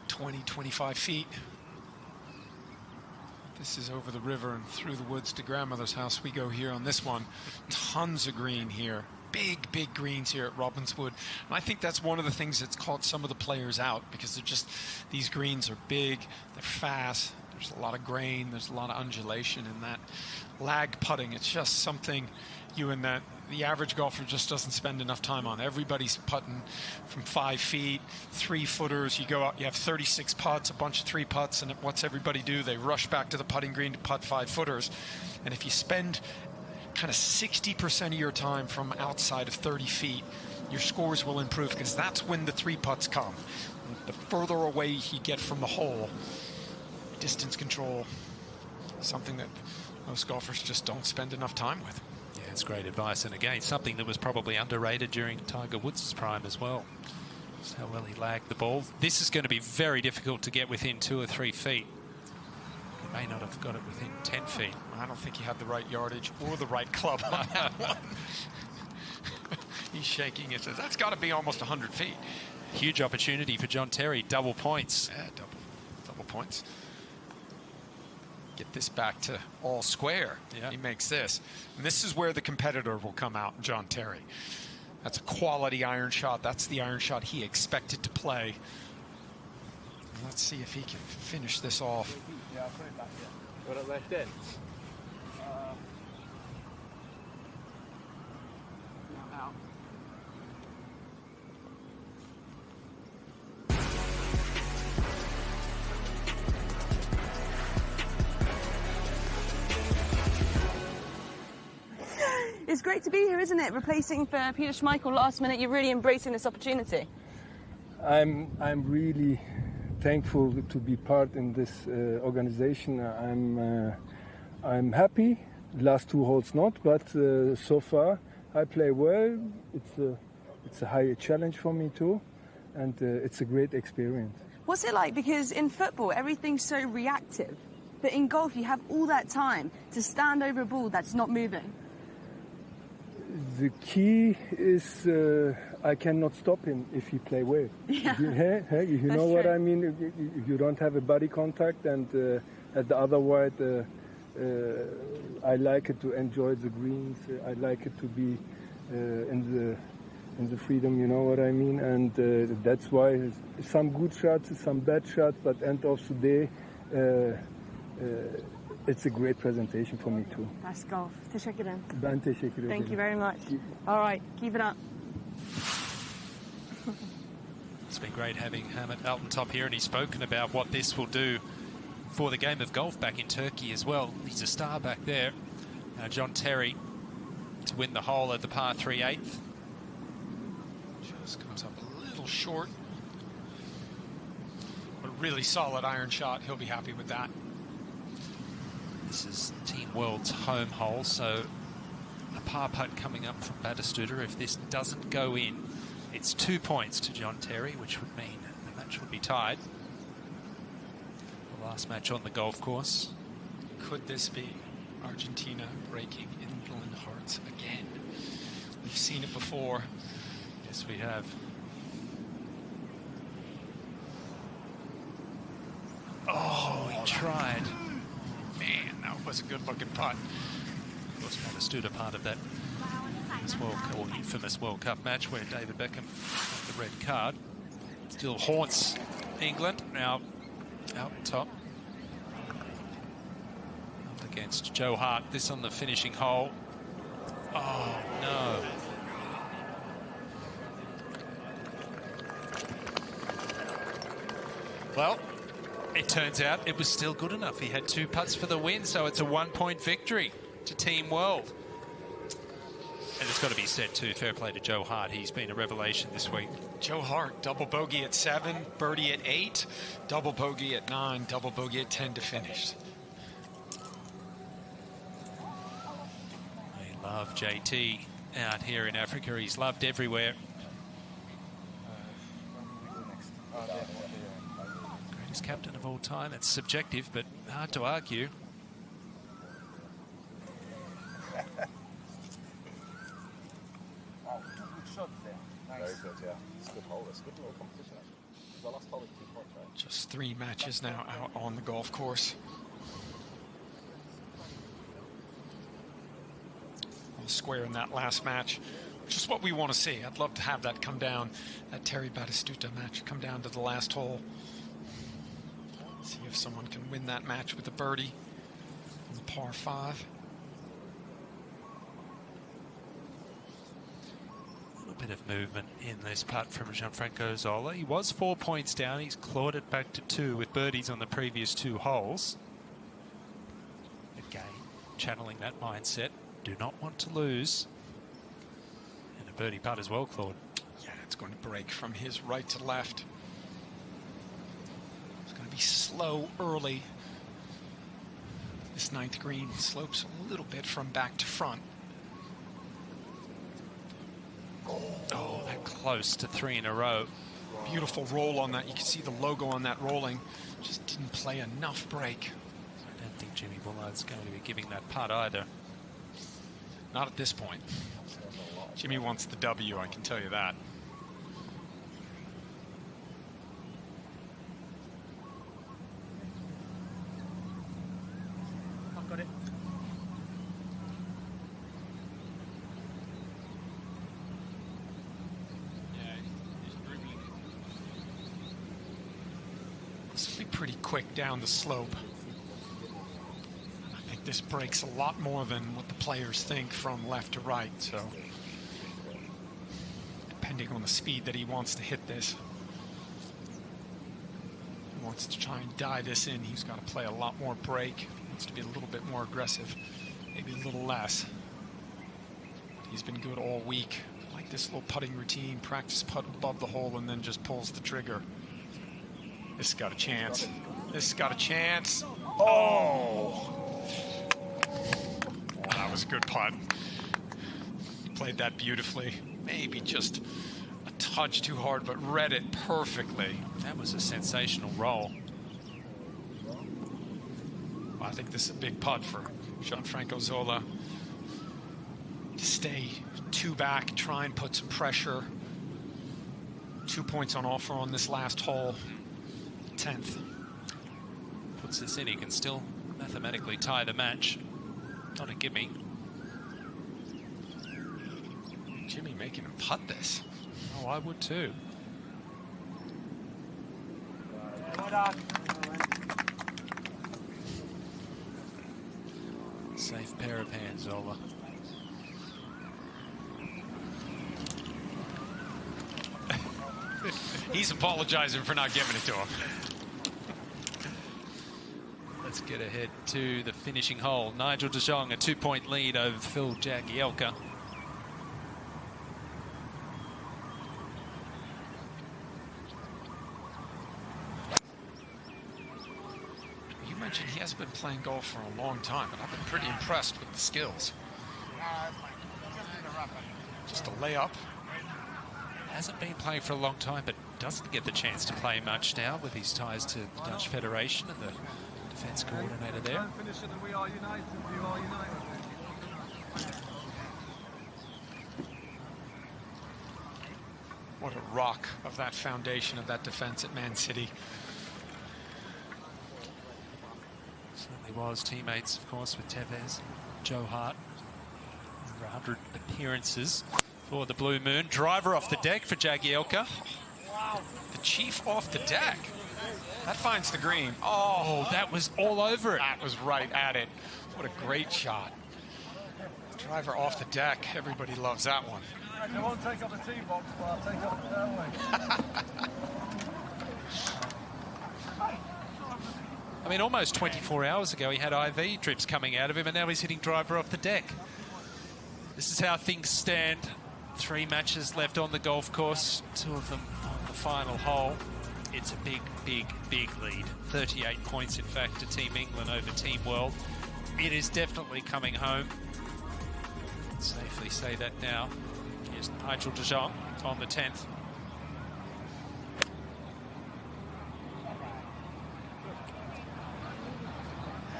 20, 25 feet. This is over the river and through the woods to grandmother's house we go here on this one. Tons of green here. Big, big greens here at Robbinswood. And I think that's one of the things that's caught some of the players out, because they're just, these greens are big, they're fast, there's a lot of grain, there's a lot of undulation in that. Lag putting, it's just something the average golfer just doesn't spend enough time on. Everybody's putting from 5 feet, 3-footers. You go out, you have 36 putts, a bunch of 3-putts, and what's everybody do? They rush back to the putting green to putt 5-footers. And if you spend kind of 60% of your time from outside of 30 feet, your scores will improve, because that's when the 3-putts come. The further away you get from the hole, distance control, something that most golfers just don't spend enough time with. Yeah, it's great advice, and again, something that was probably underrated during Tiger Woods' prime as well. Just how well he lagged the ball. This is going to be very difficult to get within 2 or 3 feet. He may not have got it within 10 feet. I don't think he had the right yardage or the right club on that one. He's shaking. It says that's got to be almost 100 feet. Huge opportunity for John Terry. Double points. Yeah, double points. Get this back to all square. Yeah. He makes this. And this is where the competitor will come out, John Terry. That's a quality iron shot. That's the iron shot he expected to play. Let's see if he can finish this off. Yeah, I'll put it back here. Got it left in? Out. It's great to be here, isn't it? Replacing for Peter Schmeichel last minute. You're really embracing this opportunity. I'm really thankful to be part in this organization. I'm happy. Last 2 holes not, but so far I play well. It's a high challenge for me too, and it's a great experience. What's it like? Because in football everything's so reactive, but in golf you have all that time to stand over a ball that's not moving. The key is I cannot stop him if he play well. Yeah. You know what I mean? If you don't have a body contact, and at the other wide, I like it to enjoy the greens. I like it to be in the freedom. You know what I mean? And that's why some good shots, some bad shots, but end of the day. It's a great presentation for me too. That's golf. Teşekkür ederim. Ben teşekkür ederim. Thank you very much. All right, keep it up. It's been great having Hamid Altintop here, and he's spoken about what this will do for the game of golf back in Turkey as well. He's a star back there. John Terry to win the hole at the par 3/8. Just comes up a little short. A really solid iron shot. He'll be happy with that. This is Team World's home hole, so a par putt coming up from Batistuta. If this doesn't go in, it's 2 points to John Terry, which would mean the match would be tied. The last match on the golf course. Could this be Argentina breaking England hearts again? We've seen it before. Yes, we have. Oh, he tried. Man, that was a good-looking putt. Of course, Batistuta part of that infamous World Cup match where David Beckham got the red card. Still haunts England, now out top. Up against Joe Hart, this on the finishing hole. Oh, no. Well, it turns out it was still good enough. He had 2 putts for the win, so it's a 1-point victory to Team World. And it's got to be said, too, fair play to Joe Hart. He's been a revelation this week. Joe Hart, double bogey at 7, birdie at 8, double bogey at 9, double bogey at 10 to finish. I love JT out here in Africa. He's loved everywhere. Greatest captain of all time. It's subjective, but hard to argue. Very good, yeah. It's a good hole. It's a good little competition, actually. The last hole is 2 points, right? Just 3 matches now out on the golf course. All square in that last match, which is what we want to see. I'd love to have that come down, that Terry Batistuta match, come down to the last hole. See if someone can win that match with a birdie on the par 5. Bit of movement in this putt from Gianfranco Zola. He was 4 points down. He's clawed it back to 2 with birdies on the previous 2 holes. Again, channeling that mindset. Do not want to lose. And a birdie putt as well, Claude. Yeah, it's going to break from his right to left. It's going to be slow early. This 9th green slopes a little bit from back to front. Oh, that close to 3 in a row. Beautiful roll on that. You can see the logo on that rolling. Just didn't play enough break. I don't think Jimmy Bullard's going to be giving that putt either. Not at this point. Jimmy wants the W, I can tell you that. I've got it. Pretty quick down the slope. I think this breaks a lot more than what the players think from left to right, so depending on the speed that he wants to hit this, he wants to try and die this in, he's got to play a lot more break. He wants to be a little bit more aggressive, maybe a little less. He's been good all week. Like this little putting routine, practice putt above the hole and then just pulls the trigger. This has got a chance. This has got a chance. Oh! That was a good putt. He played that beautifully. Maybe just a touch too hard, but read it perfectly. That was a sensational roll. I think this is a big putt for Gianfranco Zola. To stay 2 back, try and put some pressure. 2 points on offer on this last hole. 10th. Puts this in, he can still mathematically tie the match. Not a gimme. Jimmy making him putt this. Oh, I would too. Safe pair of hands, Zola. He's apologizing for not giving it to him. Let's get ahead to the finishing hole. Nigel de Jong, a 2-point lead over Phil Jagielka. You mentioned he hasn't been playing golf for a long time, but I've been pretty impressed with the skills. Just a layup. Hasn't been playing for a long time, but doesn't get the chance to play much now with his ties to the Dutch Federation and the defence coordinator there. We are united. We are united. What a rock of that foundation of that defence at Man City. Certainly was. Teammates, of course, with Tevez, Joe Hart. Over 100 appearances for the Blue Moon. Driver off the deck for Jagielka. Wow. The Chief off the deck. That finds the green. Oh, that was all over it. That was right at it. What a great shot. Driver off the deck. Everybody loves that one. I won't take up the tee box, but I'll take up the fairway. I mean, almost 24 hours ago, he had IV drips coming out of him, and now he's hitting driver off the deck. This is how things stand. 3 matches left on the golf course, 2 of them on the final hole. It's a big, big, big lead. 38 points, in fact, to Team England over Team World. It is definitely coming home. I'd safely say that now. Here's Nigel de Jong on the 10th.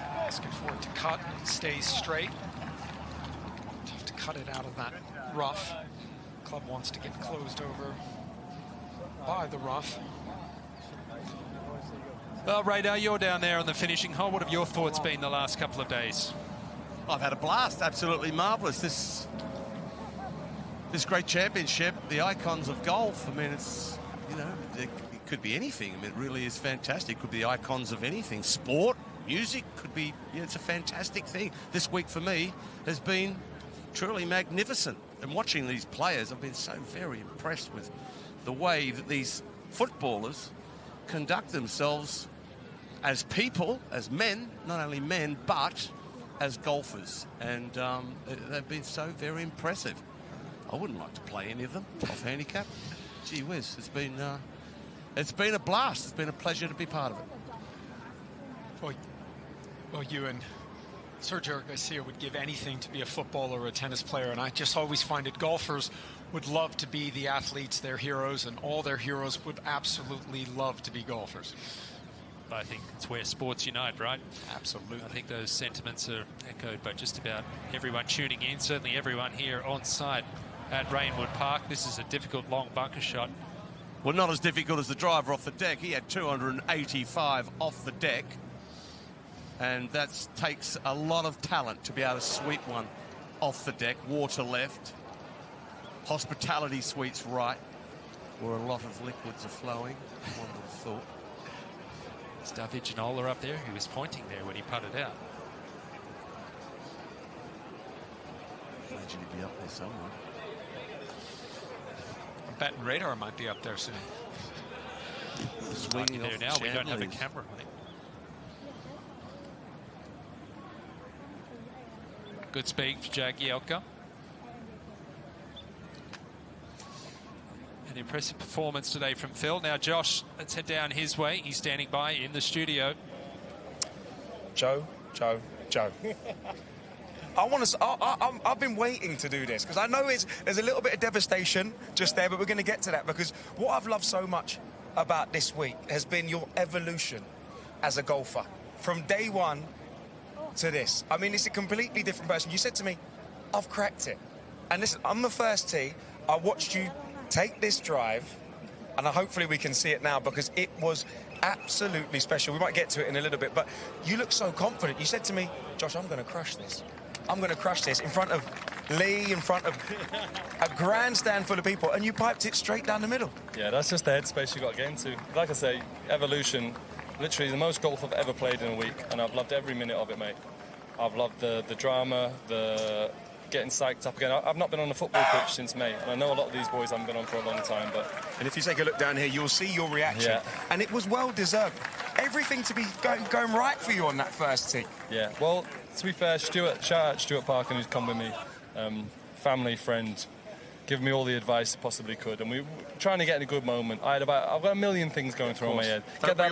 Asking for it to cut, it stays straight. Tough to cut it out of that rough. Club wants to get closed over by the rough. Well, Radar, you're down there on the finishing hole. What have your thoughts been the last couple of days? I've had a blast, absolutely marvellous. This great championship, the icons of golf. I mean, it's, you know, it could be anything. I mean, it really is fantastic. It could be the icons of anything. Sport, music, could be, you know, it's a fantastic thing. This week for me has been truly magnificent. And watching these players, I've been so very impressed with the way that these footballers conduct themselves as people, as men, not only men, but as golfers. And they've been so very impressive. I wouldn't like to play any of them off handicap. Gee whiz, it's been a blast. It's been a pleasure to be part of it. Well, you and Sergio Garcia would give anything to be a footballer or a tennis player, and I just always find it golfers would love to be the athletes, their heroes, and all their heroes would absolutely love to be golfers. I think it's where sports unite, right? Absolutely. I think those sentiments are echoed by just about everyone tuning in, certainly everyone here on site at Reignwood Park. This is a difficult long bunker shot. Well, not as difficult as the driver off the deck. He had 285 off the deck. And that takes a lot of talent to be able to sweep one off the deck. Water left. Hospitality suites right, where a lot of liquids are flowing, one would have thought. Stavic and Ola up there, who was pointing there when he putted out. Imagine he'd be up there somewhere. I'm betting Radar might be up there soon. Swinging there off now, we don't have a Chamberlain. camera on him. Good speed for Jagielka. An impressive performance today from Phil. Now, Josh, let's head down his way. He's standing by in the studio. Joe. I've been waiting to do this because I know there's a little bit of devastation just there, but we're going to get to that because what I've loved so much about this week has been your evolution as a golfer from day one to this. I mean, it's a completely different person. You said to me, I've cracked it. And listen, on the first tee, I watched you take this drive, and hopefully we can see it now because it was absolutely special. We might get to it in a little bit, but you look so confident. You said to me, Josh, I'm going to crush this. I'm going to crush this in front of Lee, in front of a grandstand full of people, and you piped it straight down the middle. Yeah, that's just the headspace you got to get into. Like I say, evolution, literally the most golf I've ever played in a week, and I've loved every minute of it, mate. I've loved the drama, the getting psyched up again. I've not been on a football pitch since May, and I know a lot of these boys haven't been on for a long time, but... And if you take a look down here, you'll see your reaction. Yeah. And it was well-deserved. Everything to be going right for you on that first tee. Yeah, well, to be fair, shout out Stuart Parkin, who's come with me, family, friend, giving me all the advice he possibly could, and we were trying to get in a good moment. I've got a million things going through my head. Get that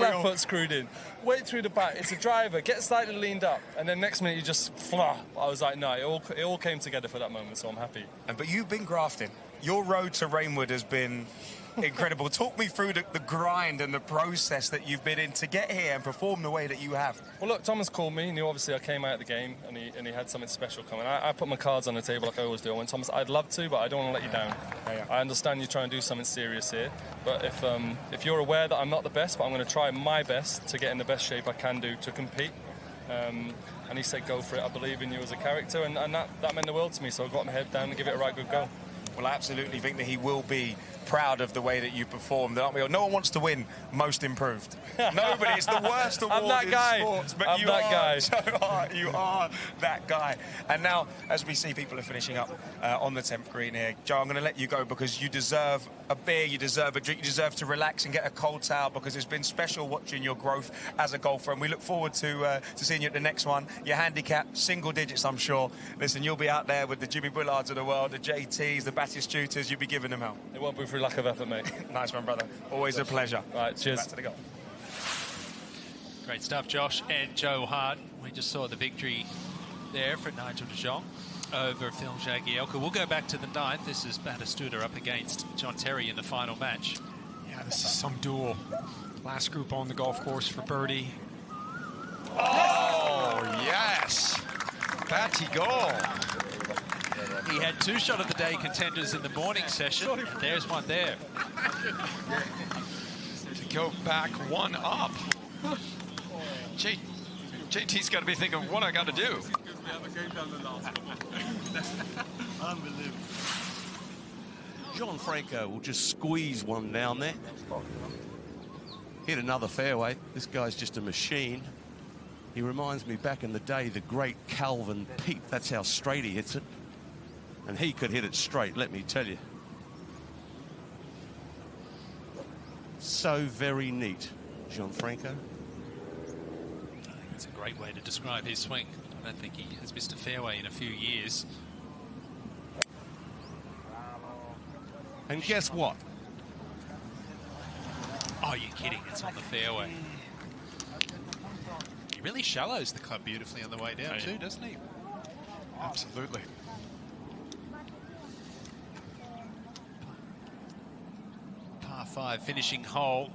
left foot screwed in. Wait through the back. It's a driver. Get slightly leaned up, and then next minute you just flah. I was like, no, it all came together for that moment, so I'm happy. But you've been grafting. Your road to Reignwood has been incredible. Talk me through the grind and the process that you've been in to get here and perform the way that you have. Well, look, Thomas called me. He knew obviously I came out of the game, and he had something special coming. I put my cards on the table like I always do. I went, Thomas, I'd love to, but I don't want to let you down. I understand you're trying to do something serious here, but if you're aware that I'm not the best, but I'm going to try my best to get in the best shape I can do to compete. And he said, go for it. I believe in you as a character, and that meant the world to me, so I got my head down and give it a right good go. Well, I absolutely think that he will be proud of the way that you performed, aren't we? No one wants to win Most Improved. Nobody. It's the worst award in sports, but you are that guy. And now, as we see people are finishing up on the 10th green here, Joe, I'm going to let you go because you deserve a beer, you deserve a drink, you deserve to relax and get a cold towel because it's been special watching your growth as a golfer, and we look forward to seeing you at the next one. Your handicap, single digits, I'm sure. Listen, you'll be out there with the Jimmy Bullards of the world, the JTs, the Battistutors, you'll be giving them hell. It won't be through lack of effort, mate. Nice one, brother. Always a pleasure. All right, cheers. Back to the goal. Great stuff, Josh and Joe Hart. We just saw the victory there for Nigel de Jong over Phil Jagielka. We'll go back to the 9th. This is Batistuta up against John Terry in the final match. Yeah, this is some duel. Last group on the golf course for birdie. Oh, yes. Batty goal. He had 2 shot of the day contenders in the morning session. There's one there. To go back 1 up. JT's got to be thinking, what I got to do? Unbelievable. John Franco will just squeeze one down there. Hit another fairway. This guy's just a machine. He reminds me back in the day, the great Calvin Peete. That's how straight he hits it. And he could hit it straight, let me tell you. So very neat, Gianfranco. That's a great way to describe his swing. I don't think he has missed a fairway in a few years. And guess what? Oh, you're kidding. It's on the fairway. He really shallows the club beautifully on the way down too, doesn't he? Absolutely. Par 5 finishing hole.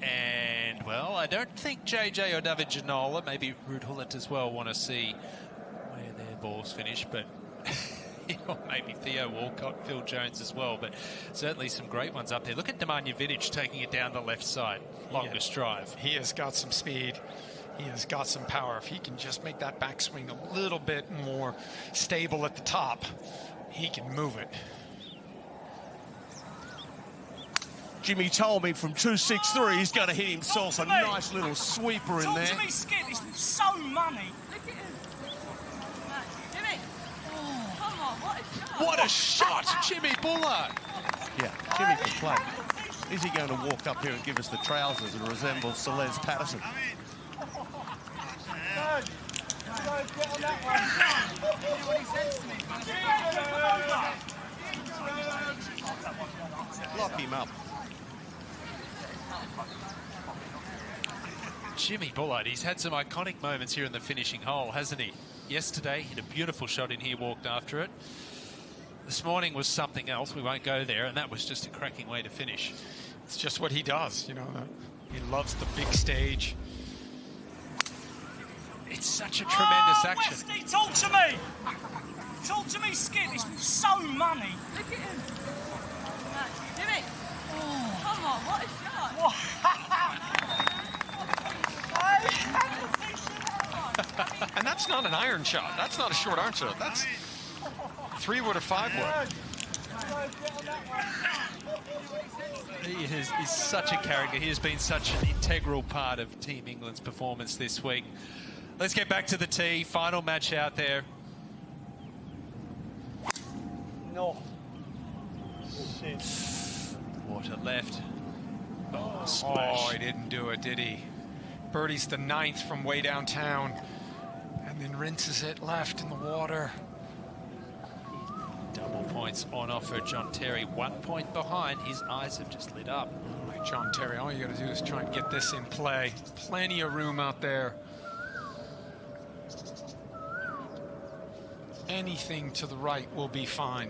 And, well, I don't think JJ or David Ginola, maybe Ruud Gullit as well, want to see where their balls finish, but or maybe Theo Walcott, Phil Jones as well, but certainly some great ones up there. Look at Nemanja Vidic taking it down the left side, longest drive. He has got some speed. He has got some power. If he can just make that backswing a little bit more stable at the top, he can move it. Jimmy told me from 263 he's going to hit himself a nice little sweeper in there. Talk to me, Skip. It's so money. Look at him. Jimmy. Oh, come on, what a shot. What a shot, Jimmy Bullard. Yeah, Jimmy can play. Is he going to walk up here and give us the trousers that resemble Celeste Patterson? Lock him up. Jimmy Bullard, he's had some iconic moments here in the finishing hole, hasn't he? Yesterday, hit a beautiful shot in here, walked after it. This morning was something else, we won't go there, and that was just a cracking way to finish. It's just what he does, you know. He loves the big stage. It's such a tremendous action. Westy, talk to me. Talk to me, Skip. It's so money. Look at him. Jimmy. Oh, come on, what a shot. And that's not an iron shot. That's not a short iron shot. That's 3-wood or 5-wood. He's such a character. He has been such an integral part of Team England's performance this week. Let's get back to the tee. Final match out there. No. Shit. Water left. Oh, splash. Oh, he didn't do it, did he? Birdie's the 9th from way downtown. And then rinses it left in the water. More points on offer. John Terry 1 point behind. His eyes have just lit up. All right, John Terry, all you got to do is try and get this in play. Plenty of room out there. Anything to the right will be fine.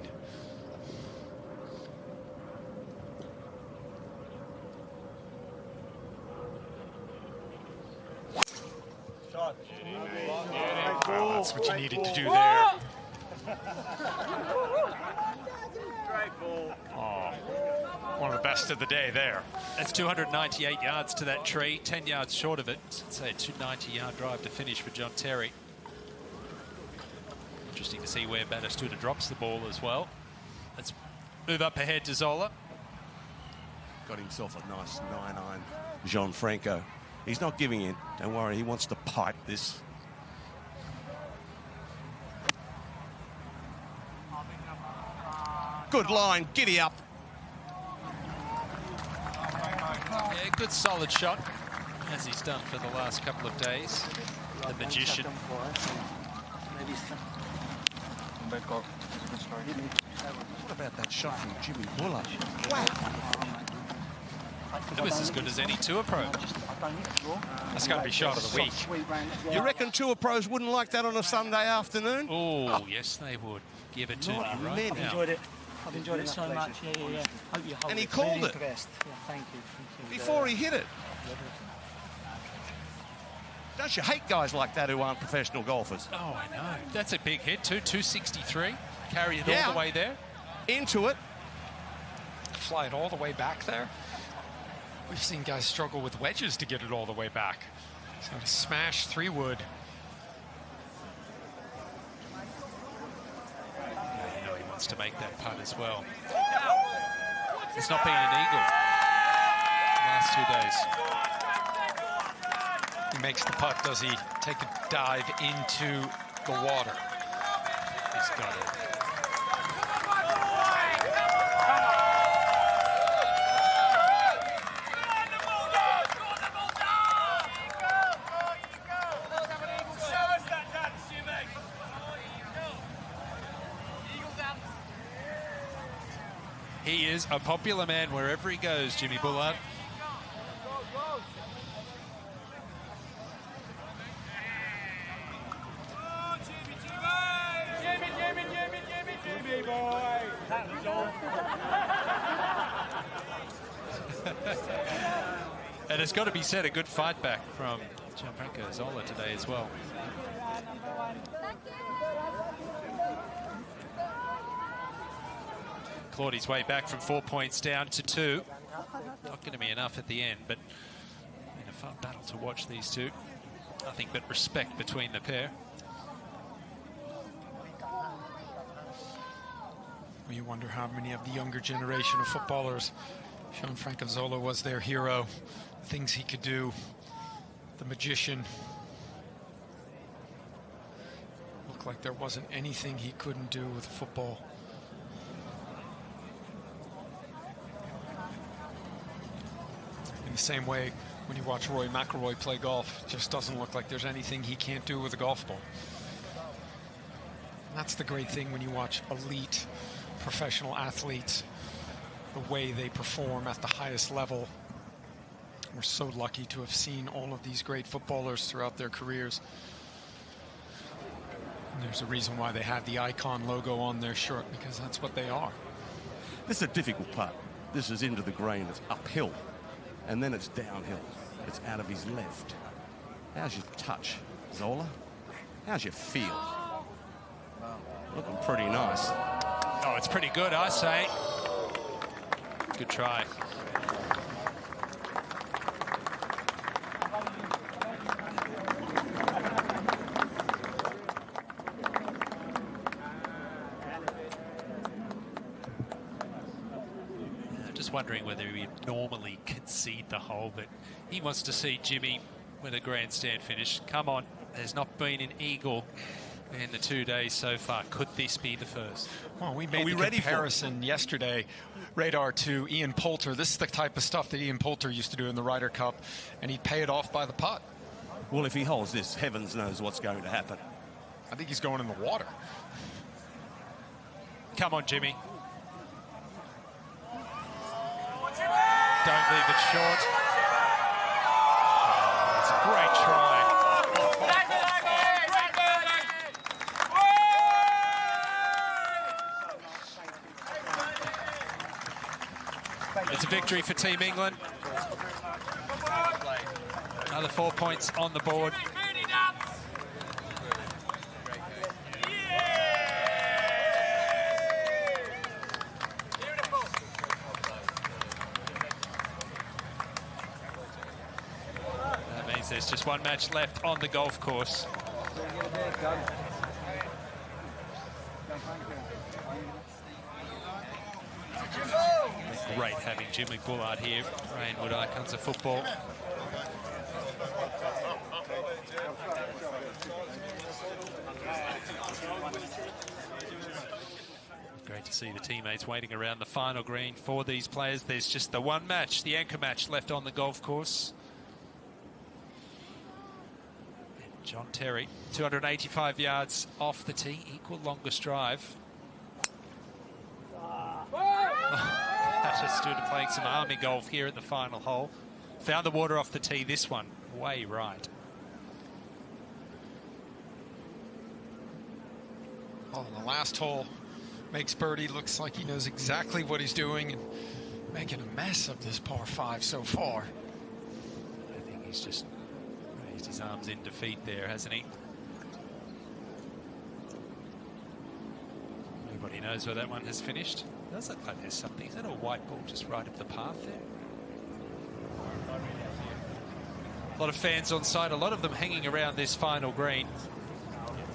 Well, that's what you needed to do there. Oh, one of the best of the day there. That's 298 yards to that tree, 10 yards short of it. It's a 290-yard drive to finish for John Terry. Interesting to see where Batistuta drops the ball as well. Let's move up ahead to Zola. Got himself a nice 9-iron, Gianfranco. He's not giving in. Don't worry, he wants to pipe this. Good line, giddy up. Yeah, good solid shot, as he's done for the last couple of days. The magician. Bangkok. What about that shot from Jimmy Bullard? Wow. It was as good as any tour pro. That's got to be shot of the week. You reckon tour pros wouldn't like that on a Sunday afternoon? Oh, yes, they would. Give it to me right now. Enjoyed it. I've enjoyed it so much. Yeah. Hope you hold And he it. called Really it. impressed. Yeah, thank you. Before he hit it. Don't you hate guys like that who aren't professional golfers? Oh, I know. That's a big hit, too. 263. Carry it all the way there. Into it. Fly it all the way back there. We've seen guys struggle with wedges to get it all the way back. So to smash 3-wood. You know he wants to make that putt as well. It's not been an eagle last 2 days. He makes the putt, does he take a dive into the water? He's got it. He is a popular man wherever he goes, Jimmy Bullard. And it's got to be said, a good fight back from Gianfranco Zola today as well. Clawed his way back from 4 points down to 2. Not going to be enough at the end, but been a fun battle to watch these two. Nothing but respect between the pair. You wonder how many of the younger generation of footballers, Gianfranco Zola was their hero, things he could do, the magician. Looked like there wasn't anything he couldn't do with football. In the same way, when you watch Rory McIlroy play golf, it just doesn't look like there's anything he can't do with a golf ball. And that's the great thing when you watch elite professional athletes, the way they perform at the highest level. We're so lucky to have seen all of these great footballers throughout their careers. And there's a reason why they have the icon logo on their shirt, because that's what they are. This is a difficult putt. This is into the green. It's uphill. And then it's downhill. It's out of his left. How's your touch, Zola? How's your feel? Looking pretty nice. Oh, it's pretty good, I say. Good try. Just wondering whether he would normally concede the hole, but he wants to see Jimmy with a grandstand finish. Come on, there's not been an eagle in the 2 days so far. Could this be the first? Well, we made the comparison yesterday, Radar, to Ian Poulter. This is the type of stuff that Ian Poulter used to do in the Ryder Cup, and he'd pay it off by the putt. Well, if he holds this, heavens knows what's going to happen. I think he's going in the water. Come on, Jimmy. Don't leave it short. It's a great try. It's a victory for Team England. Another 4 points on the board. That means there's just one match left on the golf course. Great having Jimmy Bullard here, Reignwood icons of football. Great to see the teammates waiting around the final green for these players. There's just the one match, the anchor match, left on the golf course. And John Terry, 285 yards off the tee, equal longest drive. Just stood playing some army golf here at the final hole. Found the water off the tee, this one, way right. Oh, the last hole makes birdie. Looks like he knows exactly what he's doing and making a mess of this par 5 so far. I think he's just raised his arms in defeat there, hasn't he? Nobody knows where that one has finished. It does look like there's something. Is that a white ball just right of the path there? A lot of fans on site, a lot of them hanging around this final green.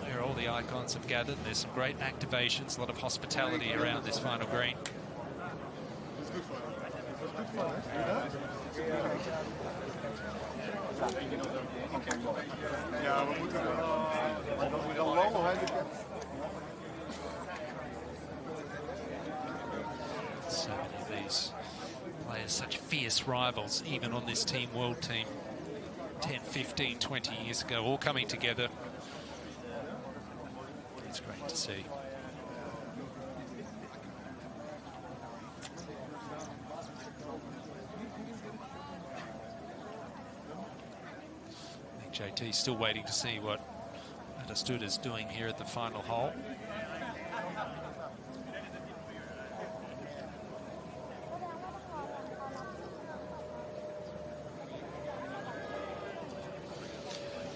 Where all the icons have gathered. There's some great activations, a lot of hospitality around this final green. So many of these players, such fierce rivals, even on this Team World team 10, 15, 20 years ago, all coming together. It's great to see. I think JT's still waiting to see what Understood is doing here at the final hole.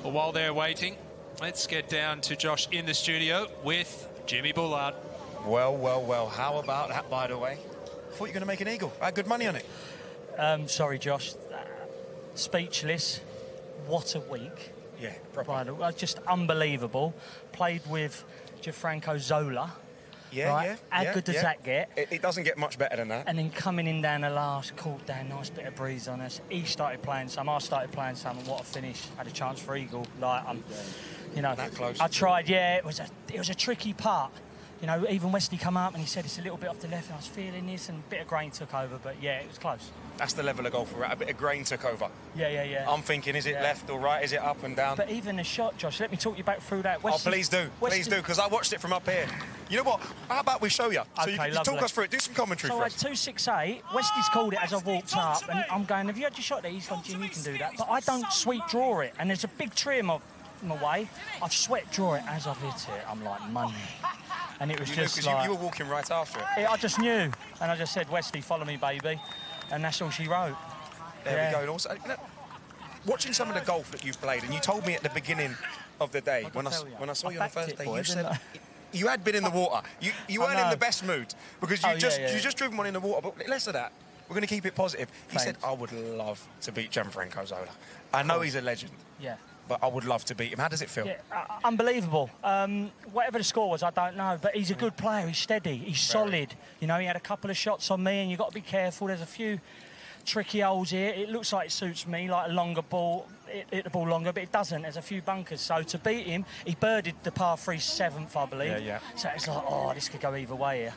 Well, while they're waiting, let's get down to Josh in the studio with Jimmy Bullard. Well, well, well. How about that, by the way? I thought you were going to make an eagle. I had good money on it. Sorry, Josh. Speechless. What a week. Yeah, proper. Just unbelievable. Played with Gianfranco Zola. Yeah, right? yeah. How good does that get? It doesn't get much better than that. And then coming in down the last, caught down, nice bit of breeze on us. He started playing some, I started playing some, and what a finish. Had a chance for eagle. Like, you know, that close. I tried. Yeah, it was a tricky putt. You know, even Wesley come up and he said it's a little bit off the left, and I was feeling this, and a bit of grain took over, but yeah, it was close. That's the level of golf we're at. A bit of grain took over. Yeah. I'm thinking, is it left or right? Is it up and down? But even the shot, Josh, let me talk you back through that. Wesley, please do. Please do, because I watched it from up here. You know what? How about we show you? So okay, you talk us through it. Do some commentary for us. So I had 268. Wesley's called it as I walked up, and I'm going, have you had your shot there? He's gone, Jim, you can do that. But I don't sweet draw it, and there's a big tree in my way. I've sweat draw it as I've hit it. I'm like, money. And it was just like... You were walking right after it. I just knew. And I just said, Wesley, follow me, baby. And that's all she wrote. There we go. And also, you know, watching some of the golf that you've played, and you told me at the beginning of the day, when I saw you on the first day, you said you had been in the water. You weren't in the best mood, because you just driven one in the water. But less of that. We're going to keep it positive. He said, I would love to beat Gianfranco Zola. I know he's a legend. Yeah. But I would love to beat him. How does it feel? Yeah, unbelievable. Whatever the score was, I don't know. But he's a good player. He's steady. He's solid. You know, he had a couple of shots on me, and you've got to be careful. There's a few tricky holes here. It looks like it suits me, like a longer ball, hit the ball longer, but it doesn't. There's a few bunkers. So to beat him, he birdied the par 3 7th, I believe. Yeah. So it's like, oh, this could go either way here.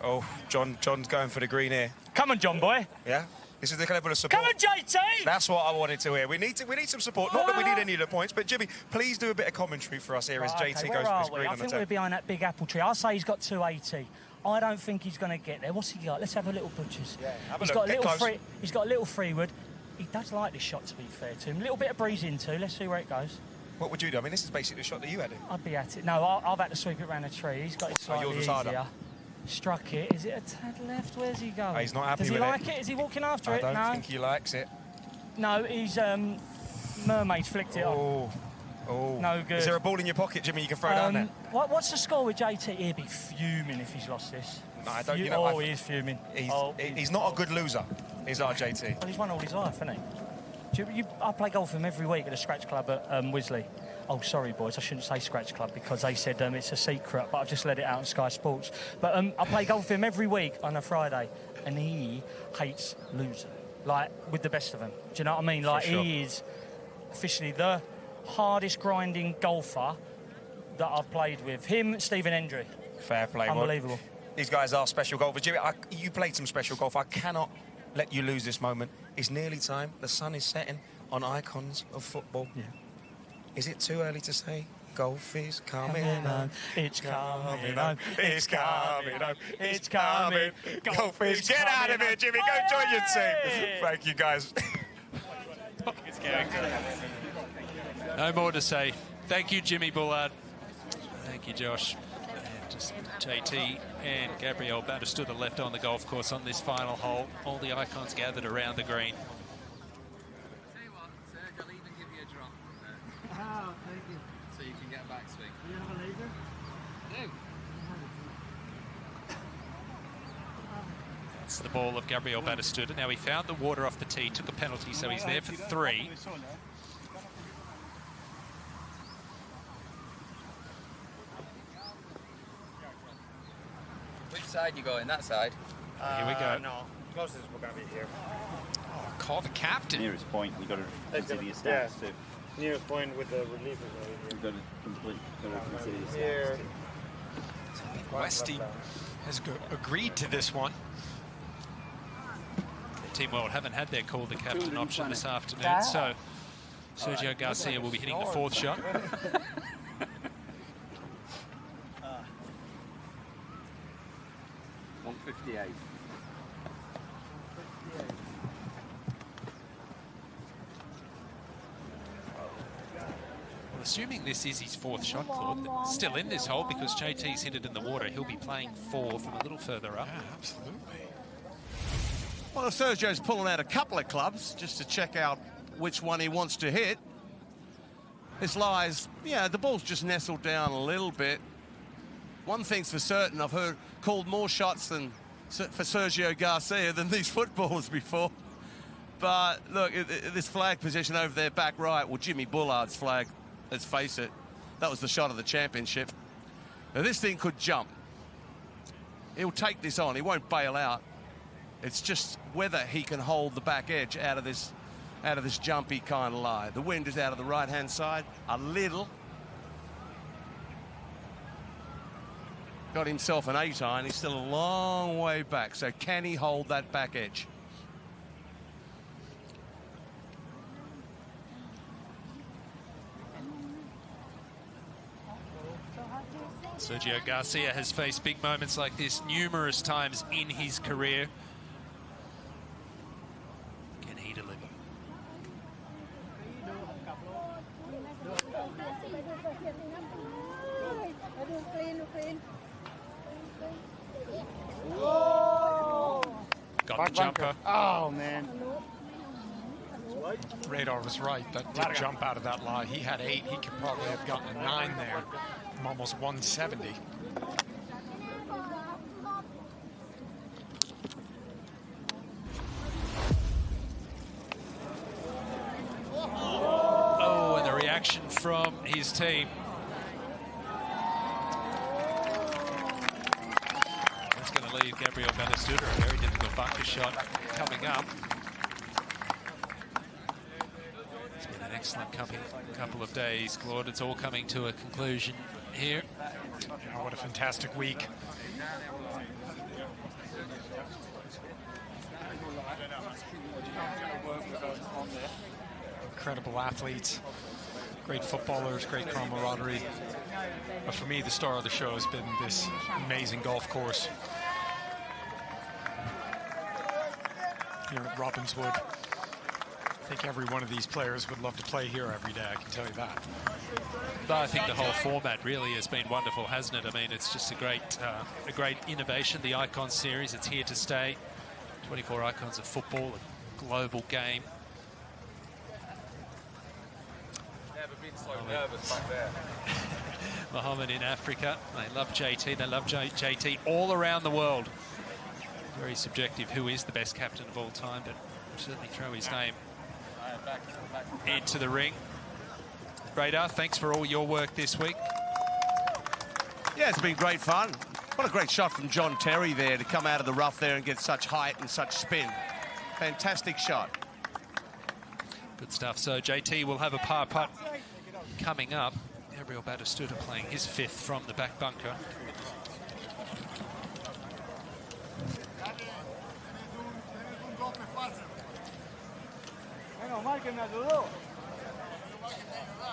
Oh, John's going for the green here. Come on, John boy. Yeah? This is the level of support. Come on, JT! That's what I wanted to hear. We need some support. Not that we need any of the points, but Jimmy, please do a bit of commentary for us here as JT goes for his green on the I think we're behind that big apple tree. I'll say he's got 280. I don't think he's going to get there. What's he got? Let's have a little butchers. Yeah, have a He's look, got a get little close. He's got a little freeward. He does like this shot, to be fair to him. A little bit of breeze into. Let's see where it goes. What would you do? I mean, this is basically the shot that you had in. I'd be at it. No, I've had to sweep it around the tree. He's got it slightly yours was harder. easier. Struck it. Is it a tad left? Where's he going? He's not happy Does he with like it? Is he walking after it? I No. don't think he likes it. No, he's mermaid flicked it off. Oh. No good. Is there a ball in your pocket, Jimmy, you can throw down there? What's the score with JT? He'd be fuming if he's lost this. No, I don't. You know, he is fuming. He's not a good loser, is our JT. Well, he's won all his life, hasn't he? I play golf with him every week at the Scratch Club at Wisley. Oh, sorry, boys, I shouldn't say Scratch Club because they said it's a secret, but I've just let it out on Sky Sports. But I play golf with him every week on a Friday, and he hates losing, like, with the best of them. Do you know what I mean? Like, sure. He is officially the hardest grinding golfer that I've played with. Him, Stephen Hendry. Fair play. Unbelievable. Well, these guys are special golfers. Jimmy, you played some special golf. I cannot let you lose this moment. It's nearly time. The sun is setting on icons of football. Yeah. Is it too early to say golf is coming home? It's coming home. It's coming home. It's coming. Golf is. Get out of here, Jimmy. Go join your team. Thank you, guys. No more to say. Thank you, Jimmy Bullard. Thank you, Josh. And just JT and Gabriel Batistuta left on the golf course on this final hole. All the icons gathered around the green. Oh, thank you. So you can get a backswing. Do you have a laser? No. That's the ball of Gabriel Batistuta. Now, he found the water off the tee, took a penalty, so he's there for 3. Which side you going? That side? Here we go. No, closest we're going to be here. Oh, call the captain. Nearest point, you've got to consider your stance too. Nearest point with the relief is over here. You've got to consider your Here. stance too. Westy has agreed to this one. Team World haven't had their call the captain option this afternoon, so Sergio Garcia will be hitting the 4th shot. 158. Well, assuming this is his 4th shot, Claude, still in this hole because JT's hit it in the water, he'll be playing 4 from a little further up. Yeah, absolutely. Well, Sergio's pulling out a couple of clubs just to check out which one he wants to hit. This lies, yeah, the ball's just nestled down a little bit. One thing's for certain, I've called more shots for Sergio Garcia than these footballs before. But look, this flag position over there back right, well, Jimmy Bullard's flag, let's face it, that was the shot of the championship. Now, this thing could jump. He'll take this on, he won't bail out. It's just whether he can hold the back edge out of this jumpy kind of lie. The wind is out of the right-hand side a little. Got himself an 8-iron. He's still a long way back. So can he hold that back edge? Sergio Garcia has faced big moments like this numerous times in his career. Can he deliver? Got the jumper. Oh, man. Radar was right. That did jump out of that lie. He had 8. He could probably have gotten a 9 there from almost 170. Oh, and the reaction from his team. That's going to leave Gabriel Batistuta a very difficult bunker shot coming up. It's been an excellent couple of days, Claude. It's all coming to a conclusion here. Oh, what a fantastic week. Incredible athletes. Great footballers, great camaraderie. But for me, the star of the show has been this amazing golf course here at Robbinswood. I think every one of these players would love to play here every day, I can tell you that. But I think the whole format really has been wonderful, hasn't it? I mean, it's just a great innovation, the Icon series. It's here to stay. 24 icons of football, a global game. Never been so nervous back there. Mohammed in Africa. They love JT. They love JT all around the world. Very subjective who is the best captain of all time, but certainly throw his name into the ring. Radar, thanks for all your work this week. Yeah, it's been great fun. What a great shot from John Terry there to come out of the rough there and get such height and such spin. Fantastic shot. Good stuff. So JT will have a par putt coming up. Gabriel Batistuta playing his 5th from the back bunker.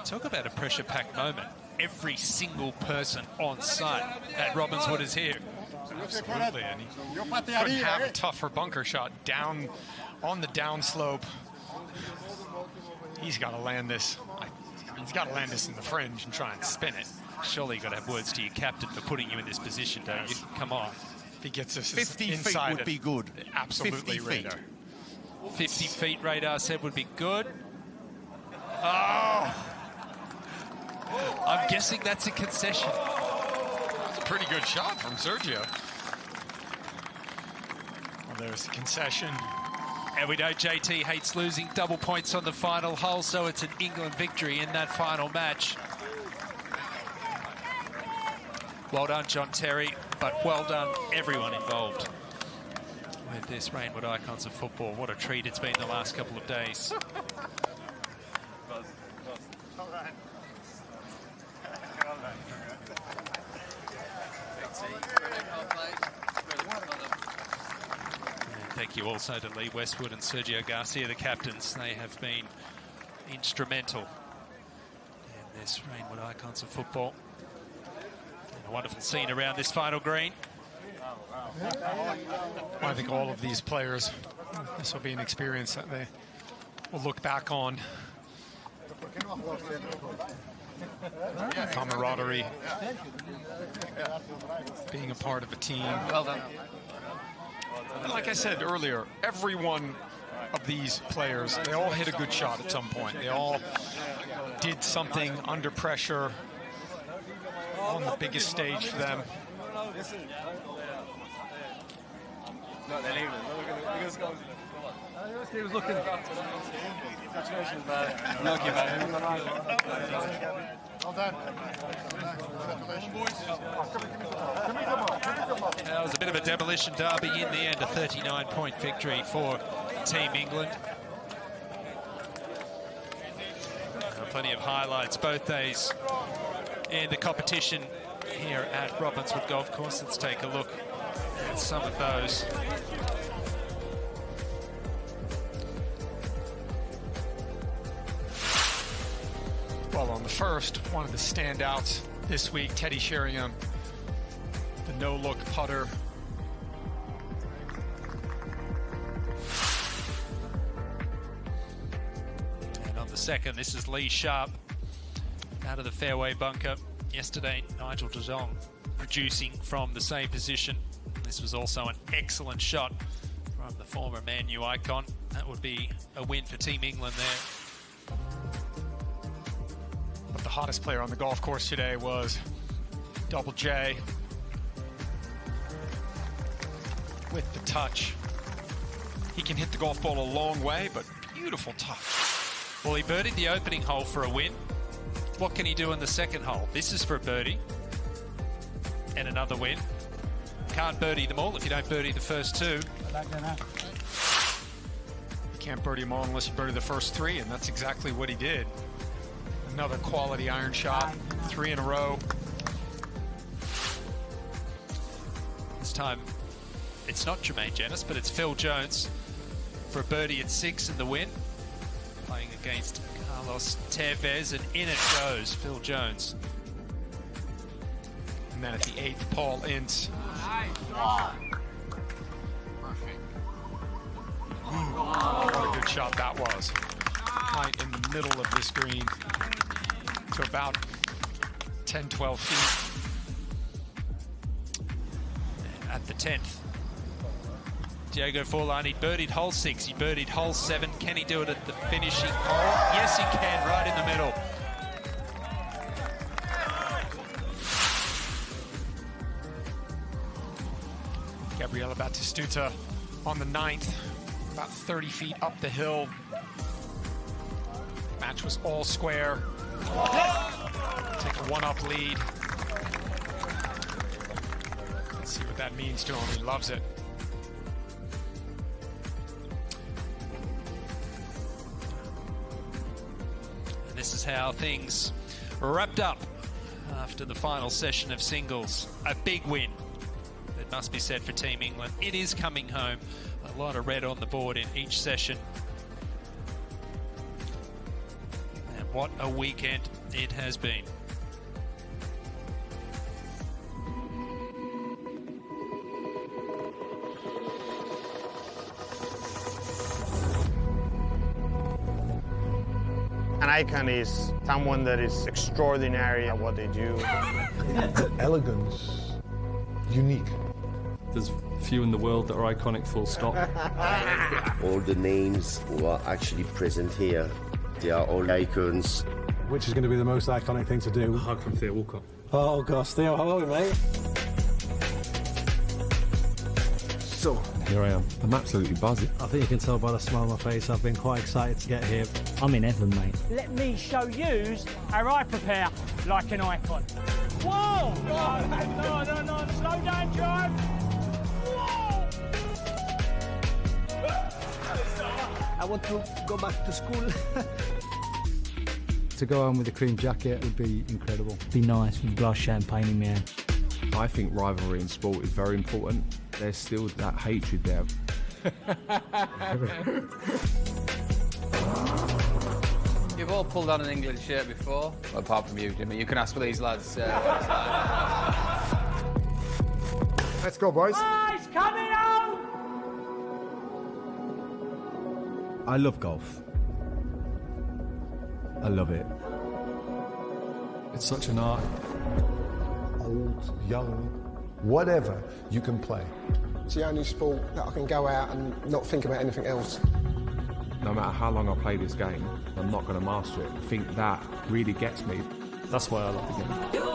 Talk about a pressure-packed moment. Every single person on site at Robbinswood is here. Absolutely, and he couldn't have a tougher bunker shot down on the downslope. He's got to land this. He's got to land this in the fringe and try and spin it. Surely you've got to have words to your captain for putting you in this position, don't you? Come on. If he gets us 50 inside feet would be good. Absolutely, 50 Radar. 50 feet, Radar said, would be good. Oh! I'm guessing that's a concession. That's a pretty good shot from Sergio. Well, there's the concession. And we know JT hates losing. Double points on the final hole, so it's an England victory in that final match. Well done, John Terry, but well done, everyone involved with this Reignwood Icons of Football. What a treat it's been the last couple of days. Thank you also to Lee Westwood and Sergio Garcia, the captains. They have been instrumental in this Reignwood Icons of Football. And a wonderful scene around this final green. I think all of these players, this will be an experience that they will look back on. Camaraderie, being a part of a team. Well done. And like I said earlier, every one of these players, they all hit a good shot at some point. They all did something under pressure on the biggest stage for them. No, they're leaving. He was looking. Congratulations, man. Lucky, man. Well done. That was a bit of a demolition derby in the end, a 39-point victory for Team England. Plenty of highlights both days in the competition here at Robbinswood Golf Course. Let's take a look at some of those. Well, on the first, one of the standouts this week, Teddy Sheringham, the no-look putter. And on the second, this is Lee Sharp out of the fairway bunker. Yesterday, Nigel de Jong producing from the same position. This was also an excellent shot from the former Man U icon. That would be a win for Team England there. But the hottest player on the golf course today was Double J with the touch. He can hit the golf ball a long way, but beautiful touch. Well, he birdied the opening hole for a win. What can he do in the second hole? This is for a birdie and another win. Can't birdie them all if you don't birdie the first two. You can't birdie them all unless you birdie the first three, and that's exactly what he did. Another quality iron shot, 3 in a row. This time, it's not Jermaine Jenis, but it's Phil Jones for a birdie at 6 in the win, playing against Carl Carlos Tevez, and in it goes Phil Jones. And then at the 8th, Paul Ince. What a good shot that was. Right in the middle of this green to about 10, 12 feet. And at the 10th, Diego Forlani birdied hole 6, he birdied hole 7. Can he do it at the finishing hole? Yes, he can, right in the middle. Gabriela Batistuta on the 9th, about 30 feet up the hill. Match was all square. Take a 1-up lead. Let's see what that means to him. He loves it. And this is how things wrapped up after the final session of singles. A big win. It must be said for Team England. It is coming home. A lot of red on the board in each session. And what a weekend it has been. An icon is someone that is extraordinary at what they do. Elegance, unique. There's few in the world that are iconic, full stop. All the names who are actually present here, they are all icons. Which is going to be the most iconic thing to do? Hug from Theo Walcott. Oh gosh, Theo, how are you, mate? So, here I am. I'm absolutely buzzing. I think you can tell by the smile on my face, I've been quite excited to get here. I'm in heaven, mate. Let me show you how I prepare like an icon. Whoa! No, slow down, John. Whoa! I want to go back to school. To go home with a cream jacket would be incredible. Be nice with a glass of champagne in my hand. I think rivalry in sport is very important. There's still that hatred there. You've all pulled on an England shirt before, well, apart from you, Jimmy. You can ask for these lads. Let's go, boys. It's coming out! I love golf. I love it. It's such an art. Old, young, whatever you can play. It's the only sport that I can go out and not think about anything else. No matter how long I play this game, I'm not going to master it. I think that really gets me. That's why I love the game.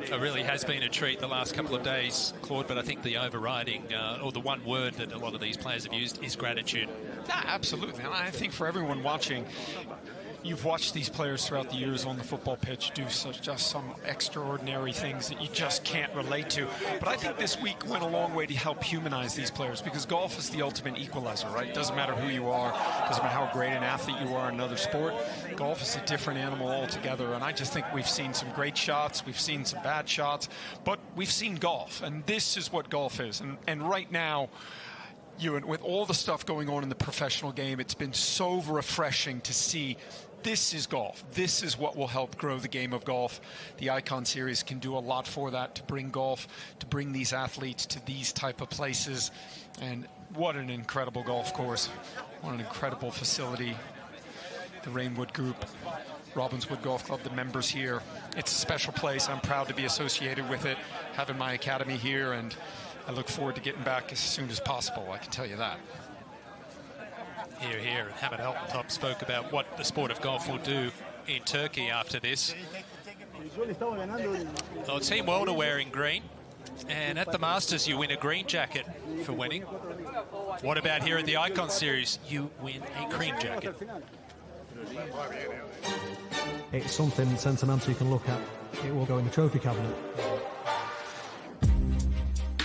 It really has been a treat the last couple of days, Claude, but I think the overriding, or the one word that a lot of these players have used is gratitude. Yeah, absolutely. And I think for everyone watching, you've watched these players throughout the years on the football pitch do just some extraordinary things that you just can't relate to. But I think this week went a long way to help humanize these players, because golf is the ultimate equalizer, right? It doesn't matter who you are, doesn't matter how great an athlete you are in another sport. Golf is a different animal altogether, and I just think we've seen some great shots, we've seen some bad shots, but we've seen golf, and this is what golf is. And right now, Ewan, with all the stuff going on in the professional game, it's been so refreshing to see this is golf. This is what will help grow the game of golf. The Icon Series can do a lot for that, to bring golf, to bring these athletes to these type of places. And what an incredible golf course. What an incredible facility. The Reignwood Group, Robbinswood Golf Club, the members here. It's a special place. I'm proud to be associated with it, having my academy here, and I look forward to getting back as soon as possible, I can tell you that. Here, and Hamid Altentop spoke about what the sport of golf will do in Turkey after this. Oh, Team World are wearing green, and at the Masters you win a green jacket for winning. What about here at the Icon Series? You win a cream jacket. It's something sentimental you can look at. It will go in the trophy cabinet.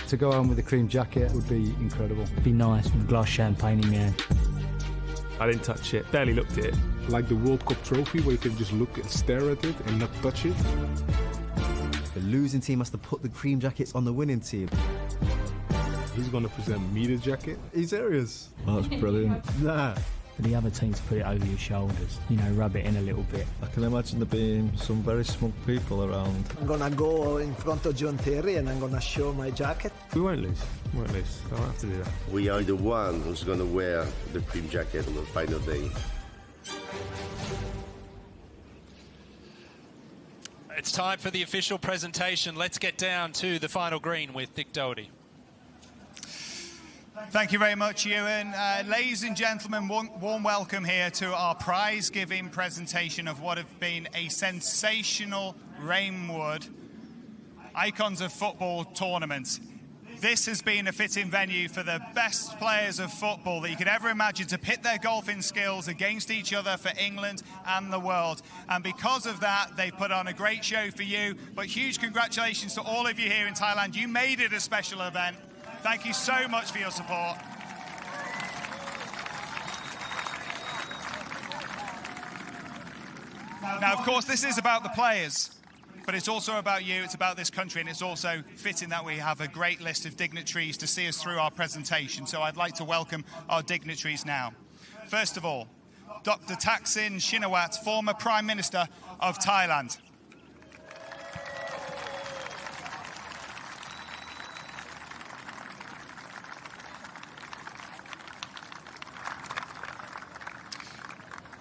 To go home with a cream jacket would be incredible. Be nice with a glass of champagne in your hand. I didn't touch it, barely looked at it. Like the World Cup trophy where you can just look and stare at it and not touch it. The losing team has to put the cream jackets on the winning team. He's going to present me the jacket. He's serious. Oh, that's brilliant. Nah. For the other team to put it over your shoulders, you know, rub it in a little bit. I can imagine there being some very smug people around. I'm going to go in front of John Terry and I'm going to show my jacket. We won't lose. We won't lose. I don't have to do that. We are the one who's going to wear the cream jacket on the final day. It's time for the official presentation. Let's get down to the final green with Dick Doherty. Thank you very much, Ewan. Ladies and gentlemen, warm welcome here to our prize-giving presentation of what have been a sensational Reignwood Icons of Football tournament. This has been a fitting venue for the best players of football that you could ever imagine to pit their golfing skills against each other for England and the world. And because of that, they put on a great show for you. But huge congratulations to all of you here in Thailand. You made it a special event. Thank you so much for your support. Now, of course, this is about the players, but it's also about you, it's about this country, and it's also fitting that we have a great list of dignitaries to see us through our presentation. So I'd like to welcome our dignitaries now. First of all, Dr. Thaksin Shinawatra, former Prime Minister of Thailand.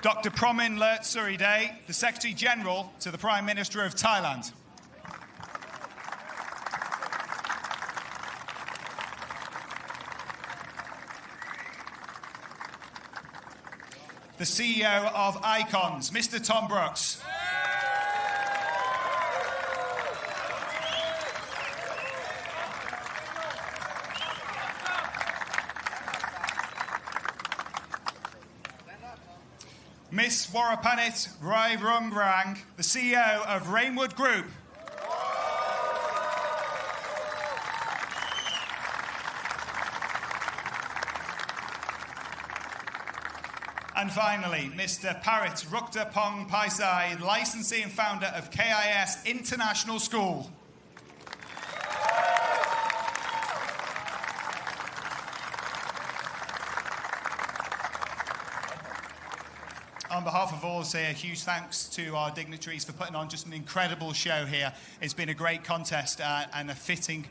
Dr. Promin Lertsuridej, the Secretary-General to the Prime Minister of Thailand. The CEO of Icons, Mr. Tom Brooks. Miss Warapanit Rairungrang, the CEO of Reignwood Group. And finally, Mr. Parit Ruktapong Paisai, licensee and founder of KIS International School. On behalf of all, say a huge thanks to our dignitaries for putting on just an incredible show here. It's been a great contest and a fitting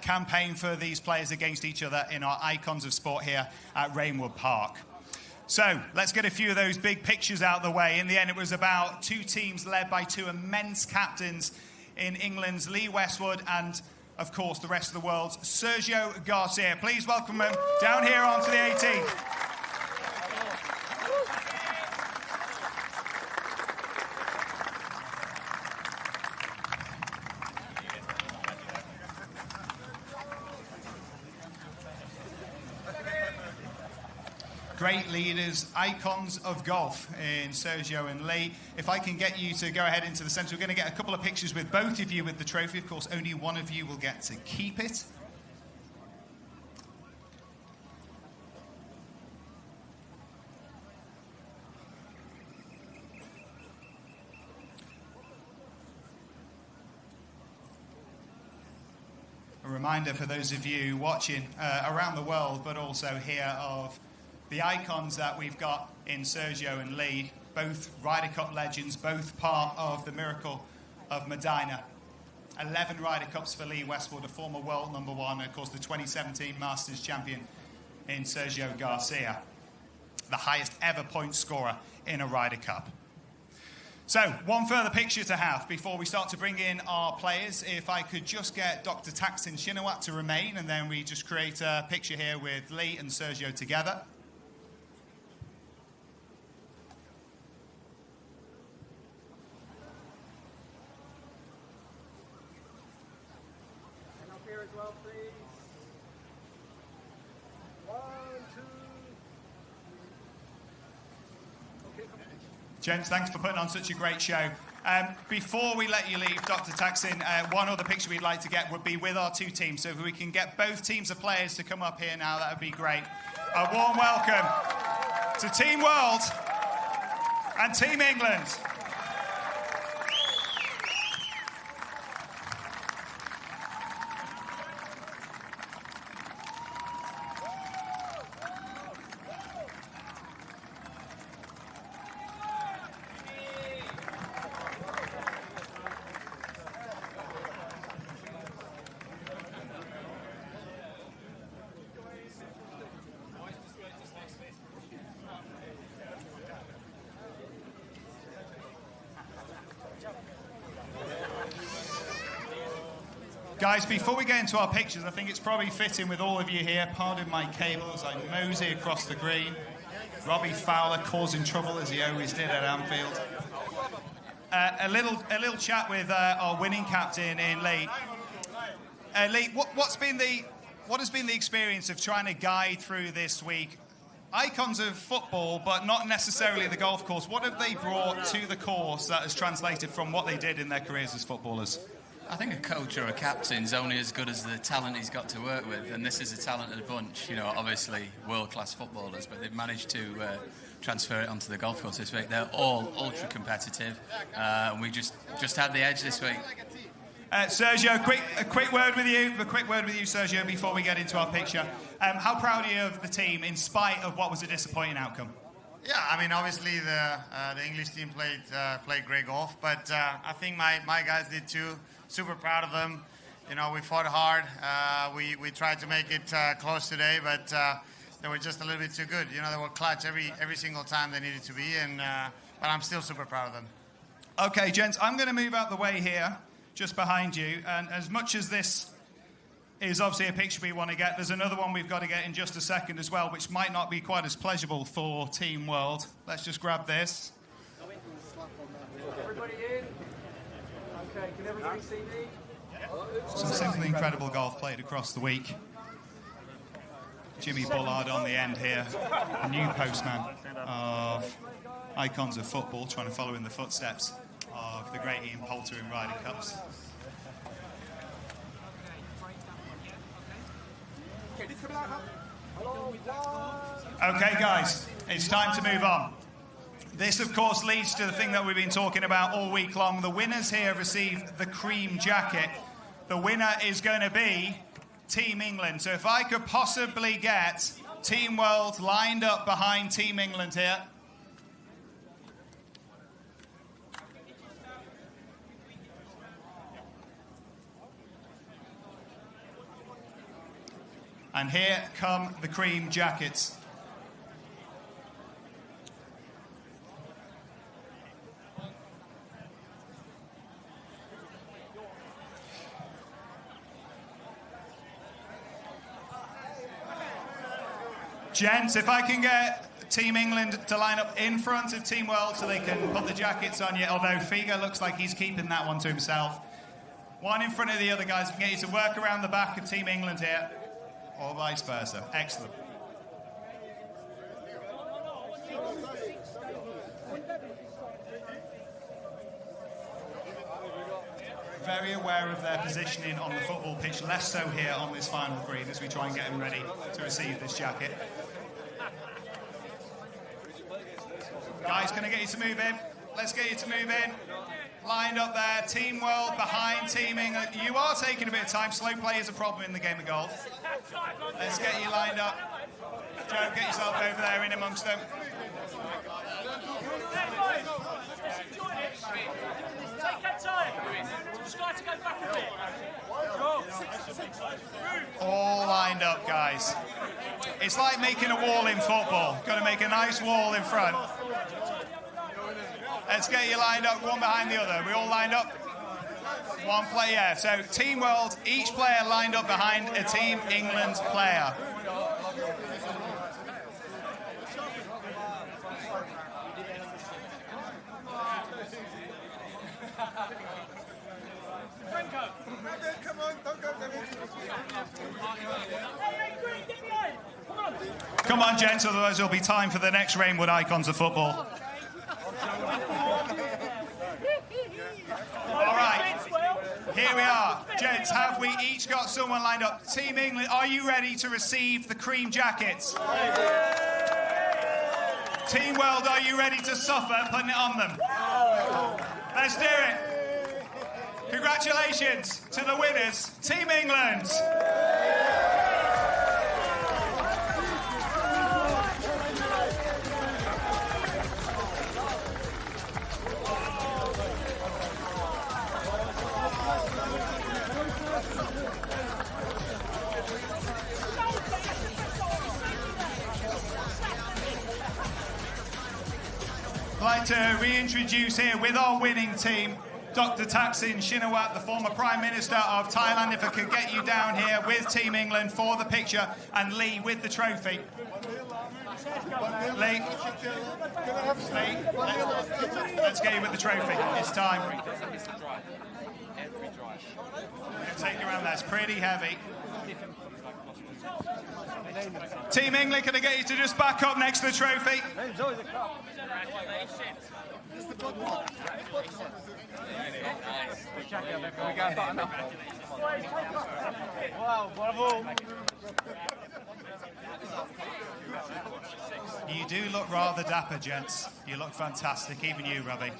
campaign for these players against each other in our Icons of Sport here at Reignwood Park. So let's get a few of those big pictures out of the way. In the end, it was about two teams led by two immense captains in England's Lee Westwood and, of course, the rest of the world's Sergio Garcia. Please welcome them down here onto the 18th. Great leaders, icons of golf in Sergio and Lee. If I can get you to go ahead into the centre, we're going to get a couple of pictures with both of you with the trophy. Of course, only one of you will get to keep it. A reminder for those of you watching around the world, but also here, of the icons that we've got in Sergio and Lee, both Ryder Cup legends, both part of the Miracle of Medina. 11 Ryder Cups for Lee Westwood, a former world number one, and of course the 2017 Masters champion in Sergio Garcia, the highest ever point scorer in a Ryder Cup. So, one further picture to have before we start to bring in our players. If I could just get Dr. Thaksin Shinawatra to remain, and then we just create a picture here with Lee and Sergio together. Gents, thanks for putting on such a great show. Before we let you leave, Dr. Taksin, one other picture we'd like to get would be with our two teams. So if we can get both teams of players to come up here now, that would be great. A warm welcome to Team World and Team England. Guys, before we get into our pictures, I think it's probably fitting with all of you here. Pardon my cable as I mosey across the green. Robbie Fowler causing trouble as he always did at Anfield. A little chat with our winning captain in Lee. Lee, what has been the experience of trying to guide through this week? Icons of football, but not necessarily the golf course. What have they brought to the course that has translated from what they did in their careers as footballers? I think a coach or a captain's only as good as the talent he's got to work with, and this is a talented bunch. You know, obviously world-class footballers, but they've managed to transfer it onto the golf course this week. They're all ultra competitive, and we just had the edge this week. Sergio, a quick word with you. A quick word with you, Sergio, before we get into our picture. How proud are you of the team, in spite of what was a disappointing outcome? Yeah, I mean, obviously the English team played great golf, but I think my guys did too. Super proud of them. You know, we fought hard. We tried to make it close today, but they were just a little bit too good. You know, they were clutch every single time they needed to be, and but I'm still super proud of them. Okay, gents, I'm going to move out the way here, just behind you. And as much as this is obviously a picture we want to get, there's another one we've got to get in just a second as well, which might not be quite as pleasurable for Team World. Let's just grab this. Everybody in. Okay, can everybody see me? Some simply incredible golf played across the week. Jimmy Bullard on the end here, a new postman of icons of football, trying to follow in the footsteps of the great Ian Poulter in Ryder Cups. Okay, guys, it's time to move on. This, of course, leads to the thing that we've been talking about all week long. The winners here have received the cream jacket. The winner is going to be Team England. So if I could possibly get Team World lined up behind Team England here. And here come the cream jackets. Gents, if I can get Team England to line up in front of Team World so they can put the jackets on you, although Figo looks like he's keeping that one to himself. One in front of the other, guys. We can get you to work around the back of Team England here, or vice versa. Excellent. Very aware of their positioning on the football pitch, less so here on this final green as we try and get them ready to receive this jacket. Guys, can I get you to move in? Let's get you to move in. Lined up there, Team World behind Team England. You are taking a bit of time. Slow play is a problem in the game of golf. Let's get you lined up. Joe, get yourself over there in amongst them. Take that time. Just got to go back a bit. All lined up, guys. It's like making a wall in football. Got to make a nice wall in front. Let's get you lined up, one behind the other. We all lined up? One player. So Team World, each player lined up behind a Team England player. Come on, don't go, Come on, gents, otherwise there'll be time for the next Reignwood Icons of Football. Reds, have we each got someone lined up? Team England, are you ready to receive the cream jackets? Team World, are you ready to suffer putting it on them? Let's do it. Congratulations to the winners, Team England. I'd like to reintroduce here with our winning team, Dr. Thaksin Shinawatra, the former Prime Minister of Thailand. If I could get you down here with Team England for the picture, and Lee with the trophy. Lee, let's get you with the trophy. It's time. I'm going to take you around there. It's pretty heavy. Team England, can I get you to just back up next to the trophy? You do look rather dapper, gents. You look fantastic, even you, Robbie.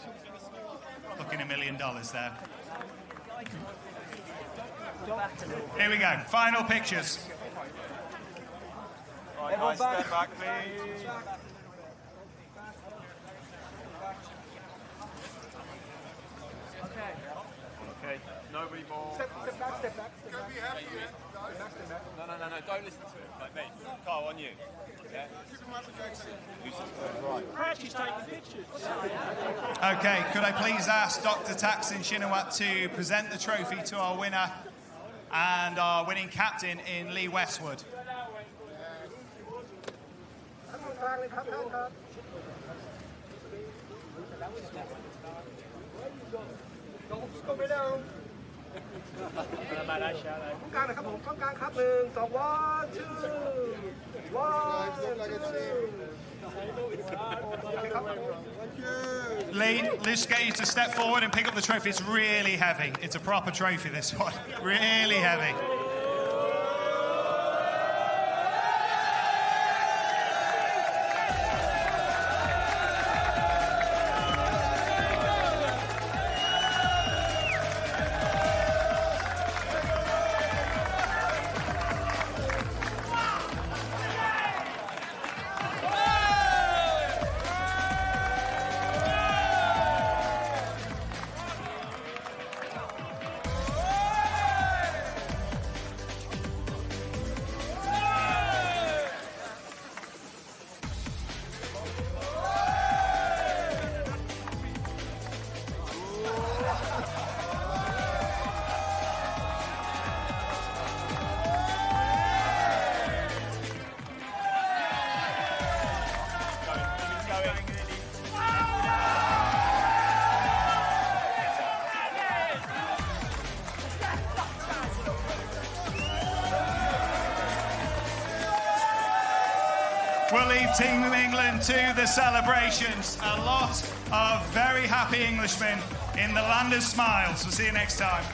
Looking $1 million there. Here we go, final pictures. Right, guys, stand back, please. Okay, nobody more. Step back. No, don't listen to him. Like me. Carl, on you. Yeah? Okay, could I please ask Dr. Thaksin Shinawatra to present the trophy to our winner and our winning captain in Lee Westwood. Lee, let's get you to step forward and pick up the trophy. It's really heavy. It's a proper trophy, this one. Really heavy. We'll leave Team England to the celebrations. A lot of very happy Englishmen in the land of smiles. We'll see you next time.